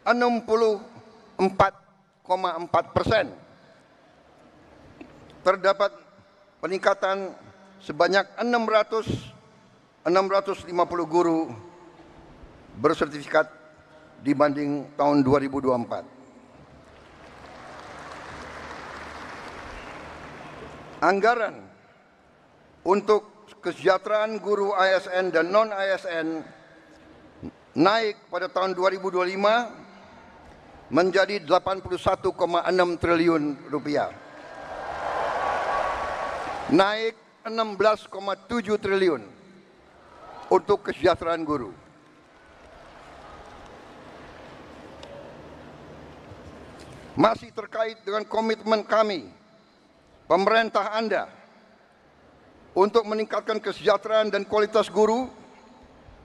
64,4%. Terdapat peningkatan sebanyak 650 guru bersertifikat dibanding tahun 2024. Anggaran untuk kesejahteraan guru ASN dan non-ASN naik pada tahun 2025 menjadi 81,6 triliun rupiah. Naik 16,7 triliun untuk kesejahteraan guru. Masih terkait dengan komitmen kami, pemerintah Anda, untuk meningkatkan kesejahteraan dan kualitas guru,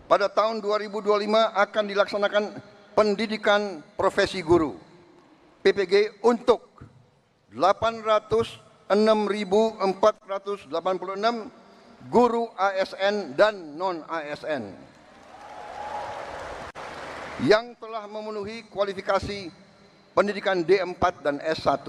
pada tahun 2025 akan dilaksanakan pendidikan profesi guru PPG untuk 806.486 guru ASN dan non-ASN yang telah memenuhi kualifikasi pendidikan D4 dan S1.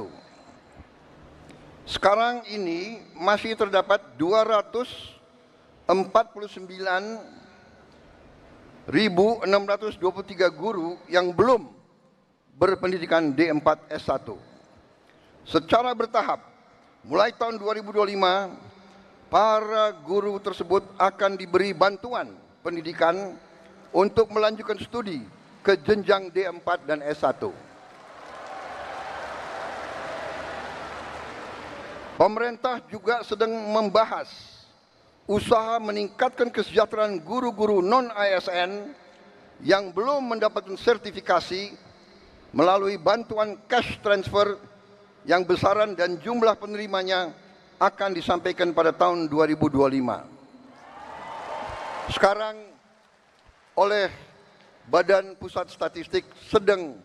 Sekarang ini masih terdapat 249.623 guru yang belum berpendidikan D4 S1. Secara bertahap, mulai tahun 2025, para guru tersebut akan diberi bantuan pendidikan untuk melanjutkan studi ke jenjang D4 dan S1. Pemerintah juga sedang membahas usaha meningkatkan kesejahteraan guru-guru non-ASN yang belum mendapatkan sertifikasi melalui bantuan cash transfer yang besaran dan jumlah penerimanya akan disampaikan pada tahun 2025. Sekarang oleh Badan Pusat Statistik sedang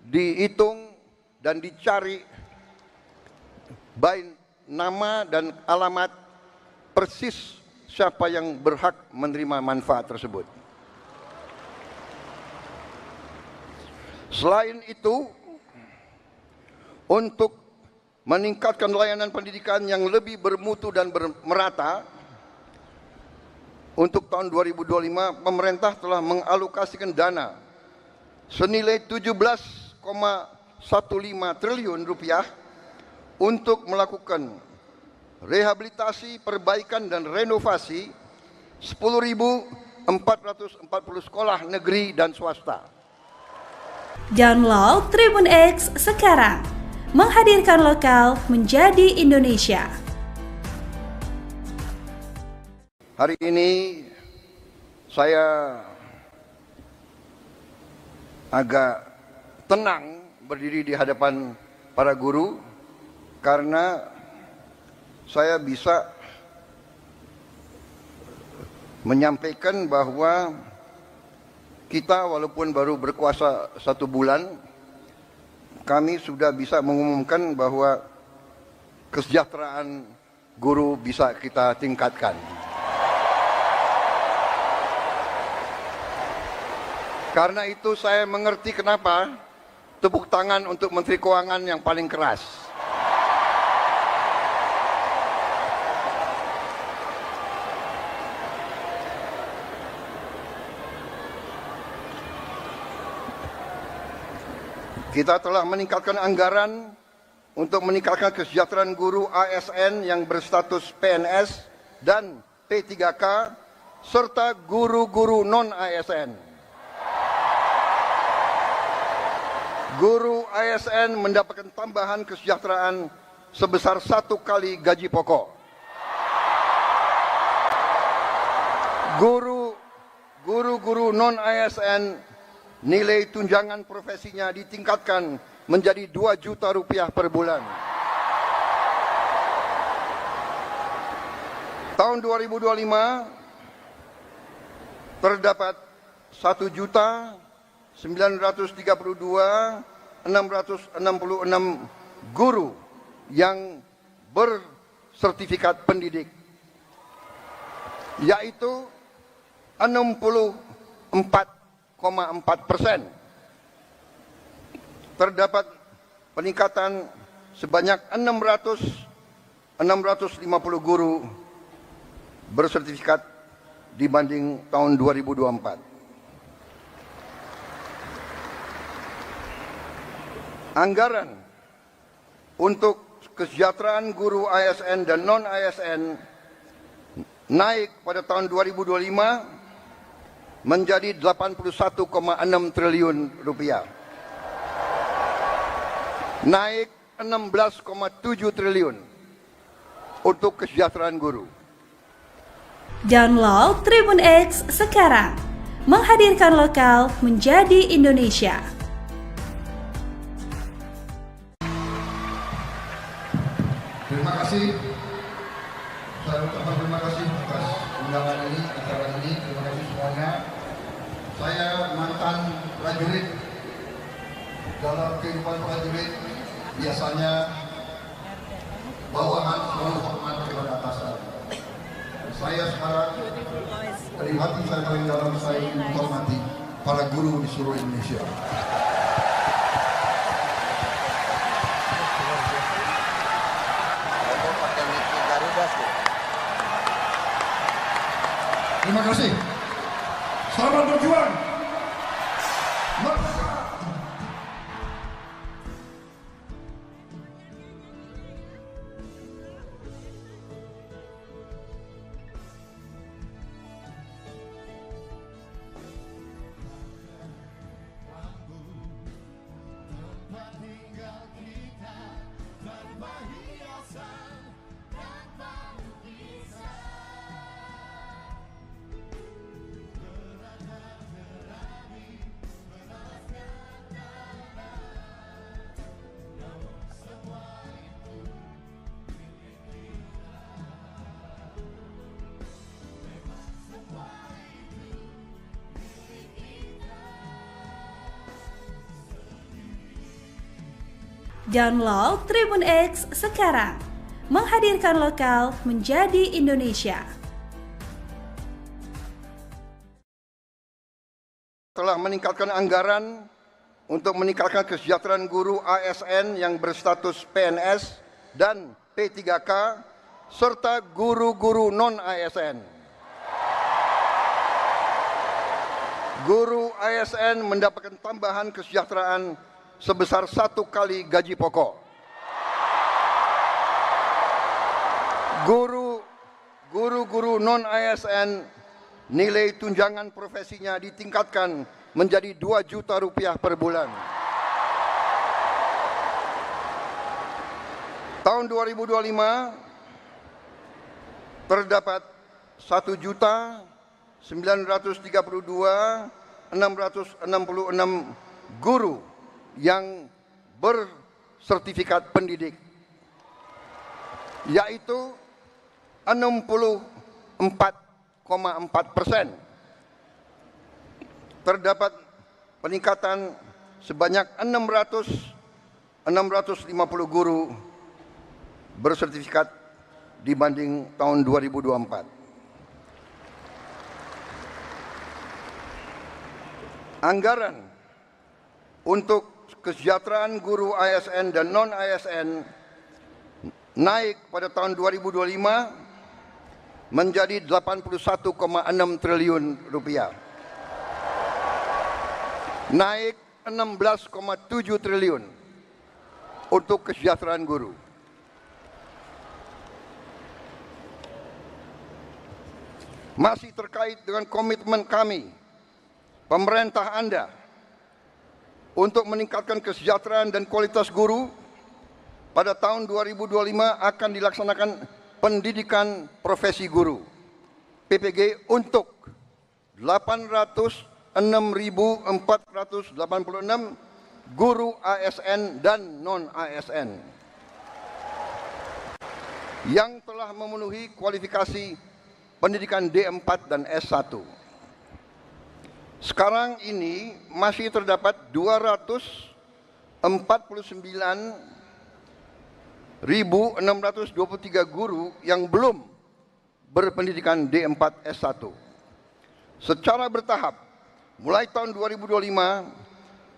dihitung dan dicari baik nama dan alamat persis siapa yang berhak menerima manfaat tersebut. Selain itu, untuk meningkatkan layanan pendidikan yang lebih bermutu dan merata, untuk tahun 2025 pemerintah telah mengalokasikan dana senilai 17,15 triliun rupiah untuk melakukan rehabilitasi, perbaikan dan renovasi 10.440 sekolah negeri dan swasta. Download Tribun X sekarang, menghadirkan lokal menjadi Indonesia. Hari ini saya agak tenang berdiri di hadapan para guru karena saya bisa menyampaikan bahwa kita walaupun baru berkuasa 1 bulan, kami sudah bisa mengumumkan bahwa kesejahteraan guru bisa kita tingkatkan. Karena itu saya mengerti kenapa tepuk tangan untuk Menteri Keuangan yang paling keras. Kita telah meningkatkan anggaran untuk meningkatkan kesejahteraan guru ASN yang berstatus PNS dan P3K serta guru-guru non-ASN. Guru ASN mendapatkan tambahan kesejahteraan sebesar 1 kali gaji pokok. Guru-guru non-ASN nilai tunjangan profesinya ditingkatkan menjadi 2 juta rupiah per bulan. Tahun 2025 terdapat 1.932.666 guru yang bersertifikat pendidik, yaitu 64,4%. Terdapat peningkatan sebanyak 650 guru bersertifikat dibanding tahun 2024. Anggaran untuk kesejahteraan guru ASN dan non-ASN naik pada tahun 2025 menjadi 81,6 triliun rupiah. Naik 16,7 triliun untuk kesejahteraan guru. Download Tribun X sekarang, menghadirkan lokal menjadi Indonesia. Terima kasih. Saya ucapkan terima kasih atas undangan ini, acara ini. Terima kasih semuanya. Saya mantan prajurit. Dalam kehidupan prajurit, biasanya bawahan selalu hormat kepada atasan. Saya sekarang dari hati saya paling dalam, saya ingin menghormati para guru di seluruh Indonesia. Terima kasih. Selamat berjuang. Merdeka. Download Tribun X sekarang, menghadirkan lokal menjadi Indonesia. Telah meningkatkan anggaran untuk meningkatkan kesejahteraan guru ASN yang berstatus PNS dan P3K serta guru-guru non-ASN. Guru ASN mendapatkan tambahan kesejahteraan sebesar 1 kali gaji pokok. Guru-guru non-ASN nilai tunjangan profesinya ditingkatkan menjadi 2 juta rupiah per bulan. Tahun 2025 terdapat 1.932.666 guru yang bersertifikat pendidik, yaitu 64,4%. Terdapat peningkatan sebanyak 650 guru bersertifikat dibanding tahun 2024. Anggaran untuk kesejahteraan guru ASN dan non-ASN naik pada tahun 2025 menjadi 81,6 triliun rupiah. Naik 16,7 triliun untuk kesejahteraan guru. Masih terkait dengan komitmen kami, pemerintah Anda, untuk meningkatkan kesejahteraan dan kualitas guru, pada tahun 2025 akan dilaksanakan pendidikan profesi guru PPG untuk 806.486 guru ASN dan non-ASN yang telah memenuhi kualifikasi pendidikan D4 dan S1. Sekarang ini masih terdapat 249.623 guru yang belum berpendidikan D4 S1. Secara bertahap, mulai tahun 2025,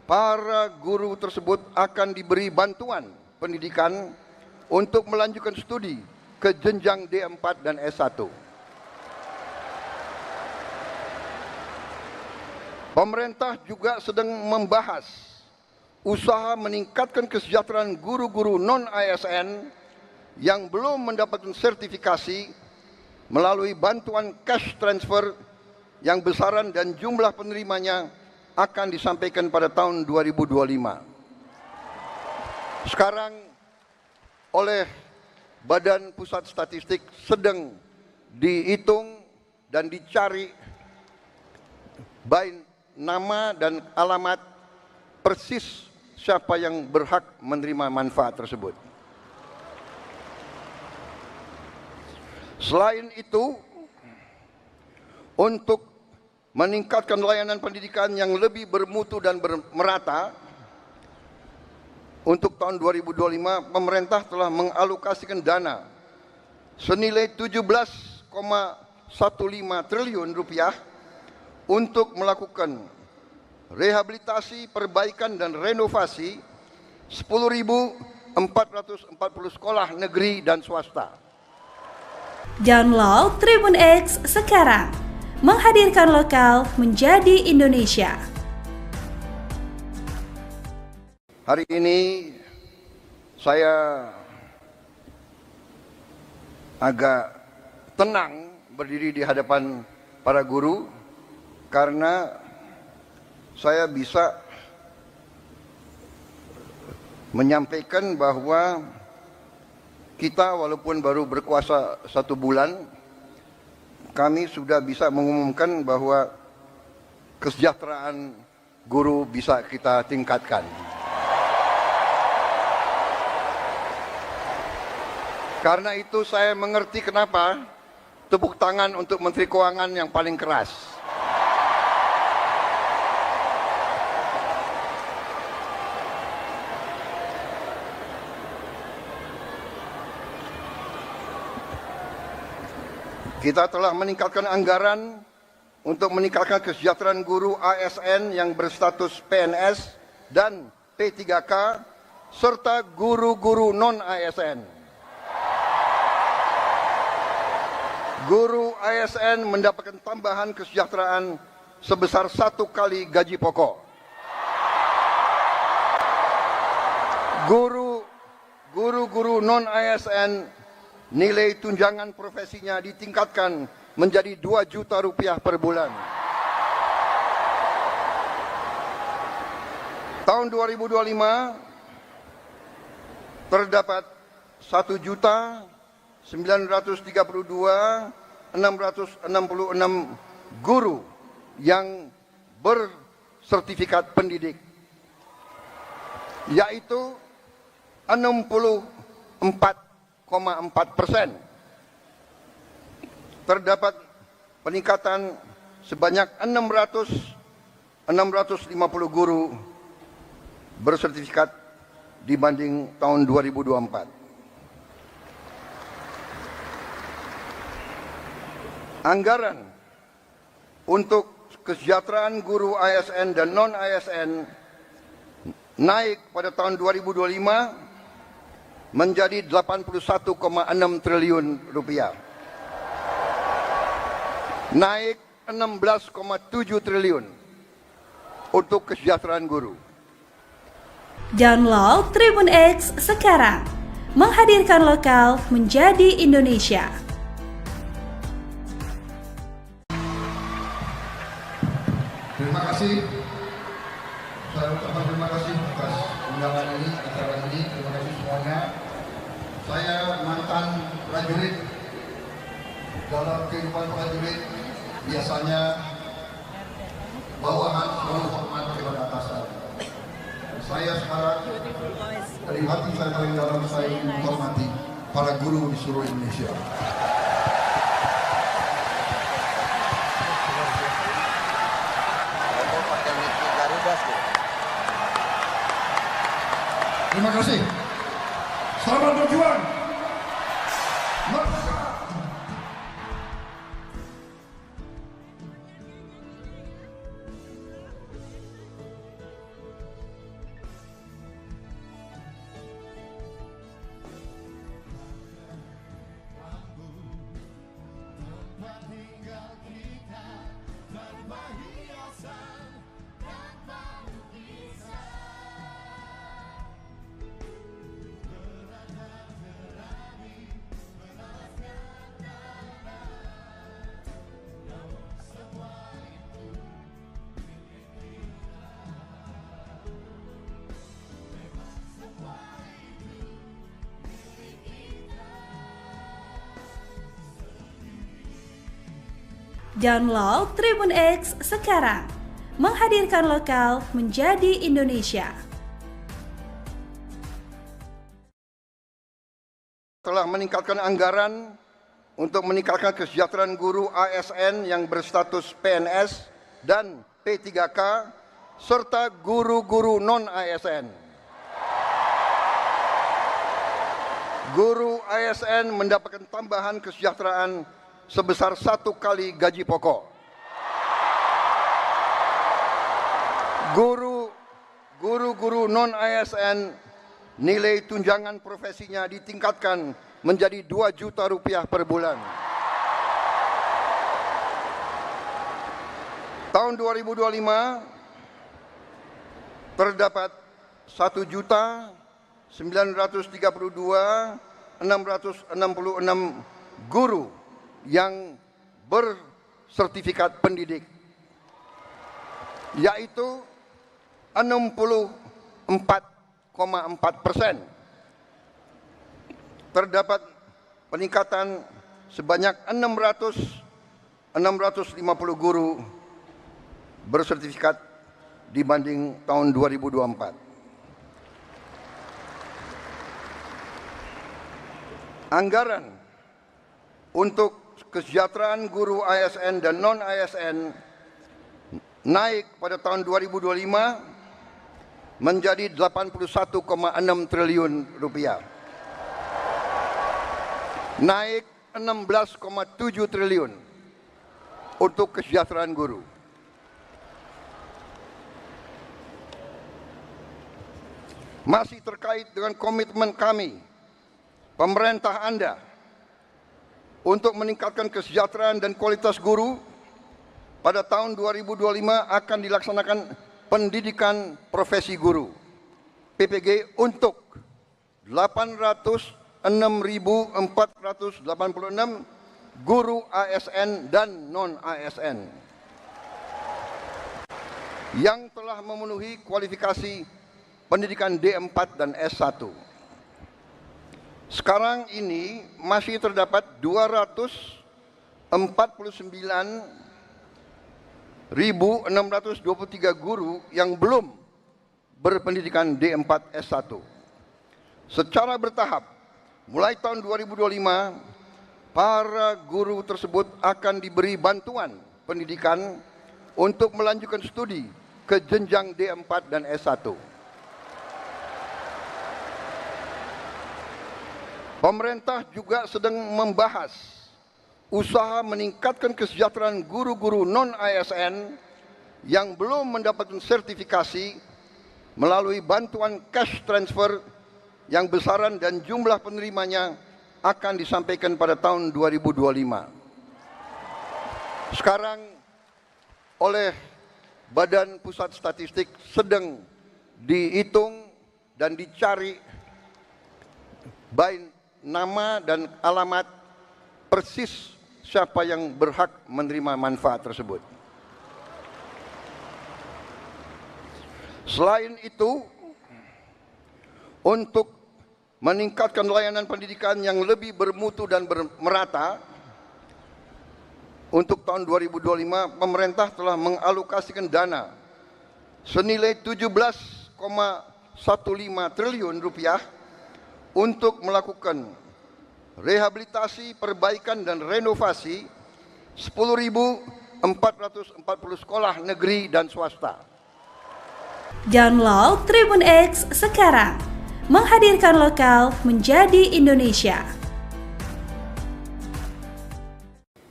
para guru tersebut akan diberi bantuan pendidikan untuk melanjutkan studi ke jenjang D4 dan S1. Pemerintah juga sedang membahas usaha meningkatkan kesejahteraan guru-guru non-ASN yang belum mendapatkan sertifikasi melalui bantuan cash transfer yang besaran dan jumlah penerimanya akan disampaikan pada tahun 2025. Sekarang oleh Badan Pusat Statistik sedang dihitung dan dicari baik nama dan alamat persis siapa yang berhak menerima manfaat tersebut. Selain itu, untuk meningkatkan layanan pendidikan yang lebih bermutu dan merata, untuk tahun 2025 pemerintah telah mengalokasikan dana senilai 17,15 triliun rupiah untuk melakukan rehabilitasi, perbaikan dan renovasi 10.440 sekolah negeri dan swasta. Download Tribun X sekarang, menghadirkan lokal menjadi Indonesia. Hari ini saya agak tenang berdiri di hadapan para guru karena saya bisa menyampaikan bahwa kita walaupun baru berkuasa 1 bulan, kami sudah bisa mengumumkan bahwa kesejahteraan guru bisa kita tingkatkan. Karena itu saya mengerti kenapa tepuk tangan untuk Menteri Keuangan yang paling keras. Kita telah meningkatkan anggaran untuk meningkatkan kesejahteraan guru ASN yang berstatus PNS dan P3K serta guru-guru non-ASN. Guru ASN mendapatkan tambahan kesejahteraan sebesar 1 kali gaji pokok. Guru-guru non-ASN nilai tunjangan profesinya ditingkatkan menjadi 2 juta rupiah per bulan. Tahun 2025 terdapat 1.932.666 guru yang bersertifikat pendidik, yaitu 64,4%. Terdapat peningkatan sebanyak 650 guru bersertifikat dibanding tahun 2024. Anggaran untuk kesejahteraan guru ASN dan non-ASN naik pada tahun 2025 menjadi 81,6 triliun rupiah. Naik 16,7 triliun untuk kesejahteraan guru. Download Tribun X sekarang, menghadirkan lokal menjadi Indonesia. Terima kasih. Saya ucapkan terima kasih atas undangan ini, acara ini. Terima kasih semuanya. Saya mantan prajurit. Dalam kehidupan prajurit biasanya bawahan selalu hormat kepada atasan. Saya sekarang dari hati saya paling dalam, saya ingin menghormati para guru di seluruh Indonesia. Terima kasih. Selamat berjuang. Merdeka. Download Tribun X sekarang. Menghadirkan lokal menjadi Indonesia. Telah meningkatkan anggaran untuk meningkatkan kesejahteraan guru ASN yang berstatus PNS dan P3K serta guru-guru non-ASN. Guru ASN mendapatkan tambahan kesejahteraan sebesar 1 kali gaji pokok. Guru-guru non-ASN nilai tunjangan profesinya ditingkatkan menjadi 2 juta rupiah per bulan. Tahun 2025 terdapat 1.932.666 guru yang bersertifikat pendidik, yaitu 64,4%. Terdapat peningkatan sebanyak 650 guru bersertifikat dibanding tahun 2024. Anggaran untuk kesejahteraan guru ASN dan non-ASN naik pada tahun 2025 menjadi 81,6 triliun rupiah. Naik 16,7 triliun untuk kesejahteraan guru. Masih terkait dengan komitmen kami, pemerintah Anda, untuk meningkatkan kesejahteraan dan kualitas guru, pada tahun 2025 akan dilaksanakan pendidikan profesi guru PPG untuk 806.486 guru ASN dan non-ASN yang telah memenuhi kualifikasi pendidikan D4 dan S1. Sekarang ini masih terdapat 249.623 guru yang belum berpendidikan D4 S1. Secara bertahap, mulai tahun 2025, para guru tersebut akan diberi bantuan pendidikan untuk melanjutkan studi ke jenjang D4 dan S1. Pemerintah juga sedang membahas usaha meningkatkan kesejahteraan guru-guru non-ASN yang belum mendapatkan sertifikasi melalui bantuan cash transfer yang besaran dan jumlah penerimanya akan disampaikan pada tahun 2025. Sekarang oleh Badan Pusat Statistik sedang dihitung dan dicari baik nama dan alamat persis siapa yang berhak menerima manfaat tersebut. Selain itu, untuk meningkatkan layanan pendidikan yang lebih bermutu dan merata, untuk tahun 2025 pemerintah telah mengalokasikan dana senilai 17,15 triliun rupiah untuk melakukan rehabilitasi, perbaikan dan renovasi 10.440 sekolah negeri dan swasta. Download Tribun X sekarang. Menghadirkan lokal menjadi Indonesia.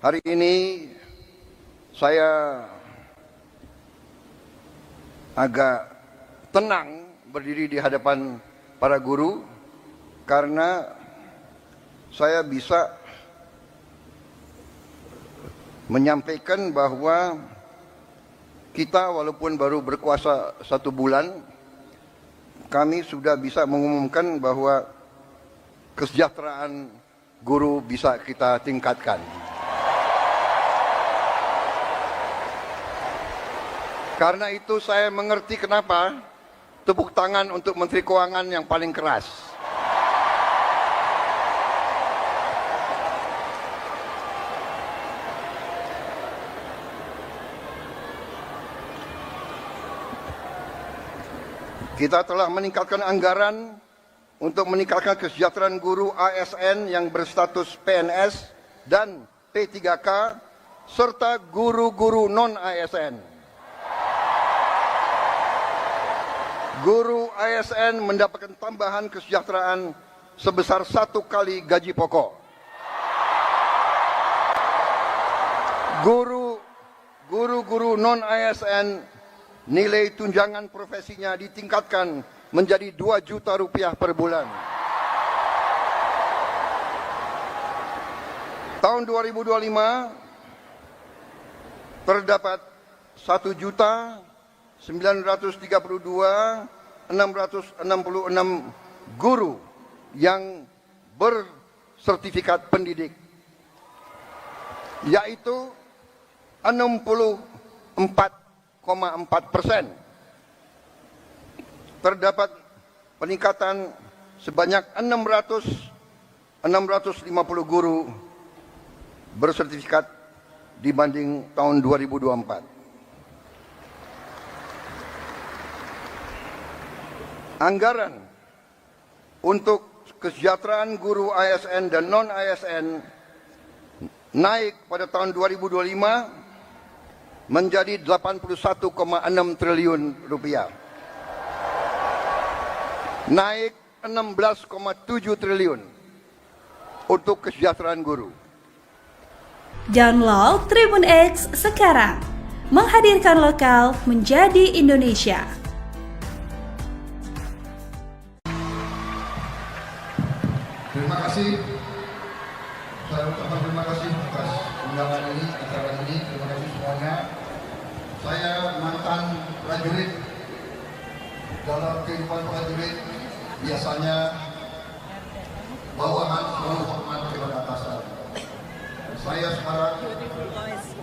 Hari ini saya agak tenang berdiri di hadapan para guru karena saya bisa menyampaikan bahwa kita walaupun baru berkuasa 1 bulan, kami sudah bisa mengumumkan bahwa kesejahteraan guru bisa kita tingkatkan. Karena itu saya mengerti kenapa tepuk tangan untuk Menteri Keuangan yang paling keras. Kita telah meningkatkan anggaran untuk meningkatkan kesejahteraan guru ASN yang berstatus PNS dan P3K serta guru-guru non-ASN. Guru ASN mendapatkan tambahan kesejahteraan sebesar 1 kali gaji pokok. Guru-guru non-ASN nilai tunjangan profesinya ditingkatkan menjadi 2 juta rupiah per bulan. Tahun 2025 terdapat 1.932.666 guru yang bersertifikat pendidik, yaitu 64,4%. Terdapat peningkatan sebanyak 650 guru bersertifikat dibanding tahun 2024. Anggaran untuk kesejahteraan guru ASN dan non-ASN naik pada tahun 2025 menjadi 81,6 triliun rupiah. Naik 16,7 triliun untuk kesejahteraan guru. Download Tribun X sekarang, menghadirkan lokal menjadi Indonesia. Terima kasih. Saya ucapkan terima kasih atas undangan ini, acara ini. Terima kasih semuanya. Saya mantan prajurit. Dalam kehidupan prajurit biasanya bawahan selalu hormat kepada atasan. Saya sekarang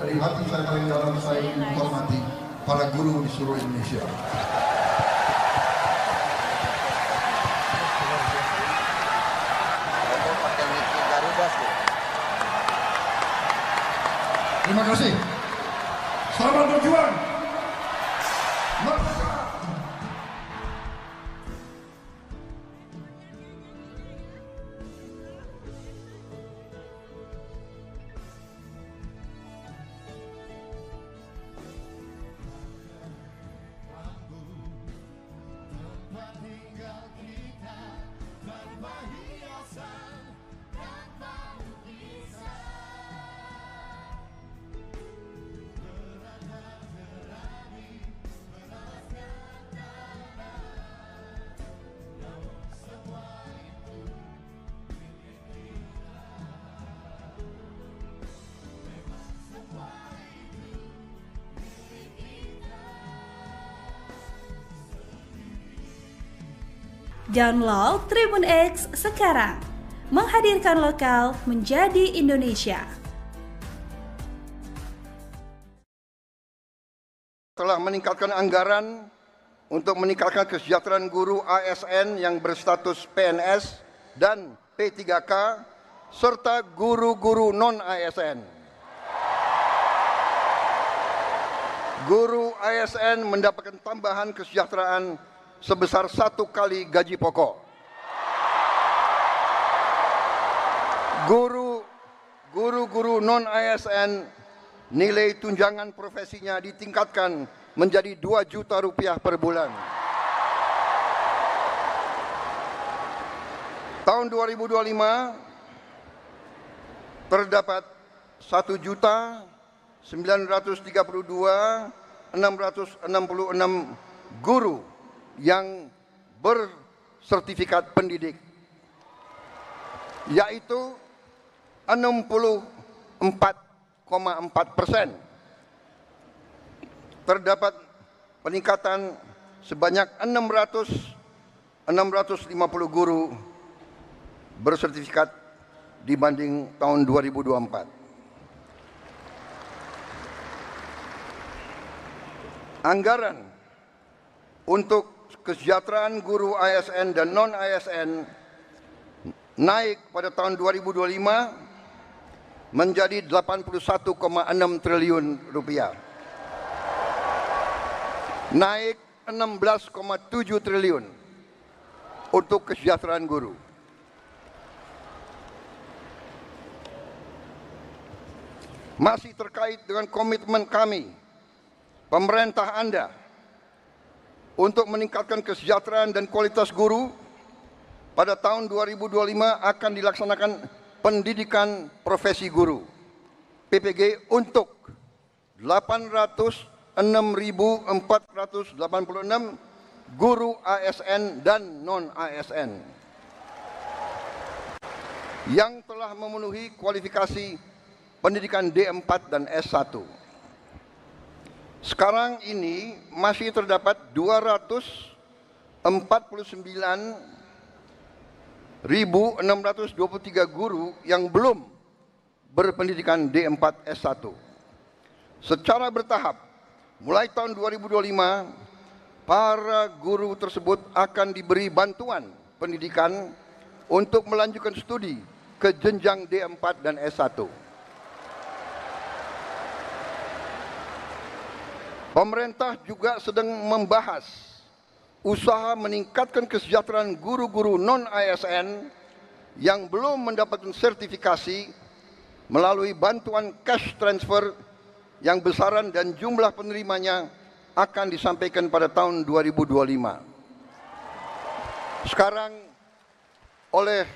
dari hati saya paling dalam saya menghormati para guru di seluruh Indonesia. Terima kasih. Selamat berjuang. Merdeka. Download Tribun X sekarang, menghadirkan lokal menjadi Indonesia. Telah meningkatkan anggaran untuk meningkatkan kesejahteraan guru ASN yang berstatus PNS dan P3K serta guru-guru non-ASN. Guru ASN mendapatkan tambahan kesejahteraan sebesar 1 kali gaji pokok. Guru-guru non-ASN nilai tunjangan profesinya ditingkatkan menjadi 2 juta rupiah per bulan. Tahun 2025 terdapat 1.932.666 guru yang bersertifikat pendidik, yaitu 64,4%. Terdapat peningkatan sebanyak 650 guru bersertifikat dibanding tahun 2024. Anggaran untuk kesejahteraan guru ASN dan non-ASN naik pada tahun 2025 menjadi 81,6 triliun rupiah. Naik 16,7 triliun untuk kesejahteraan guru. Masih terkait dengan komitmen kami, pemerintah Anda, untuk meningkatkan kesejahteraan dan kualitas guru, pada tahun 2025 akan dilaksanakan pendidikan profesi guru PPG untuk 806.486 guru ASN dan non-ASN yang telah memenuhi kualifikasi pendidikan D4 dan S1. Sekarang ini masih terdapat 249.623 guru yang belum berpendidikan D4 S1. Secara bertahap, mulai tahun 2025, para guru tersebut akan diberi bantuan pendidikan untuk melanjutkan studi ke jenjang D4 dan S1. Pemerintah juga sedang membahas usaha meningkatkan kesejahteraan guru-guru non-ASN yang belum mendapatkan sertifikasi melalui bantuan cash transfer yang besaran dan jumlah penerimanya akan disampaikan pada tahun 2025. Sekarang oleh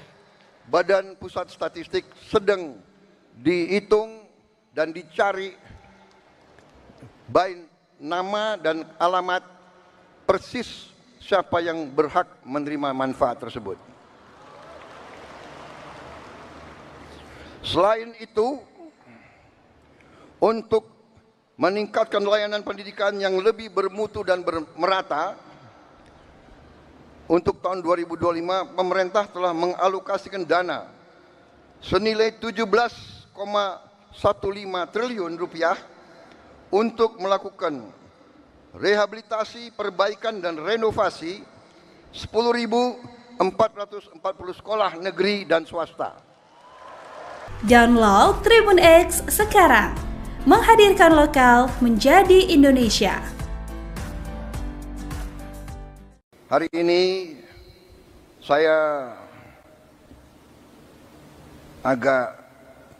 Badan Pusat Statistik sedang dihitung dan dicari baik nama dan alamat persis siapa yang berhak menerima manfaat tersebut. Selain itu, untuk meningkatkan layanan pendidikan yang lebih bermutu dan merata, untuk tahun 2025 pemerintah telah mengalokasikan dana senilai 17,15 triliun rupiah untuk melakukan rehabilitasi, perbaikan dan renovasi 10.440 sekolah negeri dan swasta. Download Tribun X sekarang, menghadirkan lokal menjadi Indonesia. Hari ini saya agak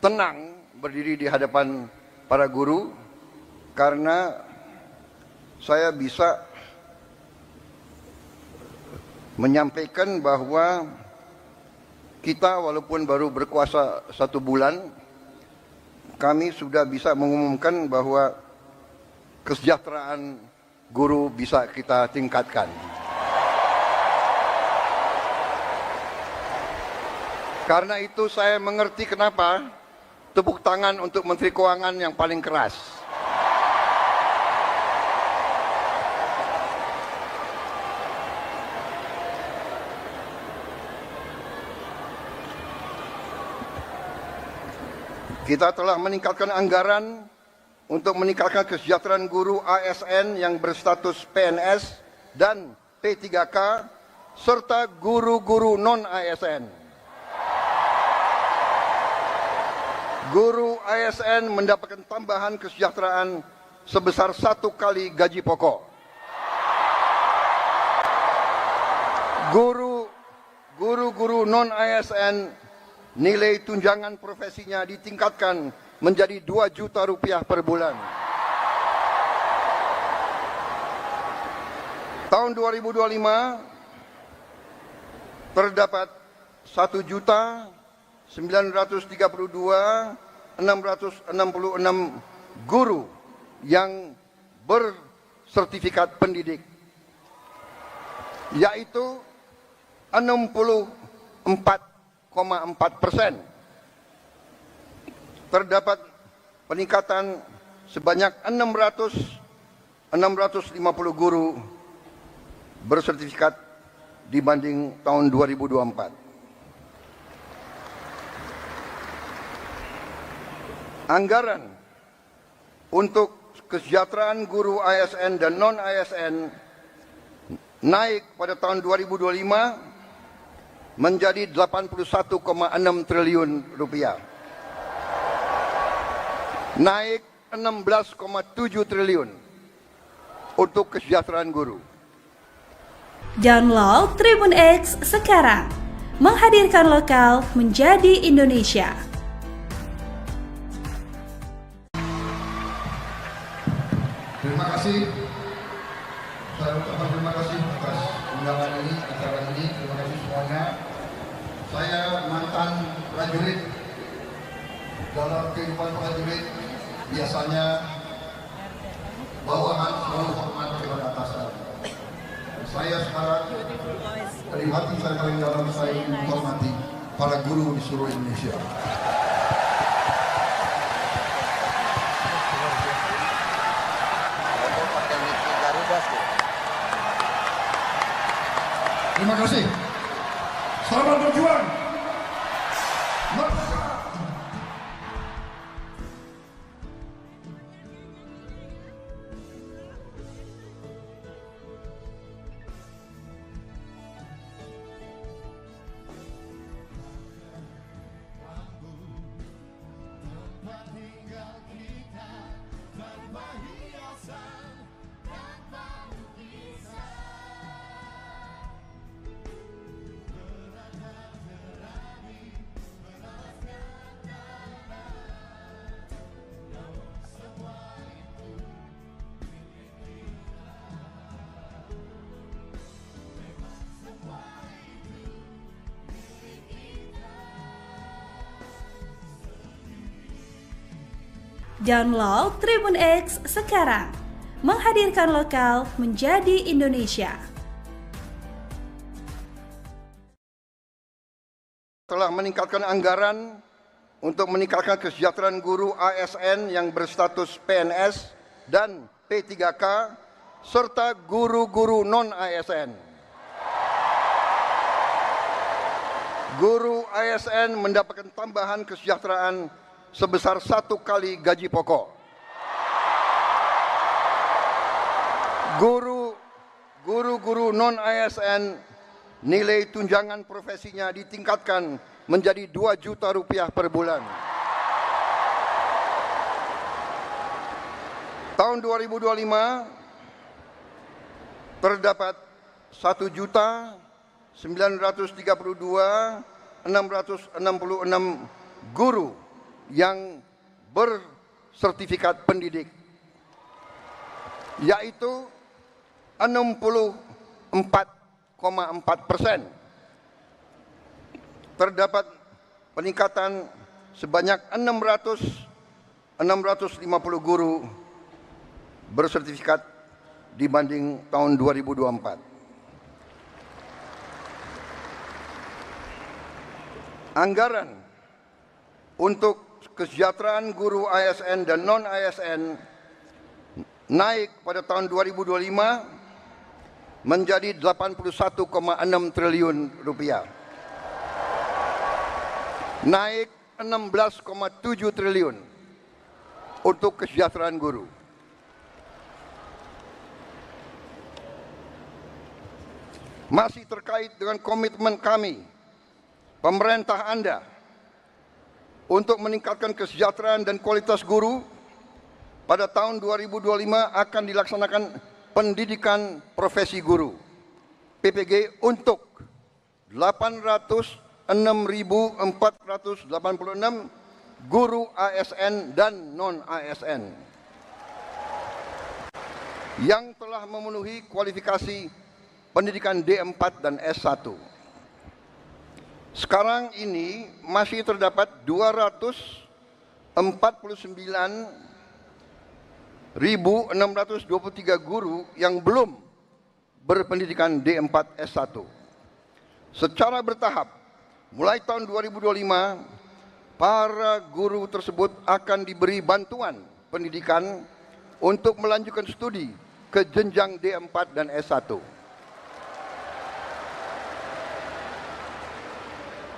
tenang berdiri di hadapan para guru karena saya bisa menyampaikan bahwa kita walaupun baru berkuasa 1 bulan, kami sudah bisa mengumumkan bahwa kesejahteraan guru bisa kita tingkatkan. Karena itu saya mengerti kenapa tepuk tangan untuk Menteri Keuangan yang paling keras. Kita telah meningkatkan anggaran untuk meningkatkan kesejahteraan guru ASN yang berstatus PNS dan P3K serta guru-guru non-ASN. Guru ASN mendapatkan tambahan kesejahteraan sebesar 1 kali gaji pokok. Guru-guru non-ASN nilai tunjangan profesinya ditingkatkan menjadi 2 juta rupiah per bulan. Tahun 2025 terdapat 1.932.666 guru yang bersertifikat pendidik, yaitu 64,4%. Terdapat peningkatan sebanyak 650 guru bersertifikat dibanding tahun 2024. Anggaran untuk kesejahteraan guru ASN dan non-ASN naik pada tahun 2025 menjadi 81,6 triliun rupiah. Naik 16,7 triliun untuk kesejahteraan guru. Download Tribun X sekarang. Menghadirkan lokal menjadi Indonesia. Terima kasih. Saya ucapkan terima kasih atas undangan ini, acara ini. Terima kasih semuanya. Saya mantan prajurit. Dalam kehidupan prajurit biasanya bawahan selalu hormat kepada atasan. Saya sekarang dari hati saya paling dalam saya menghormati para guru di seluruh Indonesia. Terima kasih. Selamat berjuang. Download Tribun X sekarang. Menghadirkan lokal menjadi Indonesia. Telah meningkatkan anggaran untuk meningkatkan kesejahteraan guru ASN yang berstatus PNS dan P3K serta guru-guru non-ASN. Guru ASN mendapatkan tambahan kesejahteraan sebesar 1 kali gaji pokok. Guru-guru non-ASN nilai tunjangan profesinya ditingkatkan menjadi 2 juta rupiah per bulan. Tahun 2025 terdapat 1.932.666 guru yang bersertifikat pendidik, yaitu 64,4%. Terdapat peningkatan sebanyak 650 guru bersertifikat dibanding tahun 2024. Anggaran untuk kesejahteraan guru ASN dan non-ASN naik pada tahun 2025 menjadi 81,6 triliun rupiah. Naik 16,7 triliun untuk kesejahteraan guru. Masih terkait dengan komitmen kami, pemerintah Anda, untuk meningkatkan kesejahteraan dan kualitas guru, pada tahun 2025 akan dilaksanakan pendidikan profesi guru PPG untuk 806.486 guru ASN dan non-ASN yang telah memenuhi kualifikasi pendidikan D4 dan S1. Sekarang ini masih terdapat 249.623 guru yang belum berpendidikan D4 S1. Secara bertahap, mulai tahun 2025, para guru tersebut akan diberi bantuan pendidikan untuk melanjutkan studi ke jenjang D4 dan S1.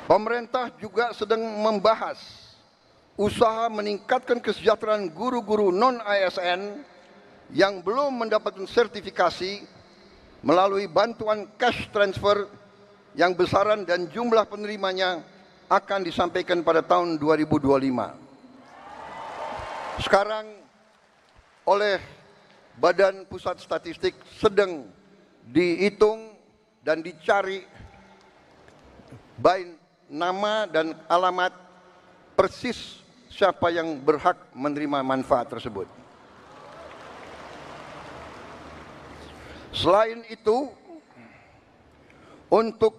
Pemerintah juga sedang membahas usaha meningkatkan kesejahteraan guru-guru non-ASN yang belum mendapatkan sertifikasi melalui bantuan cash transfer yang besaran dan jumlah penerimanya akan disampaikan pada tahun 2025. Sekarang oleh Badan Pusat Statistik sedang dihitung dan dicari baik nama dan alamat persis siapa yang berhak menerima manfaat tersebut. Selain itu, untuk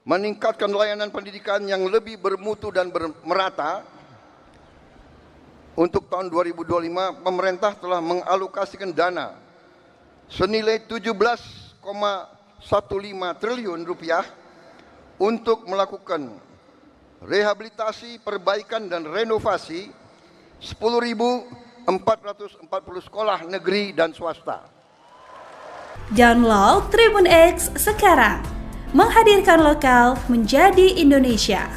meningkatkan layanan pendidikan yang lebih bermutu dan merata, untuk tahun 2025 pemerintah telah mengalokasikan dana senilai 17,15 triliun rupiah untuk melakukan rehabilitasi, perbaikan dan renovasi 10.440 sekolah negeri dan swasta. Download Tribun X sekarang, menghadirkan lokal menjadi Indonesia.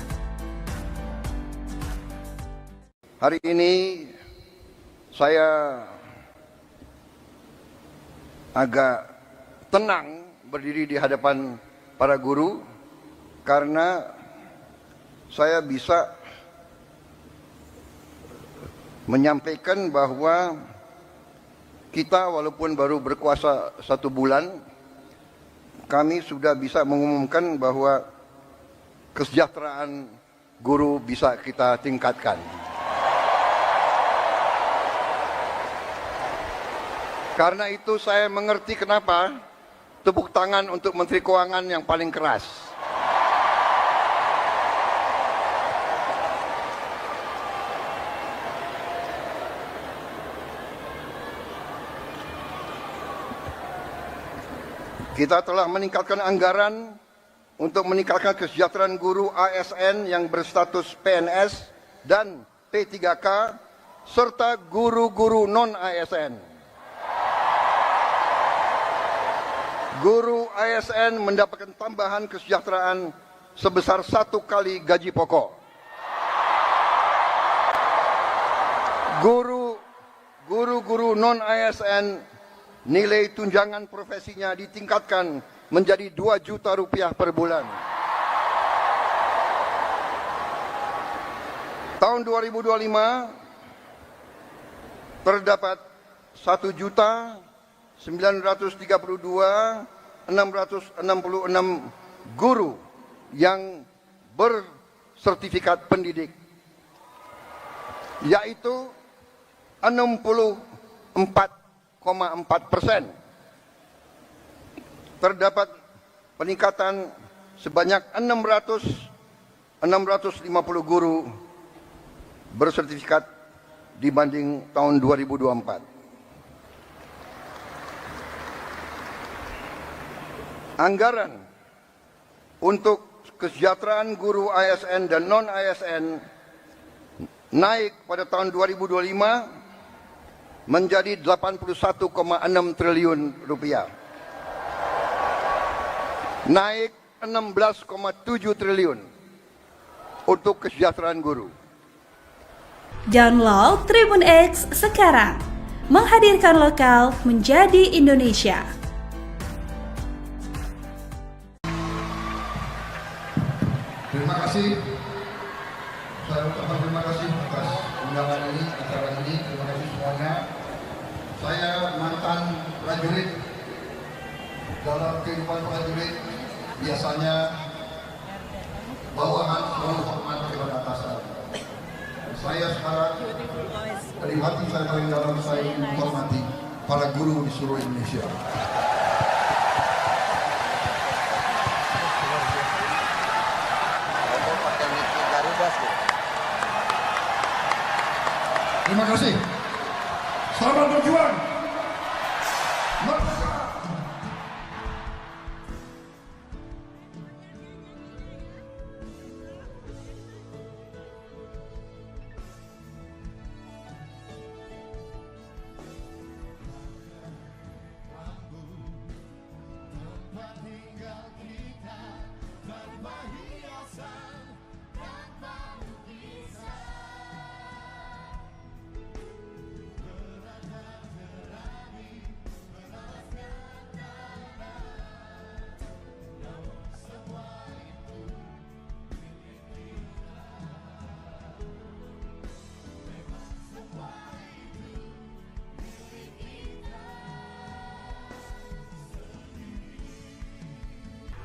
Hari ini saya agak tenang berdiri di hadapan para guru karena saya bisa menyampaikan bahwa kita walaupun baru berkuasa 1 bulan, kami sudah bisa mengumumkan bahwa kesejahteraan guru bisa kita tingkatkan. Karena itu saya mengerti kenapa tepuk tangan untuk Menteri Keuangan yang paling keras. Kita telah meningkatkan anggaran untuk meningkatkan kesejahteraan guru ASN yang berstatus PNS dan P3K serta guru-guru non-ASN. Guru ASN mendapatkan tambahan kesejahteraan sebesar 1 kali gaji pokok. Guru-guru non-ASN nilai tunjangan profesinya ditingkatkan menjadi 2 juta rupiah per bulan. Tahun 2025 terdapat 1.932.666 guru yang bersertifikat pendidik, yaitu 64,4%. Terdapat peningkatan sebanyak 650 guru bersertifikat dibanding tahun 2024. Anggaran untuk kesejahteraan guru ASN dan non-ASN naik pada tahun 2025 menjadi 81,6 triliun rupiah. Naik 16,7 triliun untuk kesejahteraan guru. Download Tribun X sekarang, menghadirkan lokal menjadi Indonesia. Terima kasih. Saya ucapkan terima kasih atas undangan ini, acara ini. Terima kasih semuanya. Saya mantan prajurit. Dalam kehidupan prajurit biasanya bawahan selalu hormat kepada atasan. Saya sekarang dari hati saya paling dalam, saya menghormati para guru di seluruh Indonesia. Terima kasih. Selamat berjuang. Merdeka.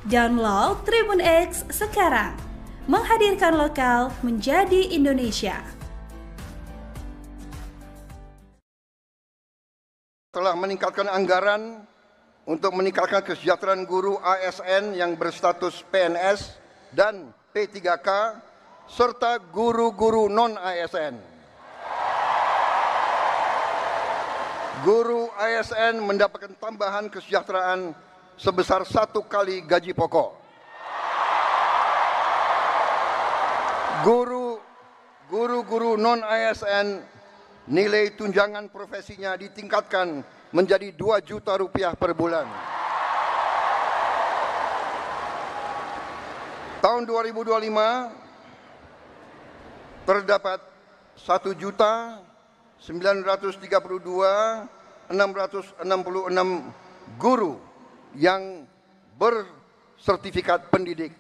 Download Tribun X sekarang, menghadirkan lokal menjadi Indonesia. Telah meningkatkan anggaran untuk meningkatkan kesejahteraan guru ASN yang berstatus PNS dan P3K serta guru-guru non-ASN. Guru ASN mendapatkan tambahan kesejahteraan sebesar 1 kali gaji pokok. Guru-guru non-ASN nilai tunjangan profesinya ditingkatkan menjadi 2 juta rupiah per bulan. Tahun 2025 terdapat 1.932.666 guru yang bersertifikat pendidik,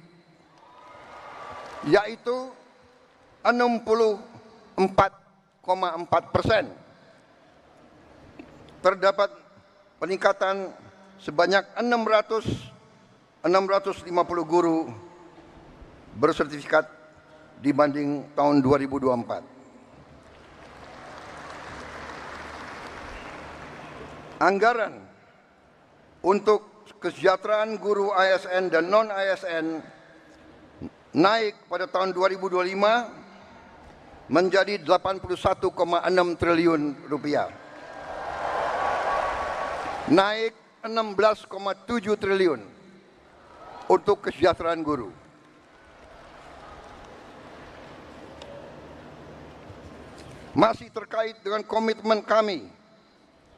yaitu 64,4%. Terdapat peningkatan sebanyak 650 guru bersertifikat dibanding tahun 2024. Anggaran untuk kesejahteraan guru ASN dan non-ASN naik pada tahun 2025 menjadi 81,6 triliun rupiah. Naik 16,7 triliun untuk kesejahteraan guru. Masih terkait dengan komitmen kami,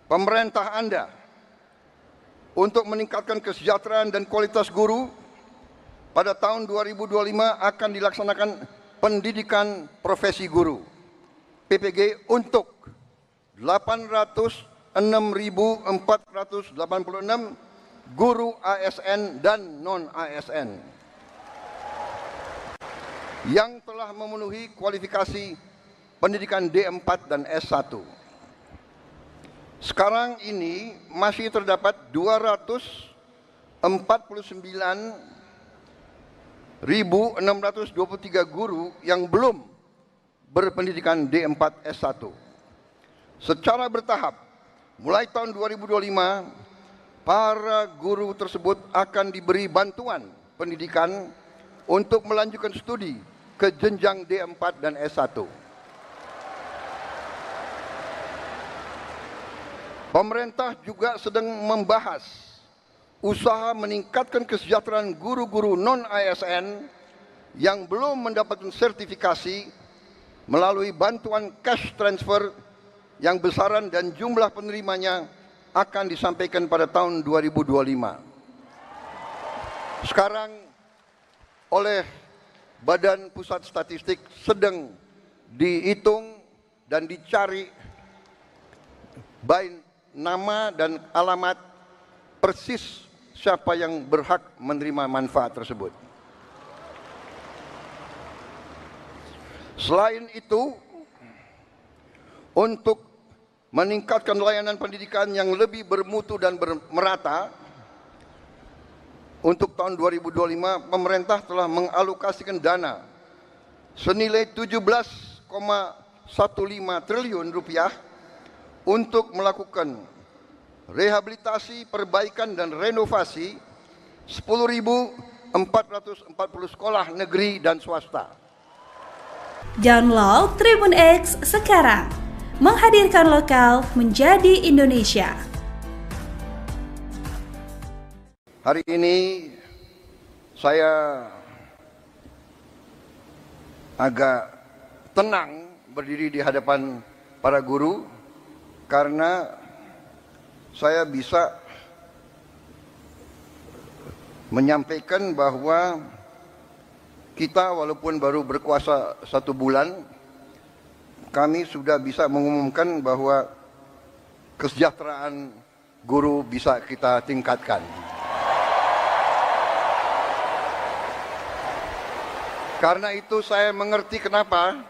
pemerintah Anda, untuk meningkatkan kesejahteraan dan kualitas guru, pada tahun 2025 akan dilaksanakan pendidikan profesi guru PPG untuk 806.486 guru ASN dan non-ASN yang telah memenuhi kualifikasi pendidikan D4 dan S1. Sekarang ini masih terdapat 249.623 guru yang belum berpendidikan D4 S1. Secara bertahap, mulai tahun 2025, para guru tersebut akan diberi bantuan pendidikan untuk melanjutkan studi ke jenjang D4 dan S1. Pemerintah juga sedang membahas usaha meningkatkan kesejahteraan guru-guru non-ASN yang belum mendapatkan sertifikasi melalui bantuan cash transfer yang besaran dan jumlah penerimanya akan disampaikan pada tahun 2025. Sekarang oleh Badan Pusat Statistik sedang dihitung dan dicari baik nama dan alamat persis siapa yang berhak menerima manfaat tersebut. Selain itu, untuk meningkatkan layanan pendidikan yang lebih bermutu dan merata, untuk tahun 2025 pemerintah telah mengalokasikan dana senilai 17,15 triliun rupiah untuk melakukan rehabilitasi, perbaikan dan renovasi 10.440 sekolah negeri dan swasta. Download Tribun X sekarang, menghadirkan lokal menjadi Indonesia. Hari ini saya agak tenang berdiri di hadapan para guru karena saya bisa menyampaikan bahwa kita walaupun baru berkuasa 1 bulan, kami sudah bisa mengumumkan bahwa kesejahteraan guru bisa kita tingkatkan. Karena itu saya mengerti kenapa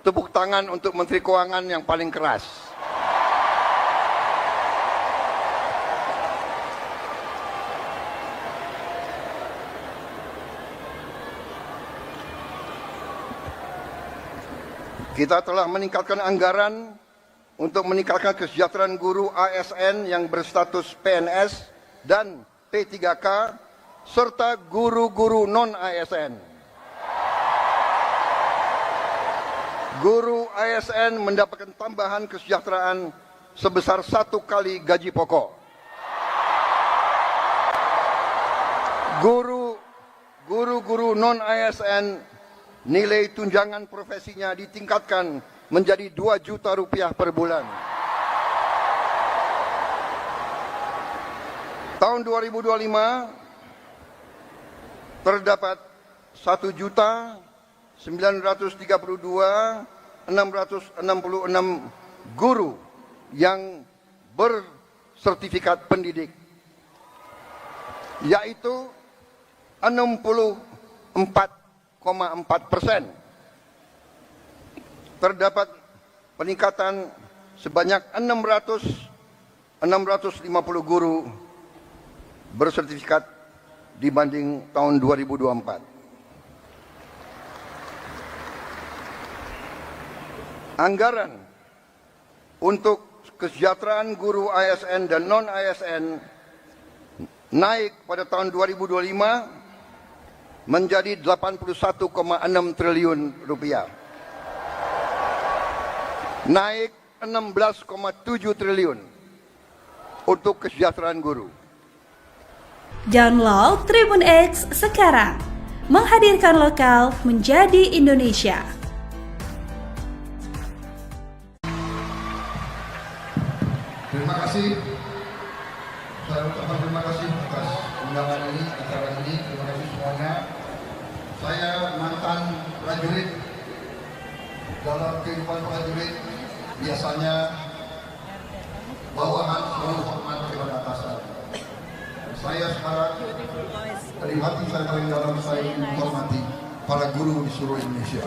tepuk tangan untuk Menteri Keuangan yang paling keras. Kita telah meningkatkan anggaran untuk meningkatkan kesejahteraan guru ASN yang berstatus PNS dan P3K serta guru-guru non-ASN. Guru ASN mendapatkan tambahan kesejahteraan sebesar 1 kali gaji pokok. Guru-guru non-ASN nilai tunjangan profesinya ditingkatkan menjadi 2 juta rupiah per bulan. Tahun 2025 terdapat 1.932.666 guru yang bersertifikat pendidik, yaitu 64,4%. Terdapat peningkatan sebanyak 650 guru bersertifikat dibanding tahun 2024. Anggaran untuk kesejahteraan guru ASN dan non-ASN naik pada tahun 2025 menjadi 81,6 triliun rupiah. Naik 16,7 triliun untuk kesejahteraan guru. Download Tribun X sekarang, menghadirkan lokal menjadi Indonesia. Terima kasih. Saya ucapkan terima kasih atas undangan ini, acara ini. Terima kasih semuanya. Saya mantan prajurit. Dalam kehidupan prajurit biasanya bawahan selalu hormat kepada atasan. Saya sekarang dari hati saya paling dalam saya menghormati para guru di seluruh Indonesia.